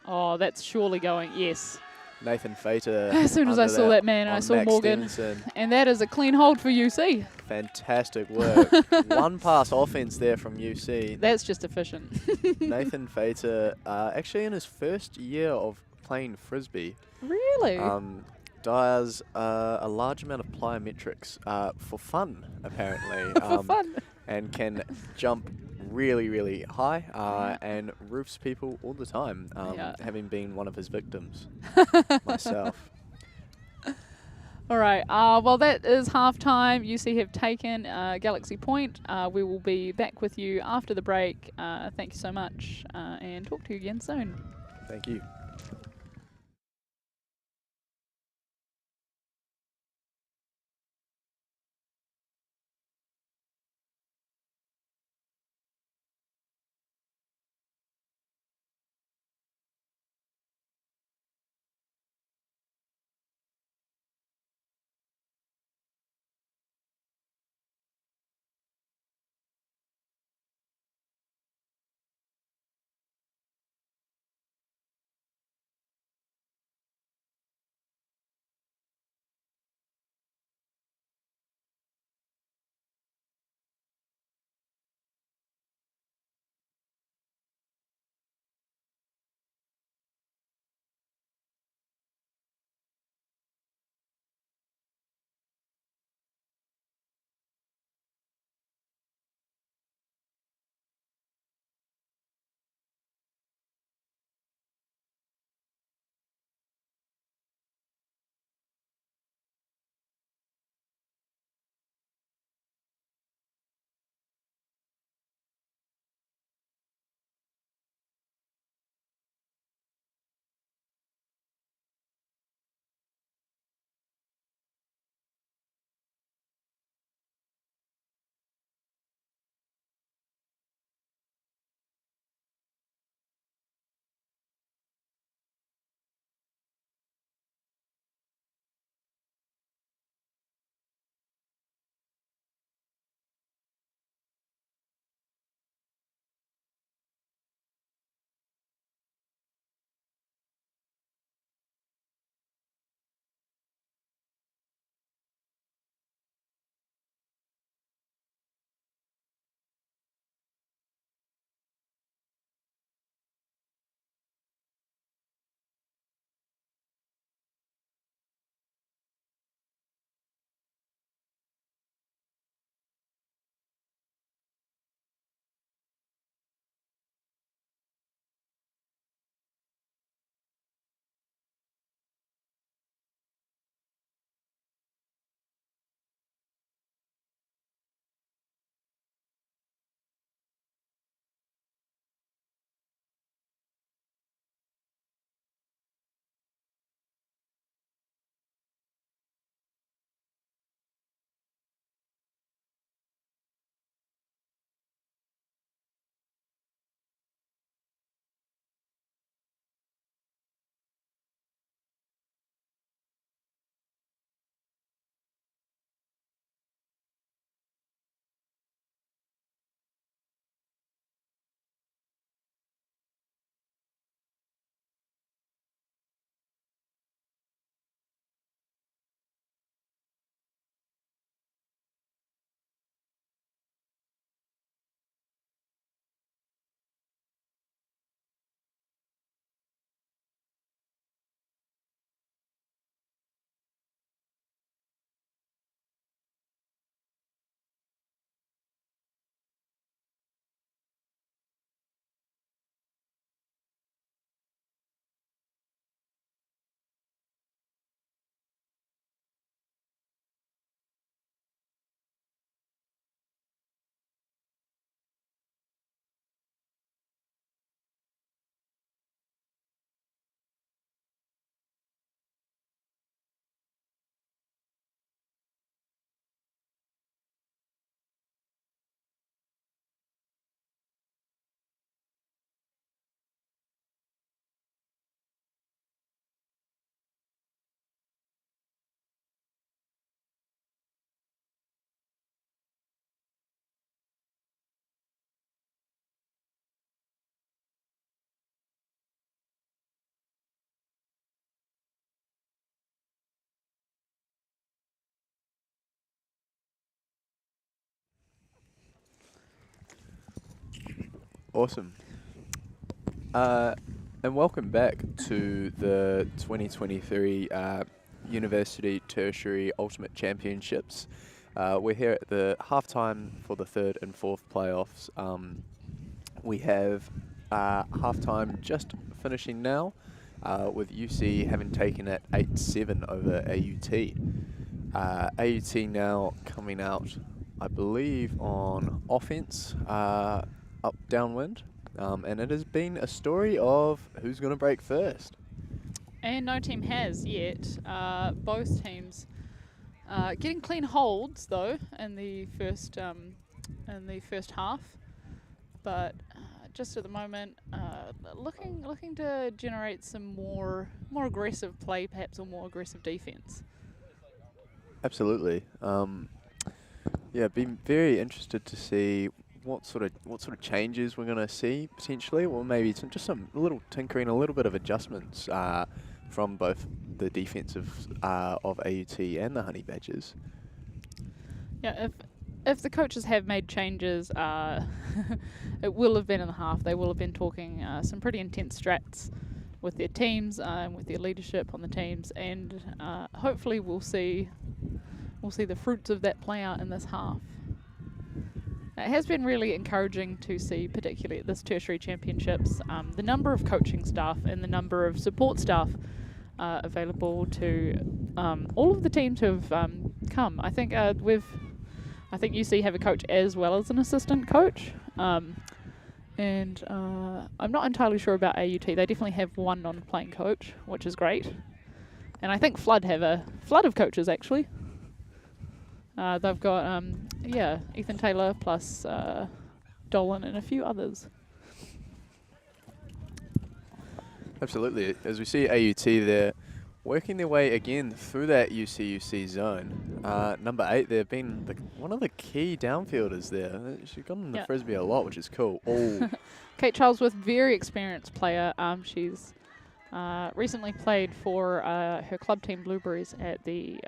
S1: Oh, that's surely going, yes.
S3: Nathan Fater.
S1: As soon as I saw that man, I saw
S3: Max
S1: Morgan.
S3: Stevenson.
S1: And that is a clean hold for UC.
S3: Fantastic work. One pass offense there from UC.
S1: That's just efficient.
S3: Nathan Fater, actually in his first year of playing Frisbee.
S1: Really?
S3: Does a large amount of plyometrics for fun, apparently.
S1: For fun.
S3: And can jump really high and roofs people all the time, having been one of his victims myself.
S1: All right, well that is halftime. UC have taken Galaxy Point. We will be back with you after the break. Thank you so much, and talk to you again soon.
S3: Thank you. Awesome. And welcome back to the 2023 University Tertiary Ultimate Championships. We're here at the halftime for the third and fourth playoffs. We have halftime just finishing now, with UC having taken it 8-7 over AUT. AUT now coming out, I believe, on offense, up downwind. And it has been a story of who's going to break first.
S1: And no team has yet. Both teams getting clean holds though in the first half, but just at the moment, looking to generate some more aggressive play, perhaps, or more aggressive defense.
S3: Absolutely. Yeah, been very interested to see what sort of changes we're going to see potentially, or maybe some little tinkering, a little bit of adjustments from both the defensive of AUT and the Honey Badgers.
S1: Yeah, if the coaches have made changes, it will have been in the half. They will have been talking some pretty intense strats with their teams, with their leadership on the teams, and hopefully we'll see the fruits of that play out in this half. It has been really encouraging to see, particularly at this tertiary championships, the number of coaching staff and the number of support staff available to all of the teams who have come. I think UC have a coach as well as an assistant coach, and I'm not entirely sure about AUT. They definitely have one non-playing coach, which is great, and I think Flood have a flood of coaches actually. They've got, Ethan Taylor plus Dolan and a few others.
S3: Absolutely. As we see AUT there, working their way again through that UC zone. Number 8, they've been one of the key downfielders there. She's gotten the frisbee a lot, which is cool. Oh.
S1: Kate Charlesworth, very experienced player. She's recently played for her club team Blueberries at the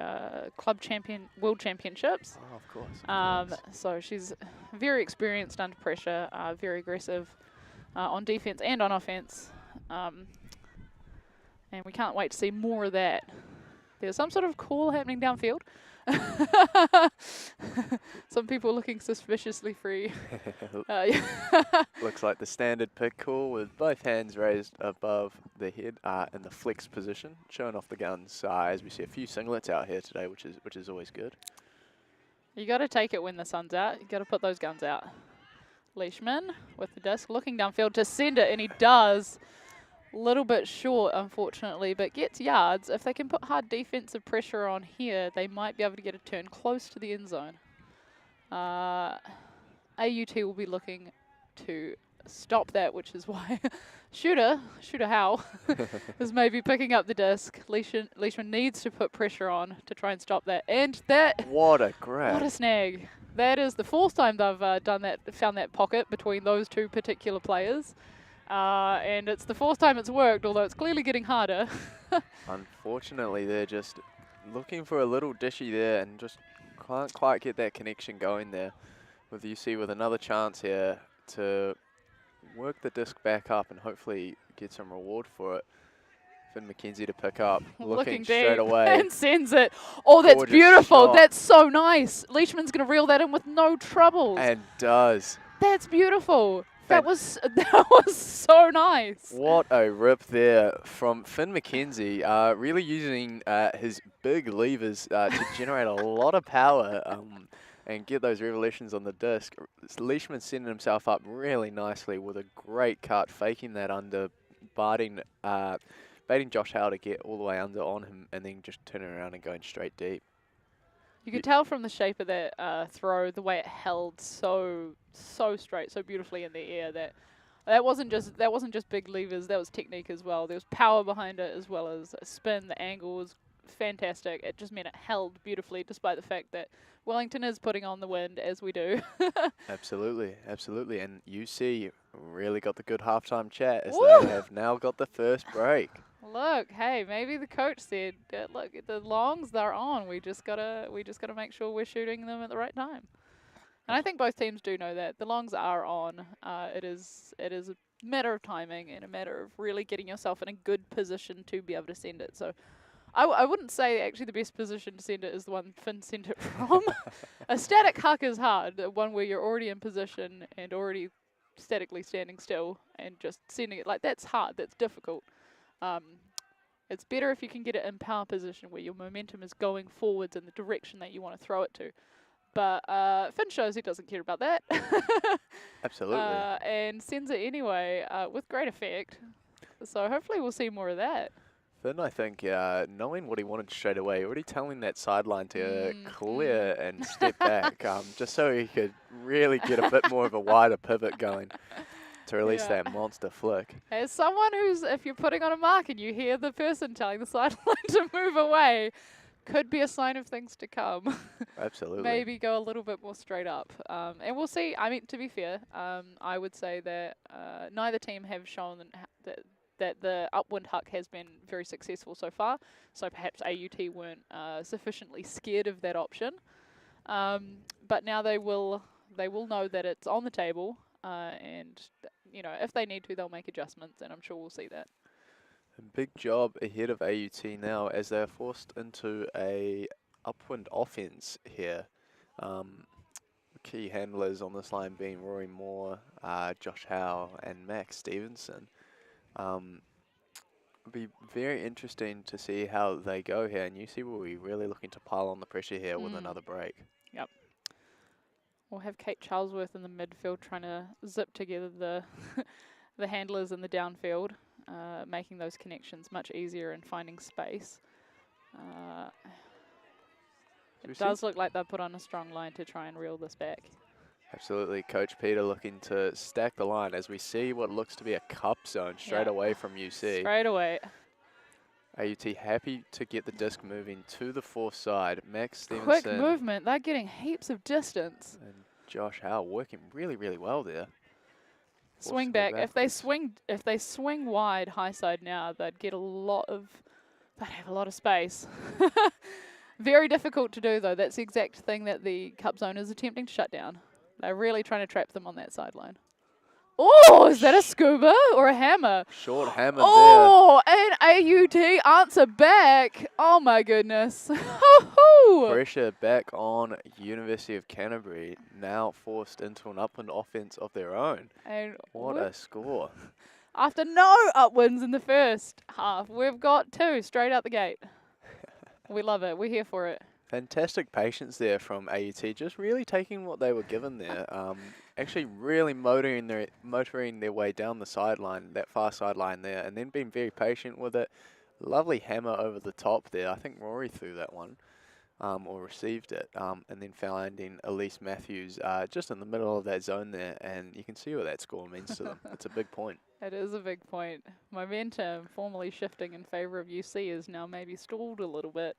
S1: World Championships.
S3: Oh, of course.
S1: So she's very experienced under pressure, very aggressive on defense and on offense. And we can't wait to see more of that. There's some sort of call happening downfield. Some people looking suspiciously free.
S3: Looks like the standard pick call with both hands raised above the head in the flex position, showing off the guns as we see a few singlets out here today, which is always good.
S1: You got to take it when the sun's out. You got to put those guns out. Leishman with the disc looking downfield to send it, and he does. A little bit short, unfortunately, but gets yards. If they can put hard defensive pressure on here, they might be able to get a turn close to the end zone. AUT will be looking to stop that, which is why Shooter Howe is maybe picking up the disc. Leishman needs to put pressure on to try and stop that. And that...
S3: What a grab.
S1: What a snag. That is the fourth time they've found that pocket between those two particular players. And it's the fourth time it's worked, although it's clearly getting harder.
S3: Unfortunately, they're just looking for a little dishy there and just can't quite get that connection going there. With UC with another chance here to work the disc back up and hopefully get some reward for it. Finn McKenzie to pick up, looking straight away.
S1: And sends it. Oh, that's
S3: Gorgeous
S1: beautiful.
S3: shot.
S1: That's so nice. Leishman's going to reel that in with no troubles.
S3: And does.
S1: That's beautiful. That was so nice.
S3: What a rip there from Finn McKenzie, really using his big levers to generate a lot of power and get those revolutions on the disc. Leishman setting himself up really nicely with a great cut, faking that under, baiting Josh Howe to get all the way under on him and then just turning around and going straight deep.
S1: You could tell from the shape of that throw, the way it held so straight, so beautifully in the air, that wasn't just big levers, that was technique as well. There was power behind it as well as a spin. The angle was fantastic. It just meant it held beautifully, despite the fact that Wellington is putting on the wind, as we do.
S3: Absolutely, absolutely. And UC really got the good halftime chat as
S1: Woo!
S3: they have now got the first break.
S1: Look, hey, maybe the coach said, look, the longs they're on. We just gotta make sure we're shooting them at the right time. And I think both teams do know that. The longs are on. It is a matter of timing and a matter of really getting yourself in a good position to be able to send it. So I wouldn't say actually the best position to send it is the one Finn sent it from. A static huck is hard, the one where you're already in position and already statically standing still and just sending it. Like, that's hard, that's difficult. It's better if you can get it in power position where your momentum is going forwards in the direction that you want to throw it to. But Finn shows he doesn't care about that.
S3: Absolutely.
S1: And sends it anyway with great effect. So hopefully we'll see more of that.
S3: Finn, I think, knowing what he wanted straight away, already telling that sideline to clear and step back, just so he could really get a bit more of a wider pivot going to release that monster flick.
S1: As someone who's, if you're putting on a mark and you hear the person telling the sideline to move away, could be a sign of things to come.
S3: Absolutely.
S1: Maybe go a little bit more straight up. And we'll see. I mean, to be fair, I would say that neither team have shown that the upwind huck has been very successful so far. So perhaps AUT weren't sufficiently scared of that option. But now they will know that it's on the table. And, you know, if they need to, they'll make adjustments. And I'm sure we'll see that.
S3: A big job ahead of AUT now as they're forced into a upwind offense here. Key handlers on this line being Rory Moore, Josh Howe and Max Stevenson. It'll be very interesting to see how they go here, and UC will be really looking to pile on the pressure here with another break.
S1: Yep. We'll have Kate Charlesworth in the midfield trying to zip together the the handlers in the downfield. Making those connections much easier and finding space. It does look like they've put on a strong line to try and reel this back.
S3: Absolutely. Coach Peter looking to stack the line as we see what looks to be a cup zone straight away from UC.
S1: Straight away.
S3: AUT happy to get the disc moving to the fourth side. Max Stevenson.
S1: Quick movement. They're getting heaps of distance.
S3: And Josh Howe working really, really well there.
S1: Swing back. If they swing wide high side now, they'd have a lot of space. Very difficult to do though. That's the exact thing that the cup zone is attempting to shut down. They're really trying to trap them on that sideline. Oh, is that a scuba or a hammer?
S3: Short hammer
S1: there. And AUT answer back. Oh my goodness.
S3: Pressure back on University of Canterbury, now forced into an upwind offense of their own.
S1: And
S3: what a score.
S1: After no upwinds in the first half, we've got 2 straight out the gate. We love it. We're here for it.
S3: Fantastic patience there from AUT, just really taking what they were given there. Actually really motoring their way down the sideline, that far sideline there, and then being very patient with it. Lovely hammer over the top there. I think Rory threw that one, or received it, and then finding Elise Matthews just in the middle of that zone there, and you can see what that score means to them. It's a big point.
S1: It is a big point. Momentum formally shifting in favour of UC is now maybe stalled a little bit.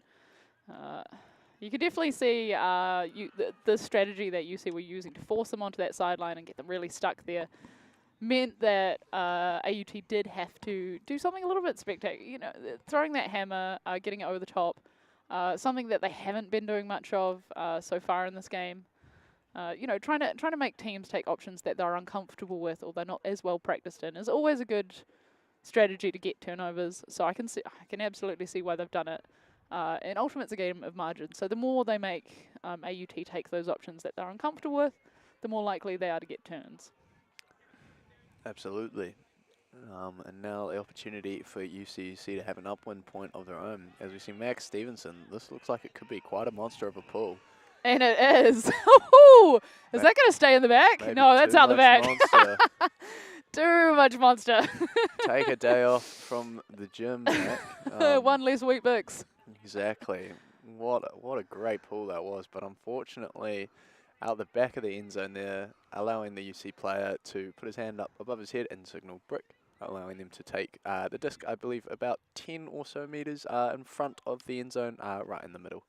S1: You could definitely see the strategy that UC were using to force them onto that sideline and get them really stuck there meant that AUT did have to do something a little bit spectacular. You know, throwing that hammer, getting it over the top, something that they haven't been doing much of so far in this game. You know, trying to make teams take options that they're uncomfortable with or they're not as well practiced in is always a good strategy to get turnovers. So I can absolutely see why they've done it. And ultimately, it's a game of margin. So the more they make AUT take those options that they're uncomfortable with, the more likely they are to get turns.
S3: Absolutely. And now the opportunity for UCUC to have an upwind point of their own. As we see Max Stevenson, this looks like it could be quite a monster of a pull.
S1: And it is. Is that going to stay in the back?
S3: Maybe
S1: no, that's out the back. Too much monster.
S3: Take a day off from the gym, Mac.
S1: One less wheat bix.
S3: Exactly. What a great pull that was. But unfortunately, out the back of the end zone there, allowing the UC player to put his hand up above his head and signal brick, allowing them to take the disc, I believe, about 10 or so meters in front of the end zone, right in the middle.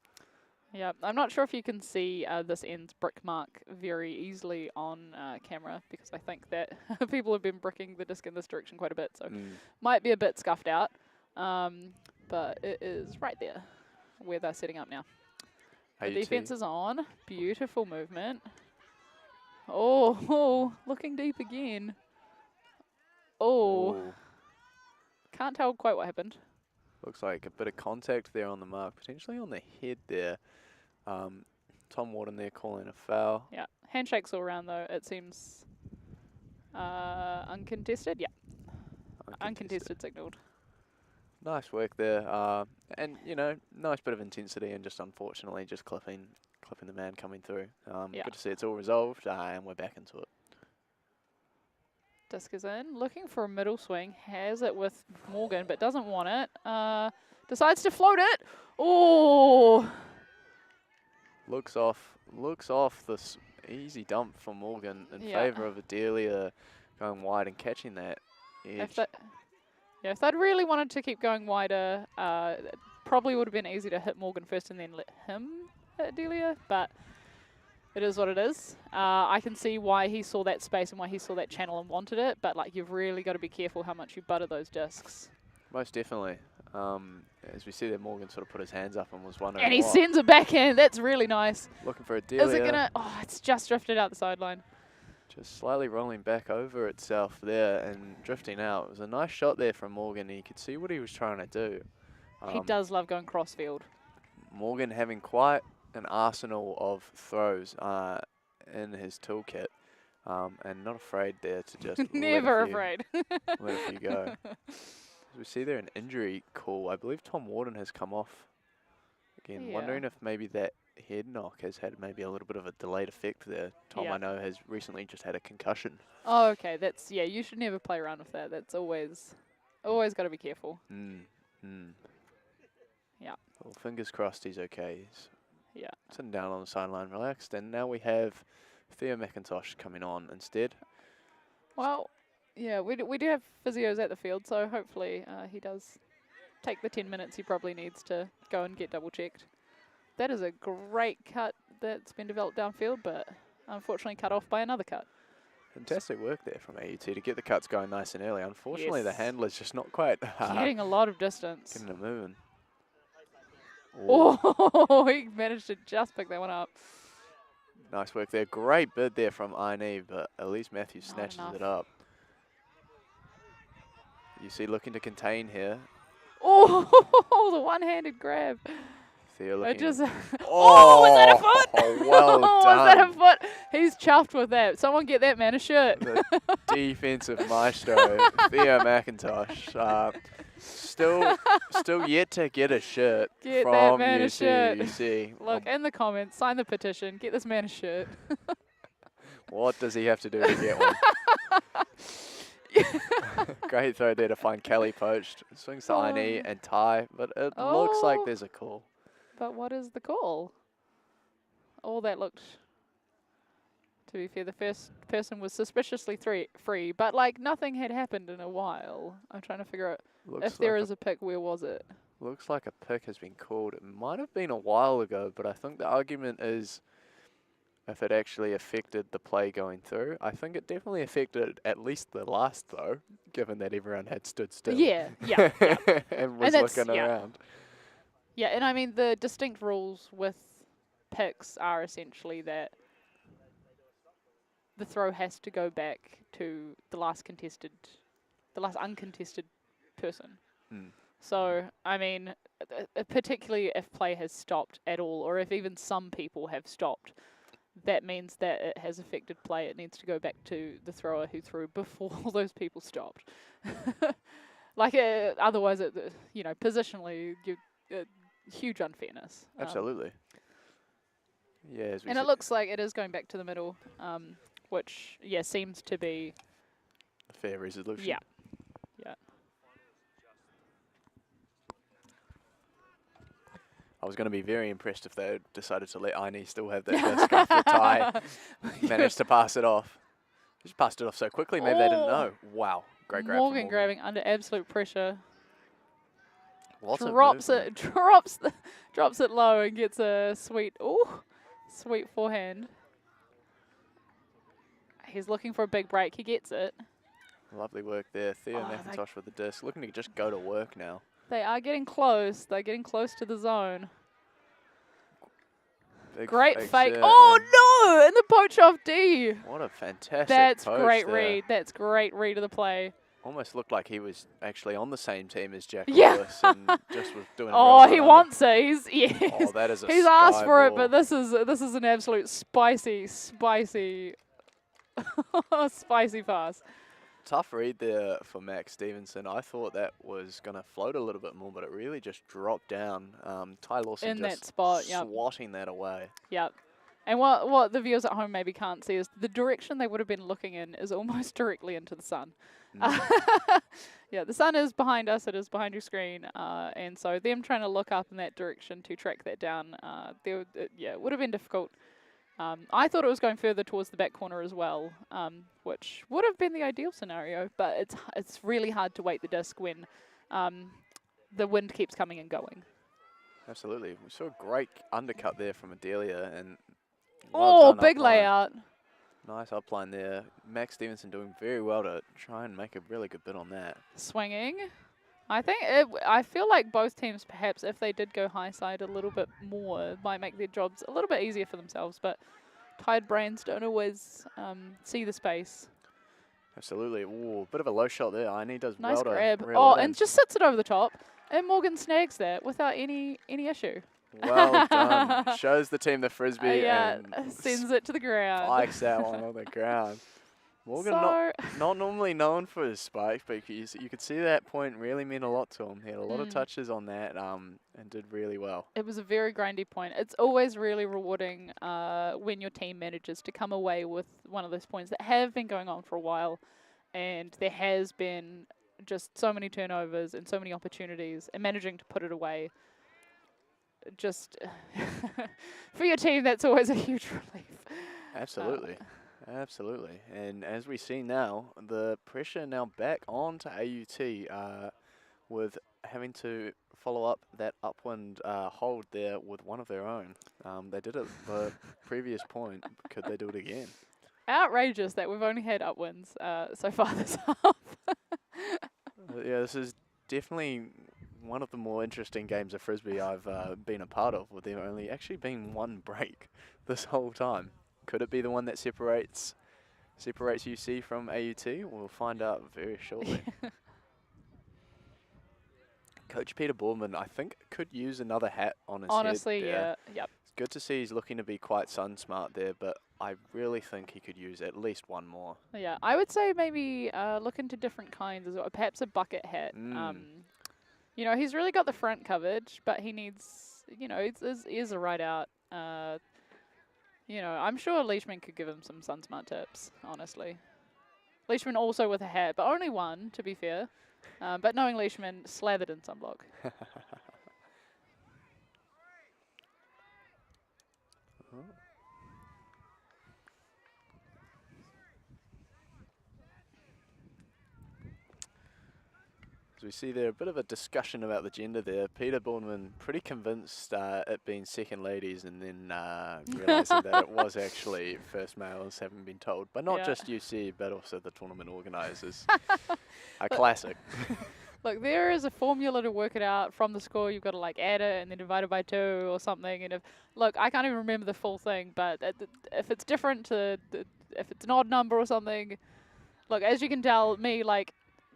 S1: Yeah, I'm not sure if you can see this end's brick mark very easily on camera because I think that people have been bricking the disc in this direction quite a bit, so might be a bit scuffed out. But it is right there where they're setting up now. The defense is on. Beautiful movement. Oh, looking deep again. Oh.
S3: Ooh.
S1: Can't tell quite what happened.
S3: Looks like a bit of contact there on the mark, potentially on the head there. Tom Warden there calling a foul.
S1: Yeah, handshakes all around though. It seems uncontested. Yeah, uncontested signalled.
S3: Nice work there, and you know, nice bit of intensity, and just unfortunately just clipping the man coming through. Good to see it's all resolved, and we're back into it.
S1: Disc is in, looking for a middle swing, has it with Morgan, but doesn't want it. Decides to float it. Oh!
S3: Looks off this easy dump from Morgan in favour of Adelia going wide and catching that edge.
S1: If they'd really wanted to keep going wider, it probably would have been easy to hit Morgan first and then let him hit Adelia, but it is what it is. I can see why he saw that space and why he saw that channel and wanted it, but like you've really got to be careful how much you butter those discs.
S3: Most definitely. As we see that Morgan sort of put his hands up and was wondering.
S1: And he sends it backhand. That's really nice.
S3: Looking for Adelia.
S1: Is it gonna? Oh, it's just drifted out the sideline.
S3: Just slightly rolling back over itself there and drifting out. It was a nice shot there from Morgan. You could see what he was trying to do.
S1: He does love going crossfield. Morgan
S3: having quite an arsenal of throws in his toolkit, and not afraid there to just
S1: never afraid.
S3: Let a few go. As we see there an injury call. I believe Tom Warden has come off. Again, wondering if maybe that head knock has had maybe a little bit of a delayed effect there. Tom, I know, has recently just had a concussion.
S1: Oh, okay. That's, you should never play around with that. That's always got to be careful. Yeah.
S3: Well, fingers crossed he's okay. He's sitting down on the sideline, relaxed. And now we have Theo McIntosh coming on instead.
S1: Well, yeah, we do have physios at the field, so hopefully he does take the 10 minutes he probably needs to go and get double checked. That is a great cut that's been developed downfield, but unfortunately cut off by another cut.
S3: Fantastic work there from AUT to get the cuts going nice and early. Unfortunately, the handler's just not quite
S1: getting a lot of distance.
S3: Getting it moving.
S1: Oh, he managed to just pick that one up.
S3: Nice work there. Great bid there from Aine, but Elise Matthews snatches it up. You see looking to contain here.
S1: Oh, the one-handed grab.
S3: Theo looking.
S1: Was that a foot?
S3: Oh, well done.
S1: Was that a foot? He's chuffed with that. Someone get that man a shirt.
S3: The defensive maestro, Theo McIntosh. Still yet to get a shirt
S1: get
S3: from
S1: that man
S3: UT,
S1: a shirt.
S3: you see.
S1: Look, in the comments, sign the petition. Get this man a shirt.
S3: What does he have to do to get one? Great throw there to find Kelly poached. Swings to Aine and tie, but it looks like there's a call.
S1: But what is the call? Oh, that looked, to be fair, the first person was suspiciously free, but like nothing had happened in a while. I'm trying to figure out if there is a pick, where was it?
S3: Looks like a pick has been called. It might have been a while ago, but I think the argument is if it actually affected the play going through. I think it definitely affected at least the last throw, given that everyone had stood still.
S1: Yeah.
S3: And was looking around.
S1: Yeah, and I mean the distinct rules with picks are essentially that the throw has to go back to the last uncontested person. So, I mean, particularly if play has stopped at all, or if even some people have stopped, that means that it has affected play. It needs to go back to the thrower who threw before all those people stopped. Like, otherwise, positionally, huge unfairness.
S3: Absolutely.
S1: And it looks like it is going back to the middle, which, seems to be
S3: a fair resolution.
S1: Yeah.
S3: I was going to be very impressed if they decided to let Aine still have that disc after tie. Managed to pass it off. Just passed it off so quickly, maybe they didn't know. Wow, great grab.
S1: Morgan grabbing under absolute pressure.
S3: Drops
S1: it low and gets a sweet forehand. He's looking for a big break. He gets it.
S3: Lovely work there. Theo McIntosh with the disc. Looking to just go to work now.
S1: They are getting close. They're getting close to the zone. Great fake.
S3: there,
S1: Oh, no! And the poach off D.
S3: What a fantastic
S1: That's
S3: poach
S1: great
S3: there.
S1: read. That's great read of the play.
S3: Almost looked like he was actually on the same team as Jack
S1: Yeah.
S3: Lewis and just was doing
S1: Oh,
S3: well
S1: he
S3: under.
S1: wants it. He's, yes.
S3: Oh, that is a
S1: He's asked
S3: sky
S1: for it,
S3: ball.
S1: but this is an absolute spicy spicy pass.
S3: Tough read there for Max Stevenson. I thought that was going to float a little bit more, but it really just dropped down. Ty Lawson
S1: In
S3: just
S1: that spot, yep.
S3: swatting that away.
S1: Yep. And what the viewers at home maybe can't see is the direction they would have been looking in is almost directly into the sun. Yeah, the sun is behind us. It is behind your screen. And so them trying to look up in that direction to track that down, it would have been difficult. I thought it was going further towards the back corner as well, which would have been the ideal scenario, but it's really hard to weight the disc when the wind keeps coming and going.
S3: Absolutely. We saw a great undercut there from Adelia. And
S1: Big layout.
S3: Nice upline there. Max Stevenson doing very well to try and make a really good bit on that.
S1: Swinging. I feel like both teams, perhaps, if they did go high side a little bit more, might make their jobs a little bit easier for themselves. But tired brains don't always see the space.
S3: Absolutely. Ooh, bit of a low shot there. Aini does
S1: Nice
S3: well
S1: grab.
S3: to reel it in.
S1: And just sits it over the top. And Morgan snags that without any issue.
S3: Well done. Shows the team the frisbee and
S1: sends it to the ground.
S3: spikes that one on the ground. Morgan not normally known for his spikes, but you could see that point really meant a lot to him. He had a lot of touches on that and did really well.
S1: It was a very grindy point. It's always really rewarding when your team manages to come away with one of those points that have been going on for a while, and there has been just so many turnovers and so many opportunities, and managing to put it away. Just for your team, that's always a huge relief.
S3: Absolutely. Absolutely. And as we see now, the pressure now back on to AUT with having to follow up that upwind hold there with one of their own. They did it the previous point. Could they do it again?
S1: Outrageous that we've only had upwinds so far this half.
S3: Yeah, this is definitely one of the more interesting games of frisbee I've been a part of, with there only actually been one break this whole time. Could it be the one that separates UC from AUT? We'll find out very shortly. Coach Peter Boardman, I think, could use another hat on his head.
S1: Honestly, yeah. Yep.
S3: It's good to see he's looking to be quite sun smart there, but I really think he could use at least one more.
S1: Yeah, I would say maybe look into different kinds as well. Perhaps a bucket hat. You know, he's really got the front covered, but he needs, you know, his ears are right out. You know, I'm sure Leishman could give him some sun smart tips, honestly. Leishman also with a hat, but only one, to be fair. But knowing Leishman, slathered in sunblock.
S3: As we see there, a bit of a discussion about the gender there. Peter Bourneman pretty convinced it being second ladies, and then realising that it was actually first males, having been told. But not just UC, but also the tournament organisers. A classic.
S1: Look, there is a formula to work it out from the score. You've got to like add it and then divide it by 2 or something. And look, I can't even remember the full thing, but if it's different to, if it's an odd number or something, look, as you can tell, me, like,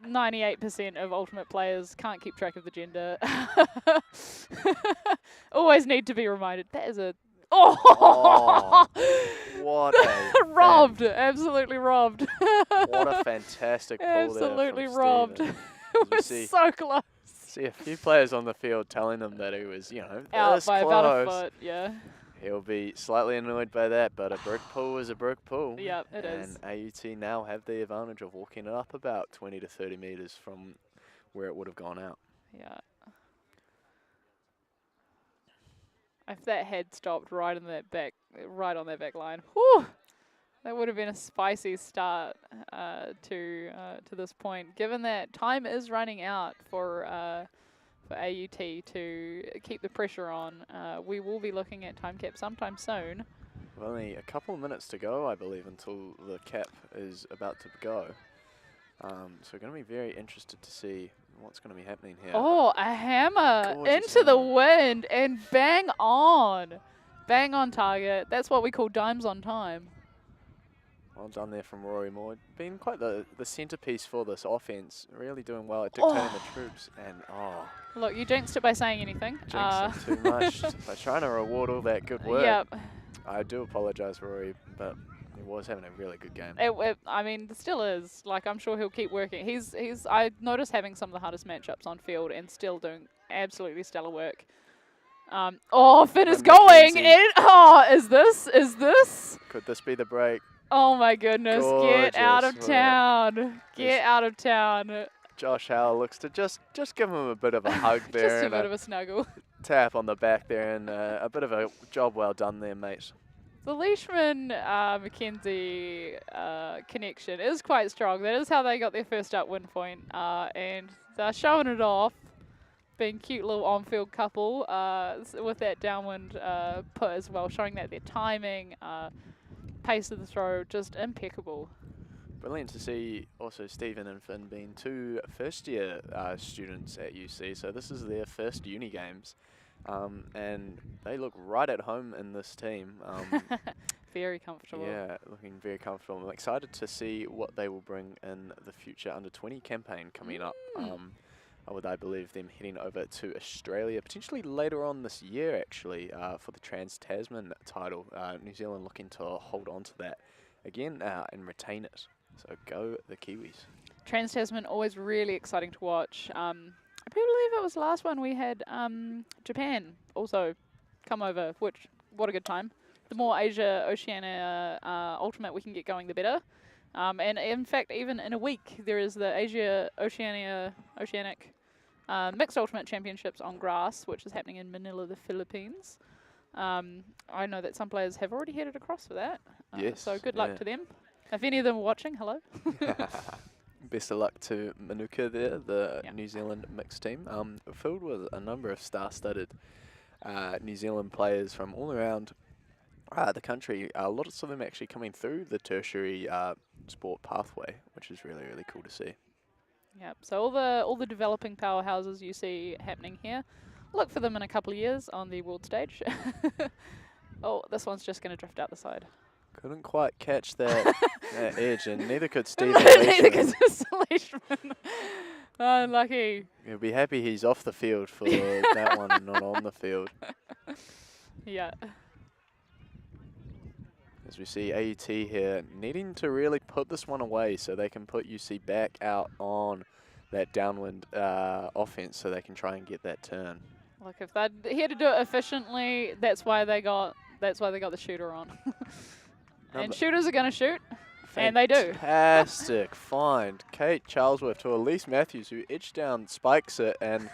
S1: 98% of Ultimate players can't keep track of the gender. Always need to be reminded. That is a...
S3: Oh! What a...
S1: robbed. Absolutely robbed.
S3: What a fantastic pull
S1: absolutely
S3: there from
S1: robbed.
S3: Stephen.
S1: It was so close.
S3: See a few players on the field telling them that he was, you know,
S1: out
S3: this
S1: by
S3: close.
S1: about a foot, yeah.
S3: He'll be slightly annoyed by that, but a brick pull is a brick pull.
S1: Yep, it is.
S3: And AUT now have the advantage of walking it up about 20 to 30 metres from where it would have gone out.
S1: Yeah. If that had stopped right on that back line, whew, that would have been a spicy start to this point. Given that time is running out for AUT to keep the pressure on, we will be looking at time cap sometime soon.
S3: Only a couple of minutes to go, I believe, until the cap is about to go. So we're going to be very interested to see what's going to be happening here.
S1: Oh, a hammer
S3: Gorgeous
S1: into the
S3: hammer.
S1: wind and bang on. Bang on target. That's what we call dimes on time.
S3: Well done there from Rory Moore. Been quite the centrepiece for this offense. Really doing well at dictating the troops. And,
S1: Look, you jinxed it by saying anything.
S3: jinxed it too much. By trying to reward all that good work.
S1: Yep.
S3: I do apologise, Rory, but he was having a really good game.
S1: I mean, still is. Like, I'm sure he'll keep working. I noticed having some of the hardest matchups on field and still doing absolutely stellar work. Finn is going in. Is this?
S3: Could this be the break?
S1: Oh my goodness,
S3: Gorgeous
S1: get out of
S3: work.
S1: town. Get out of town.
S3: Josh Howell looks to just give him a bit of a hug there.
S1: Just a
S3: and
S1: bit of a snuggle.
S3: Tap on the back there, and a bit of a job well done there, mate.
S1: The Leishman-Mackenzie connection is quite strong. That is how they got their first up win point. And they're showing it off, being cute little on-field couple with that downwind put as well, showing that their timing, pace of the throw, just impeccable.
S3: Brilliant to see also Stephen and Finn being two first-year students at UC. So this is their first uni games. And they look right at home in this team.
S1: Very comfortable.
S3: Yeah, looking very comfortable. I'm excited to see what they will bring in the future under-20 campaign coming up. With, I believe, them heading over to Australia, potentially later on this year, actually, for the Trans-Tasman title. New Zealand looking to hold on to that again and retain it. So go the Kiwis.
S1: Trans-Tasman, always really exciting to watch. I believe it was the last one we had Japan also come over, which, what a good time. The more Asia, Oceania Ultimate we can get going, the better. And in fact, even in a week, there is the Asia, Oceanic Mixed Ultimate Championships on grass, which is happening in Manila, the Philippines. I know that some players have already headed across for that.
S3: Yes.
S1: So good luck to them. If any of them are watching, hello.
S3: Best of luck to Manuka there, the New Zealand mixed team. Filled with a number of star-studded New Zealand players from all around the country. Lots of them actually coming through the tertiary sport pathway, which is really, really cool to see.
S1: Yep. So all the developing powerhouses you see happening here, look for them in a couple of years on the world stage. Oh, this one's just going to drift out the side.
S3: Couldn't quite catch that, that edge, and neither could Steve.
S1: Neither could Leishman. Unlucky.
S3: He'll be happy he's off the field for that one and not on the field.
S1: Yeah.
S3: As we see AUT here needing to really put this one away so they can put UC back out on that downwind offense so they can try and get that turn.
S1: Look, if they're here to do it efficiently, that's why they got the shooter on. And shooters are going to shoot, and they do.
S3: Fantastic find. Kate Charlesworth to Elise Matthews, who edged down, spikes it, and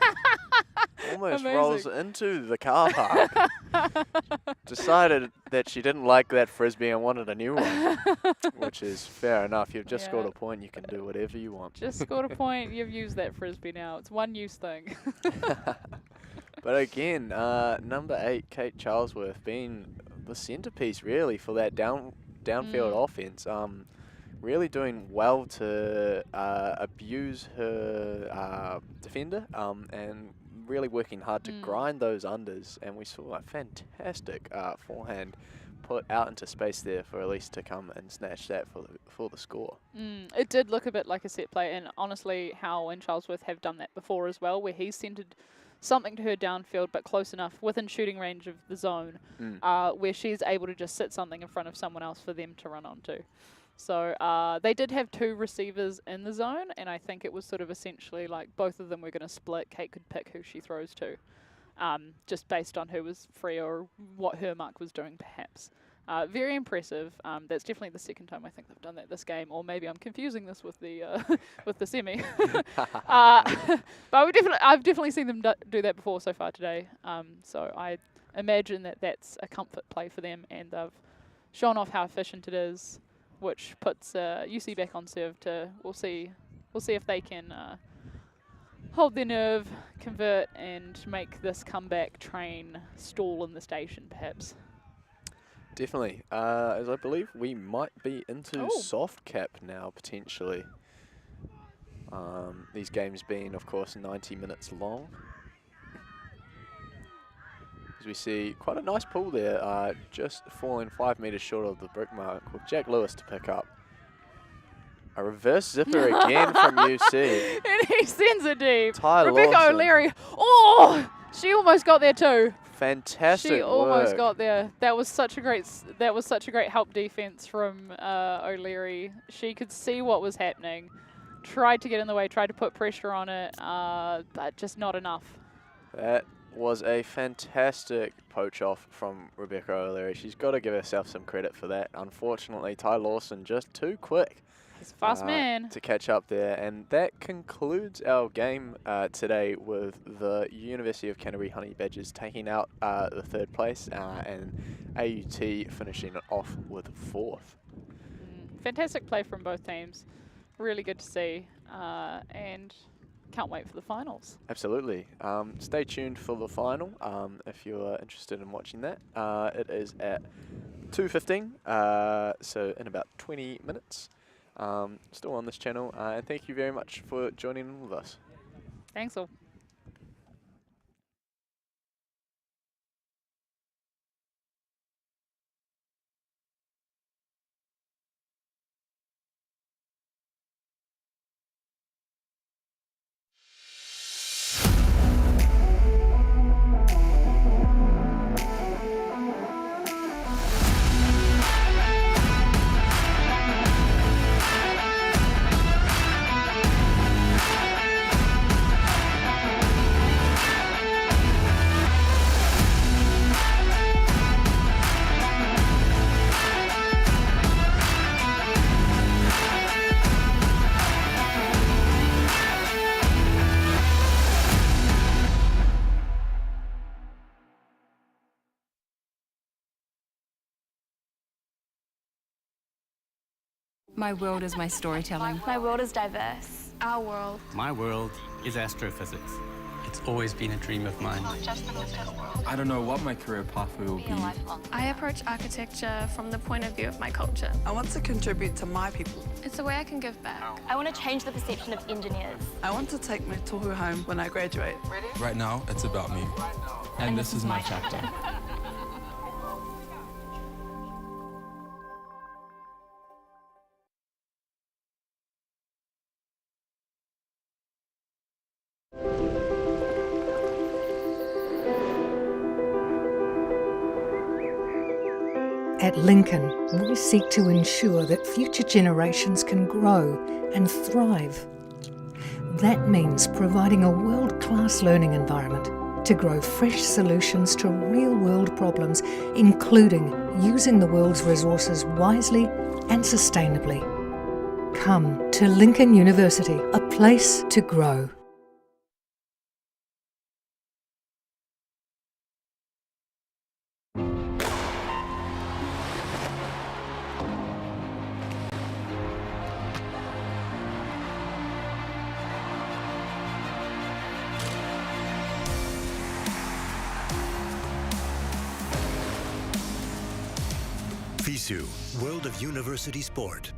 S3: almost rolls into the car park. Decided that she didn't like that frisbee and wanted a new one, which is fair enough. You've just scored a point. You can do whatever you want.
S1: Just scored a point. You've used that frisbee now. It's one use thing.
S3: But again, number 8, Kate Charlesworth, being the centerpiece really for that downfield offense. Really doing well to abuse her defender and really working hard to grind those unders. And we saw a fantastic forehand put out into space there for Elise to come and snatch that for the score.
S1: It did look a bit like a set play, and honestly, Howell and Charlesworth have done that before as well, where he's centered something to her downfield, but close enough within shooting range of the zone, where she's able to just sit something in front of someone else for them to run onto. So they did have 2 receivers in the zone, and I think it was sort of essentially like both of them were going to split. Kate could pick who she throws to, just based on who was free or what her mark was doing, perhaps. Very impressive. That's definitely the second time I think they've done that this game, or maybe I'm confusing this with the with the semi. But I've definitely seen them do that before so far today. So I imagine that that's a comfort play for them, and they've shown off how efficient it is, which puts UC back on serve. We'll see if they can hold their nerve, convert, and make this comeback train stall in the station, perhaps.
S3: Definitely, as I believe we might be into soft cap now, potentially. These games being, of course, 90 minutes long. as we see quite a nice pull there, just falling 5 metres short of the brick mark with Jack Lewis to pick up. A reverse zipper again from UC.
S1: And he sends it deep.
S3: Rebecca
S1: Lawson. O'Leary. Oh, she almost got there too.
S3: Fantastic
S1: She almost
S3: work.
S1: got there. That was such a great help defense from O'Leary. She could see what was happening, tried to get in the way, tried to put pressure on it, but just not enough.
S3: That was a fantastic poach off from Rebecca O'Leary. She's got to give herself some credit for that. Unfortunately, Ty Lawson just too quick.
S1: He's a fast man.
S3: To catch up there. And that concludes our game today with the University of Canterbury Honey Badgers taking out the 3rd place and AUT finishing it off with 4th.
S1: Fantastic play from both teams. Really good to see. And can't wait for the finals.
S3: Absolutely. Stay tuned for the final if you're interested in watching that. It is at 2:15, so in about 20 minutes. Still on this channel, and thank you very much for joining in with us.
S1: Thanks all.
S5: My world is my storytelling.
S15: My world is diverse.
S4: Our world.
S13: My world is astrophysics.
S19: It's always been a dream of mine. I don't know what my career pathway will be.
S4: I approach architecture from the point of view of my culture.
S23: I want to contribute to my people.
S4: It's a way I can give back.
S15: I want to change the perception of engineers.
S23: I want to take my tohu home when I graduate.
S6: Right now, it's about me. And this is my chapter.
S9: At Lincoln, we seek to ensure that future generations can grow and thrive. That means providing a world-class learning environment to grow fresh solutions to real-world problems, including using the world's resources wisely and sustainably. Come to Lincoln University, a place to grow.
S10: FISU, World of University Sport.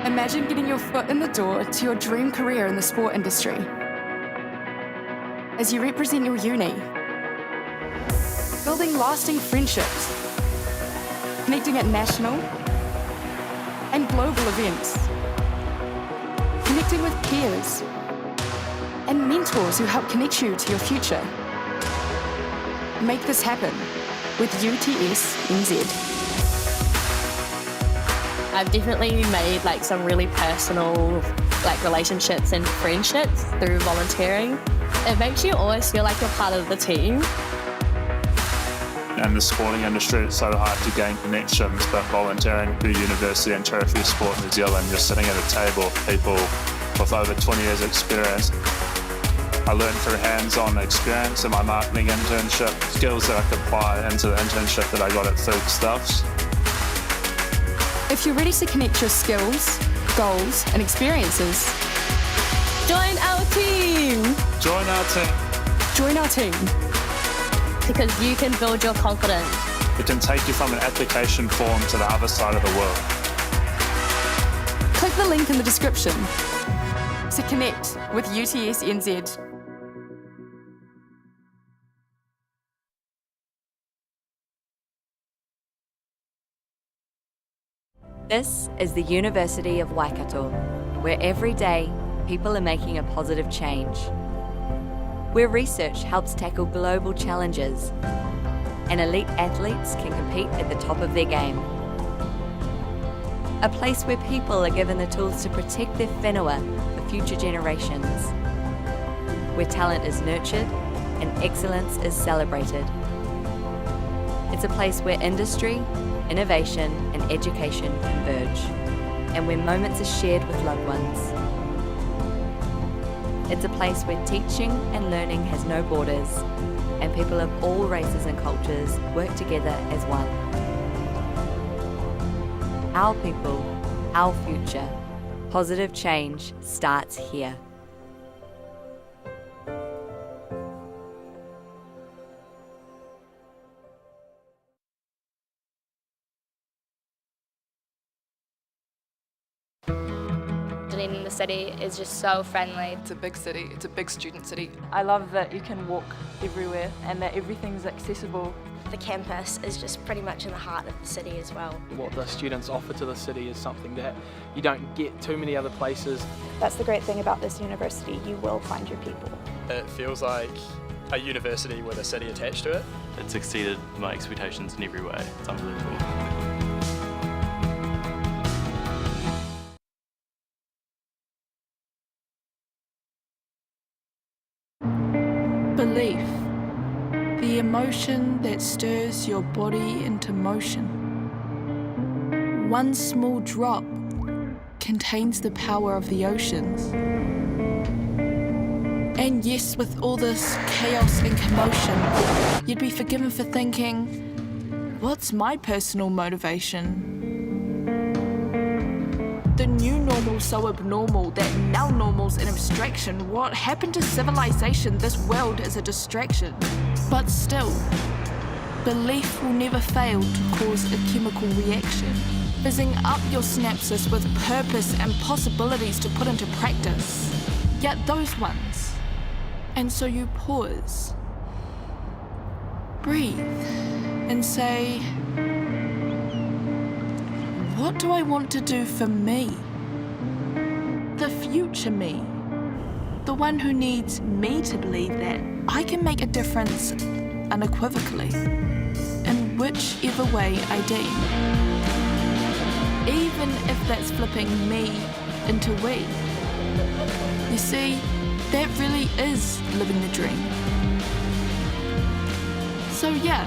S11: Imagine getting your foot in the door to your dream career in the sport industry. As you represent your uni, building lasting friendships, connecting at national and global events, connecting with peers and mentors who help connect you to your future. Make this happen with UTS NZ.
S15: I've definitely made like some really personal like relationships and friendships through volunteering. It makes you always feel like you're part of the team.
S7: In the sporting industry, it's so hard to gain connections, but volunteering through University and Tertiary Sport New Zealand, you're sitting at a table with people with over 20 years experience. I learned through hands-on experience in my marketing internship, skills that I could apply into the internship that I got at Foodstuffs.
S11: If you're ready to connect your skills, goals and experiences, join our team!
S7: Join our team.
S11: Join our team.
S15: Because you can build your confidence.
S7: It can take you from an application form to the other side of the world.
S11: Click the link in the description to connect with UTS NZ.
S8: This is the University of Waikato, where every day people are making a positive change. Where research helps tackle global challenges and elite athletes can compete at the top of their game. A place where people are given the tools to protect their whenua for future generations. Where talent is nurtured and excellence is celebrated. It's a place where industry, innovation and education converge, and where moments are shared with loved ones. It's a place where teaching and learning has no borders, and people of all races and cultures work together as one. Our people, our future. Positive change starts here.
S15: In the city is just so friendly.
S22: It's a big city, it's a big student city.
S14: I love that you can walk everywhere and that everything's accessible.
S15: The campus is just pretty much in the heart of the city as well.
S16: What the students offer to the city is something that you don't get too many other places.
S17: That's the great thing about this university, you will find your people.
S18: It feels like a university with a city attached to it.
S13: It's exceeded my expectations in every way. It's unbelievable.
S20: Belief, the emotion that stirs your body into motion. One small drop contains the power of the oceans. And yes, with all this chaos and commotion, you'd be forgiven for thinking, what's my personal motivation? The new normal's so abnormal that now normal's an abstraction. What happened to civilization? This world is a distraction. But still, belief will never fail to cause a chemical reaction, fizzing up your synapses with purpose and possibilities to put into practice. Yet those ones. And so you pause, breathe, and say, what do I want to do for me? The future me. The one who needs me to believe that I can make a difference unequivocally, in whichever way I deem. Even if that's flipping me into we. You see, that really is living the dream. So yeah,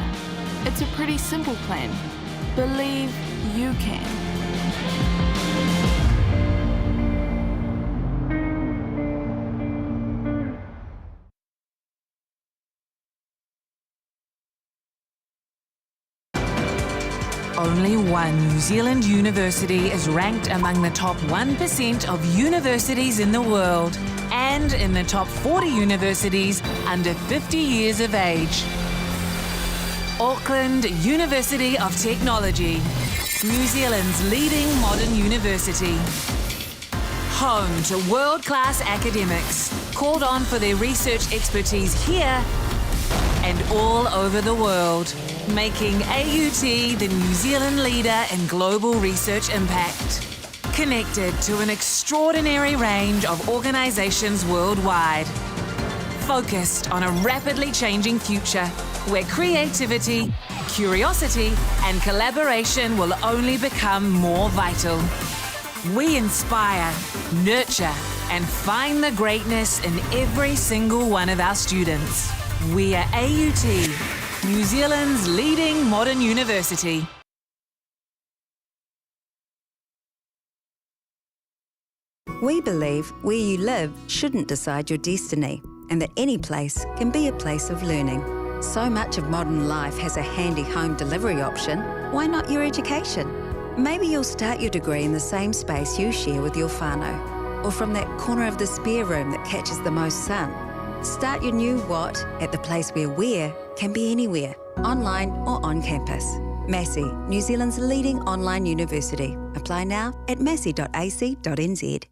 S20: it's a pretty simple plan. Believe you can.
S21: Only one New Zealand university is ranked among the top 1% of universities in the world and in the top 40 universities under 50 years of age. Auckland University of Technology, New Zealand's leading modern university. Home to world-class academics, called on for their research expertise here and all over the world, making AUT the New Zealand leader in global research impact. Connected to an extraordinary range of organisations worldwide. Focused on a rapidly changing future where creativity, curiosity and collaboration will only become more vital. We inspire, nurture, and find the greatness in every single one of our students. We are AUT, New Zealand's leading modern university.
S2: We believe where you live shouldn't decide your destiny, and that any place can be a place of learning. So much of modern life has a handy home delivery option. Why not your education? Maybe you'll start your degree in the same space you share with your whānau, or from that corner of the spare room that catches the most sun. Start your new what at the place where can be anywhere, online or on campus. Massey, New Zealand's leading online university. Apply now at massey.ac.nz.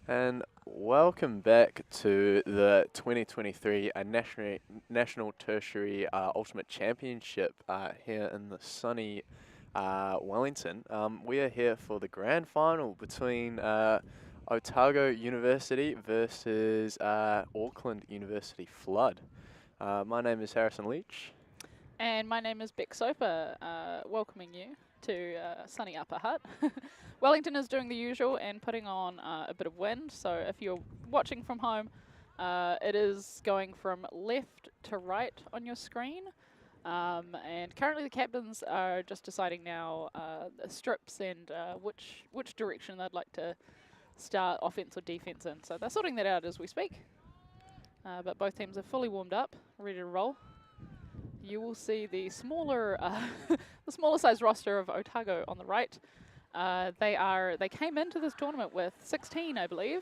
S1: And welcome back to the 2023 National Tertiary Ultimate Championship here in the sunny Wellington. We are here for the grand final between Otago University versus Auckland University Flood. My name is Harrison Leach.
S3: And my name is Beck Soper, welcoming you to sunny Upper Hutt. Wellington is doing the usual and putting on a bit of wind, so if you're watching from home, it is going from left to right on your screen. And currently the captains are just deciding now strips and which direction they'd like to start offense or defense in. So they're sorting that out as we speak. But both teams are fully warmed up, ready to roll. You will see the smaller size roster of Otago on the right. They came into this tournament with 16, I believe.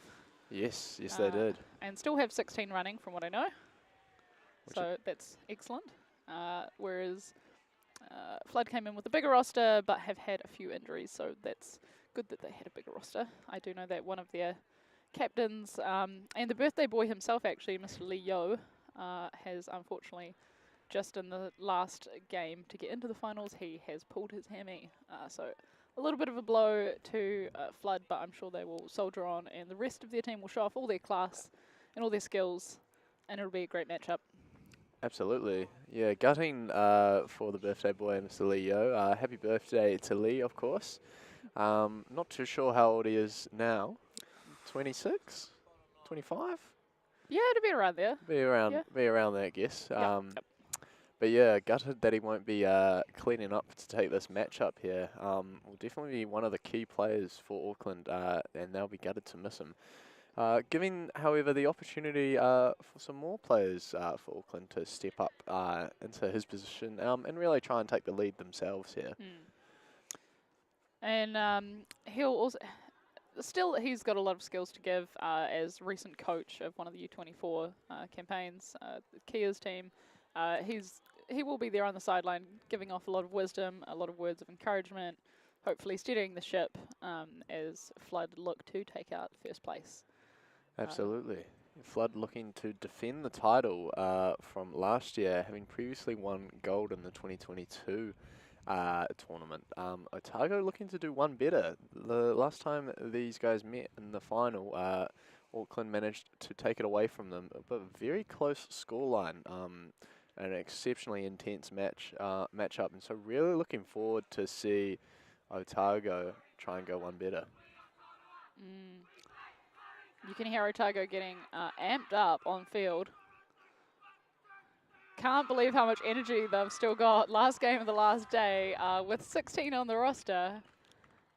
S1: Yes, they did.
S3: And still have 16 running from what I know. So that's excellent. Whereas Flood came in with a bigger roster but have had a few injuries, so that's good that they had a bigger roster. I do know that one of their captains and the birthday boy himself, actually, Mr. Lee Yo, has unfortunately just in the last game to get into the finals, he has pulled his hammy. So a little bit of a blow to Flood, but I'm sure they will soldier on, and the rest of their team will show off all their class and all their skills, and it'll be a great matchup.
S1: Absolutely. Yeah, gutting for the birthday boy, Mr. Lee Yo. Happy birthday to Lee, of course. Not too sure how old he is now. 26? 25?
S3: Yeah, it'll be around there.
S1: Be around there, I guess. But yeah, gutted that he won't be cleaning up to take this matchup here. Will definitely be one of the key players for Auckland, and they'll be gutted to miss him. Giving, however, the opportunity for some more players for Auckland to step up into his position and really try and take the lead themselves here.
S3: And he'll also... Still, he's got a lot of skills to give as recent coach of one of the U24 campaigns, Kia's team. He will be there on the sideline, giving off a lot of wisdom, a lot of words of encouragement, hopefully steadying the ship as Flood look to take out first place.
S1: Absolutely. Flood looking to defend the title from last year, having previously won gold in the 2022 tournament. Otago looking to do one better. The last time these guys met in the final, Auckland managed to take it away from them, but a very close scoreline. An exceptionally intense matchup, and so really looking forward to see Otago try and go one better.
S3: You can hear Otago getting amped up on field. Can't believe how much energy they've still got. Last game of the last day with 16 on the roster.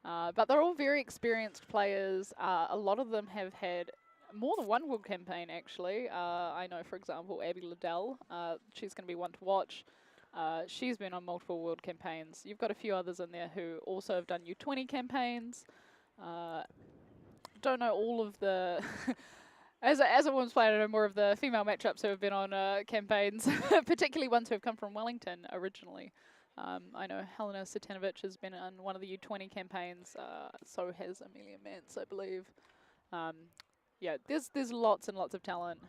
S3: But they're all very experienced players. A lot of them have had more than one world campaign, actually. I know, for example, Abby Liddell. She's going to be one to watch. She's been on multiple world campaigns. You've got a few others in there who also have done U20 campaigns. Don't know all of the... As a women's player, I know more of the female matchups who have been on campaigns, particularly ones who have come from Wellington originally. I know Helena Sitanovic has been on one of the U20 campaigns, so has Amelia Mance, I believe. Yeah, there's lots and lots of talent,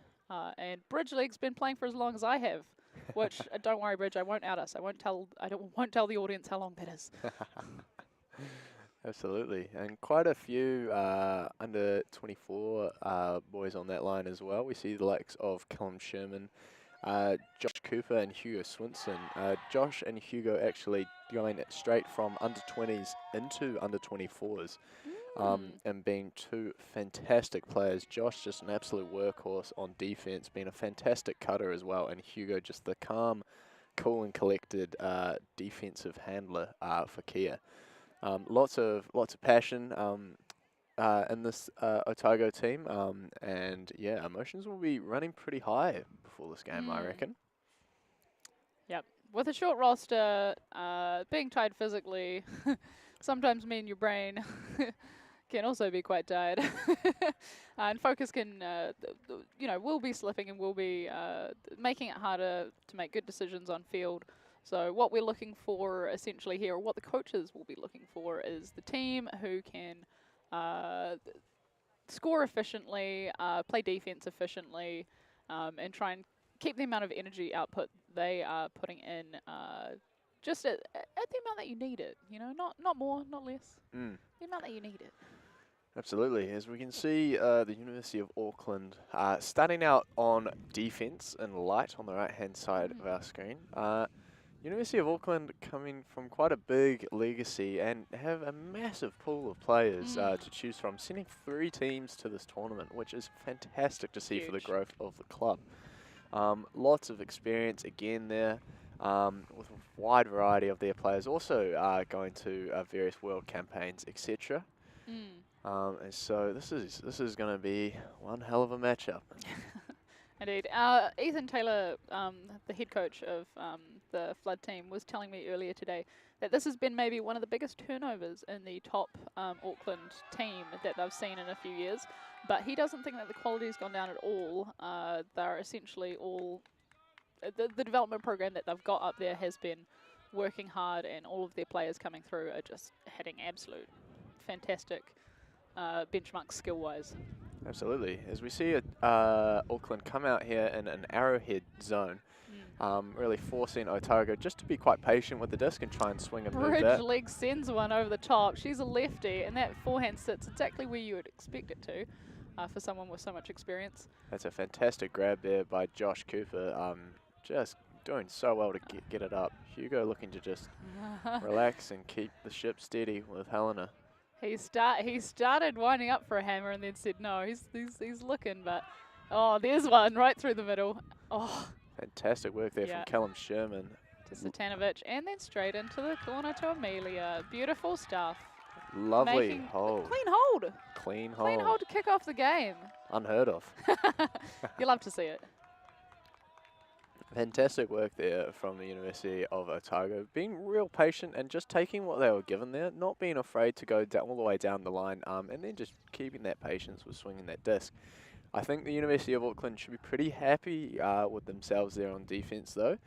S3: and Bridge League's been playing for as long as I have, which don't worry, Bridge, I won't out us. I won't tell the audience how long that is.
S1: Absolutely, and quite a few under 24 boys on that line as well. We see the likes of Callum Sherman, Josh Cooper and Hugo Swinson. Josh and Hugo actually going straight from under 20s into under 24s and being two fantastic players. Josh just an absolute workhorse on defense, being a fantastic cutter as well, and Hugo just the calm, cool and collected defensive handler for Kia. Lots of passion in this Otago team, and yeah, emotions will be running pretty high before this game, I reckon.
S3: Yep, with a short roster, being tired physically, sometimes mean your brain can also be quite tired, and focus can, will be slipping and will be making it harder to make good decisions on field. So what we're looking for essentially here, or what the coaches will be looking for, is the team who can score efficiently, play defense efficiently, and try and keep the amount of energy output they are putting in just at the amount that you need it. You know, not more, not less. The amount that you need it.
S1: Absolutely. As we can see, the University of Auckland starting out on defence in light on the right-hand side of our screen. University of Auckland coming from quite a big legacy and have a massive pool of players to choose from, sending 3 teams to this tournament, which is fantastic to see for the growth of the club. Lots of experience again there, with a wide variety of their players also going to various world campaigns, etc. And so this is going to be one hell of a matchup.
S3: Indeed. Ethan Taylor, the head coach of the Flood team, was telling me earlier today that this has been maybe one of the biggest turnovers in the top Auckland team that they've seen in a few years. But he doesn't think that the quality's gone down at all. They're essentially all... The development program that they've got up there has been working hard, and all of their players coming through are just hitting absolute fantastic benchmark skill-wise.
S1: Absolutely. As we see Auckland come out here in an arrowhead zone, really forcing Otago just to be quite patient with the disc and try and swing and move that.
S3: Bridge leg sends one over the top. She's a lefty, and that forehand sits exactly where you would expect it to for someone with so much experience.
S1: That's a fantastic grab there by Josh Cooper. Just doing so well to get it up. Hugo looking to just relax and keep the ship steady with Helena.
S3: He started winding up for a hammer and then said no. He's looking, but oh, there's one right through the middle. Oh,
S1: fantastic work there from Callum Sherman.
S3: To Satanovic, and then straight into the corner to Amelia. Beautiful stuff.
S1: Lovely hold.
S3: Clean hold.
S1: Clean hold.
S3: Clean hold to kick off the game.
S1: Unheard of.
S3: You love to see it.
S1: Fantastic work there from the University of Otago, being real patient and just taking what they were given there, not being afraid to go all the way down the line, and then just keeping that patience with swinging that disc. I think the University of Auckland should be pretty happy with themselves there on defence though.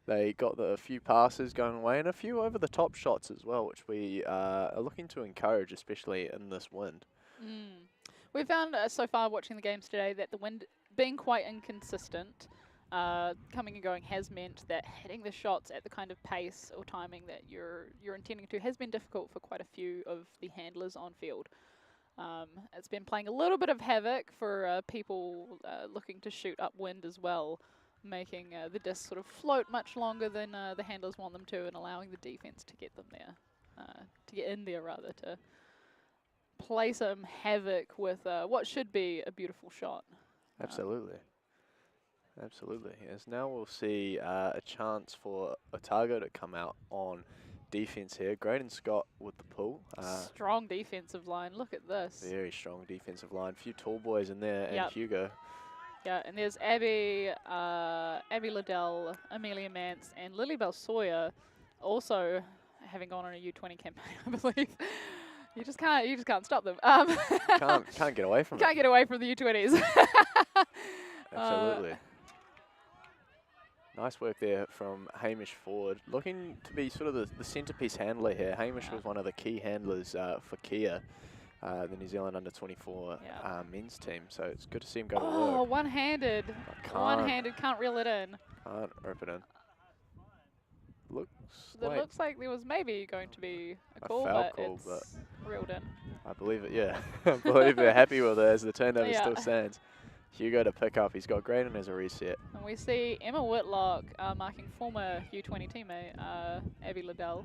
S1: They got a few passes going away and a few over-the-top shots as well, which we are looking to encourage, especially in this wind.
S3: We found so far watching the games today that the wind being quite inconsistent, coming and going, has meant that hitting the shots at the kind of pace or timing that you're intending to has been difficult for quite a few of the handlers on field. It's been playing a little bit of havoc for people looking to shoot upwind as well, making the discs sort of float much longer than the handlers want them to, and allowing the defense to get them there, to get in there rather, to play some havoc with what should be a beautiful shot.
S1: Absolutely. Absolutely. Yes, now we'll see a chance for Otago to come out on defense here. Graydon Scott with the pull.
S3: Strong defensive line. Look at this.
S1: Very strong defensive line. A few tall boys in there, and Hugo.
S3: Yeah, and there's Abby Liddell, Amelia Mance, and Lily Sawyer also having gone on a U20 campaign, I believe. You just can't stop them.
S1: Can't get away from it.
S3: Can't get away from the U20s.
S1: Absolutely. Nice work there from Hamish Ford, looking to be sort of the centrepiece handler here. Hamish was one of the key handlers for Kia, the New Zealand under-24 men's team. So it's good to see him go to work.
S3: Oh, one-handed. One-handed, can't reel it in.
S1: Can't rip it in.
S3: Looks like there was maybe going to be a call, but it's reeled in.
S1: I believe it, yeah. I believe they're happy with it as the turnover still stands. Hugo to pick up. He's got Graydon as a reset.
S3: And we see Emma Whitlock marking former U20 teammate Abby Liddell.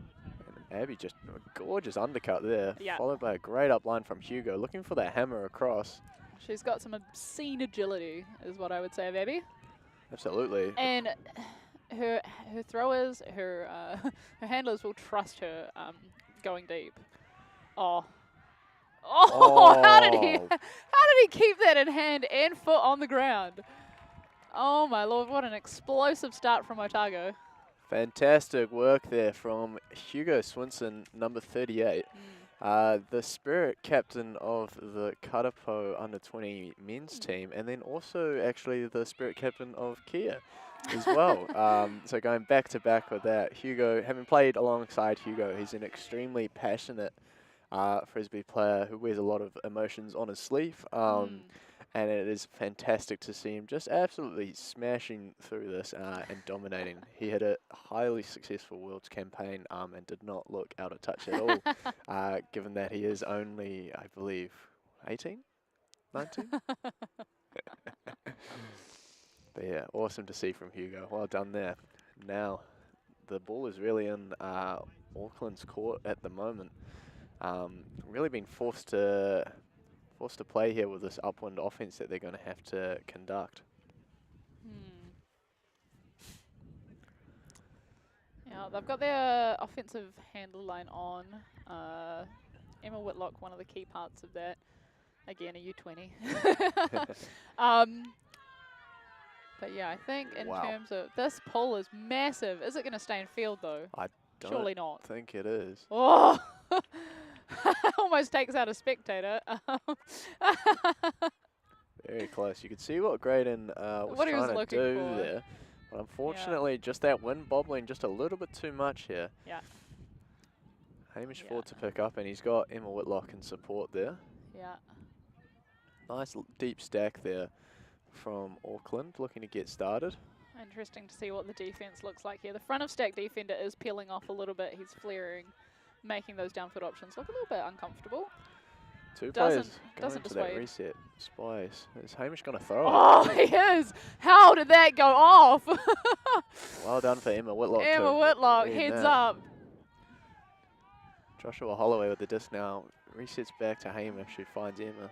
S1: And Abby just a gorgeous undercut there, followed by a great up line from Hugo, looking for that hammer across.
S3: She's got some obscene agility, is what I would say of Abby.
S1: Absolutely.
S3: And her throwers, her handlers will trust her going deep. Oh, how did he keep that in hand and foot on the ground? Oh my lord, what an explosive start from Otago.
S1: Fantastic work there from Hugo Swinson, number 38. The spirit captain of the Karapo under-20 men's team, and then also actually the spirit captain of Kia as well. So going back to back with that, Hugo, having played alongside Hugo, he's an extremely passionate Frisbee player who wears a lot of emotions on his sleeve. And it is fantastic to see him just absolutely smashing through this and dominating. He had a highly successful Worlds campaign and did not look out of touch at all, given that he is only, I believe, 18? 19? But yeah, awesome to see from Hugo. Well done there. Now, the ball is really in Auckland's court at the moment. Really been forced to play here with this upwind offense that they're going to have to conduct.
S3: Yeah, they've got their offensive handle line on. Emma Whitlock, one of the key parts of that. Again, a U20. But yeah, I think in terms of this pull is massive. Is it going to stay in field though?
S1: I don't
S3: Surely not.
S1: think it is.
S3: Oh! Almost takes out a spectator.
S1: Very close. You could see what Graydon was
S3: What he was
S1: trying to
S3: looking
S1: do
S3: for.
S1: there. But unfortunately, just that wind bobbling just a little bit too much here.
S3: Yeah.
S1: Hamish Ford to pick up, and he's got Emma Whitlock in support there.
S3: Yeah.
S1: Nice deep stack there from Auckland, looking to get started.
S3: Interesting to see what the defense looks like here. The front of stack defender is peeling off a little bit. He's flaring, making those downfield options look a little bit uncomfortable.
S1: Two players going
S3: doesn't
S1: to that
S3: dissuade.
S1: reset. Spies. Is Hamish going to throw
S3: Oh,
S1: it?
S3: he is! How did that go off?
S1: Well done for Emma Whitlock.
S3: Emma Whitlock, heads up.
S1: Joshua Holloway with the disc now. Resets back to Hamish, who finds Emma.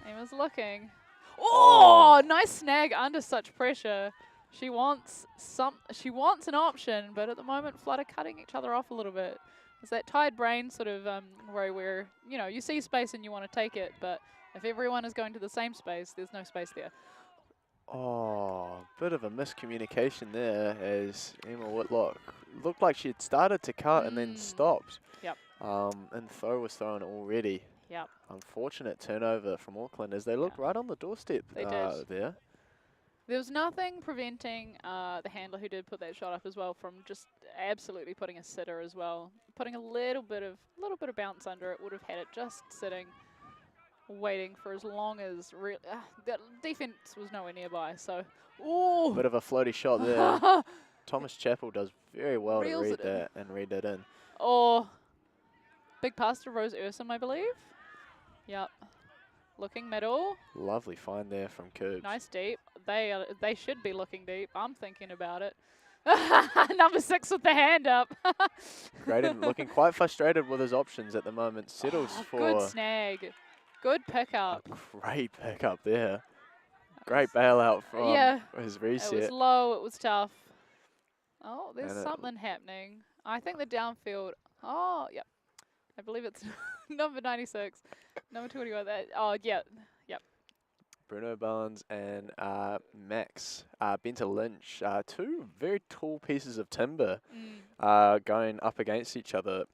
S3: Emma's looking. Oh, nice snag under such pressure. She wants an option, but at the moment Flutter cutting each other off a little bit. It's that tired brain sort of worry where, you know, you see space and you want to take it, but if everyone is going to the same space, there's no space there.
S1: Oh, bit of a miscommunication there as Emma Whitlock looked like she had started to cut and then stopped.
S3: Yep.
S1: And throw was thrown already.
S3: Yep.
S1: Unfortunate turnover from Auckland as they looked right on the doorstep
S3: They did.
S1: there.
S3: There was nothing preventing the handler who did put that shot up as well from just absolutely putting a sitter as well. Putting a little bit of bounce under it would have had it just sitting, waiting for as long as the defense was nowhere nearby. So, ooh,
S1: Bit of a floaty shot there. Thomas Chappell does very well to
S3: Reels
S1: read
S3: it in.
S1: that and read that in.
S3: Oh, big pass to Rose Ursum, I believe. Yep. Looking middle.
S1: Lovely find there from Coops.
S3: Nice deep. They should be looking deep. I'm thinking about it. Number 6 with the hand up.
S1: Graydon looking quite frustrated with his options at the moment. Settles for
S3: Good snag. Good pickup.
S1: great pickup there. Great bailout from his reset.
S3: It was low. It was tough. Oh, there's
S1: And
S3: something happening. I think the downfield. Oh, yep. I believe it's number 96. Number 21. Oh, yeah. Yep.
S1: Bruno Barnes and Max Benta Lynch, two very tall pieces of timber going up against each other.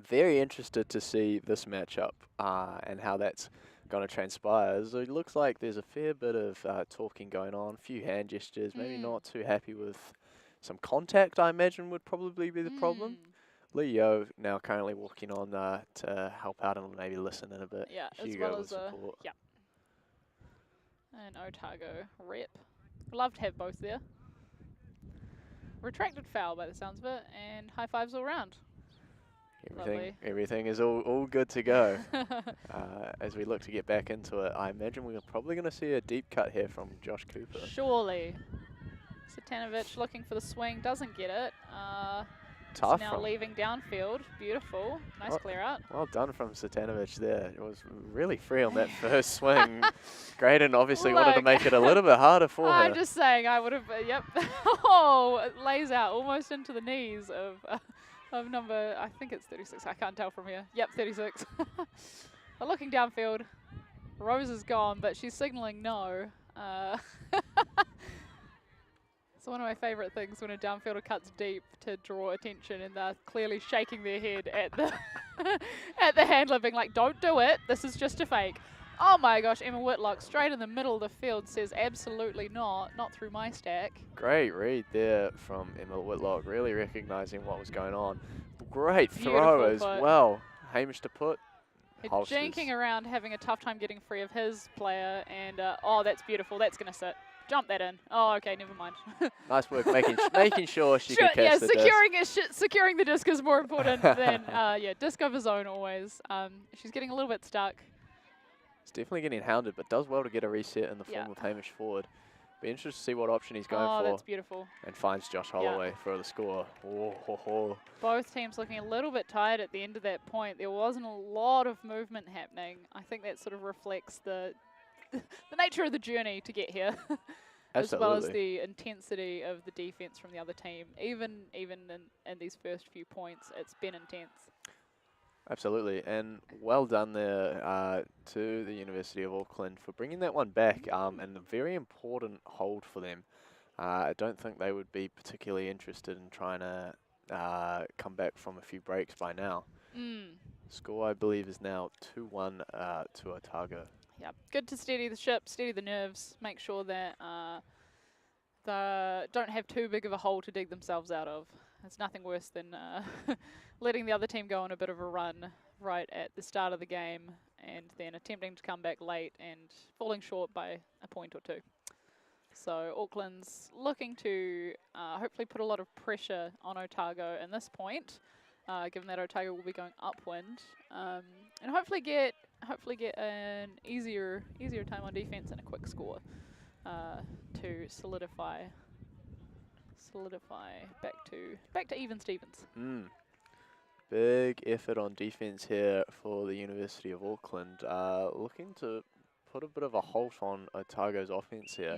S1: Very interested to see this matchup and how that's going to transpire. So it looks like there's a fair bit of talking going on, a few hand gestures, maybe not too happy with some contact, I imagine would probably be the problem. Lee Yo now currently walking on to help out and maybe listen in a bit.
S3: Yeah,
S1: Hugo
S3: as well
S1: with
S3: as
S1: support.
S3: yeah. And Otago rep. Love to have both there. Retracted foul by the sounds of it, and high fives all round.
S1: Everything is all good to go. As we look to get back into it, I imagine we're probably going to see a deep cut here from Josh Cooper.
S3: Surely. Satanovic looking for the swing, doesn't get it.
S1: Tough
S3: Now leaving downfield. Beautiful. Nice clear out.
S1: Well done from Satanovic there. It was really free on that first swing. Graydon obviously wanted to make it a little bit harder for her.
S3: I'm just saying I would have, yep. Oh, it lays out almost into the knees of number, I think it's 36. I can't tell from here. Yep, 36. But looking downfield, Rose is gone, but she's signaling no. It's one of my favourite things when a downfielder cuts deep to draw attention, and they're clearly shaking their head at the at the handler, being like, "Don't do it. This is just a fake." Oh my gosh, Emma Whitlock straight in the middle of the field says, "Absolutely not through my stack."
S1: Great read there from Emma Whitlock, really recognising what was going on. Great
S3: Beautiful
S1: throw as
S3: put.
S1: well. Hamish to put. Holsters.
S3: Janking around, having a tough time getting free of his player, and oh, that's beautiful. That's going to sit. Jump that in. Oh, okay, never mind.
S1: Nice work making sure she could catch the disc.
S3: Securing the disc is more important than, disc of his own always. She's getting a little bit stuck.
S1: It's definitely getting hounded, but does well to get a reset in the form of Hamish forward. Be interested to see what option he's going for.
S3: Oh, that's beautiful.
S1: And finds Josh Holloway for the score. Oh, ho, ho.
S3: Both teams looking a little bit tired at the end of that point. There wasn't a lot of movement happening. I think that sort of reflects the nature of the journey to get here. As well as the intensity of the defense from the other team. Even in these first few points, it's been intense.
S1: Absolutely, and well done there to the University of Auckland for bringing that one back, and a very important hold for them. I don't think they would be particularly interested in trying to come back from a few breaks by now. Score, I believe, is now 2-1 to Otago.
S3: Yeah, good to steady the ship, steady the nerves, make sure that they don't have too big of a hole to dig themselves out of. It's nothing worse than letting the other team go on a bit of a run right at the start of the game and then attempting to come back late and falling short by a point or two. So Auckland's looking to hopefully put a lot of pressure on Otago in this point, given that Otago will be going upwind, and hopefully get an easier time on defense and a quick score to solidify back to even Stevens.
S1: Big effort on defense here for the University of Auckland, looking to put a bit of a halt on Otago's offense here.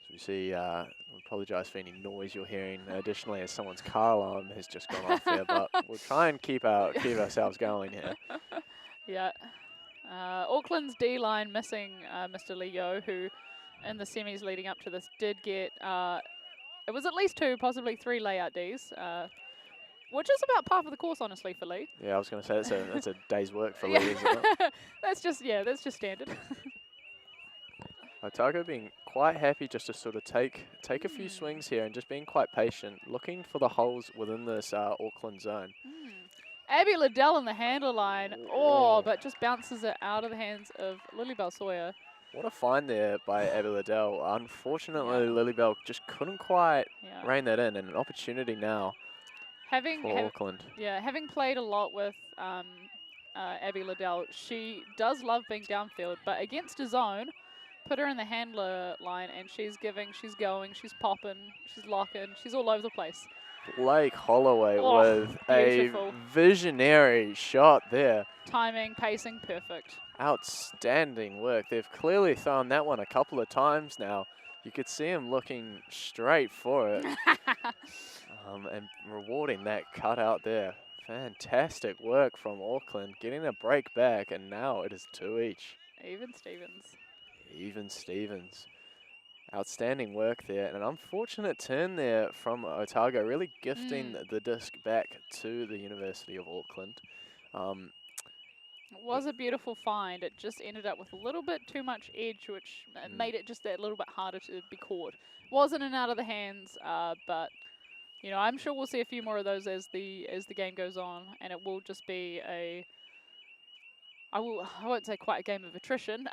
S1: As we see, I apologise for any noise you're hearing additionally as someone's car alarm has just gone off there, but we'll try and keep ourselves going here.
S3: Yeah. Auckland's D-line missing Mr. Leo, who in the semis leading up to this did get, it was at least 2, possibly 3 layout Ds, which is about par for the course, honestly, for Lee.
S1: Yeah, I was going to say that's a day's work for Lee, isn't it?
S3: That's just standard.
S1: Otago being quite happy just to sort of take a few swings here and just being quite patient, looking for the holes within this Auckland zone.
S3: Abby Liddell in the handler line, but just bounces it out of the hands of Lilybell Sawyer.
S1: What a find there by Abby Liddell. Unfortunately, Lilybell just couldn't quite rein that in, and an opportunity now for Auckland.
S3: Yeah, having played a lot with Abby Liddell, she does love being downfield, but against a zone, put her in the handler line and she's giving, she's going, she's popping, she's locking, she's all over the place.
S1: Blake Holloway with a visionary shot there.
S3: Timing, pacing, perfect.
S1: Outstanding work. They've clearly thrown that one a couple of times now. You could see him looking straight for it and rewarding that cut out there. Fantastic work from Auckland, getting a break back, and now it is 2 each. Even Stevens. Outstanding work there, and an unfortunate turn there from Otago, really gifting the disc back to the University of Auckland.
S3: It was a beautiful find. It just ended up with a little bit too much edge, which made it just that little bit harder to be caught. Wasn't in and out of the hands, but you know, I'm sure we'll see a few more of those as the game goes on, and it will just be I won't say quite a game of attrition,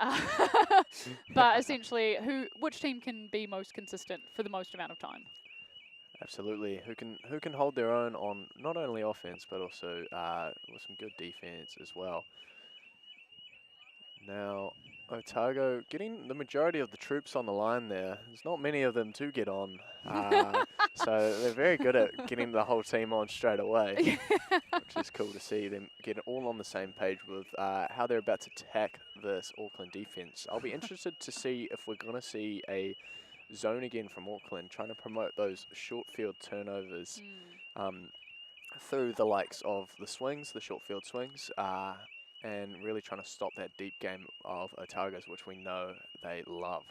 S3: but essentially which team can be most consistent for the most amount of time.
S1: Absolutely. Who can hold their own on not only offense but also with some good defense as well. Now, Otago getting the majority of the troops on the line there. There's not many of them to get on, so they're very good at getting the whole team on straight away, which is cool to see them get all on the same page with how they're about to attack this Auckland defense. I'll be interested to see if we're going to see a zone again from Auckland, trying to promote those short field turnovers through the likes of the swings, the short field swings, and really trying to stop that deep game of Otago's, which we know they love.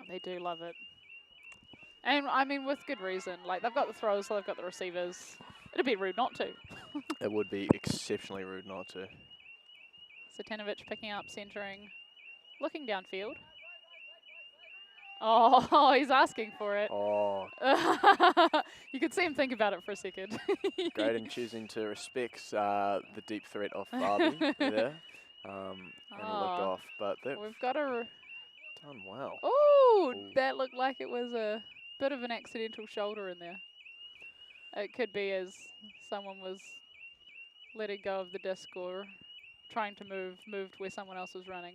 S3: They do love it. And, I mean, with good reason. Like, they've got the throws, so they've got the receivers. It'd be rude not to.
S1: It would be exceptionally rude not to.
S3: Satanovic picking up, centering, looking downfield. Oh, he's asking for it.
S1: Oh.
S3: You could see him think about it for a second.
S1: Graydon choosing to respect the deep threat of Fabi there and look off, but they've
S3: We've got a...
S1: done well.
S3: Oh, that looked like it was a bit of an accidental shoulder in there. It could be as someone was letting go of the disc or trying to moved where someone else was running.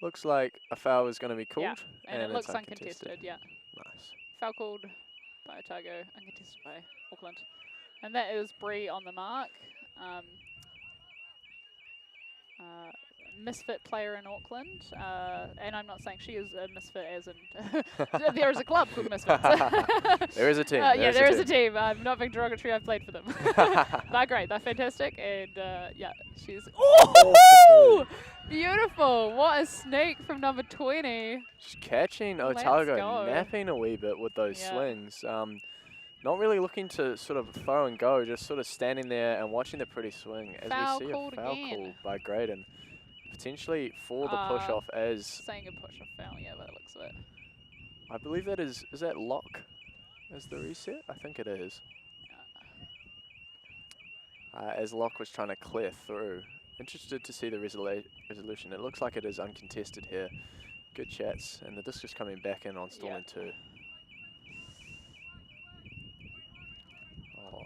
S1: Looks like a foul is going to be called.
S3: Yeah, and it looks uncontested, yeah.
S1: Nice.
S3: Foul called by Otago, uncontested by Auckland. And that is Bree on the mark. Misfit player in Auckland, and I'm not saying she is a misfit as in there is a club called Misfits.
S1: There is a team.
S3: Yeah, there is a team. I'm not being derogatory, I've played for them. They're great, they're fantastic, and yeah, she's... Oh! Beautiful! What a sneak from number 20.
S1: Just catching Otago, napping a wee bit with those swings. Not really looking to sort of throw and go, just sort of standing there and watching the pretty swing as we see a foul called by Graydon. Potentially for the push-off as...
S3: Saying a push-off foul, yeah, by the looks of it.
S1: I believe that is that lock as the reset? I think it is. As Locke was trying to clear through. Interested to see the resolution. It looks like it is uncontested here. Good chats, and the disc is coming back in on Stalling 2. Oh.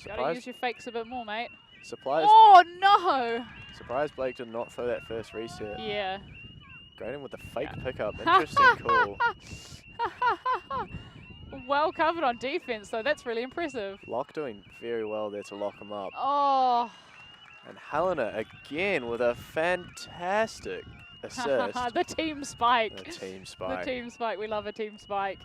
S3: Gotta use your fakes a bit more, mate.
S1: Surprise.
S3: Oh, no!
S1: Surprise Blake did not throw that first reset.
S3: Yeah.
S1: Graydon with the fake pickup. Interesting call.
S3: Well covered on defense, though. That's really impressive.
S1: Locke doing very well there to lock him up.
S3: Oh.
S1: And Helena again with a fantastic assist.
S3: The team spike.
S1: The team spike.
S3: The team spike. We love a team spike.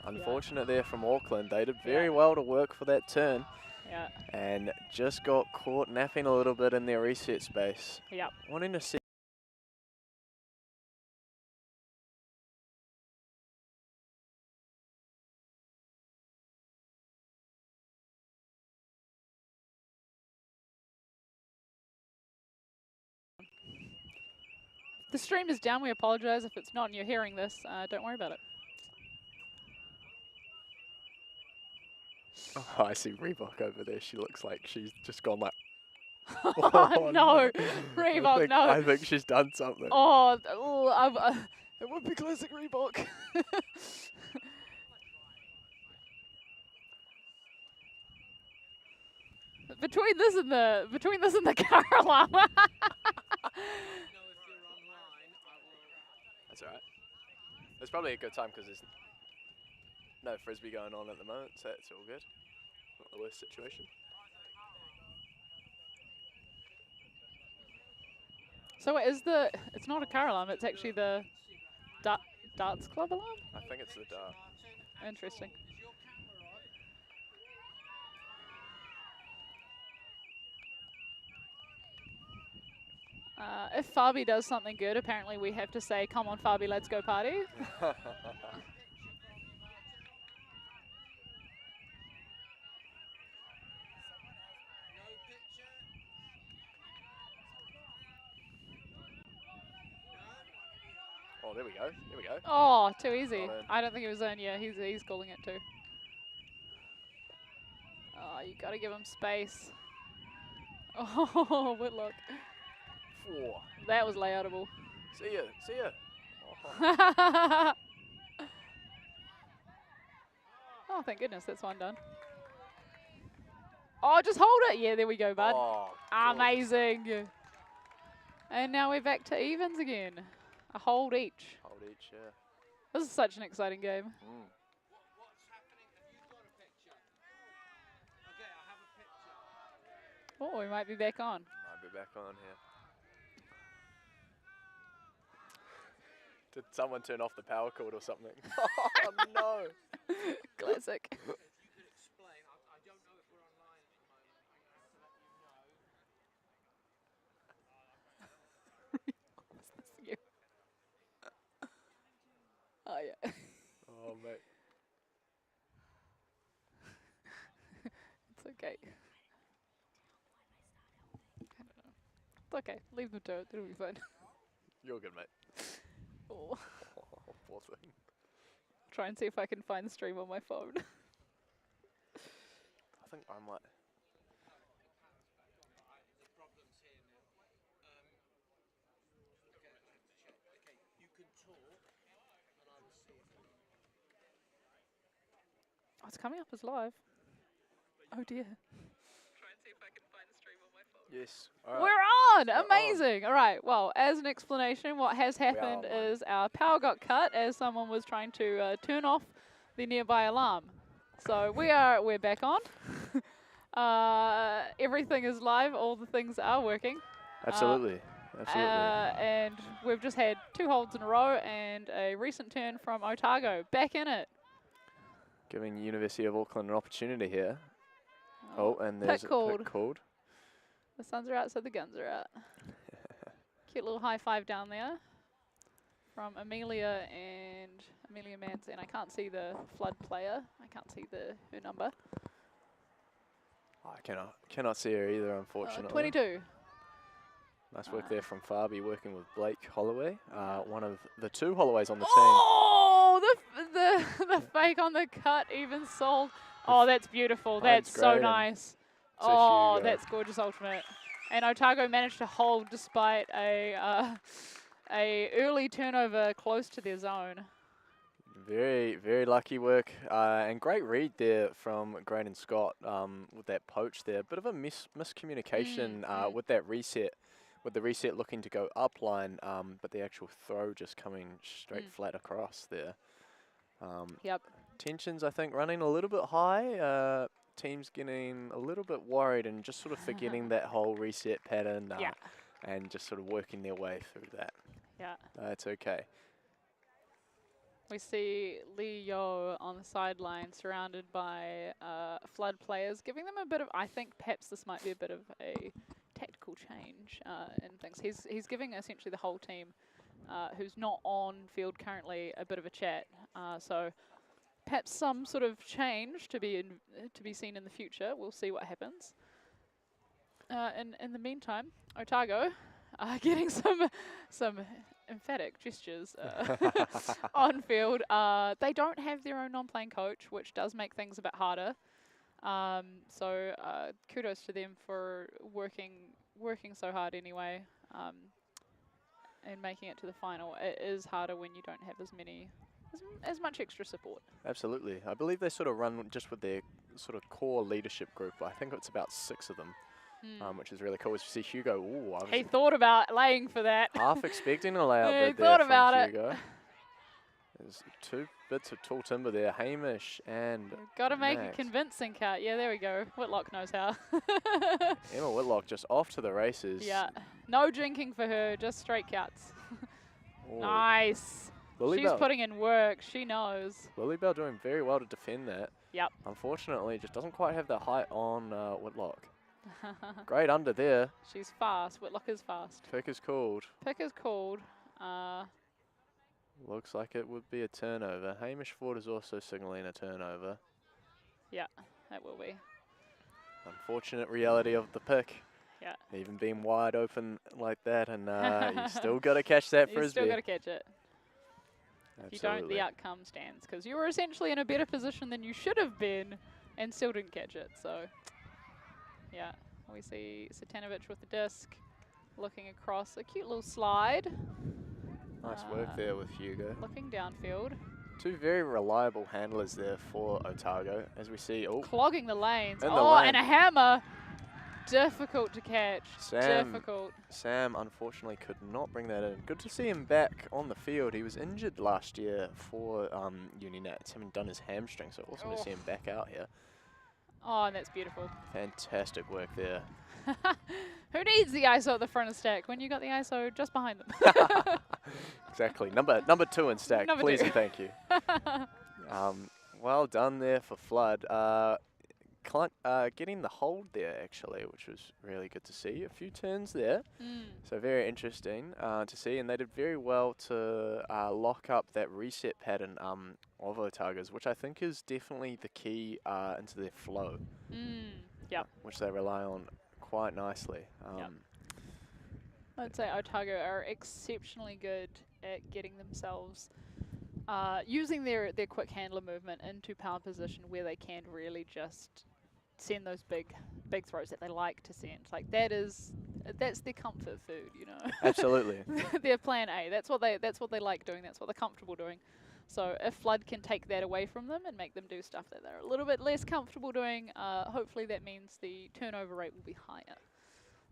S1: Unfortunate there from Auckland. They did very well to work for that turn.
S3: Yeah.
S1: And just got caught napping a little bit in their reset space.
S3: Yep.
S1: Wanting to see.
S3: The stream is down. We apologize if it's not and you're hearing this. Don't worry about it.
S1: Oh, I see Reebok over there. She looks like she's just gone like...
S3: Oh, no. Reebok, no.
S1: I think she's done something.
S3: Oh, it would be classic Reebok. Between this and the car alarm.
S1: That's all right. It's probably a good time because there's no frisbee going on at the moment, so it's all good. Not the worst situation.
S3: So it's not a car alarm, it's actually the darts club alarm?
S1: I think it's the dart.
S3: Interesting. If Fabi does something good, apparently we have to say, come on Fabi, let's go party.
S1: Oh, there we go. There we go.
S3: Oh, too easy. I don't think it was in. Yeah, he's calling it too. Oh, you got to give him space. Oh, Whitlock.
S1: 4.
S3: That was layoutable.
S1: See ya. See ya.
S3: Oh, thank goodness, that's one done. Oh, just hold it. Yeah, there we go, bud.
S1: Oh,
S3: amazing. And now we're back to evens again. A hold each.
S1: Hold each, yeah.
S3: This is such an exciting game. Oh, we might be back on.
S1: Might be back on here. Did someone turn off the power cord or something? Oh, no.
S3: Classic. Oh, yeah.
S1: Oh, mate.
S3: It's okay. I don't know. It's okay. Leave them to it. It'll be fun.
S1: You're good, mate.
S3: Oh.
S1: Poor thing.
S3: Try and see if I can find the stream on my phone.
S1: I think I might.
S3: Oh, it's coming up as live. Oh dear. Try and see if I can find the stream on my phone.
S1: Yes. All right.
S3: We're on!
S1: We're
S3: Amazing! All right, well, as an explanation, what has happened is our power got cut as someone was trying to turn off the nearby alarm. So we're back on. Everything is live, all the things are working.
S1: Absolutely.
S3: And we've just had 2 holds in a row and a recent turn from Otago. Back in it.
S1: Giving University of Auckland an opportunity here. Oh, and there's
S3: pick
S1: a pick called.
S3: The suns are out, so the guns are out. Cute little high five down there from Amelia Mance, and I can't see the flood player. I can't see her number.
S1: Oh, I cannot see her either, unfortunately.
S3: 22.
S1: Nice work there from Fabi, working with Blake Holloway, one of the 2 Holloways on the team.
S3: Oh, the fake on the cut even sold. Oh, that's beautiful. That's so nice. Oh, that's gorgeous ultimate. And Otago managed to hold despite a early turnover close to their zone.
S1: Very, very lucky work and great read there from Graydon Scott with that poach there. Bit of a miscommunication with that reset. With the reset looking to go upline, but the actual throw just coming straight flat across there.
S3: Yep.
S1: Tensions, I think, running a little bit high. Teams getting a little bit worried and just sort of forgetting that whole reset pattern and just sort of working their way through that.
S3: Yeah.
S1: That's okay.
S3: We see Lee Yo on the sideline surrounded by flood players, giving them a bit of, I think perhaps this might be a bit of a tactical change in things. He's giving essentially the whole team who's not on field currently a bit of a chat. So perhaps some sort of change to be seen in the future. We'll see what happens. In the meantime, Otago getting some emphatic gestures on field. They don't have their own non-playing coach, which does make things a bit harder. So kudos to them for working so hard anyway, and making it to the final. It is harder when you don't have as much extra support.
S1: Absolutely. I believe they sort of run just with their sort of core leadership group. I think it's about 6 of them, which is really cool. As you see Hugo,
S3: he thought about laying for that.
S1: Half expecting a layout bid
S3: he thought
S1: there
S3: about
S1: from
S3: it.
S1: Hugo. There's 2 bits of tall timber there, Hamish and
S3: Got to make
S1: Max.
S3: a convincing cut. Yeah, there we go. Whitlock knows how.
S1: Emma Whitlock just off to the races.
S3: Yeah, no drinking for her, just straight cuts.
S1: Ooh.
S3: Nice.
S1: Lily
S3: She's
S1: Bell.
S3: putting in work. She knows.
S1: Lilybell doing very well to defend that.
S3: Yep.
S1: Unfortunately, just doesn't quite have the height on Whitlock. Great under there.
S3: She's fast. Whitlock is fast.
S1: Pick is called.
S3: Pick is called.
S1: Looks like it would be a turnover. Hamish Ford is also signaling a turnover.
S3: Yeah, that will be.
S1: Unfortunate reality of the pick.
S3: Yeah.
S1: Even being wide open like that, and you still got to catch that frisbee.
S3: You still got to catch it.
S1: Absolutely.
S3: If you don't, the outcome stands, because you were essentially in a better position than you should have been and still didn't catch it. So, yeah, we see Satanovic with the disc, looking across a cute little slide.
S1: Nice work there with Hugo.
S3: Looking downfield.
S1: 2 very reliable handlers there for Otago, as we see. Oh,
S3: clogging the lanes.
S1: In the
S3: Oh,
S1: lane.
S3: and a hammer. Difficult to catch.
S1: Sam,
S3: Difficult.
S1: Sam unfortunately could not bring that in. Good to see him back on the field. He was injured last year for Uninats, having done his hamstring, so awesome to see him back out here.
S3: Oh, and that's beautiful.
S1: Fantastic work there.
S3: Who needs the ISO at the front of stack when you got the ISO just behind them?
S1: Exactly. Number 2 in stack,
S3: Number
S1: please
S3: 2.
S1: and thank you. Well done there for Flood. Getting the hold there, actually, which was really good to see. A few turns there, so very interesting to see. And they did very well to lock up that reset pattern of Otago's, which I think is definitely the key into their flow.
S3: Yep.
S1: Which they rely on quite nicely.
S3: I'd say Otago are exceptionally good at getting themselves, using their quick handler movement into power position where they can really just send those big throws that they like to send. Like that's their comfort food, you know.
S1: Absolutely.
S3: Their plan A. That's what they like doing. That's what they're comfortable doing. So if Flood can take that away from them and make them do stuff that they're a little bit less comfortable doing, hopefully that means the turnover rate will be higher.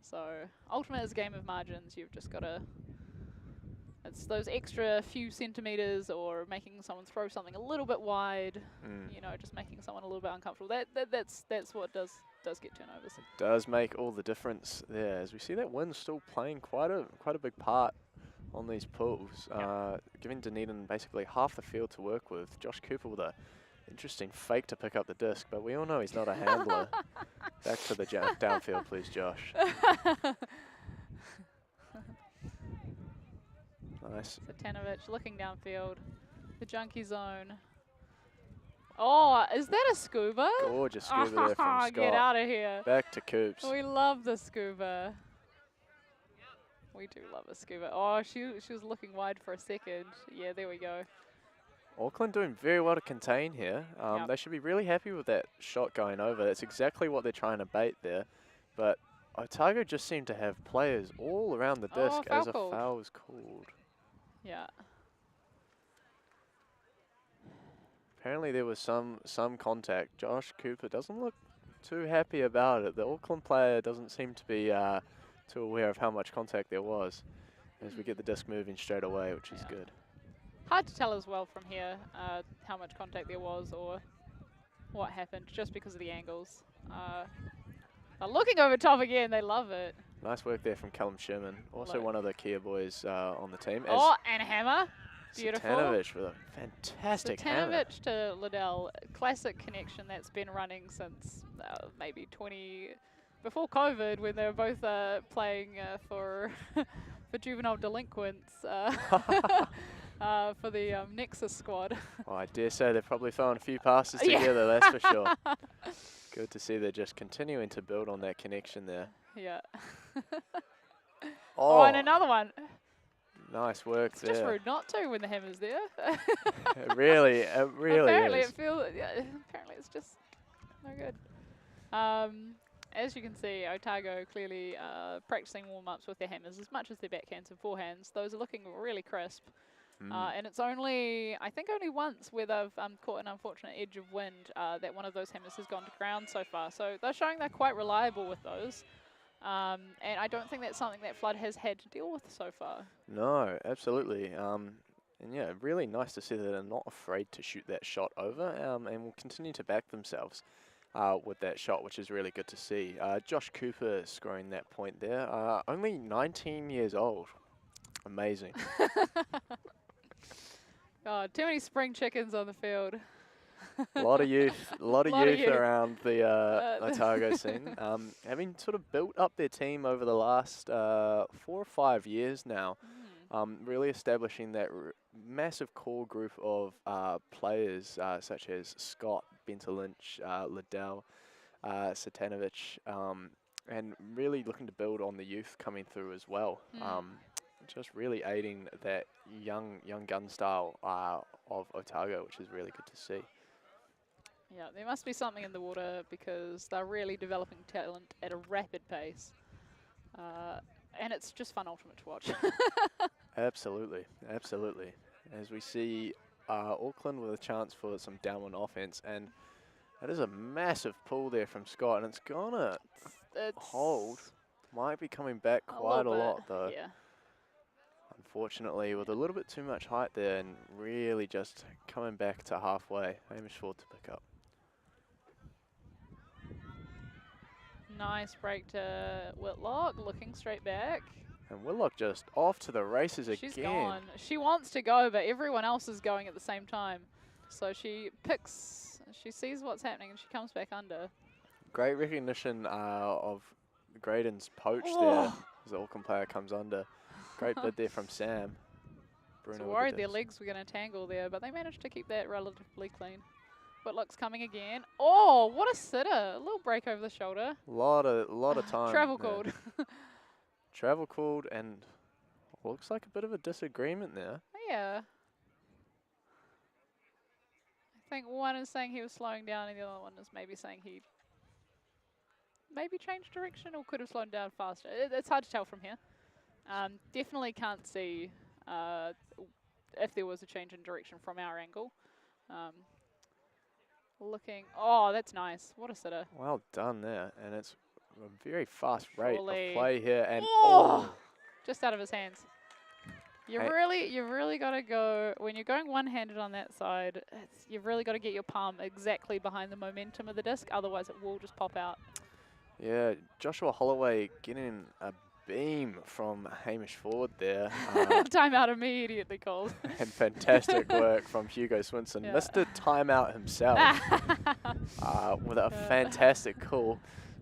S3: So Ultimate is a game of margins. You've just got to, it's those extra few centimeters or making someone throw something a little bit wide, you know, just making someone a little bit uncomfortable. That's what does get turnovers.
S1: It does make all the difference there, as we see that wind's still playing quite a big part on these pools, giving Dunedin basically half the field to work with. Josh Cooper with a interesting fake to pick up the disc, but we all know he's not a handler. Back to the downfield, please, Josh. Nice.
S3: Satanovich looking downfield. The junkie zone. Oh, is that a scuba?
S1: Gorgeous scuba there from Scott.
S3: Get out of here.
S1: Back to Coops.
S3: We love the scuba. We do love a scuba. Oh, she was looking wide for a second. Yeah, there we go.
S1: Auckland doing very well to contain here. They should be really happy with that shot going over. That's exactly what they're trying to bait there. But Otago just seemed to have players all around the disc as a foul was called.
S3: Yeah.
S1: Apparently there was some contact. Josh Cooper doesn't look too happy about it. The Auckland player doesn't seem to be too aware of how much contact there was, as we get the disc moving straight away, which is good.
S3: Hard to tell as well from here how much contact there was or what happened, just because of the angles. Looking over top again, they love it.
S1: Nice work there from Callum Sherman, also one of the Kia boys on the team.
S3: And a hammer. Beautiful.
S1: Satanovich with a fantastic hammer.
S3: Satanovich to Liddell, classic connection that's been running since maybe before COVID, when they were both playing for for juvenile delinquents for the Nexus squad.
S1: Oh, I dare say they've probably thrown a few passes together, that's for sure. Good to see they're just continuing to build on that connection there.
S3: Yeah. Oh, and another one.
S1: Nice work there.
S3: It's just rude not to when the hammer's there.
S1: It really
S3: apparently
S1: is.
S3: Apparently it's just no good. As you can see, Otago clearly practicing warm-ups with their hammers as much as their backhands and forehands. Those are looking really crisp. And it's I think only once where they've caught an unfortunate edge of wind that one of those hammers has gone to ground so far. So they're showing they're quite reliable with those. And I don't think that's something that Flood has had to deal with so far.
S1: No, absolutely. And yeah, really nice to see that they're not afraid to shoot that shot over and will continue to back themselves with that shot, which is really good to see. Josh Cooper scoring that point there. Only 19 years old. Amazing.
S3: God, too many spring chickens on the field.
S1: A lot of youth around the Otago scene. Having sort of built up their team over the last 4 or 5 years now, really establishing that massive core group of players such as Scott, Benta Lynch, Liddell, Satanovich, and really looking to build on the youth coming through as well. Just really aiding that young gun style of Otago, which is really good to see.
S3: Yeah, there must be something in the water because they're really developing talent at a rapid pace. And it's just fun Ultimate to watch.
S1: Absolutely, absolutely. As we see Auckland with a chance for some downwind offense, and that is a massive pull there from Scott, and it's gonna hold. Might be coming back quite a lot though.
S3: Yeah.
S1: Unfortunately, with a little bit too much height there, and really just coming back to halfway. Hamish Ford to pick up.
S3: Nice break to Whitlock, looking straight back.
S1: And Whitlock just off to the races again.
S3: She's gone. She wants to go, but everyone else is going at the same time. So she sees what's happening, and she comes back under.
S1: Great recognition of Graydon's poach there, as the Auckland player comes under. Great bid there from Sam. Bruno
S3: So worried their legs were going to tangle there, but they managed to keep that relatively clean. Whitlock's coming again. Oh, what a sitter. A little break over the shoulder.
S1: Lot of time.
S3: Travel called.
S1: Travel called, and looks like a bit of a disagreement there.
S3: Yeah. I think one is saying he was slowing down, and the other one is maybe saying he maybe changed direction or could have slowed down faster. It's hard to tell from here. Definitely can't see if there was a change in direction from our angle. Looking, oh, that's nice. What a sitter.
S1: Well done there, and it's a very fast rate
S3: Surely.
S1: of play here, and
S3: Just out of his hands. You've
S1: Hey.
S3: really got to go, when you're going one-handed on that side, you've really got to get your palm exactly behind the momentum of the disc, otherwise it will just pop out.
S1: Yeah, Joshua Holloway getting a beam from Hamish Ford there.
S3: Timeout immediately called.
S1: And fantastic work from Hugo Swinson.
S3: Yeah.
S1: Mr. Timeout himself with a fantastic call.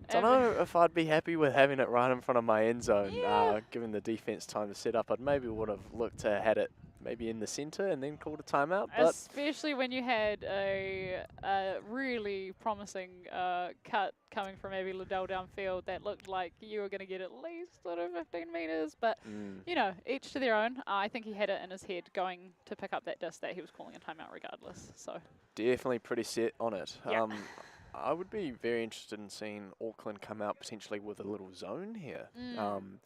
S1: Don't know if I'd be happy with having it right in front of my end zone, given the defense time to set up. I'd maybe would have looked to had it maybe in the center and then called a timeout. But
S3: especially when you had a really promising cut coming from Abby Liddell downfield that looked like you were going to get at least sort of 15 meters. But, you know, each to their own. I think he had it in his head going to pick up that disc that he was calling a timeout regardless. So
S1: definitely pretty set on it.
S3: Yeah.
S1: I would be very interested in seeing Auckland come out potentially with a little zone here and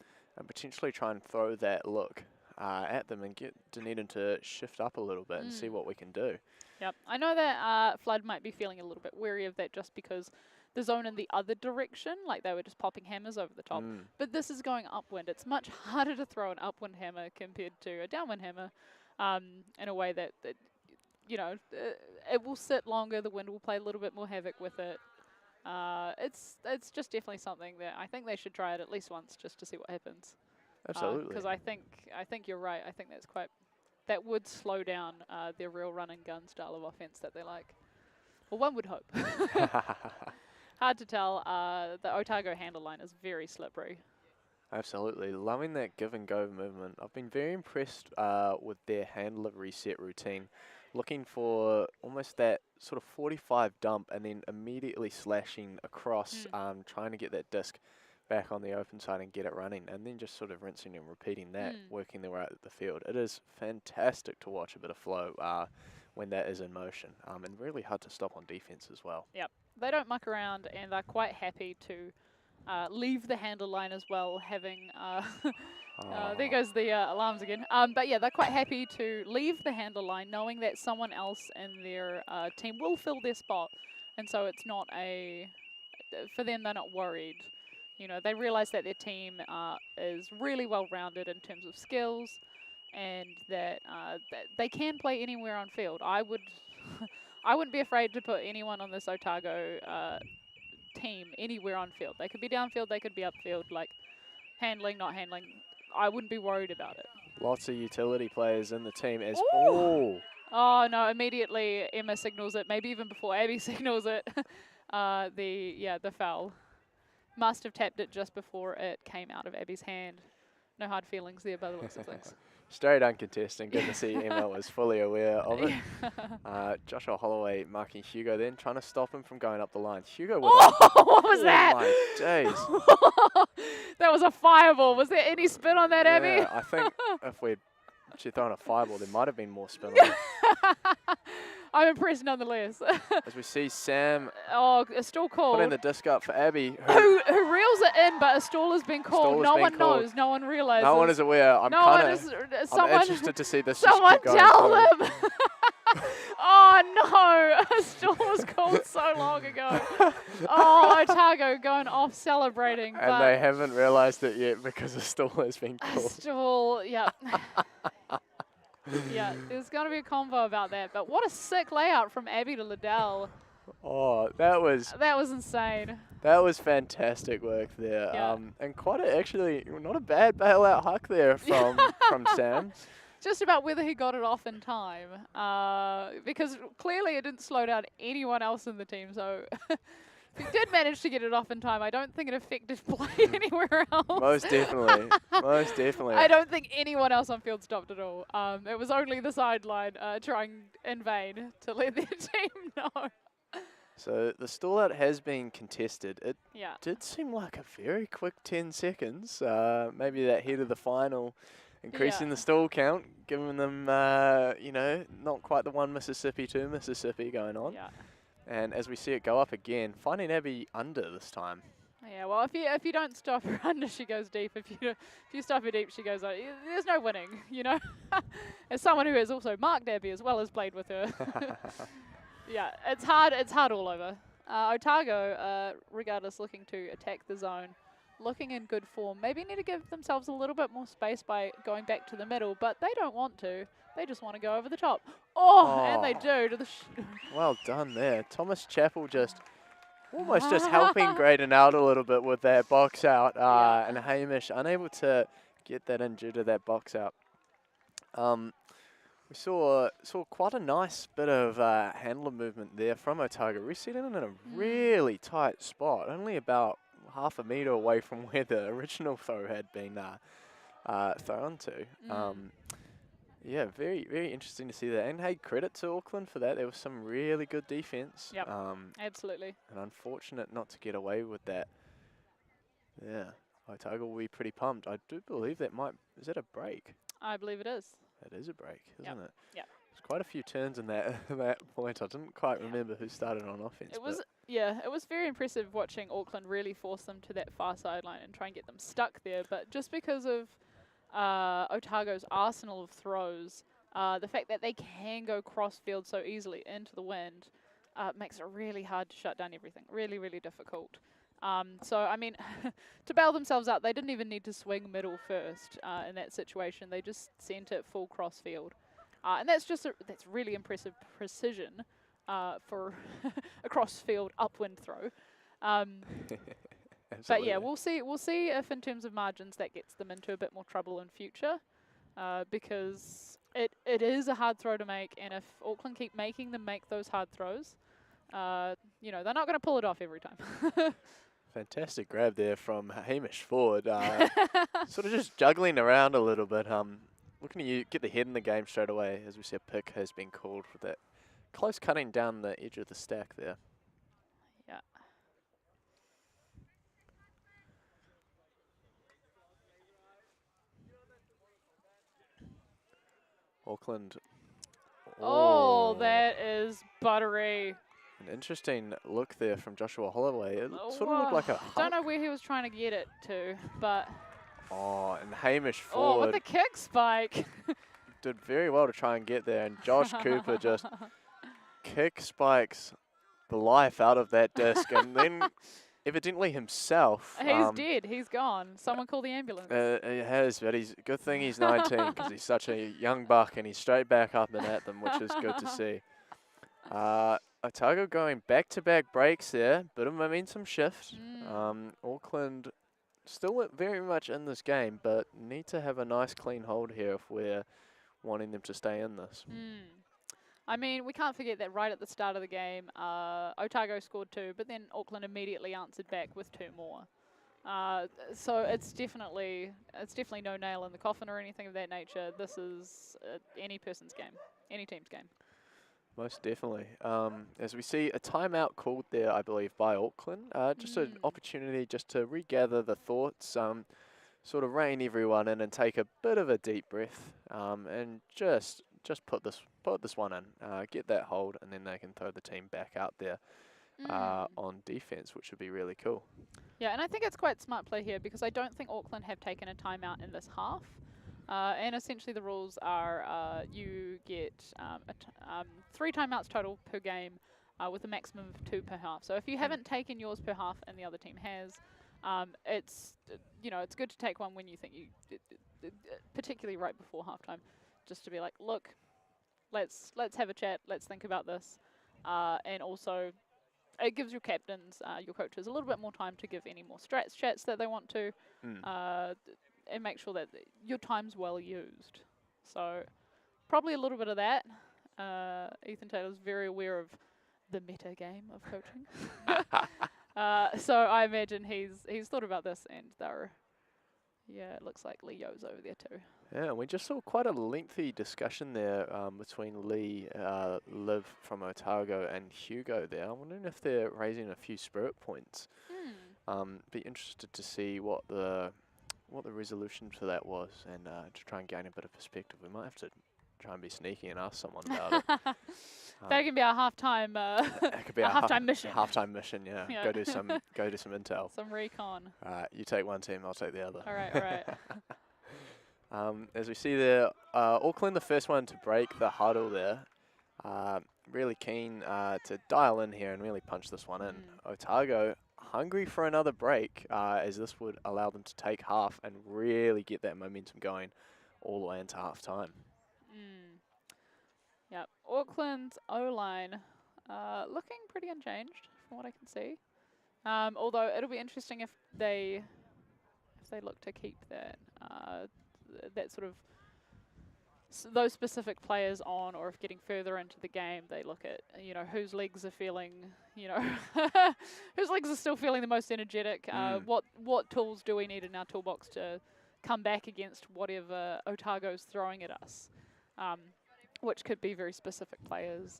S1: potentially try and throw that look at them and get Dunedin to shift up a little bit and see what we can do.
S3: Yep. I know that Flood might be feeling a little bit wary of that just because the zone in the other direction, like they were just popping hammers over the top. But this is going upwind. It's much harder to throw an upwind hammer compared to a downwind hammer in a way that you know, it will sit longer, the wind will play a little bit more havoc with it. It's just definitely something that I think they should try it at least once just to see what happens.
S1: Absolutely.
S3: Because I think you're right. I think that would slow down their real run and gun style of offense that they like. Well, one would hope. Hard to tell. The Otago handle line is very slippery.
S1: Absolutely. Loving that give and go movement. I've been very impressed with their hand delivery set routine. Looking for almost that sort of 45 dump and then immediately slashing across, trying to get that disc back on the open side and get it running, and then just sort of rinsing and repeating that, working their way out of the field. It is fantastic to watch a bit of flow when that is in motion, and really hard to stop on defense as well.
S3: Yep. They don't muck around, and they're quite happy to leave the handle line as well, having... there goes the alarms again. But yeah, they're quite happy to leave the handle line knowing that someone else in their team will fill their spot. And so it's not for them, they're not worried. You know, they realize that their team is really well-rounded in terms of skills and that they can play anywhere on field. I wouldn't be afraid to put anyone on this Otago team anywhere on field. They could be downfield, they could be upfield, like handling, not handling. I wouldn't be worried about it.
S1: Lots of utility players in the team as
S3: Oh no, immediately Emma signals it, maybe even before Abby signals it. The foul. Must have tapped it just before it came out of Abby's hand. No hard feelings there by the looks of things.
S1: Straight uncontested. Good to see Emma was fully aware of it. Joshua Holloway marking Hugo then, trying to stop him from going up the line. Hugo with
S3: what was that?
S1: Oh my days.
S3: That was a fireball. Was there any spin on that, Abby?
S1: Yeah, I think if we'd actually thrown a fireball, there might have been more spin on it.
S3: I'm impressed nonetheless.
S1: As we see Sam
S3: a stall called.
S1: putting the disc up for Abby.
S3: Who reels it in, but a stall has been called. No one knows. No one realizes.
S1: No one is aware. I'm interested to see this.
S3: Someone
S1: just keep going
S3: tell
S1: forward.
S3: them. Oh no, a stall was called so long ago. Oh, Otago going off celebrating.
S1: And they haven't realized it yet because a stall has been called.
S3: A stall, yeah. Yeah, there's going to be a convo about that. But what a sick layout from Abby to Liddell.
S1: Oh, that was
S3: insane.
S1: That was fantastic work there.
S3: Yeah.
S1: And quite actually not a bad bailout huck there from Sam.
S3: Just about whether he got it off in time. Because clearly it didn't slow down anyone else in the team. So if he did manage to get it off in time, I don't think it affected play anywhere else.
S1: Most definitely. Most definitely.
S3: I don't think anyone else on field stopped at all. It was only the sideline trying in vain to let their team know.
S1: So the stall out has been contested. It
S3: Yeah.
S1: did seem like a very quick 10 seconds. Maybe that head of the final, increasing the stall count, giving them, you know, not quite the 1 Mississippi, 2 Mississippi going on.
S3: Yeah.
S1: And as we see it go up again, finding Abby under this time.
S3: Yeah, well, if you don't stop her under, she goes deep. If you stop her deep, she goes out. There's no winning, you know. As someone who has also marked Abby as well as played with her, yeah, it's hard. It's hard all over. Otago, regardless, looking to attack the zone, looking in good form. Maybe need to give themselves a little bit more space by going back to the middle, but they don't want to. They just want to go over the top. Oh. And they do to the.
S1: Well done there, Thomas Chappell just. Almost just helping Graydon out a little bit with that box out, and Hamish unable to get that in due to that box out. We saw quite a nice bit of handler movement there from Otago. We're sitting in a really tight spot, only about half a metre away from where the original throw had been thrown to. Yeah, very, very interesting to see that. And hey, credit to Auckland for that. There was some really good defence.
S3: Yep, absolutely.
S1: And unfortunate not to get away with that. Yeah, Otago will be pretty pumped. I do believe that is that a break?
S3: I believe it is.
S1: It is a break, isn't it?
S3: Yeah.
S1: There's quite a few turns in that point. I didn't quite remember who started on offence.
S3: It was, it was very impressive watching Auckland really force them to that far sideline and try and get them stuck there. But just because of Otago's arsenal of throws, the fact that they can go cross field so easily into the wind makes it really hard to shut down everything. Really, really difficult. So, I mean, to bail themselves out, they didn't even need to swing middle first in that situation. They just sent it full cross field. And that's just that's really impressive precision for a cross field upwind throw. But yeah, we'll see if in terms of margins that gets them into a bit more trouble in future, because it is a hard throw to make, and if Auckland keep making them make those hard throws, you know, they're not going to pull it off every time.
S1: Fantastic grab there from Hamish forward, sort of just juggling around a little bit. Looking at you get the head in the game straight away, as we see a pick has been called for that close cutting down the edge of the stack there.
S3: Yeah.
S1: Auckland.
S3: Oh, that is buttery.
S1: An interesting look there from Joshua Holloway. It sort of looked like a
S3: I don't know where he was trying to get it to, but...
S1: Oh, and Hamish forward.
S3: Oh, with the kick spike.
S1: Did very well to try and get there, and Josh Cooper just kick spikes the life out of that disc, and then evidently himself.
S3: He's dead. He's gone. Someone call the ambulance.
S1: He has, but good thing he's 19 because he's such a young buck, and he's straight back up and at them, which is good to see. Otago going back-to-back breaks there, bit of momentum shift. Auckland still very much in this game, but need to have a nice clean hold here if we're wanting them to stay in this.
S3: I mean, we can't forget that right at the start of the game, Otago scored 2, but then Auckland immediately answered back with 2 more. So it's definitely no nail in the coffin or anything of that nature. This is any person's game, any team's game.
S1: Most definitely. As we see a timeout called there, I believe, by Auckland. Just an opportunity just to regather the thoughts, sort of rein everyone in and take a bit of a deep breath, and just put this one in, get that hold, and then they can throw the team back out there on defense, which would be really cool.
S3: Yeah, and I think it's quite smart play here because I don't think Auckland have taken a timeout in this half. And essentially the rules are you get 3 timeouts total per game with a maximum of 2 per half. So if you haven't taken yours per half and the other team has, it's it's good to take one when you think particularly right before halftime, just to be like, look, let's have a chat, let's think about this, and also it gives your captains, your coaches, a little bit more time to give any more chats that they want to. And make sure that your time's well used. So probably a little bit of that. Ethan Taylor's very aware of the meta game of coaching. So I imagine he's thought about this, and they're Yeah, it looks like Leo's over there too.
S1: Yeah, and we just saw quite a lengthy discussion there between Lee, Liv from Otago, and Hugo there. I'm wondering if they're raising a few spirit points. Be interested to see what the resolution for that was, and to try and gain a bit of perspective. We might have to try and be sneaky and ask someone about it.
S3: That can be our halftime.
S1: That could be
S3: a
S1: our
S3: halftime mission.
S1: Halftime mission, yeah.
S3: Yeah.
S1: Go do some intel.
S3: Some recon.
S1: You take one team, I'll take the other.
S3: All right.
S1: As we see there, Auckland, the first one to break the huddle there. Really keen to dial in here and really punch this one in. Otago, hungry for another break, as this would allow them to take half and really get that momentum going all the way into half time.
S3: Yep, Auckland's O-line looking pretty unchanged from what I can see. Although it'll be interesting if they look to keep that that sort of those specific players on, or if getting further into the game they look at whose legs are feeling whose legs are still feeling the most energetic. What tools do we need in our toolbox to come back against whatever Otago's throwing at us? Which could be very specific players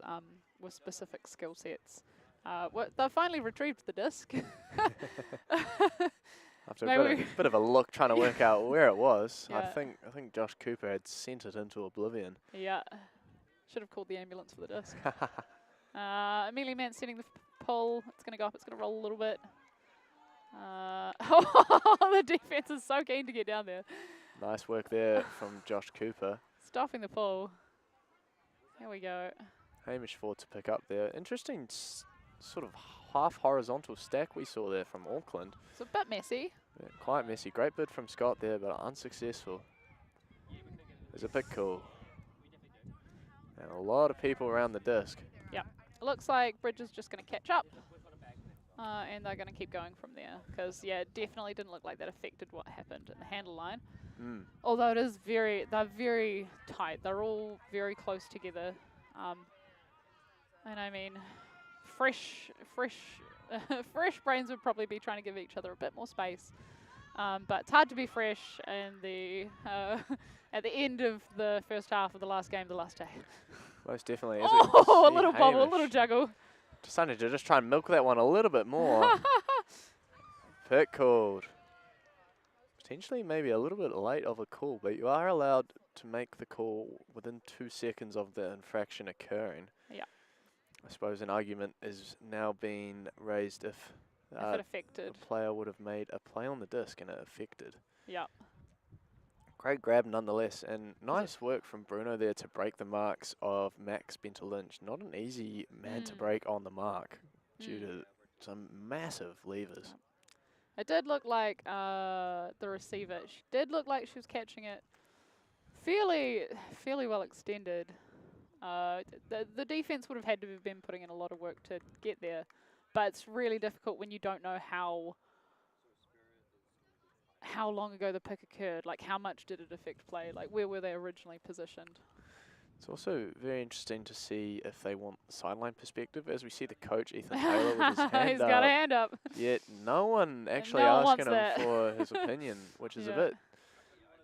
S3: with specific skill sets. They've finally retrieved the disc.
S1: After a bit of a look trying to work out where it was,
S3: Yeah.
S1: I think Josh Cooper had sent it into oblivion.
S3: Yeah, should have called the ambulance for the disc. Amelia Mance setting the pull. It's going to go up. It's going to roll a little bit. The defense is so keen to get down there.
S1: Nice work there from Josh Cooper.
S3: Stopping the pull. There we go.
S1: Hamish Ford to pick up there. Interesting sort of half horizontal stack we saw there from Auckland.
S3: It's a bit messy.
S1: Yeah, quite messy. Great bid from Scott there, but unsuccessful. It's a bit cool. And a lot of people around the disc.
S3: Yep. It looks like Bridge is just going to catch up. And they're going to keep going from there. Because, yeah, it definitely didn't look like that affected what happened in the handle line. Although they're very tight. They're all very close together. And I mean, fresh brains would probably be trying to give each other a bit more space. But it's hard to be fresh and at the end of the first half of the last game, the last day.
S1: Most definitely.
S3: Oh, a little bobble, a little juggle.
S1: Decided to just try and milk that one a little bit more. Pit called. Potentially maybe a little bit late of a call, but you are allowed to make the call within 2 seconds of the infraction occurring.
S3: Yeah.
S1: I suppose an argument is now being raised if
S3: it affected.
S1: the player would have made a play on the disc and it affected.
S3: Yeah.
S1: Great grab nonetheless, and nice work from Bruno there to break the marks of Max Benter-Lynch. Not an easy man to break on the mark due to some massive levers.
S3: It did look like the receiver. She did look like she was catching it fairly well extended. The defense would have had to have been putting in a lot of work to get there, but it's really difficult when you don't know how long ago the pick occurred. Like, how much did it affect play? Like, where were they originally positioned?
S1: It's also very interesting to see if they want the sideline perspective, as we see the coach, Ethan Taylor, with his hand up.
S3: He's got a hand up.
S1: Yet no one actually
S3: No one
S1: asking him for his opinion, which is a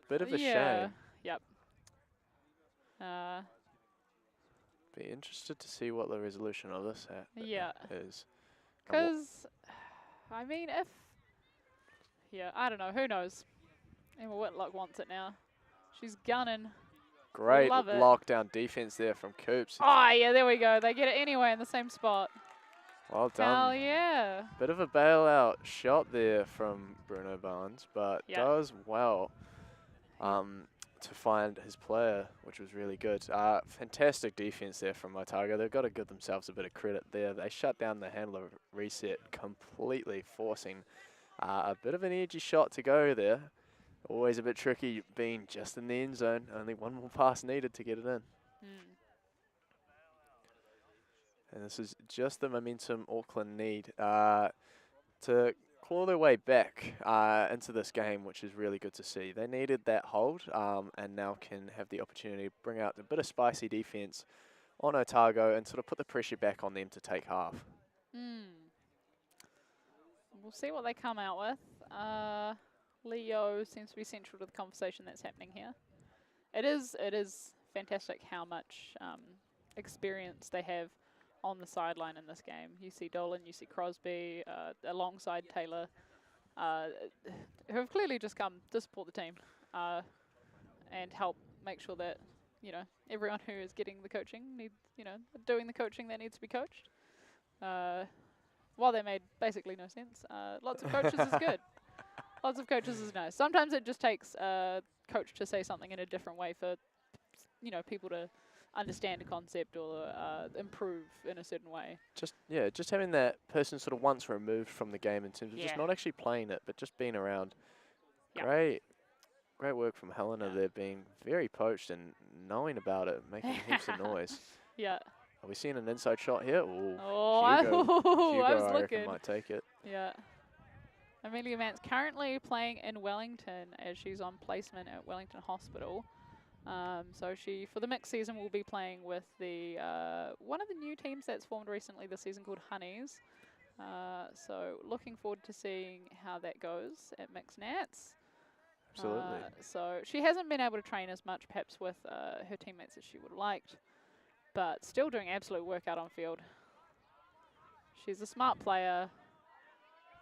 S1: bit of a shame.
S3: Yep.
S1: Be interested to see what the resolution of this is.
S3: Because, I mean, I don't know, who knows? Emma Whitlock wants it now. She's gunning.
S1: Great
S3: Love it.
S1: lockdown defense there from Coops.
S3: Oh, yeah, there we go. They get it anyway in the same spot.
S1: Well done.
S3: Hell yeah.
S1: Bit of a bailout shot there from Bruno Barnes, but does well to find his player, which was really good. Fantastic defense there from Otago. They've got to give themselves a bit of credit there. They shut down the handler reset completely, forcing a bit of an edgy shot to go there. Always a bit tricky being just in the end zone. Only one more pass needed to get it in. And this is just the momentum Auckland need to claw their way back into this game, which is really good to see. They needed that hold and now can have the opportunity to bring out a bit of spicy defense on Otago and sort of put the pressure back on them to take half.
S3: We'll see what they come out with. Leo seems to be central to the conversation that's happening here. It is fantastic how much experience they have on the sideline in this game. You see Dolan, you see Crosby, alongside Taylor, who have clearly just come to support the team and help make sure that, you know, everyone who is getting the coaching doing the coaching that needs to be coached. While they made basically no sense, lots of coaches is good. Lots of coaches is nice. Sometimes it just takes a coach to say something in a different way for, you know, people to understand a concept or improve in a certain way.
S1: Just having that person sort of once removed from the game in terms of just not actually playing it, but just being around. Great work from Helena there, being very poached and knowing about it, making heaps of noise.
S3: Yeah.
S1: Are we seeing an inside shot here? Ooh,
S3: Hugo, I was
S1: I
S3: looking.
S1: reckon might take it.
S3: Yeah. Amelia Mann's currently playing in Wellington as she's on placement at Wellington Hospital. So she, for the mixed season, will be playing with the one of the new teams that's formed recently this season called Honeys. So looking forward to seeing how that goes at Mixed Nats.
S1: Absolutely.
S3: So she hasn't been able to train as much perhaps with her teammates as she would have liked, but still doing absolute work out on field. She's a smart player.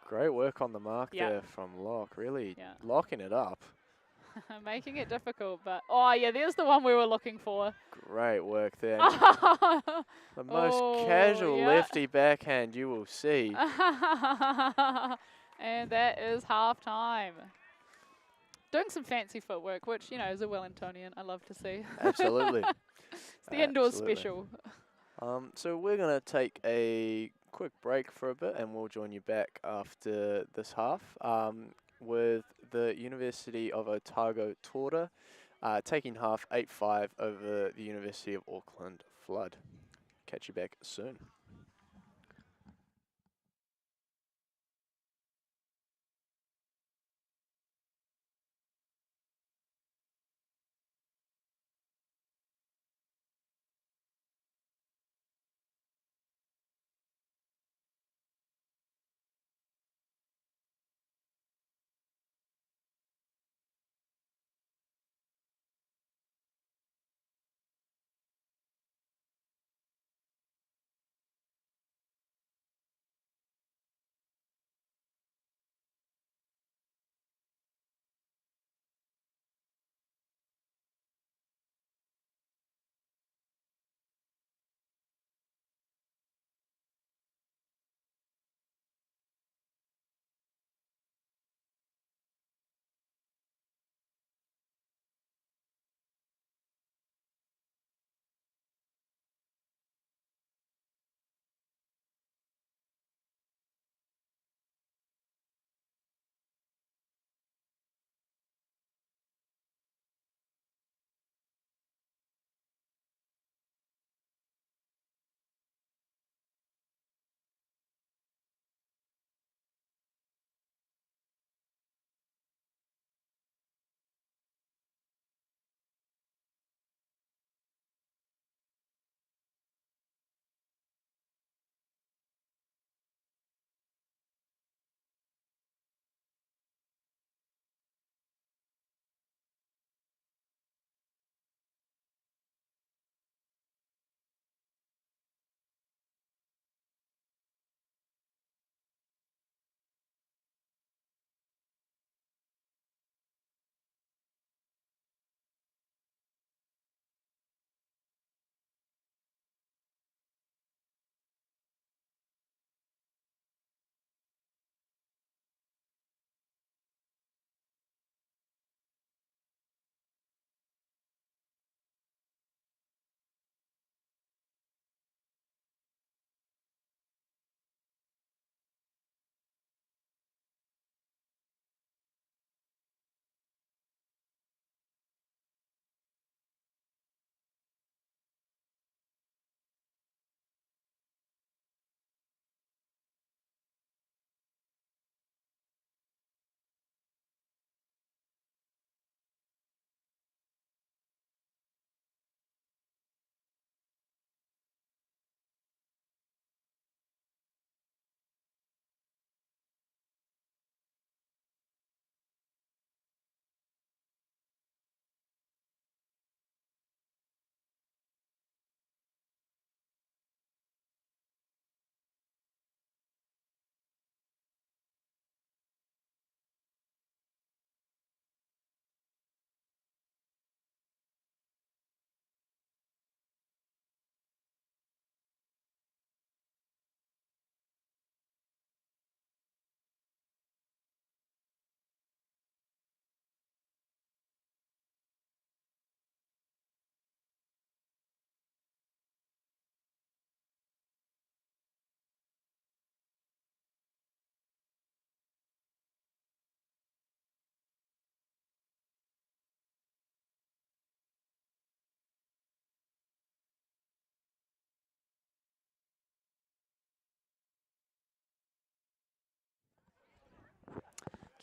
S1: Great work on the mark there from Locke, really locking it up.
S3: Making it difficult, but there's the one we were looking for.
S1: Great work there. The most casual lefty backhand you will see.
S3: And that is half time. Doing some fancy footwork, which, you know, as a Wellingtonian, I love to see.
S1: Absolutely.
S3: It's the indoors special.
S1: So we're going to take a quick break for a bit, and we'll join you back after this half with the University of Otago Tora taking half 8-5 over the University of Auckland Flood. Catch you back soon.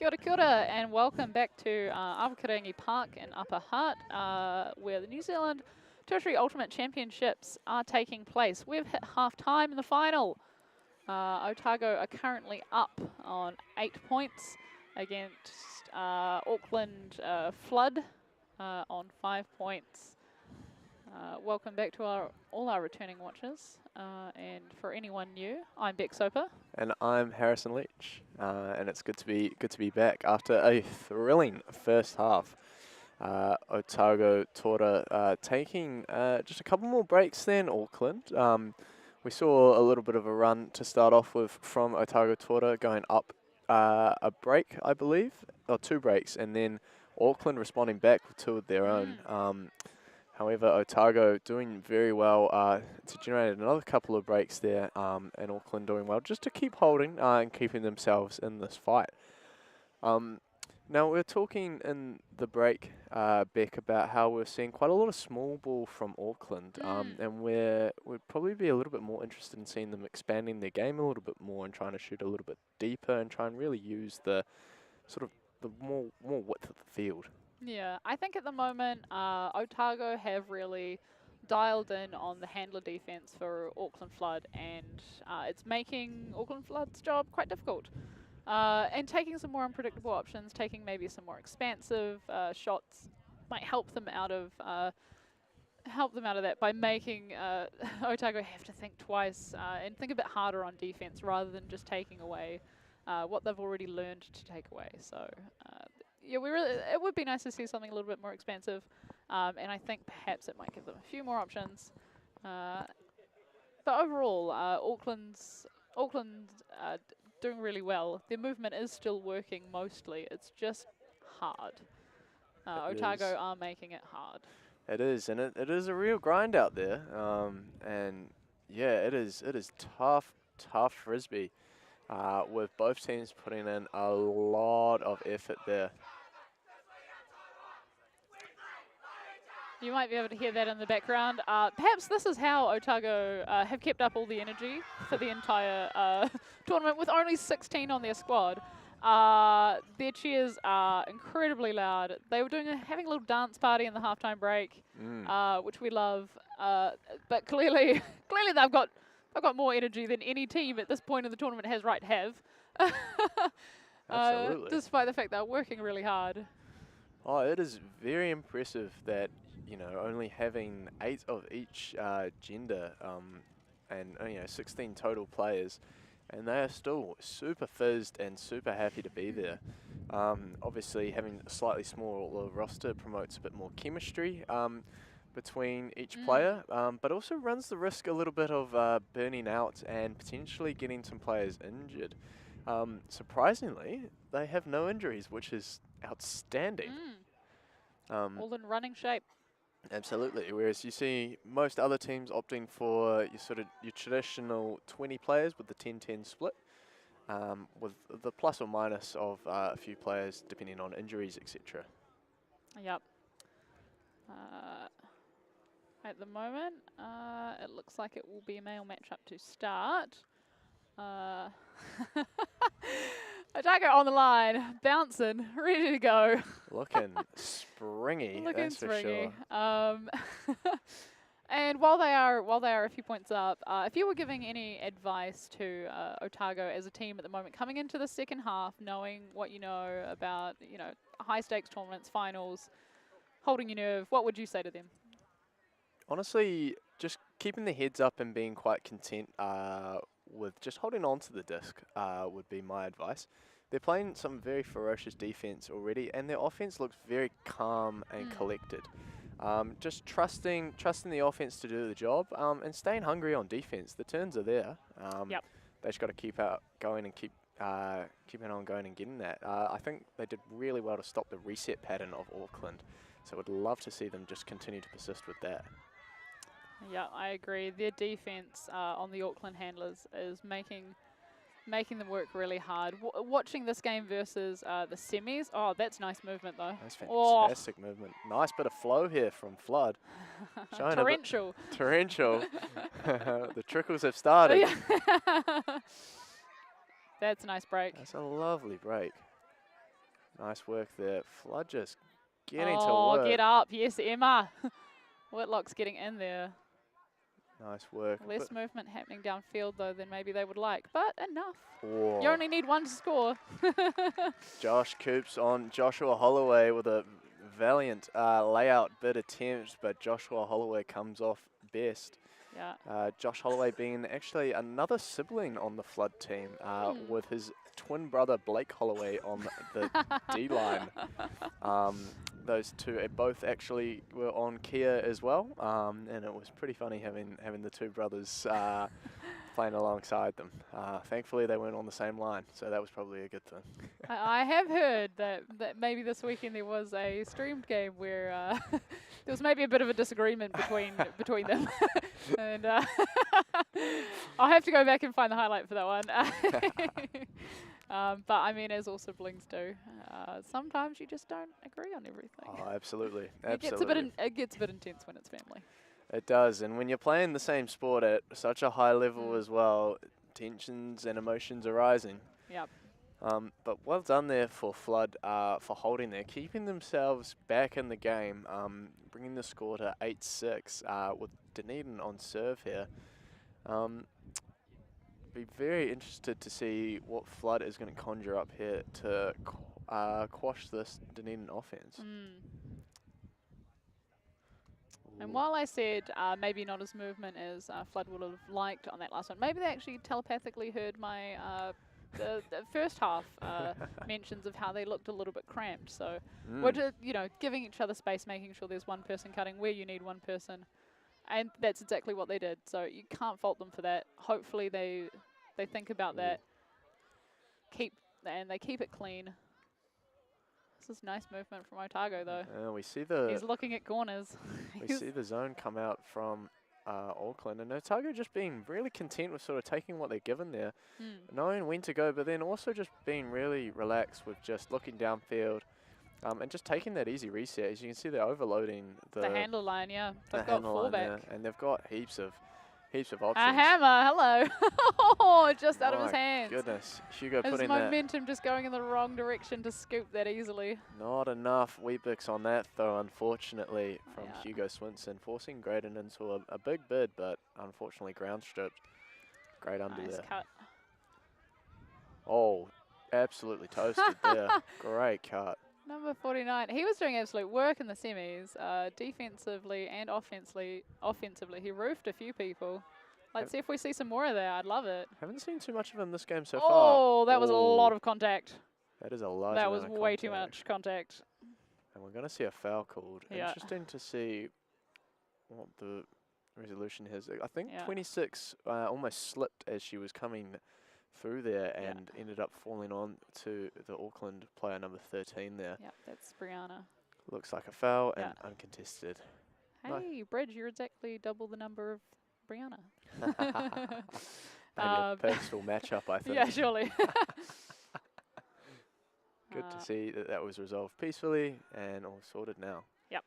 S3: Kia ora, and welcome back to Awakarangi Park in Upper Hutt, where the New Zealand Tertiary Ultimate Championships are taking place. We've hit half-time in the final. Otago are currently up on 8 points against Auckland Flood on 5 points. Welcome back to all our returning watchers, and for anyone new, I'm Beck Soper.
S1: And I'm Harrison Leach, and it's good to be back after a thrilling first half. Otago Tora taking just a couple more breaks than Auckland. We saw a little bit of a run to start off with from Otago Tora, going up a break, I believe, or 2 breaks, and then Auckland responding back with 2 of their own. However, Otago doing very well to generate another couple of breaks there, and Auckland doing well just to keep holding and keeping themselves in this fight. Now, we're talking in the break, Beck, about how we're seeing quite a lot of small ball from Auckland, and we'd probably be a little bit more interested in seeing them expanding their game a little bit more and trying to shoot a little bit deeper and try and really use the sort of the more width of the field.
S3: Yeah, I think at the moment, Otago have really dialed in on the handler defense for Auckland Flood, and it's making Auckland Flood's job quite difficult. And taking some more unpredictable options, taking maybe some more expansive shots might help them out of that by making Otago have to think twice and think a bit harder on defense rather than just taking away what they've already learned to take away. So yeah, it would be nice to see something a little bit more expansive, and I think perhaps it might give them a few more options. But overall, Auckland's doing really well. Their movement is still working mostly. It's just hard. Otago are making it hard.
S1: It is, and it is a real grind out there. And yeah, it is tough frisbee. With both teams putting in a lot of effort there.
S3: You might be able to hear that in the background. Perhaps this is how Otago have kept up all the energy for the entire tournament with only 16 on their squad. Their cheers are incredibly loud. They were having a little dance party in the halftime break, which we love. But clearly they've got more energy than any team at this point in the tournament has right to have.
S1: Absolutely.
S3: Despite the fact they're working really hard.
S1: Oh, it is very impressive that, you know, only having 8 of each gender and 16 total players, and they are still super fizzed and super happy to be there. Obviously, having a slightly smaller roster promotes a bit more chemistry between each player, but also runs the risk a little bit of burning out and potentially getting some players injured. Surprisingly, they have no injuries, which is outstanding.
S3: All in running shape.
S1: Absolutely. Whereas you see most other teams opting for your traditional 20 players with the 10-10 split, with the plus or minus of a few players depending on injuries, etc.
S3: Yep. At the moment, it looks like it will be a male matchup to start. Otago on the line, bouncing, ready to go.
S1: Looking springy, that's for sure.
S3: And while they are a few points up, if you were giving any advice to Otago as a team at the moment, coming into the second half, knowing what you know about high stakes tournaments, finals, holding your nerve, what would you say to them?
S1: Honestly, just keeping their heads up and being quite content with just holding on to the disc would be my advice. They're playing some very ferocious defense already, and their offense looks very calm and collected. Just trusting the offense to do the job, and staying hungry on defense. The turns are there.
S3: Yep.
S1: They just got to keep going and keeping on going and getting that. I think they did really well to stop the reset pattern of Auckland, so would love to see them just continue to persist with that.
S3: Yeah, I agree. Their defense on the Auckland handlers is making them work really hard. Watching this game versus the semis, that's nice movement though.
S1: That's fantastic movement. Nice bit of flow here from Flood.
S3: Torrential.
S1: Torrential. The trickles have started.
S3: That's a nice break.
S1: That's a lovely break. Nice work there. Flood just getting to
S3: Oh,
S1: work.
S3: get up. Yes, Emma. Whitlock's getting in there.
S1: Nice work.
S3: Less movement happening downfield, though, than maybe they would like, but enough.
S1: Whoa.
S3: You only need one to score.
S1: Josh Coops on Joshua Holloway with a valiant layout bid attempt, but Joshua Holloway comes off best.
S3: Yeah.
S1: Josh Holloway being actually another sibling on the Flood team with his twin brother Blake Holloway on the D-line. Those two both actually were on Kia as well, and it was pretty funny having the two brothers playing alongside them. Thankfully, they weren't on the same line, so that was probably a good thing.
S3: I have heard that maybe this weekend there was a streamed game where there was maybe a bit of a disagreement between them, and I'll have to go back and find the highlight for that one. But I mean, as all siblings do, sometimes you just don't agree on everything.
S1: Oh, absolutely.
S3: It gets a bit intense when it's family.
S1: It does, and when you're playing the same sport at such a high level as well, tensions and emotions are rising.
S3: Yep.
S1: But well done there for Flood for holding there, keeping themselves back in the game, bringing the score to 8-6 with Dunedin on serve here. Be very interested to see what Flood is going to conjure up here to quash this Dunedin offense.
S3: And while I said maybe not as movement as Flood would have liked on that last one, maybe they actually telepathically heard my the first half mentions of how they looked a little bit cramped. So we're just, giving each other space, making sure there's one person cutting where you need one person. And that's exactly what they did. So you can't fault them for that. Hopefully they think about that. They keep it clean. This is nice movement from Otago, though.
S1: We see
S3: He's looking at corners.
S1: We see the zone come out from Auckland, and Otago just being really content with sort of taking what they're given there, knowing when to go, but then also just being really relaxed with just looking downfield and just taking that easy reset. As you can see, they're overloading the
S3: handle line. Yeah, they've got fullback,
S1: and they've got heaps of options.
S3: A hammer, hello. Oh, just out of his hands.
S1: Goodness, Hugo
S3: his
S1: putting
S3: momentum just going in the wrong direction to scoop that easily.
S1: Not enough Weet-Bix on that, though, unfortunately, from Hugo Swinson, forcing Graydon into a big bid, but unfortunately ground stripped. Great under
S3: Nice
S1: there.
S3: cut.
S1: Oh, absolutely toasted there. Great cut.
S3: Number 49. He was doing absolute work in the semis, defensively and offensively. He roofed a few people. Let's see if we see some more of that. I'd love it.
S1: Haven't seen too much of him this game so far.
S3: Oh, that was a lot of contact.
S1: That is a lot.
S3: That was way too much contact.
S1: And we're going to see a foul called.
S3: Yeah.
S1: Interesting to see what the resolution is. I think 26 almost slipped as she was coming through there and ended up falling on to the Auckland player number 13 there.
S3: Yep, that's Brianna.
S1: Looks like a foul and uncontested.
S3: Hey, Bridge, you're exactly double the number of Brianna.
S1: Maybe a personal matchup, I think.
S3: Yeah, surely.
S1: Good to see that was resolved peacefully and all sorted now.
S3: Yep.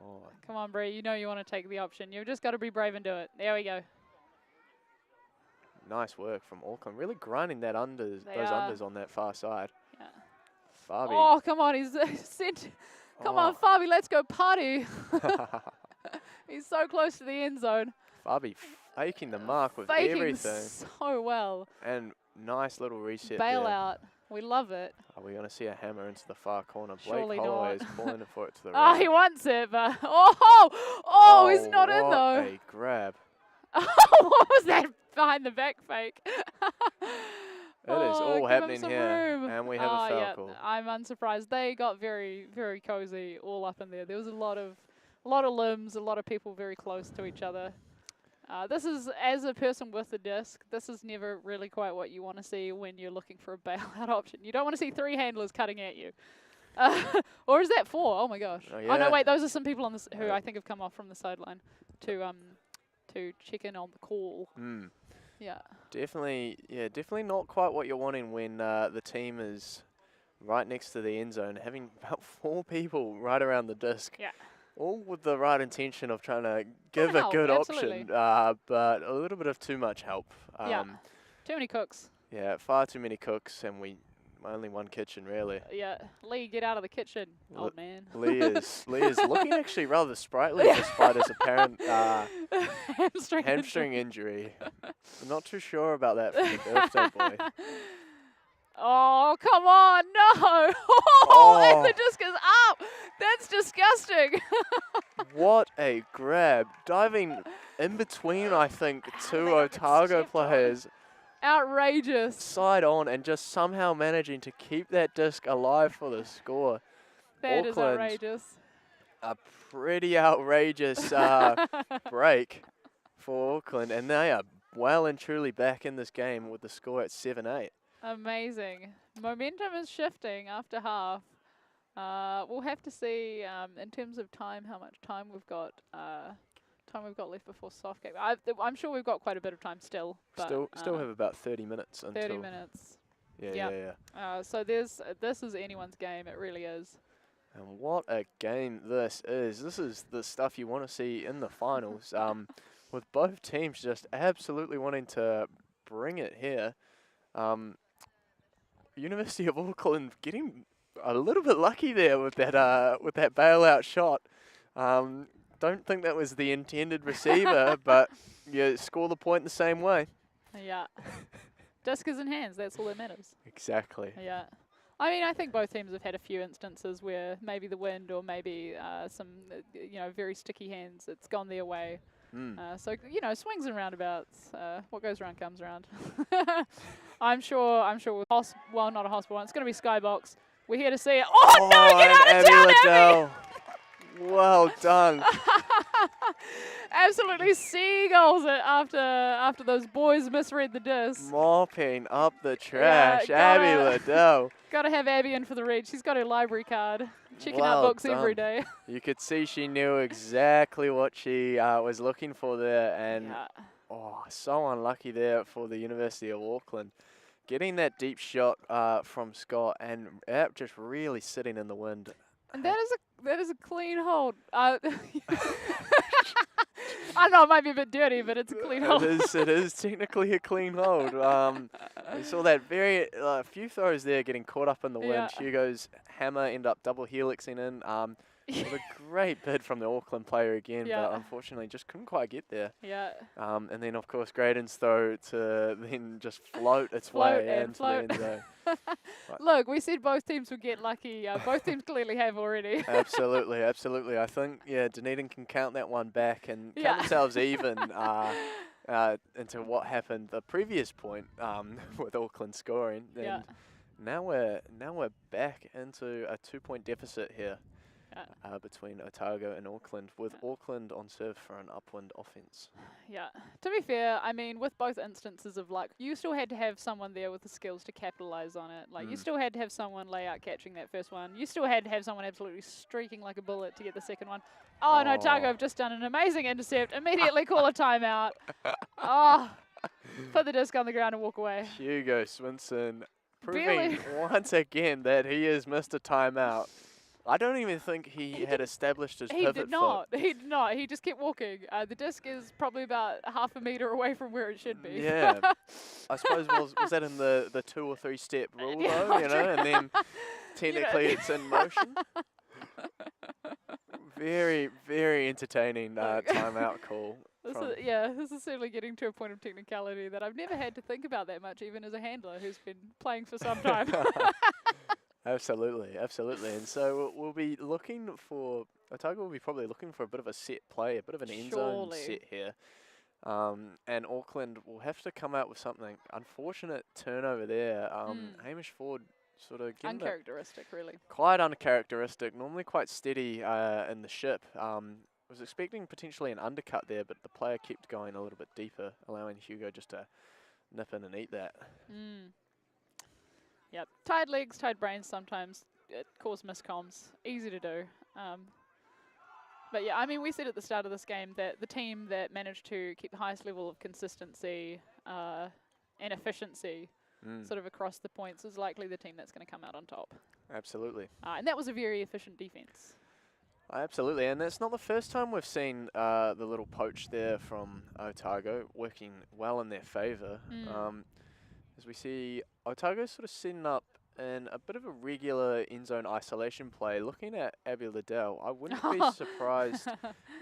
S1: Oh.
S3: Come on, Bri, you know you want to take the option. You've just got to be brave and do it. There we go.
S1: Nice work from Auckland. Really grinding that unders on that far side.
S3: Yeah.
S1: Fabi.
S3: Oh, come on. He's sent. Come on, Fabi, let's go party. He's so close to the end zone.
S1: Fabi faking the mark with
S3: Faking
S1: everything.
S3: So well.
S1: And nice little reset
S3: Bailout. We love it.
S1: Are we going to see a hammer into the far corner?
S3: Surely
S1: Blake Holloway
S3: not.
S1: is pulling it for it to the
S3: Oh,
S1: right.
S3: he wants it, but he's not in though.
S1: What a grab.
S3: What was that behind the back fake?
S1: It is all happening here, and we have a foul call.
S3: I'm unsurprised. They got very, very cozy all up in there. There was a lot of limbs, a lot of people very close to each other. This is, as a person with a disc, this is never really quite what you want to see when you're looking for a bailout option. You don't want to see 3 handlers cutting at you. Or is that 4? Oh my gosh. Oh no, wait, those are some people on this who I think have come off from the sideline to check in on the call. Yeah.
S1: Definitely not quite what you're wanting when the team is right next to the end zone, having about 4 people right around the disc.
S3: Yeah.
S1: All with the right intention of trying to give a good option, but a little bit of too much help.
S3: Too many cooks.
S1: Yeah, far too many cooks, and we only one kitchen, really.
S3: Yeah, Lee, get out of the kitchen, old man.
S1: Lee is looking actually rather sprightly despite his apparent hamstring injury. I'm not too sure about that for the birthday boy.
S3: Oh, come on, no! And the disc is up! That's disgusting!
S1: What a grab. Diving in between, I think, two Otago players.
S3: Outrageous.
S1: Side on and just somehow managing to keep that disc alive for the score.
S3: That is
S1: Auckland,
S3: outrageous.
S1: A pretty outrageous break for Auckland, and they are well and truly back in this game with the score at 7-8.
S3: Amazing. Momentum is shifting after half. We'll have to see in terms of time how much time we've got. Left before soft game. I'm sure we've got quite a bit of time still. But
S1: Still have about 30 minutes until.
S3: 30 minutes.
S1: Yeah.
S3: So this is anyone's game. It really is.
S1: And what a game this is. This is the stuff you want to see in the finals. With both teams just absolutely wanting to bring it here. University of Auckland getting a little bit lucky there with that bailout shot. Don't think that was the intended receiver, but you score the point the same way.
S3: Yeah. Disc is in hands. That's all that matters.
S1: Exactly.
S3: Yeah. I mean, I think both teams have had a few instances where maybe the wind or maybe some, very sticky hands. It's gone their way. So swings and roundabouts. What goes around comes around. I'm sure. Well, not a hospital one. It's going to be Skybox. We're here to see it. Oh no! Get out of town, Abby!
S1: Well done.
S3: Absolutely seagulls it after those boys misread the disc.
S1: Mopping up the trash, Abby Liddell.
S3: Got to have Abby in for the read. She's got her library card. Checking out
S1: Well
S3: books every day.
S1: You could see she knew exactly what she was looking for there, and so unlucky there for the University of Auckland. Getting that deep shot from Scott and just really sitting in the wind.
S3: And that is a clean hold. I know it might be a bit dirty, but it's a clean hold.
S1: It is technically a clean hold. We saw that very few throws there getting caught up in the wind.
S3: Yeah.
S1: Hugo's hammer ended up double helixing in. With a great bid from the Auckland player again, but unfortunately just couldn't quite get there.
S3: Yeah.
S1: And then, of course, Graydon's throw to then just float its way into the end zone.
S3: Look, we said both teams would get lucky. Both teams clearly have already.
S1: Absolutely. I think, Dunedin can count that one back and count themselves even into what happened the previous point with Auckland scoring. And now we're back into a 2-point deficit here. Between Otago and Auckland, with Auckland on serve for an upwind offence.
S3: Yeah. To be fair, I mean, with both instances of luck, you still had to have someone there with the skills to capitalise on it. Like, you still had to have someone lay out catching that first one. You still had to have someone absolutely streaking like a bullet to get the second one. Oh, no, Otago have just done an amazing intercept. Immediately call a timeout. Put the disc on the ground and walk away.
S1: Hugo Swinson proving once again that he has missed a timeout. I don't even think he had established his pivot foot.
S3: He did not. He just kept walking. The disc is probably about half a metre away from where it should be.
S1: Yeah. I suppose, was that in the 2 or 3 step rule, though, and then technically it's in motion? Very, very entertaining timeout call.
S3: This is certainly getting to a point of technicality that I've never had to think about that much, even as a handler who's been playing for some time.
S1: Absolutely. And so we'll be looking for, Otago will be probably looking for a bit of a set play, a bit of an end zone set here. And Auckland will have to come out with something. Unfortunate turnover there. Hamish Ford sort of getting
S3: uncharacteristic, really.
S1: Quite uncharacteristic, normally quite steady in the ship. Was expecting potentially an undercut there, but the player kept going a little bit deeper, allowing Hugo just to nip in and eat that.
S3: Yep. Tired legs, tired brains sometimes cause miscoms. Easy to do. But yeah, I mean, we said at the start of this game that the team that managed to keep the highest level of consistency and efficiency sort of across the points is likely the team that's going to come out on top.
S1: Absolutely.
S3: And that was a very efficient defense.
S1: Absolutely, and it's not the first time we've seen the little poach there from Otago working well in their favour. As we see Otago sort of setting up in a bit of a regular in-zone isolation play. Looking at Abby Liddell, I wouldn't be surprised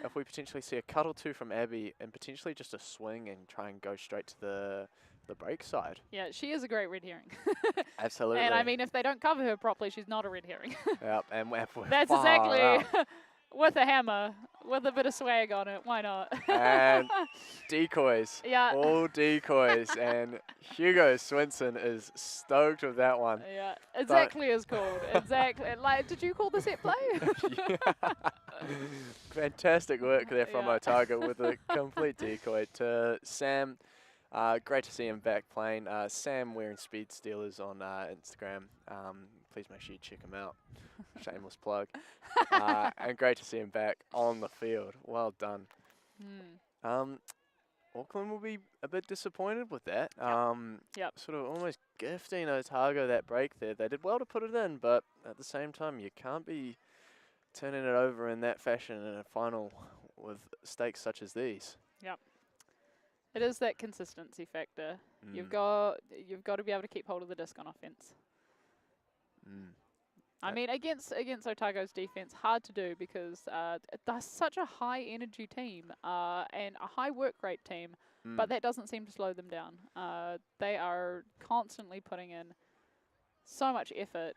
S1: if we potentially see a cut or two from Abby and potentially just a swing and try and go straight to the break side.
S3: Yeah, she is a great red herring.
S1: Absolutely.
S3: And I mean, if they don't cover her properly, she's not a red herring.
S1: Yep, and we're
S3: That's
S1: far
S3: exactly
S1: out.
S3: with a hammer, with a bit of swag on it. Why not?
S1: And decoys.
S3: Yeah.
S1: All decoys. And Hugo Swinson is stoked with that one.
S3: Yeah, exactly as called. Exactly. Like, did you call the set play?
S1: Fantastic work there from Otago with a complete decoy to Sam. Great to see him back playing. Sam wearing Speed Steelers on Instagram. Please make sure you check him out. Shameless plug. And great to see him back on the field. Well done. Auckland will be a bit disappointed with that. Sort of almost gifting Otago that break there. They did well to put it in, but at the same time, you can't be turning it over in that fashion in a final with stakes such as these.
S3: Yep. It is that consistency factor. You've got to be able to keep hold of the disc on offense. I mean, against Otago's defense, hard to do because they're such a high energy team and a high work rate team, but that doesn't seem to slow them down. They are constantly putting in so much effort,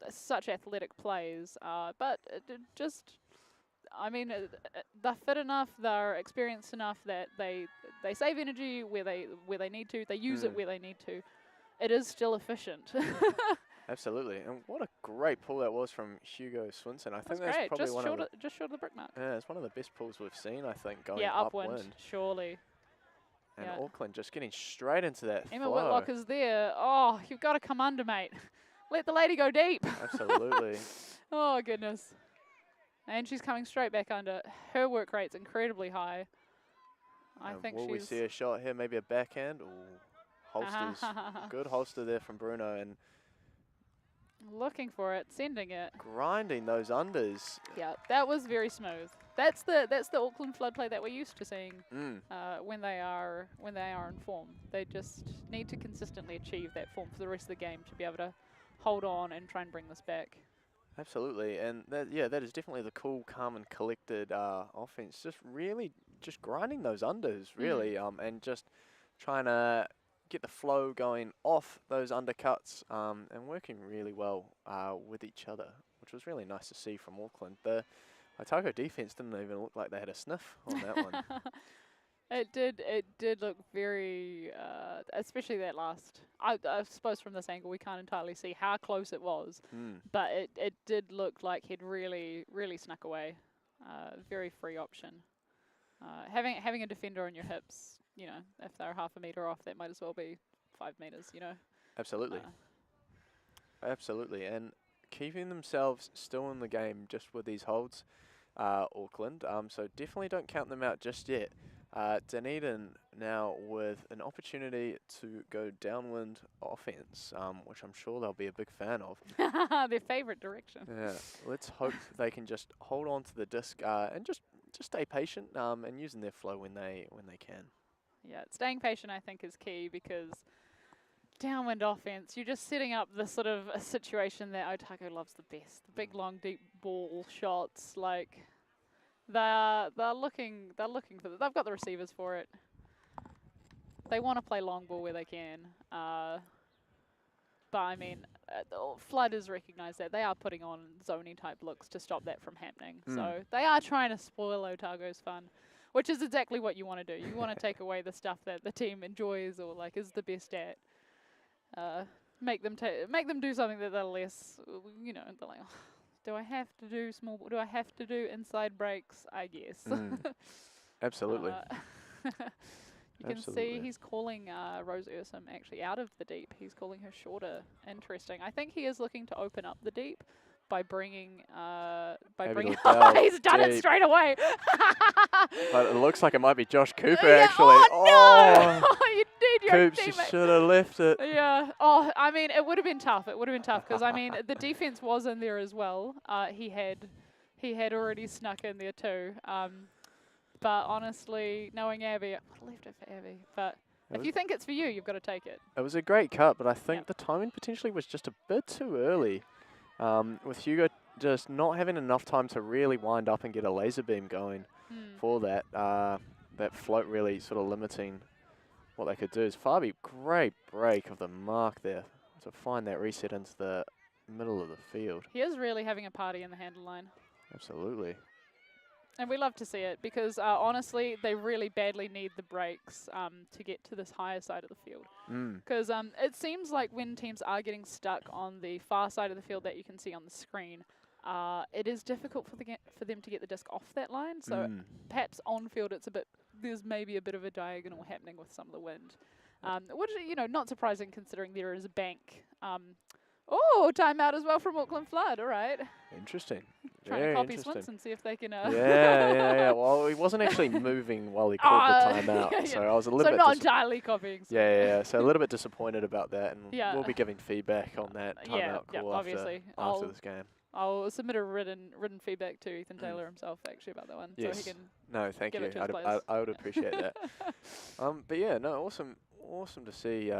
S3: such athletic plays, but just. I mean, they're fit enough, they're experienced enough that they save energy where they need to, they use it where they need to. It is still efficient.
S1: Absolutely, and what a great pull that was from Hugo Swinson. I think that's
S3: great.
S1: probably
S3: Just short of the brick mark.
S1: Yeah, it's one of the best pulls we've seen, I think, going
S3: upwind, surely.
S1: And Auckland just getting straight into that
S3: Emma
S1: flow.
S3: Whitlock is there. Oh, you've got to come under, mate. Let the lady go deep.
S1: Absolutely.
S3: Oh, goodness. And she's coming straight back under. Her work rate's incredibly high. I think
S1: will we see a shot here? Maybe a backhand? Ooh, holsters. Good holster there from Bruno. And
S3: looking for it, sending it.
S1: Grinding those unders.
S3: Yeah, that was very smooth. That's the Auckland flood play that we're used to seeing when they are in form. They just need to consistently achieve that form for the rest of the game to be able to hold on and try and bring this back.
S1: Absolutely, and that is definitely the cool, calm and collected offense. Just really just grinding those unders, really, and just trying to get the flow going off those undercuts and working really well with each other, which was really nice to see from Auckland. The Otago defense didn't even look like they had a sniff on that one.
S3: It did look very, especially that last. I suppose from this angle we can't entirely see how close it was, but it did look like he'd really snuck away. Very free option. Having a defender on your hips, you know, if they're half a metre off, that might as well be 5 metres, you know.
S1: Absolutely. Absolutely, and keeping themselves still in the game just with these holds, Auckland. So definitely don't count them out just yet. Dunedin now with an opportunity to go downwind offense, which I'm sure they'll be a big fan of.
S3: Their favourite direction.
S1: Yeah, let's hope they can just hold on to the disc and just stay patient and using their flow when they can.
S3: Yeah, staying patient I think is key because downwind offense, you're just setting up the sort of a situation that Otago loves the best. The big, long, deep ball shots, like. They're looking for they've got the receivers for it. They want to play long ball where they can. But I mean, Flood has recognised that they are putting on zoning type looks to stop that from happening. So they are trying to spoil Otago's fun, which is exactly what you want to do. You want to take away the stuff that the team enjoys or like is the best at. Make them do something that they're less, you know, they're like. Do I have to do small? Do I have to do inside breaks? I guess.
S1: Absolutely.
S3: You can see he's calling Rose Ursum actually out of the deep. He's calling her shorter. Interesting. I think he is looking to open up the deep by bringing. He's done it straight away.
S1: But it looks like it might be Josh Cooper actually.
S3: Oh no! You need your
S1: Coops, you
S3: teammate.
S1: should have left it.
S3: Yeah. Oh, I mean, it would have been tough. It would have been tough because I mean, the defense was in there as well. He had already snuck in there too. But honestly, knowing Abby, I would have left it for Abby. But If you think it's for you, you've got to take it.
S1: It was a great cut, but I think the timing potentially was just a bit too early. With Hugo just not having enough time to really wind up and get a laser beam going for that. That float really sort of limiting what they could do. Is Fabi, great break of the mark there to find that reset into the middle of the field.
S3: He is really having a party in the handle line.
S1: Absolutely.
S3: And we love to see it because, honestly, they really badly need the breaks to get to this higher side of the field. Because it seems like when teams are getting stuck on the far side of the field that you can see on the screen, it is difficult for them to get the disc off that line. So perhaps on field there's maybe a bit of a diagonal happening with some of the wind. Which, not surprising considering there is a bank. Timeout as well from Auckland Flood. All right.
S1: Interesting.
S3: Trying to copy Swinson, see if they can...
S1: Yeah. Well, he wasn't actually moving while he called the timeout, so I was a little bit...
S3: So not entirely copying.
S1: Yeah. So a little bit disappointed about that, and
S3: Yeah.
S1: we'll be giving feedback on that timeout call
S3: obviously.
S1: after this game.
S3: I'll submit a written feedback to Ethan Taylor himself, actually, about that one.
S1: Yes.
S3: So he can
S1: thank
S3: give
S1: you.
S3: it to his players.
S1: I would appreciate that. But yeah, no, awesome to see,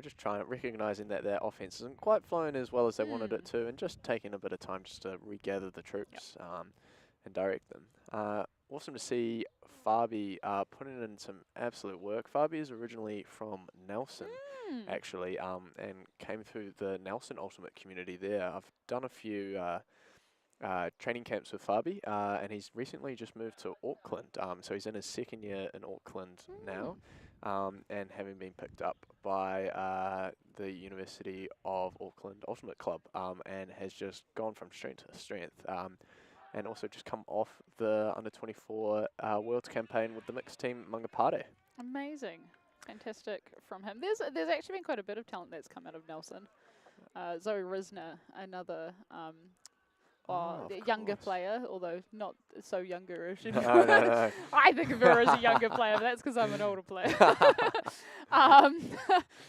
S1: just recognising that their offense isn't quite flowing as well as they wanted it to, and just taking a bit of time just to regather the troops and direct them. Awesome to see Fabi putting in some absolute work. Fabi is originally from Nelson, actually, and came through the Nelson Ultimate community there. I've done a few training camps with Fabi, and he's recently just moved to Auckland, so he's in his second year in Auckland now. And having been picked up by the University of Auckland Ultimate Club, and has just gone from strength to strength, and also just come off the Under-24 Worlds campaign with the mixed team Mangapare.
S3: Amazing. Fantastic from him. There's actually been quite a bit of talent that's come out of Nelson. Zoe Risner, another... the younger player, although not so younger-ish.
S1: No.
S3: I think of her as a younger player, but that's because I'm an older player.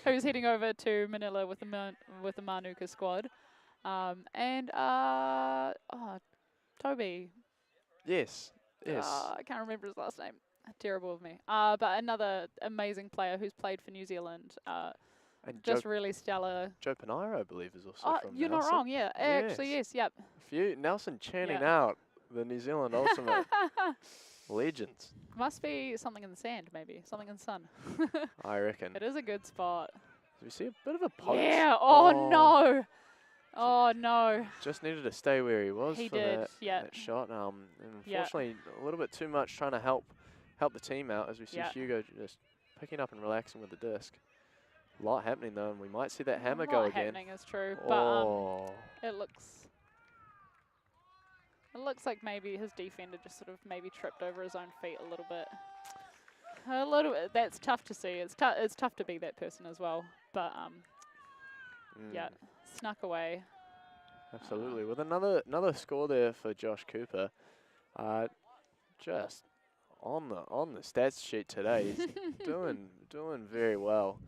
S3: Who's heading over to Manila with the Manuka squad. Toby.
S1: Yes.
S3: I can't remember his last name. Terrible of me. But another amazing player who's played for New Zealand.
S1: And
S3: just really stellar.
S1: Joe Paniro, I believe, is also from
S3: you're
S1: Nelson.
S3: not wrong, yeah. Actually, yes, yep.
S1: Nelson churning out the New Zealand Ultimate legends.
S3: Must be something in the sand, maybe. Something in the sun.
S1: I reckon.
S3: It is a good spot.
S1: Do we see a bit of a poke?
S3: Yeah, no. Oh, no.
S1: Just needed to stay where he was for
S3: that
S1: shot. And unfortunately, a little bit too much trying to help the team out as we see Hugo just picking up and relaxing with the disc. A lot happening though, and we might see that hammer go again.
S3: Happening is true, but it looks like maybe his defender just sort of maybe tripped over his own feet a little bit. That's tough to see. It's tough to be that person as well. But snuck away.
S1: Absolutely, with another score there for Josh Cooper. Just on the stats sheet today, he's doing very well.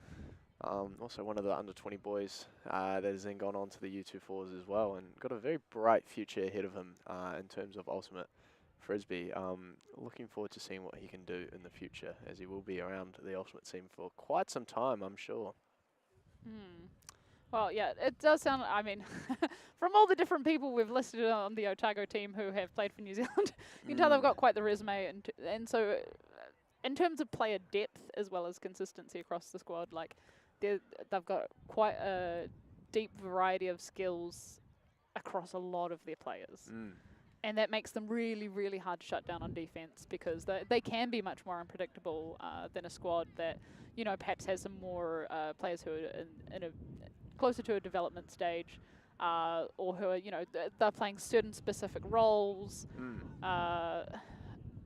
S1: Also one of the under-20 boys that has then gone on to the U24s as well, and got a very bright future ahead of him in terms of ultimate frisbee. Looking forward to seeing what he can do in the future, as he will be around the ultimate team for quite some time, I'm sure.
S3: Well, yeah, it does sound, I mean, from all the different people we've listed on the Otago team who have played for New Zealand, you can tell they've got quite the resume, and so in terms of player depth as well as consistency across the squad, like, they've got quite a deep variety of skills across a lot of their players. And that makes them really, really hard to shut down on defense, because they can be much more unpredictable than a squad that, perhaps has some more players who are in a closer to a development stage, or who are, they're playing certain specific roles.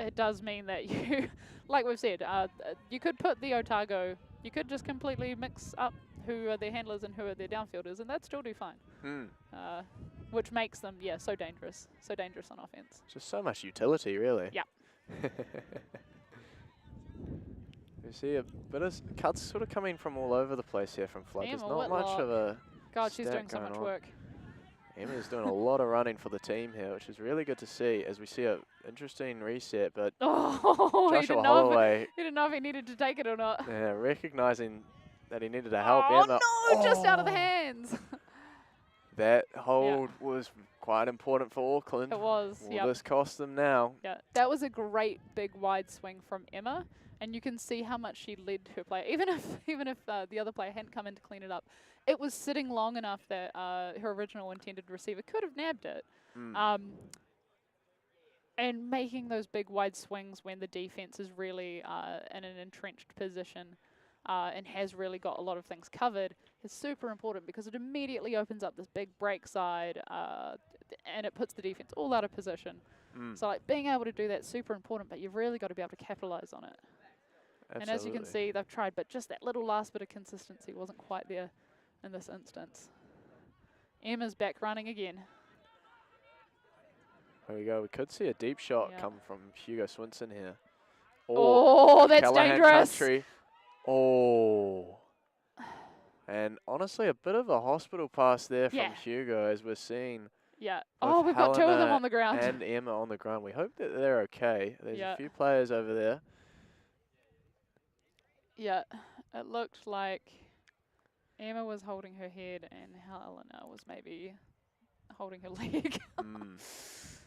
S3: It does mean that you, like we've said, you could put the Otago, you could just completely mix up who are their handlers and who are their downfielders, and that'd still do fine. Which makes them, so dangerous on offense.
S1: Just so much utility, really.
S3: Yeah.
S1: You see a bit of cuts sort of coming from all over the place here from Flood. There's not much of a
S3: God, she's doing so much work.
S1: Emma's doing a lot of running for the team here, which is really good to see as we see a interesting reset. But
S3: Oh, he
S1: Joshua
S3: didn't, know
S1: Holloway,
S3: he didn't know if he needed to take it or not.
S1: yeah, recognizing that he needed to help
S3: Oh,
S1: Emma.
S3: no, just out of the hands.
S1: That hold was quite important for Auckland.
S3: It was,
S1: Will this cost them now?
S3: Yeah, that was a great big wide swing from Emma, and you can see how much she led her player. Even if the other player hadn't come in to clean it up, it was sitting long enough that her original intended receiver could have nabbed it. And making those big wide swings when the defense is really in an entrenched position and has really got a lot of things covered is super important, because it immediately opens up this big break side and it puts the defense all out of position. So like being able to do that is super important, but you've really got to be able to capitalize on it.
S1: Absolutely.
S3: And as you can see, they've tried, but just that little last bit of consistency wasn't quite there in this instance. Emma's back running again.
S1: There we go. We could see a deep shot come from Hugo Swinson here.
S3: Oh, that's
S1: Callahan
S3: dangerous.
S1: Country. Oh. And honestly, a bit of a hospital pass there from Hugo, as we're seeing.
S3: Yeah. Oh, we've got two of them on the ground.
S1: And Emma on the ground. We hope that they're okay. There's
S3: Yeah.
S1: a few players over there.
S3: Yeah, it looked like Emma was holding her head and Helena was maybe holding her leg.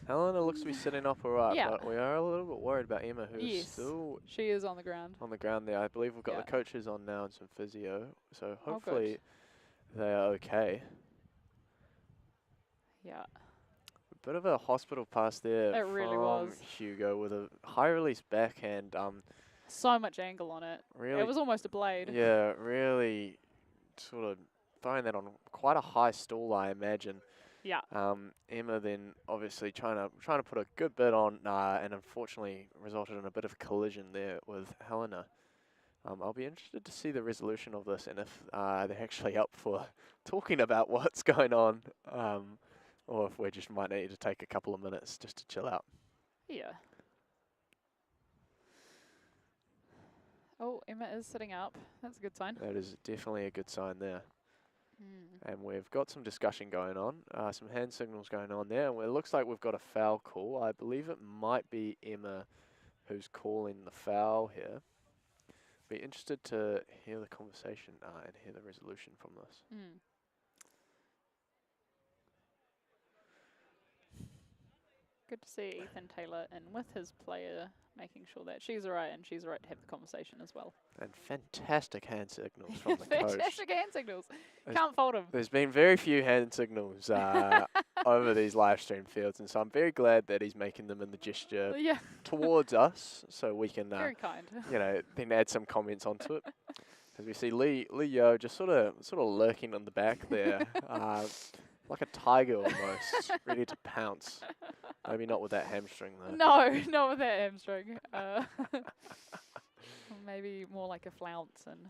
S1: Helena looks to be sitting up all right,
S3: Yeah.
S1: but we are a little bit worried about Emma, who's
S3: Yes,
S1: still
S3: she is on the ground.
S1: on the ground there. I believe we've got the coaches on now and some physio, so hopefully they are okay.
S3: Yeah.
S1: A bit of a hospital pass there
S3: It really
S1: from
S3: was.
S1: Hugo with a high release backhand.
S3: So much angle on it.
S1: Really,
S3: it was almost a blade.
S1: Yeah, really sort of throwing that on quite a high stall, I imagine.
S3: Yeah.
S1: Emma then obviously trying to put a good bit on, and unfortunately resulted in a bit of collision there with Helena. I'll be interested to see the resolution of this and if they're actually up for talking about what's going on, or if we just might need to take a couple of minutes just to chill out.
S3: Yeah. Oh, Emma is sitting up. That's a good sign.
S1: That is definitely a good sign there. And we've got some discussion going on, some hand signals going on there, and it looks like we've got a foul call. I believe it might be Emma who's calling the foul here. Be interested to hear the conversation and hear the resolution from this.
S3: Good to see Ethan Taylor in with his player, making sure that she's all right and she's all right to have the conversation as well.
S1: And fantastic hand signals from the coach.
S3: Fantastic hand signals. Can't fault him.
S1: There's been very few hand signals over these live stream fields, and so I'm very glad that he's making them in the gesture towards us, so we can,
S3: very kind.
S1: Then add some comments onto it. As we see Lee Yo just sort of lurking on the back there, like a tiger almost, ready to pounce. Maybe not with that hamstring though.
S3: No, not with that hamstring. Maybe more like a flounce and.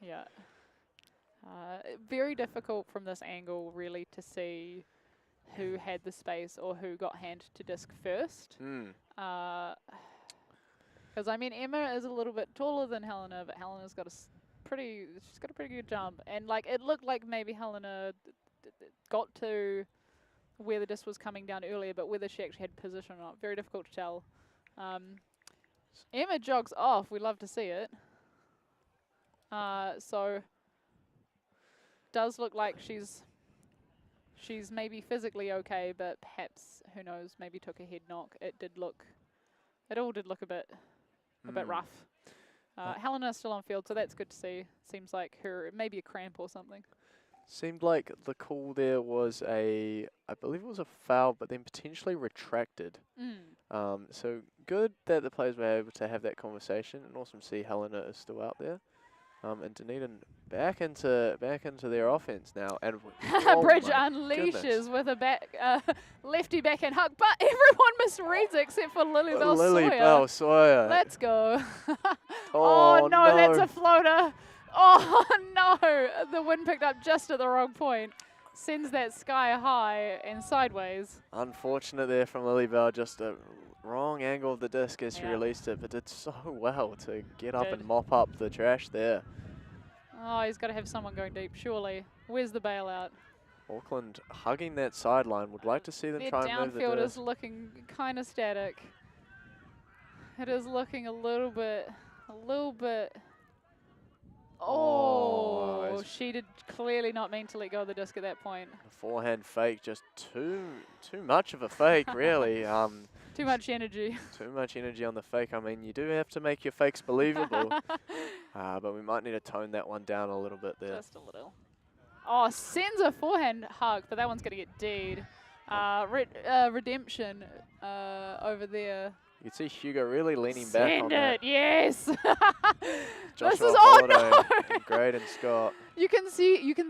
S3: Yeah. Very difficult from this angle, really, to see who had the space or who got hand to disc first. Because I mean, Emma is a little bit taller than Helena, but Helena's got she's got a pretty good jump, and like it looked like maybe Helena got to where the disc was coming down earlier, but whether she actually had position or not, very difficult to tell. Emma jogs off. We love to see it. So does look like she's maybe physically okay, but perhaps, who knows, maybe took a head knock. It all did look a bit rough. Helena's still on field, so that's good to see. Seems like maybe a cramp or something.
S1: Seemed like the call there was I believe it was a foul, but then potentially retracted. So good that the players were able to have that conversation, and awesome to see Helena is still out there. And Dunedin back into their offense now. And
S3: Bridge unleashes with a lefty backhand hook, but everyone misreads it except for Lily Sawyer. Let's go. Oh no, that's a floater. Oh no, the wind picked up just at the wrong point. Sends that sky high and sideways.
S1: Unfortunate there from Lily Bell, just a wrong angle of the disc as she released it, but did so well to get up and mop up the trash there.
S3: Oh, he's got to have someone going deep, surely. Where's the bailout?
S1: Auckland hugging that sideline. Would like to see them
S3: Their
S1: try and move the
S3: downfield is
S1: disc.
S3: looking kind of static. It is looking a little bit. Oh, she did clearly not mean to let go of the disc at that point.
S1: The forehand fake, just too much of a fake, really.
S3: Too much energy.
S1: Too much energy on the fake. I mean, you do have to make your fakes believable, but we might need to tone that one down a little bit there.
S3: Just a little. Oh, sends a forehand hug, but that one's going to get D'd. Redemption over there.
S1: You can see Hugo really leaning back on that.
S3: Yes.
S1: This
S3: is oh no.
S1: And Graydon Scott.
S3: You can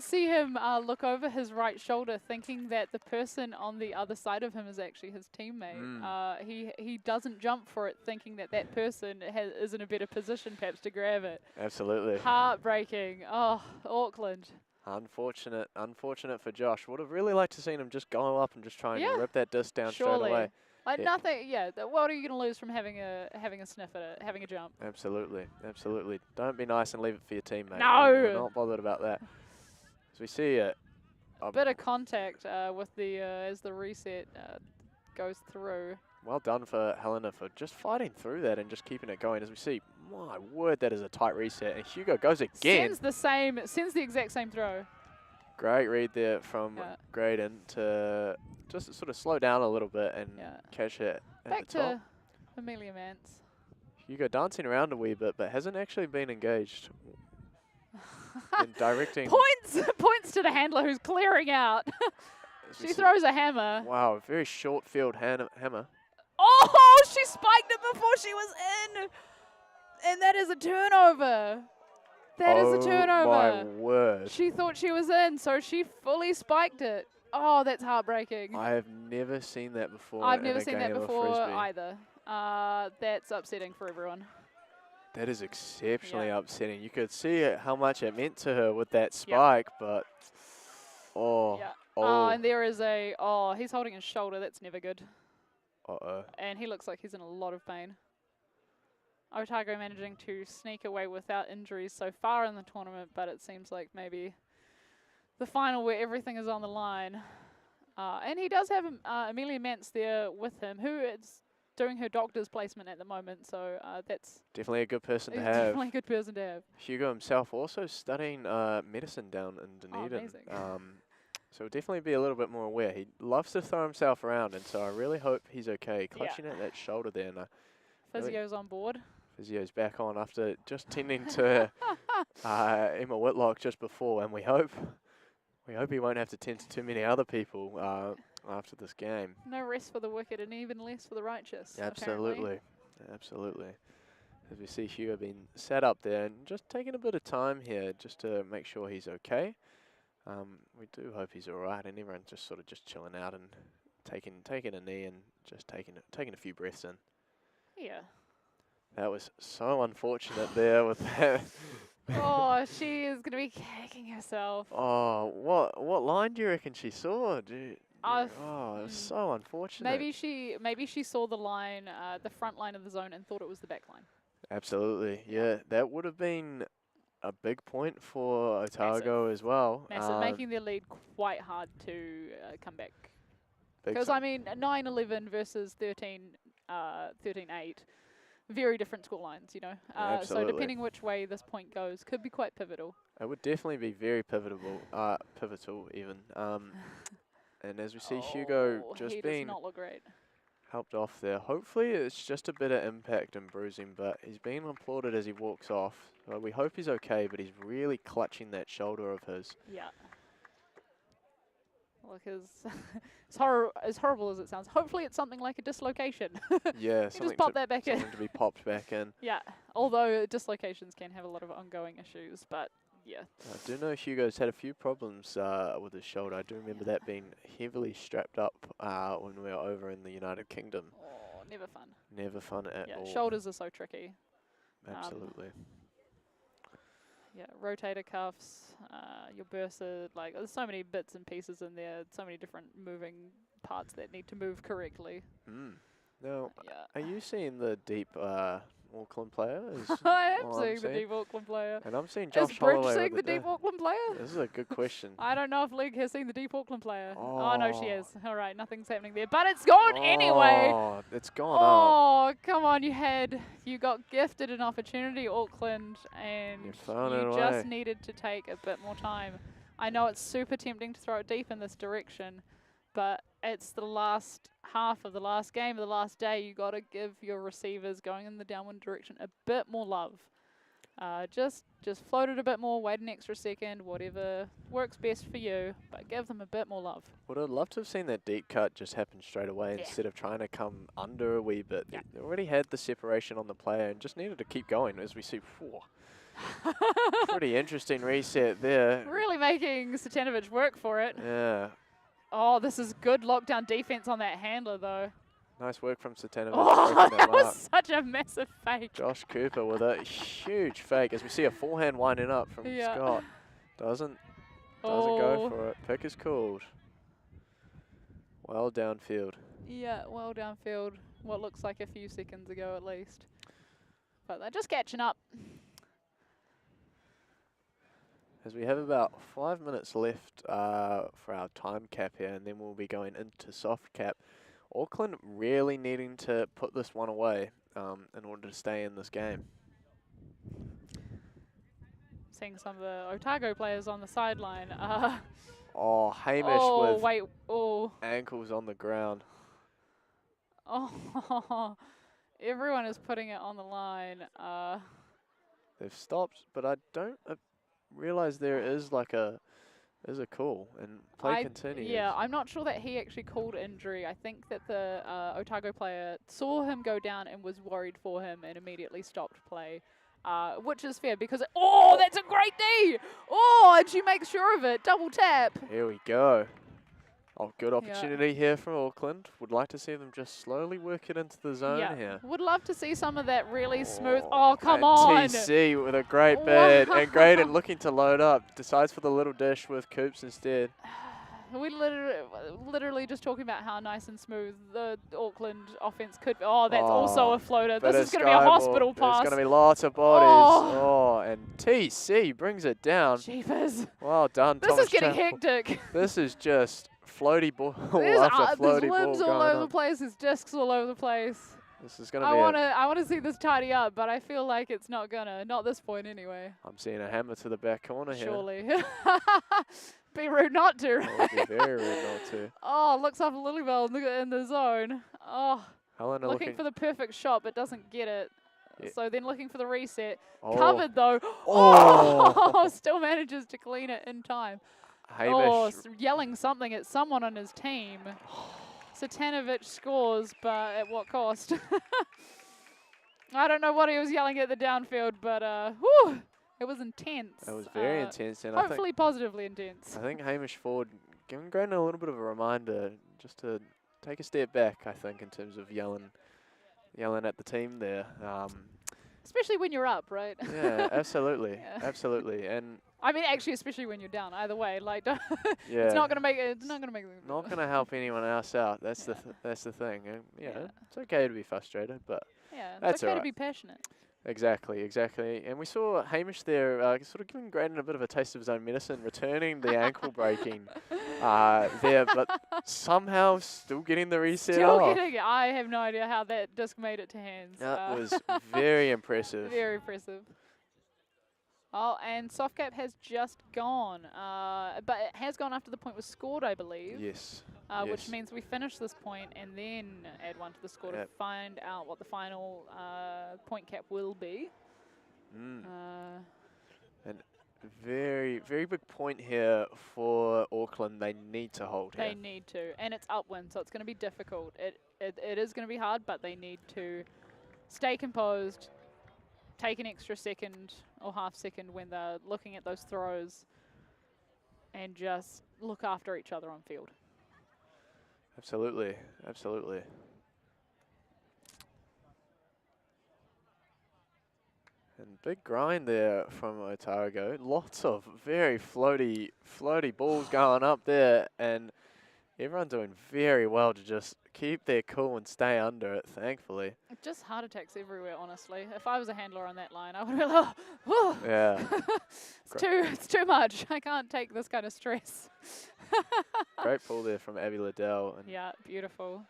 S3: see him look over his right shoulder, thinking that the person on the other side of him is actually his teammate. He doesn't jump for it, thinking that that person is in a better position, perhaps, to grab it.
S1: Absolutely.
S3: Heartbreaking. Oh, Auckland.
S1: Unfortunate for Josh. Would have really liked to seen him just go up and just try and rip that disc down straight away.
S3: Like nothing, what are you going to lose from having a sniff at it, having a jump?
S1: Absolutely. Don't be nice and leave it for your teammate.
S3: No!
S1: We're not bothered about that. As we see a
S3: bit of contact with the as the reset goes through.
S1: Well done for Helena for just fighting through that and just keeping it going. As we see, my word, that is a tight reset. And Hugo goes again.
S3: Sends the exact same throw.
S1: Great read there from Graydon to just sort of slow down a little bit and catch it at
S3: Back
S1: the top.
S3: to Amelia Mance.
S1: Hugo dancing around a wee bit, but hasn't actually been engaged in directing.
S3: Points to the handler who's clearing out. She throws a hammer.
S1: Wow, very short field hammer.
S3: Oh, she spiked it before she was in. And that is a turnover. That is a turnover.
S1: Oh my word.
S3: She thought she was in, so she fully spiked it. Oh, that's heartbreaking.
S1: I have never seen that before.
S3: I've never seen that before either. That's upsetting for everyone.
S1: That is exceptionally upsetting. You could see how much it meant to her with that spike, but
S3: and there is he's holding his shoulder. That's never good. And he looks like he's in a lot of pain. Otago managing to sneak away without injuries so far in the tournament, but it seems like maybe the final where everything is on the line. And he does have Amelia Mance there with him, who is doing her doctor's placement at the moment, so that's
S1: definitely a good person to have.
S3: Definitely a good person to have.
S1: Hugo himself also studying medicine down in Dunedin.
S3: Amazing.
S1: So definitely be a little bit more aware. He loves to throw himself around, and so I really hope he's okay. Clutching at that shoulder there. And
S3: Physio's on board.
S1: Physio's back on after just tending to Emma Whitlock just before, and we hope he won't have to tend to too many other people after this game.
S3: No rest for the wicked, and even less for the righteous.
S1: Absolutely. As we see Hugo being sat up there and just taking a bit of time here just to make sure he's okay. We do hope he's all right, and everyone's just sort of just chilling out and taking a knee and just taking a few breaths in.
S3: Yeah.
S1: That was so unfortunate there with that.
S3: Oh, she is going to be kicking herself.
S1: Oh, what line do you reckon she saw? It was so unfortunate.
S3: Maybe she saw the line, the front line of the zone, and thought it was the back line.
S1: Absolutely, yeah. That would have been a big point for Otago as well.
S3: Massive, making their lead quite hard to come back. Because, I mean, 9-11 versus 13-8. Very different score lines, you know. So depending which way this point goes, could be quite pivotal.
S1: It would definitely be very pivotal even. And as we see Hugo just being
S3: not look great.
S1: Helped off there. Hopefully it's just a bit of impact and bruising, but he's being applauded as he walks off. So we hope he's okay, but he's really clutching that shoulder of his.
S3: Yeah. Look, as horrible as it sounds, hopefully it's something like a dislocation.
S1: Yeah,
S3: just pop that back in.
S1: Something to be popped back in.
S3: Yeah, although dislocations can have a lot of ongoing issues, but yeah.
S1: I do know Hugo's had a few problems with his shoulder. I do remember that being heavily strapped up when we were over in the United Kingdom.
S3: Oh, never fun.
S1: Never fun at all.
S3: Shoulders are so tricky.
S1: Absolutely.
S3: Yeah, rotator cuffs, your bursa, like there's so many bits and pieces in there, so many different moving parts that need to move correctly.
S1: Now, are you seeing the deep, Auckland player.
S3: I am seeing the deep Auckland player.
S1: And I'm seeing
S3: Is
S1: Josh
S3: Bridge
S1: Holloway
S3: seeing
S1: with
S3: the deep Auckland player?
S1: This is a good question.
S3: I don't know if Lig has seen the deep Auckland player.
S1: Oh.
S3: Oh, no, she is. All right, nothing's happening there. But it's gone anyway.
S1: Oh, it's gone up.
S3: Oh, come on. You got gifted an opportunity, Auckland, and you just needed to take a bit more time. I know it's super tempting to throw it deep in this direction, but it's the last half of the last game of the last day. You got to give your receivers going in the downwind direction a bit more love. Just float it a bit more, wait an extra second, whatever works best for you, but give them a bit more love.
S1: Would have loved to have seen that deep cut just happen straight away instead of trying to come under a wee bit.
S3: Yeah.
S1: They already had the separation on the player and just needed to keep going as we see. Pretty interesting reset there.
S3: Really making Satanovic work for it.
S1: Yeah.
S3: Oh, this is good lockdown defense on that handler, though.
S1: Nice work from Satanovic.
S3: Oh, that was such a massive fake.
S1: Josh Cooper with a huge fake as we see a forehand winding up from Scott. Doesn't go for it. Pick is called. Well downfield.
S3: Yeah, well downfield. What looks like a few seconds ago at least. But they're just catching up.
S1: As we have about 5 minutes left for our time cap here, and then we'll be going into soft cap. Auckland really needing to put this one away in order to stay in this game.
S3: Seeing some of the Otago players on the sideline.
S1: Hamish with
S3: Oh.
S1: ankles on the ground.
S3: Oh, everyone is putting it on the line.
S1: They've stopped, but I don't realize there is like a call and play continues.
S3: Yeah, I'm not sure that he actually called injury. I think that the Otago player saw him go down and was worried for him and immediately stopped play, which is fair because that's a great D. And she makes sure of it. Double tap.
S1: Here we go. Oh, good opportunity here from Auckland. Would like to see them just slowly work it into the zone here.
S3: Would love to see some of that really smooth. Oh, come on.
S1: TC with a great bid. And Graydon looking to load up. Decides for the little dish with Coops instead.
S3: We literally just talking about how nice and smooth the Auckland offense could be. Oh, that's also a floater. This is going to be a hospital pass.
S1: There's going to be lots of bodies. And TC brings it down.
S3: Jeepers.
S1: Well done,
S3: This
S1: Thomas
S3: is getting
S1: Chappell.
S3: hectic.
S1: This is just floaty ball
S3: There's
S1: after floaty ball
S3: limbs all
S1: going
S3: over
S1: on.
S3: the place. There's discs all over the place.
S1: This is going to be
S3: I want to see this tidy up, but I feel like it's not gonna. Not this point anyway.
S1: I'm seeing a hammer to the back corner here.
S3: Surely. Be rude not to,
S1: It
S3: right?
S1: would be very rude not to.
S3: Oh, looks off Lilybell in the zone. Oh,
S1: Helena
S3: looking for the perfect shot, but doesn't get it.
S1: Yeah.
S3: So then looking for the reset.
S1: Oh.
S3: Covered though.
S1: Oh.
S3: Still manages to clean it in time.
S1: Hamish.
S3: Yelling something at someone on his team. Satanovic scores, but at what cost? I don't know what he was yelling at the downfield, but it was intense.
S1: It was very intense, and
S3: hopefully positively intense.
S1: I think Hamish Ford giving Graydon a little bit of a reminder just to take a step back. I think in terms of yelling at the team there.
S3: Especially when you're up, right?
S1: Yeah, absolutely, absolutely, and.
S3: I mean, actually, especially when you're down. Either way, like,
S1: yeah,
S3: it's not gonna make it. It's not gonna make.
S1: Not gonna help anyone else out. That's the thing. And, it's okay to be frustrated, but that's
S3: it's okay
S1: all
S3: to
S1: right.
S3: be passionate.
S1: Exactly. And we saw Hamish there sort of giving Graydon a bit of a taste of his own medicine, returning the ankle breaking there, but somehow still getting the reset
S3: Still
S1: off.
S3: getting it. I have no idea how that disc made it to hands.
S1: That was very impressive.
S3: Very impressive. Oh, and Softcap has just gone, but it has gone after the point was scored, I believe.
S1: Yes.
S3: Which means we finish this point and then add one to the score to find out what the final point cap will be.
S1: And very, very big point here for Auckland. They need to hold here.
S3: They need to, and it's upwind, so it's going to be difficult. It is going to be hard, but they need to stay composed, take an extra second or half second when they're looking at those throws, and just look after each other on field.
S1: Absolutely, absolutely. And big grind there from Otago. Lots of very floaty balls going up there, and everyone doing very well to just keep their cool and stay under it, thankfully.
S3: Just heart attacks everywhere, honestly. If I was a handler on that line, I would be like, oh,
S1: Yeah.
S3: it's too much. I can't take this kind of stress.
S1: Great pull there from Abby Liddell. And
S3: Yeah, beautiful.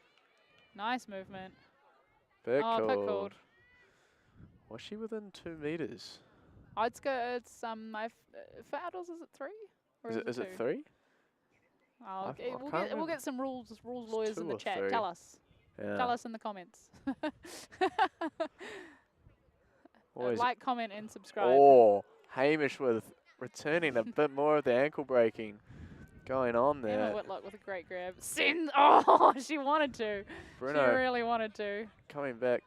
S3: Nice movement.
S1: Pit
S3: Oh, pit
S1: called.
S3: called.
S1: Was she within 2 meters?
S3: It's for outdoors, is it 3? Or
S1: Is it
S3: 2?
S1: 3?
S3: Oh,
S1: I
S3: okay.
S1: can't
S3: We'll
S1: remember.
S3: get some rules lawyers in
S1: 2
S3: the
S1: or
S3: chat.
S1: 3.
S3: Tell us.
S1: Yeah.
S3: Tell us in the comments.
S1: Always.
S3: Like, comment, and subscribe.
S1: Oh, Hamish with returning a bit more of the ankle breaking going on there.
S3: Emma Whitlock with a great grab. Send. Oh, she wanted to.
S1: Bruno
S3: She really wanted to.
S1: coming back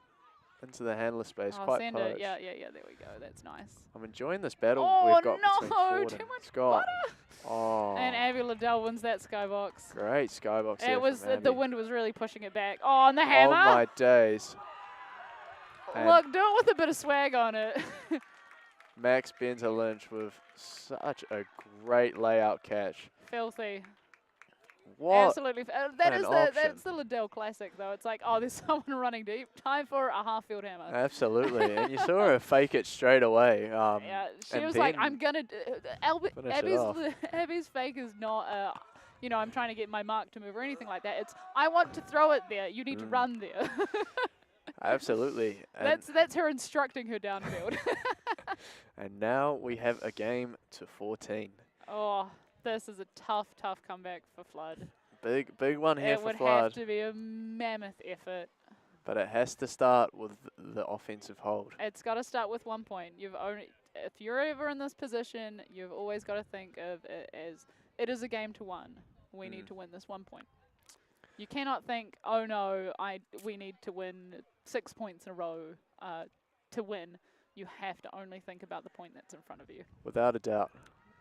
S1: into the handler space,
S3: Oh,
S1: quite
S3: send
S1: poached.
S3: it. Yeah, there we go. That's nice.
S1: I'm enjoying this battle
S3: Oh,
S1: we've got between
S3: no,
S1: Ford
S3: too
S1: and
S3: much
S1: Scott.
S3: butter.
S1: Oh,
S3: And Abby Liddell wins that skybox.
S1: great skybox there
S3: It was
S1: from Abby.
S3: the wind was really pushing it back. Oh, and the hammer.
S1: Oh my days. And
S3: Look, do it with a bit of swag on it.
S1: Max Benzer Lynch with such a great layout catch.
S3: Filthy.
S1: What?
S3: Absolutely. That's the Liddell classic, though. It's like, oh, there's someone running deep. Time for a half-field hammer.
S1: Absolutely. And you saw her fake it straight away.
S3: Yeah, she
S1: and
S3: was like,
S1: then
S3: I'm going to...
S1: finish it off.
S3: Abby's fake is not, I'm trying to get my mark to move or anything like that. It's, I want to throw it there. You need to run there.
S1: Absolutely. And
S3: That's her instructing her downfield.
S1: and now we have a game to 14.
S3: Oh, this is a tough comeback for Flood.
S1: Big one here
S3: It
S1: for
S3: would
S1: Flood.
S3: have to be a mammoth effort.
S1: But it has to start with the offensive hold.
S3: It's got to start with 1 point. If you're ever in this position, you've always got to think of it as it is a game to 1. We need to win this 1 point. You cannot think, oh no, we need to win 6 points in a row to win. You have to only think about the point that's in front of you.
S1: Without a doubt.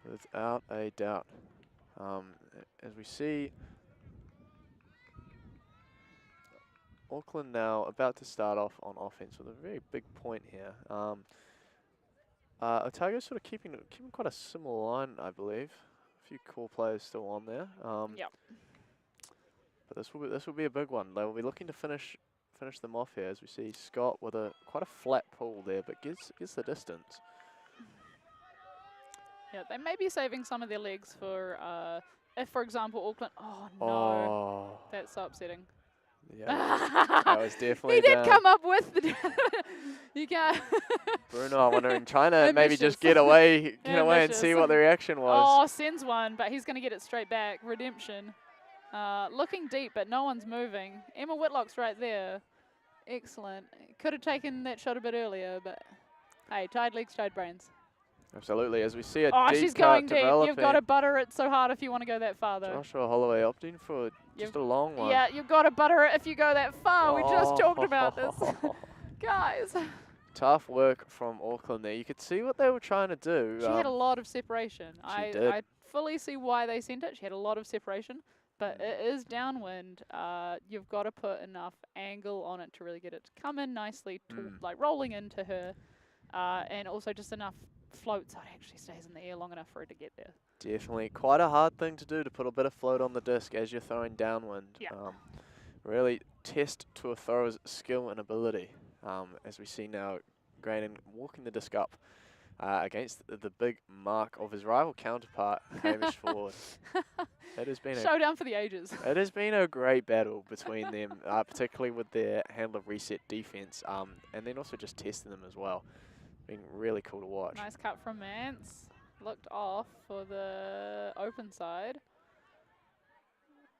S1: Without a doubt. As we see, Auckland now about to start off on offense with a very big point here. Otago's sort of keeping quite a similar line, I believe. A few core players still on there.
S3: Yep.
S1: But this will be a big one. They will be looking to finish them off here, as we see Scott with quite a flat pull there, but gets the distance.
S3: Yeah, they may be saving some of their legs for if, for example, Auckland. Oh no, that's so upsetting.
S1: Yeah, that was definitely.
S3: He did
S1: down.
S3: come up with the. You can't.
S1: Bruno, I'm wondering, trying to maybe just get away and see what the reaction was.
S3: Oh, sends one, but he's going to get it straight back. Redemption. Looking deep, but no one's moving. Emma Whitlock's right there. Excellent. Could have taken that shot a bit earlier, but hey, tied legs, tied brains.
S1: Absolutely, as we see a deep
S3: she's
S1: cut
S3: going deep.
S1: developing.
S3: You've got to butter it so hard if you want to go that far, though.
S1: Joshua Holloway opting for just a long one.
S3: Yeah, you've got to butter it if you go that far. We just talked about this. Guys.
S1: Tough work from Auckland there. You could see what they were trying to do.
S3: She had a lot of separation.
S1: She did.
S3: I fully see why they sent it. She had a lot of separation, but it is downwind. You've got to put enough angle on it to really get it to come in nicely, like rolling into her, and also just enough float so it actually stays in the air long enough for it to get there.
S1: Definitely quite a hard thing to do, to put a bit of float on the disc as you're throwing downwind.
S3: Yeah.
S1: Really test to a thrower's skill and ability. As we see now, Graydon walking the disc up against the big mark of his rival counterpart, Hamish Ford. It has been
S3: showdown for the ages.
S1: It has been a great battle between them, particularly with their handler reset defense, and then also just testing them as well. Been really cool to watch.
S3: Nice cut from Mance. Looked off for the open side.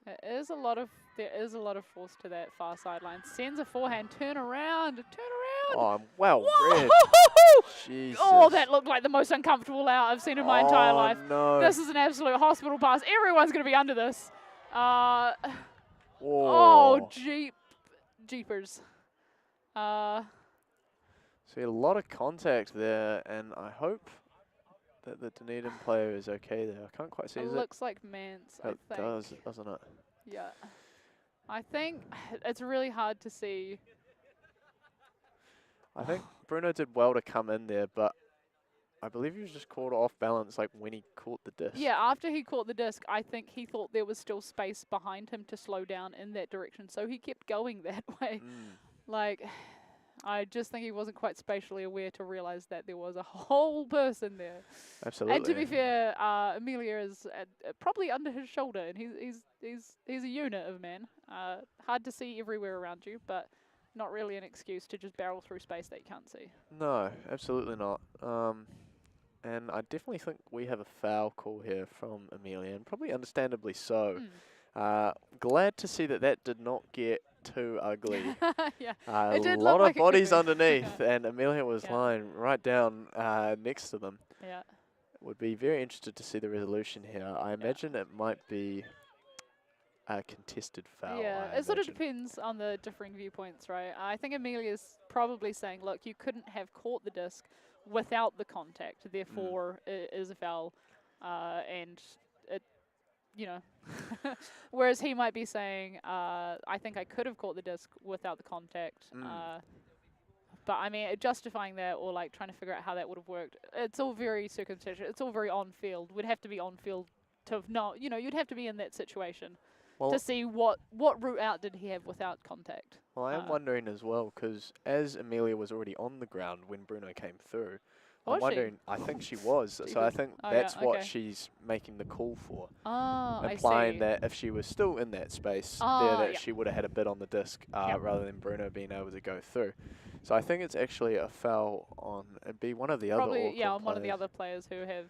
S3: There is a lot of force to that far sideline. Sends a forehand. Turn around.
S1: Oh, I'm well read. Jesus.
S3: Oh, that looked like the most uncomfortable out I've seen in my entire life.
S1: No.
S3: This is an absolute hospital pass. Everyone's going to be under this. Jeepers.
S1: See a lot of contact there, and I hope that the Dunedin player is okay there. I can't quite see.
S3: It looks like Mance, I think.
S1: It does, doesn't it?
S3: Yeah. I think it's really hard to see.
S1: I think Bruno did well to come in there, but I believe he was just caught off balance, like when he caught the disc.
S3: Yeah, after he caught the disc, I think he thought there was still space behind him to slow down in that direction, so he kept going that way. Like, I just think he wasn't quite spatially aware to realize that there was a whole person there.
S1: Absolutely.
S3: And to be fair, Amelia is probably under his shoulder, and he's a unit of man. Hard to see everywhere around you, but not really an excuse to just barrel through space that you can't see.
S1: No, absolutely not. And I definitely think we have a foul call here from Amelia, and probably understandably so. Glad to see that did not get too ugly.
S3: Yeah,
S1: A
S3: it did
S1: lot
S3: look
S1: of
S3: like it could
S1: bodies
S3: be.
S1: underneath, and Amelia was lying right down next to them.
S3: Yeah.
S1: Would be very interested to see the resolution here. I imagine it might be a contested foul.
S3: Yeah,
S1: I
S3: it sort of
S1: imagine.
S3: depends on the differing viewpoints, right? I think Amelia's probably saying, look, you couldn't have caught the disc without the contact, therefore it is a foul, and it, you know. Whereas he might be saying, I think I could have caught the disc without the contact. But I mean, justifying that or like trying to figure out how that would have worked, it's all very circumstantial. It's all very on field. Would have to be on field to have not, you know, you'd have to be in that situation to see what route out did he have without contact.
S1: Well, I am wondering as well, because as Amelia was already on the ground when Bruno came through, I'm
S3: Was she?
S1: wondering, I think she was, so I think
S3: Oh,
S1: that's
S3: yeah,
S1: what
S3: okay.
S1: she's making the call for.
S3: Oh, I
S1: implying
S3: see.
S1: that if she was still in that space
S3: Oh,
S1: there, that
S3: yeah.
S1: she would have had a bit on the disc rather than Bruno being able to go through. So I think it's actually a foul on, it'd be one of the
S3: Probably,
S1: other Auckland
S3: yeah, on one of the
S1: players.
S3: other players who have,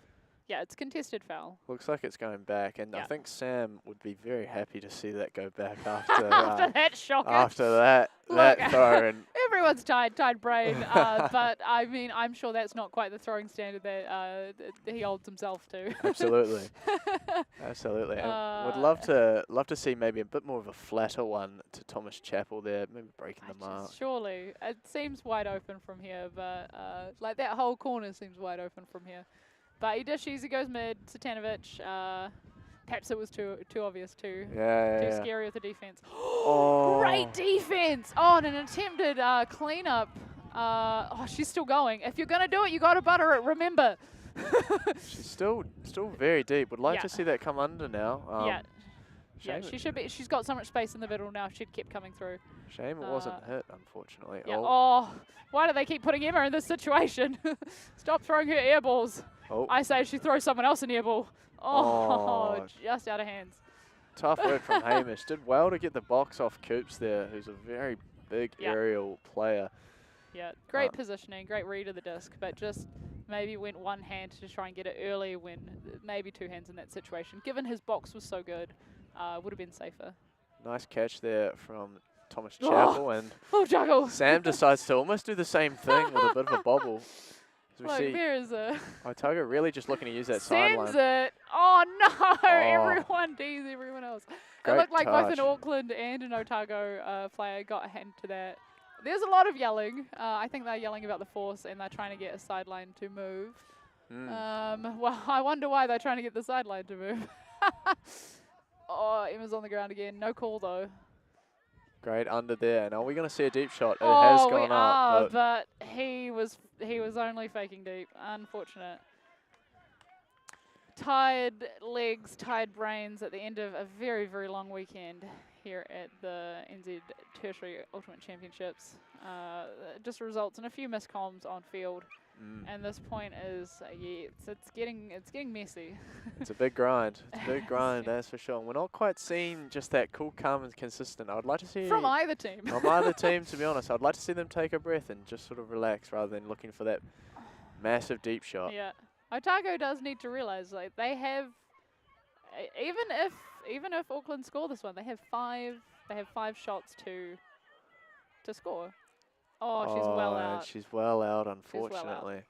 S3: yeah, it's contested foul.
S1: Looks like it's going back, and I
S3: Yeah.
S1: think Sam would be very happy to see that go back after
S3: After that shocker.
S1: after that
S3: Look,
S1: throw. And
S3: everyone's tired brain, but I mean, I'm sure that's not quite the throwing standard that he holds himself to.
S1: absolutely, absolutely. And would love to see maybe a bit more of a flatter one to Thomas Chappell there, maybe breaking the mark.
S3: Surely. It seems wide open from here, but like that whole corner seems wide open from here. But he dishes, he goes mid, Satanovic. Perhaps it was too obvious, too
S1: Yeah.
S3: scary with the defense.
S1: Oh.
S3: Great defense! Oh, and an attempted cleanup. Oh, she's still going. If you're going to do it, you got to butter it, remember.
S1: She's still very deep. Would like
S3: Yeah.
S1: to see that come under now.
S3: Yeah,
S1: Shame
S3: she should be. She's got so much space in the middle now. If she'd kept coming through.
S1: Shame it wasn't hit, unfortunately.
S3: Yeah. Oh, why do they keep putting Emma in this situation? Stop throwing her air balls.
S1: Oh.
S3: I say she throws someone else an air ball.
S1: Oh.
S3: Just out of hands.
S1: Tough work from Hamish. Did well to get the box off Coops there, who's a very big aerial player.
S3: Yeah, great positioning, great read of the disc, but just maybe went one hand to try and get it early when maybe two hands in that situation. Given his box was so good, would have been safer.
S1: Nice catch there from Thomas Chappell, and
S3: juggle.
S1: Sam decides to almost do the same thing with a bit of a bobble. As we
S3: Look,
S1: see
S3: there is a...
S1: Otago really just looking to use that
S3: Sends
S1: sideline.
S3: it. Oh, no. Everyone D's everyone else.
S1: Great
S3: It looked like both
S1: touch.
S3: an Auckland and an Otago player got a hand to that. There's a lot of yelling. I think they're yelling about the force and they're trying to get a sideline to move. Well, I wonder why they're trying to get the sideline to move. Oh, Emma's on the ground again. No call, though.
S1: Great under there. And are we going to see a deep shot? It
S3: Oh,
S1: has
S3: we
S1: gone
S3: are,
S1: up.
S3: but he was only faking deep. Unfortunate. Tired legs, tired brains at the end of a very, very long weekend here at the NZ Tertiary Ultimate Championships. Just results in a few miscoms on field. And this point is, it's getting messy.
S1: It's a big grind. It's a big grind, that's for sure. And we're not quite seeing just that cool, calm, and consistent. I would like to see
S3: From either team.
S1: From either team, to be honest. I'd like to see them take a breath and just sort of relax rather than looking for that massive deep shot.
S3: Yeah, Otago does need to realize, like, they have, even if Auckland score this one, they have five shots to score. Oh, she's well
S1: and
S3: out.
S1: she's well out,
S3: She's well out.
S1: unfortunately.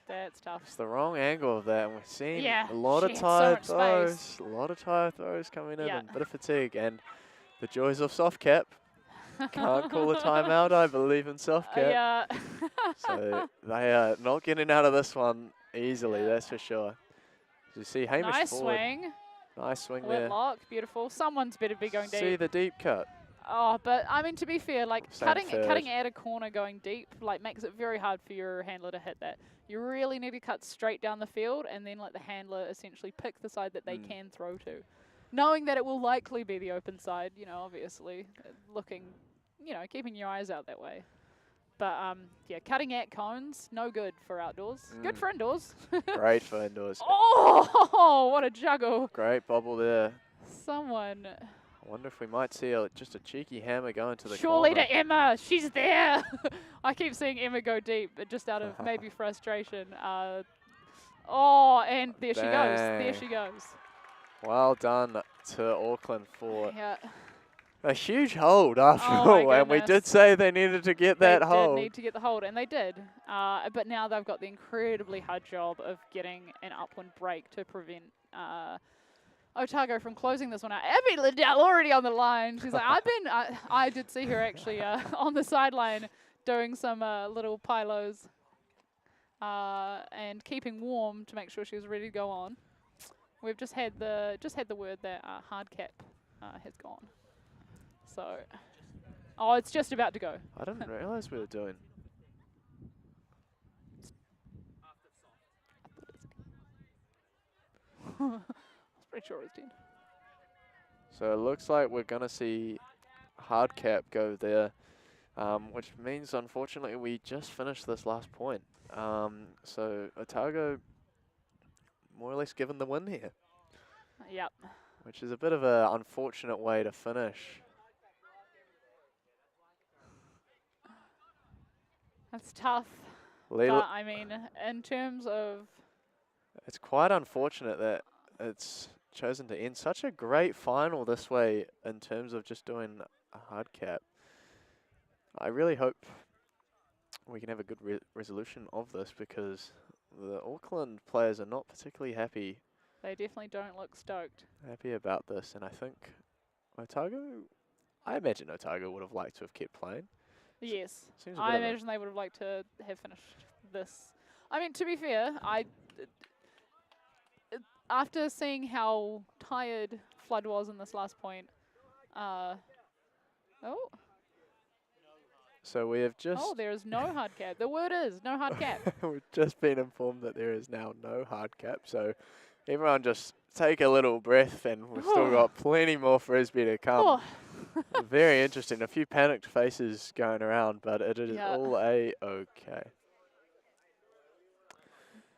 S3: That's tough.
S1: It's the wrong angle of that, and we're seeing
S3: Yeah,
S1: a lot of
S3: she had so
S1: tired
S3: much
S1: throws.
S3: space.
S1: A lot of tired throws coming in,
S3: Yeah.
S1: and a bit of fatigue, and the joys of soft cap. Can't call a timeout, I believe in soft cap.
S3: Yeah.
S1: So they are not getting out of this one easily, that's for sure. As you see Hamish
S3: Nice
S1: forward.
S3: swing.
S1: Nice swing there.
S3: Whitlock, beautiful. Someone's better be going
S1: See
S3: deep.
S1: the deep cut.
S3: Oh, but I mean, to be fair, like
S1: Same
S3: cutting at a corner going deep, like makes it very hard for your handler to hit that. You really need to cut straight down the field and then let the handler essentially pick the side that they can throw to. Knowing that it will likely be the open side, you know, obviously, looking, you know, keeping your eyes out that way. But, yeah, cutting at cones, no good for outdoors. Good for indoors.
S1: Great for indoors.
S3: Oh, what a juggle.
S1: Great bobble there.
S3: Someone.
S1: I wonder if we might see just a cheeky hammer going to the
S3: Surely
S1: corner.
S3: to Emma. She's there. I keep seeing Emma go deep, but just out of maybe frustration. Oh, and there she goes. There she goes.
S1: Well done to Auckland for
S3: Yeah.
S1: a huge hold after
S3: Oh my
S1: all. And we did
S3: goodness.
S1: say they needed to get that hold.
S3: They did need to get the hold, and they did. But now they've got the incredibly hard job of getting an upwind break to prevent Otago from closing this one out. Abby Liddell already on the line. She's like, I did see her actually on the sideline doing some little pylos and keeping warm to make sure she was ready to go on. We've just had the word that hard cap has gone. So, it's just about to go.
S1: I didn't realise we were doing.
S3: I was pretty sure it was 10.
S1: So it looks like we're going to see hard cap go there, which means, unfortunately, we just finished this last point. So Otago more or less given the win here.
S3: Yep.
S1: Which is a bit of an unfortunate way to finish.
S3: That's tough. But, I mean, in terms of...
S1: It's quite unfortunate that it's chosen to end such a great final this way in terms of just doing a hard cap. I really hope we can have a good resolution of this because the Auckland players are not particularly happy.
S3: They definitely don't look stoked.
S1: Happy about this, and I think I imagine Otago would have liked to have kept playing.
S3: Yes,
S1: Seems a
S3: I
S1: bit of
S3: imagine they would have liked to have finished this. I mean, to be fair, after seeing how tired Flood was in this last point,
S1: So we have just...
S3: Oh, there is no hard cap. The word is no hard cap.
S1: We've just been informed that there is now no hard cap, so everyone just take a little breath and we've still got plenty more frisbee to come. Very interesting. A few panicked faces going around, but it is all A-okay.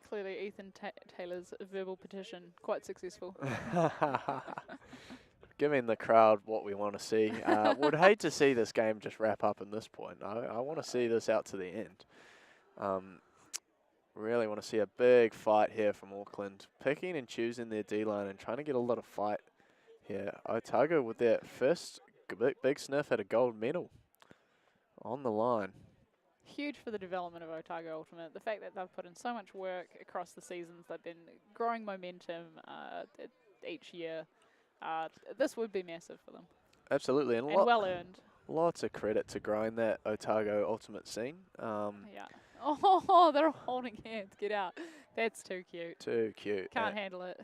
S3: Clearly Ethan Taylor's verbal petition, quite successful.
S1: Giving the crowd what we want to see. Would hate to see this game just wrap up in this point. I want to see this out to the end. Really want to see a big fight here from Auckland, picking and choosing their D-line and trying to get a lot of fight here. Otago with their first big sniff at a gold medal on the line.
S3: Huge for the development of Otago Ultimate. The fact that they've put in so much work across the seasons, they've been growing momentum each year. This would be massive for them.
S1: Absolutely, and
S3: well earned.
S1: Lots of credit to growing that Otago Ultimate scene.
S3: Yeah. Oh, they're holding hands. Get out. That's too cute.
S1: Too cute.
S3: Can't handle it.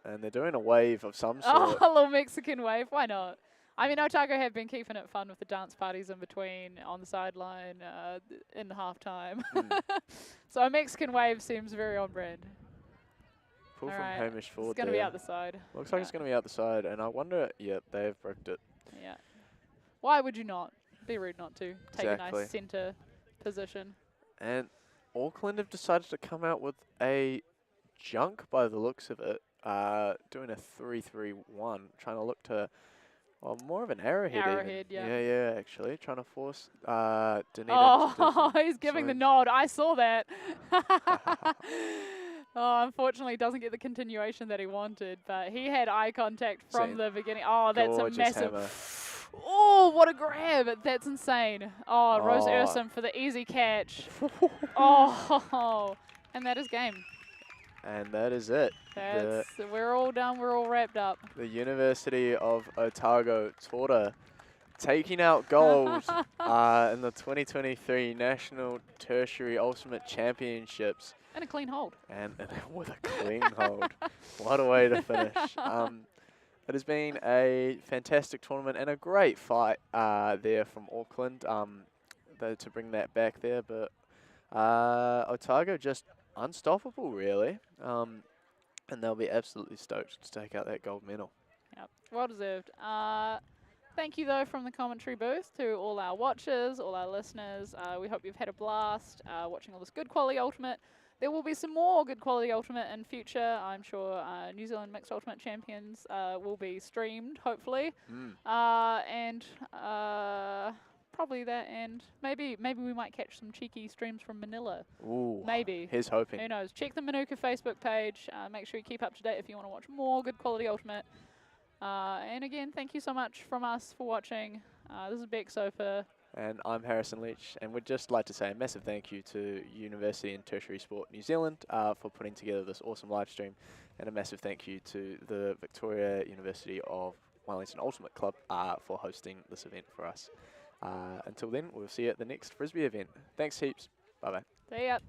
S1: And they're doing a wave of some sort.
S3: Oh, a little Mexican wave. Why not? I mean, Otago have been keeping it fun with the dance parties in between, on the sideline, in halftime. So a Mexican wave seems very on brand.
S1: Pull from Hamish forward.
S3: It's going to be out the side.
S1: Looks like it's going to be out the side, and I wonder, they've bricked it.
S3: Yeah. Why would you not? Be rude not to. Take a nice centre position.
S1: And Auckland have decided to come out with a junk by the looks of it, doing a 3-3-1, trying to look to more of an arrowhead.
S3: Arrowhead,
S1: even.
S3: yeah.
S1: Yeah, actually. Trying to force Dunedin.
S3: Oh, he's giving the nod. I saw that. Unfortunately, doesn't get the continuation that he wanted, but he had eye contact from the beginning. Oh, that's a massive...
S1: Hammer.
S3: Oh, what a grab. That's insane. Oh, Rose Ursum for the easy catch. Oh, and that is game.
S1: And that is it.
S3: We're all done. We're all wrapped up.
S1: The University of Otago Tora taking out gold in the 2023 National Tertiary Ultimate Championships.
S3: And a clean hold.
S1: And with a clean hold. What a way to finish. It has been a fantastic tournament and a great fight there from Auckland to bring that back there. But Otago just unstoppable, really. And they'll be absolutely stoked to take out that gold medal.
S3: Yep, well deserved. Thank you, though, from the commentary booth to all our watchers, all our listeners. We hope you've had a blast watching all this good quality Ultimate. There will be some more good quality Ultimate in future. I'm sure New Zealand Mixed Ultimate Champions will be streamed, hopefully. And probably that, and maybe we might catch some cheeky streams from Manila.
S1: Ooh,
S3: maybe.
S1: Here's hoping.
S3: Who knows? Check the Manuka Facebook page. Make sure you keep up to date if you want to watch more good quality Ultimate. And again, thank you so much from us for watching. This is Beck Sofa.
S1: And I'm Harrison Leach, and we'd just like to say a massive thank you to University and Tertiary Sport New Zealand for putting together this awesome live stream, and a massive thank you to the Victoria University of Wellington Ultimate Club for hosting this event for us. Until then, we'll see you at the next Frisbee event. Thanks heaps. Bye-bye.
S3: See ya.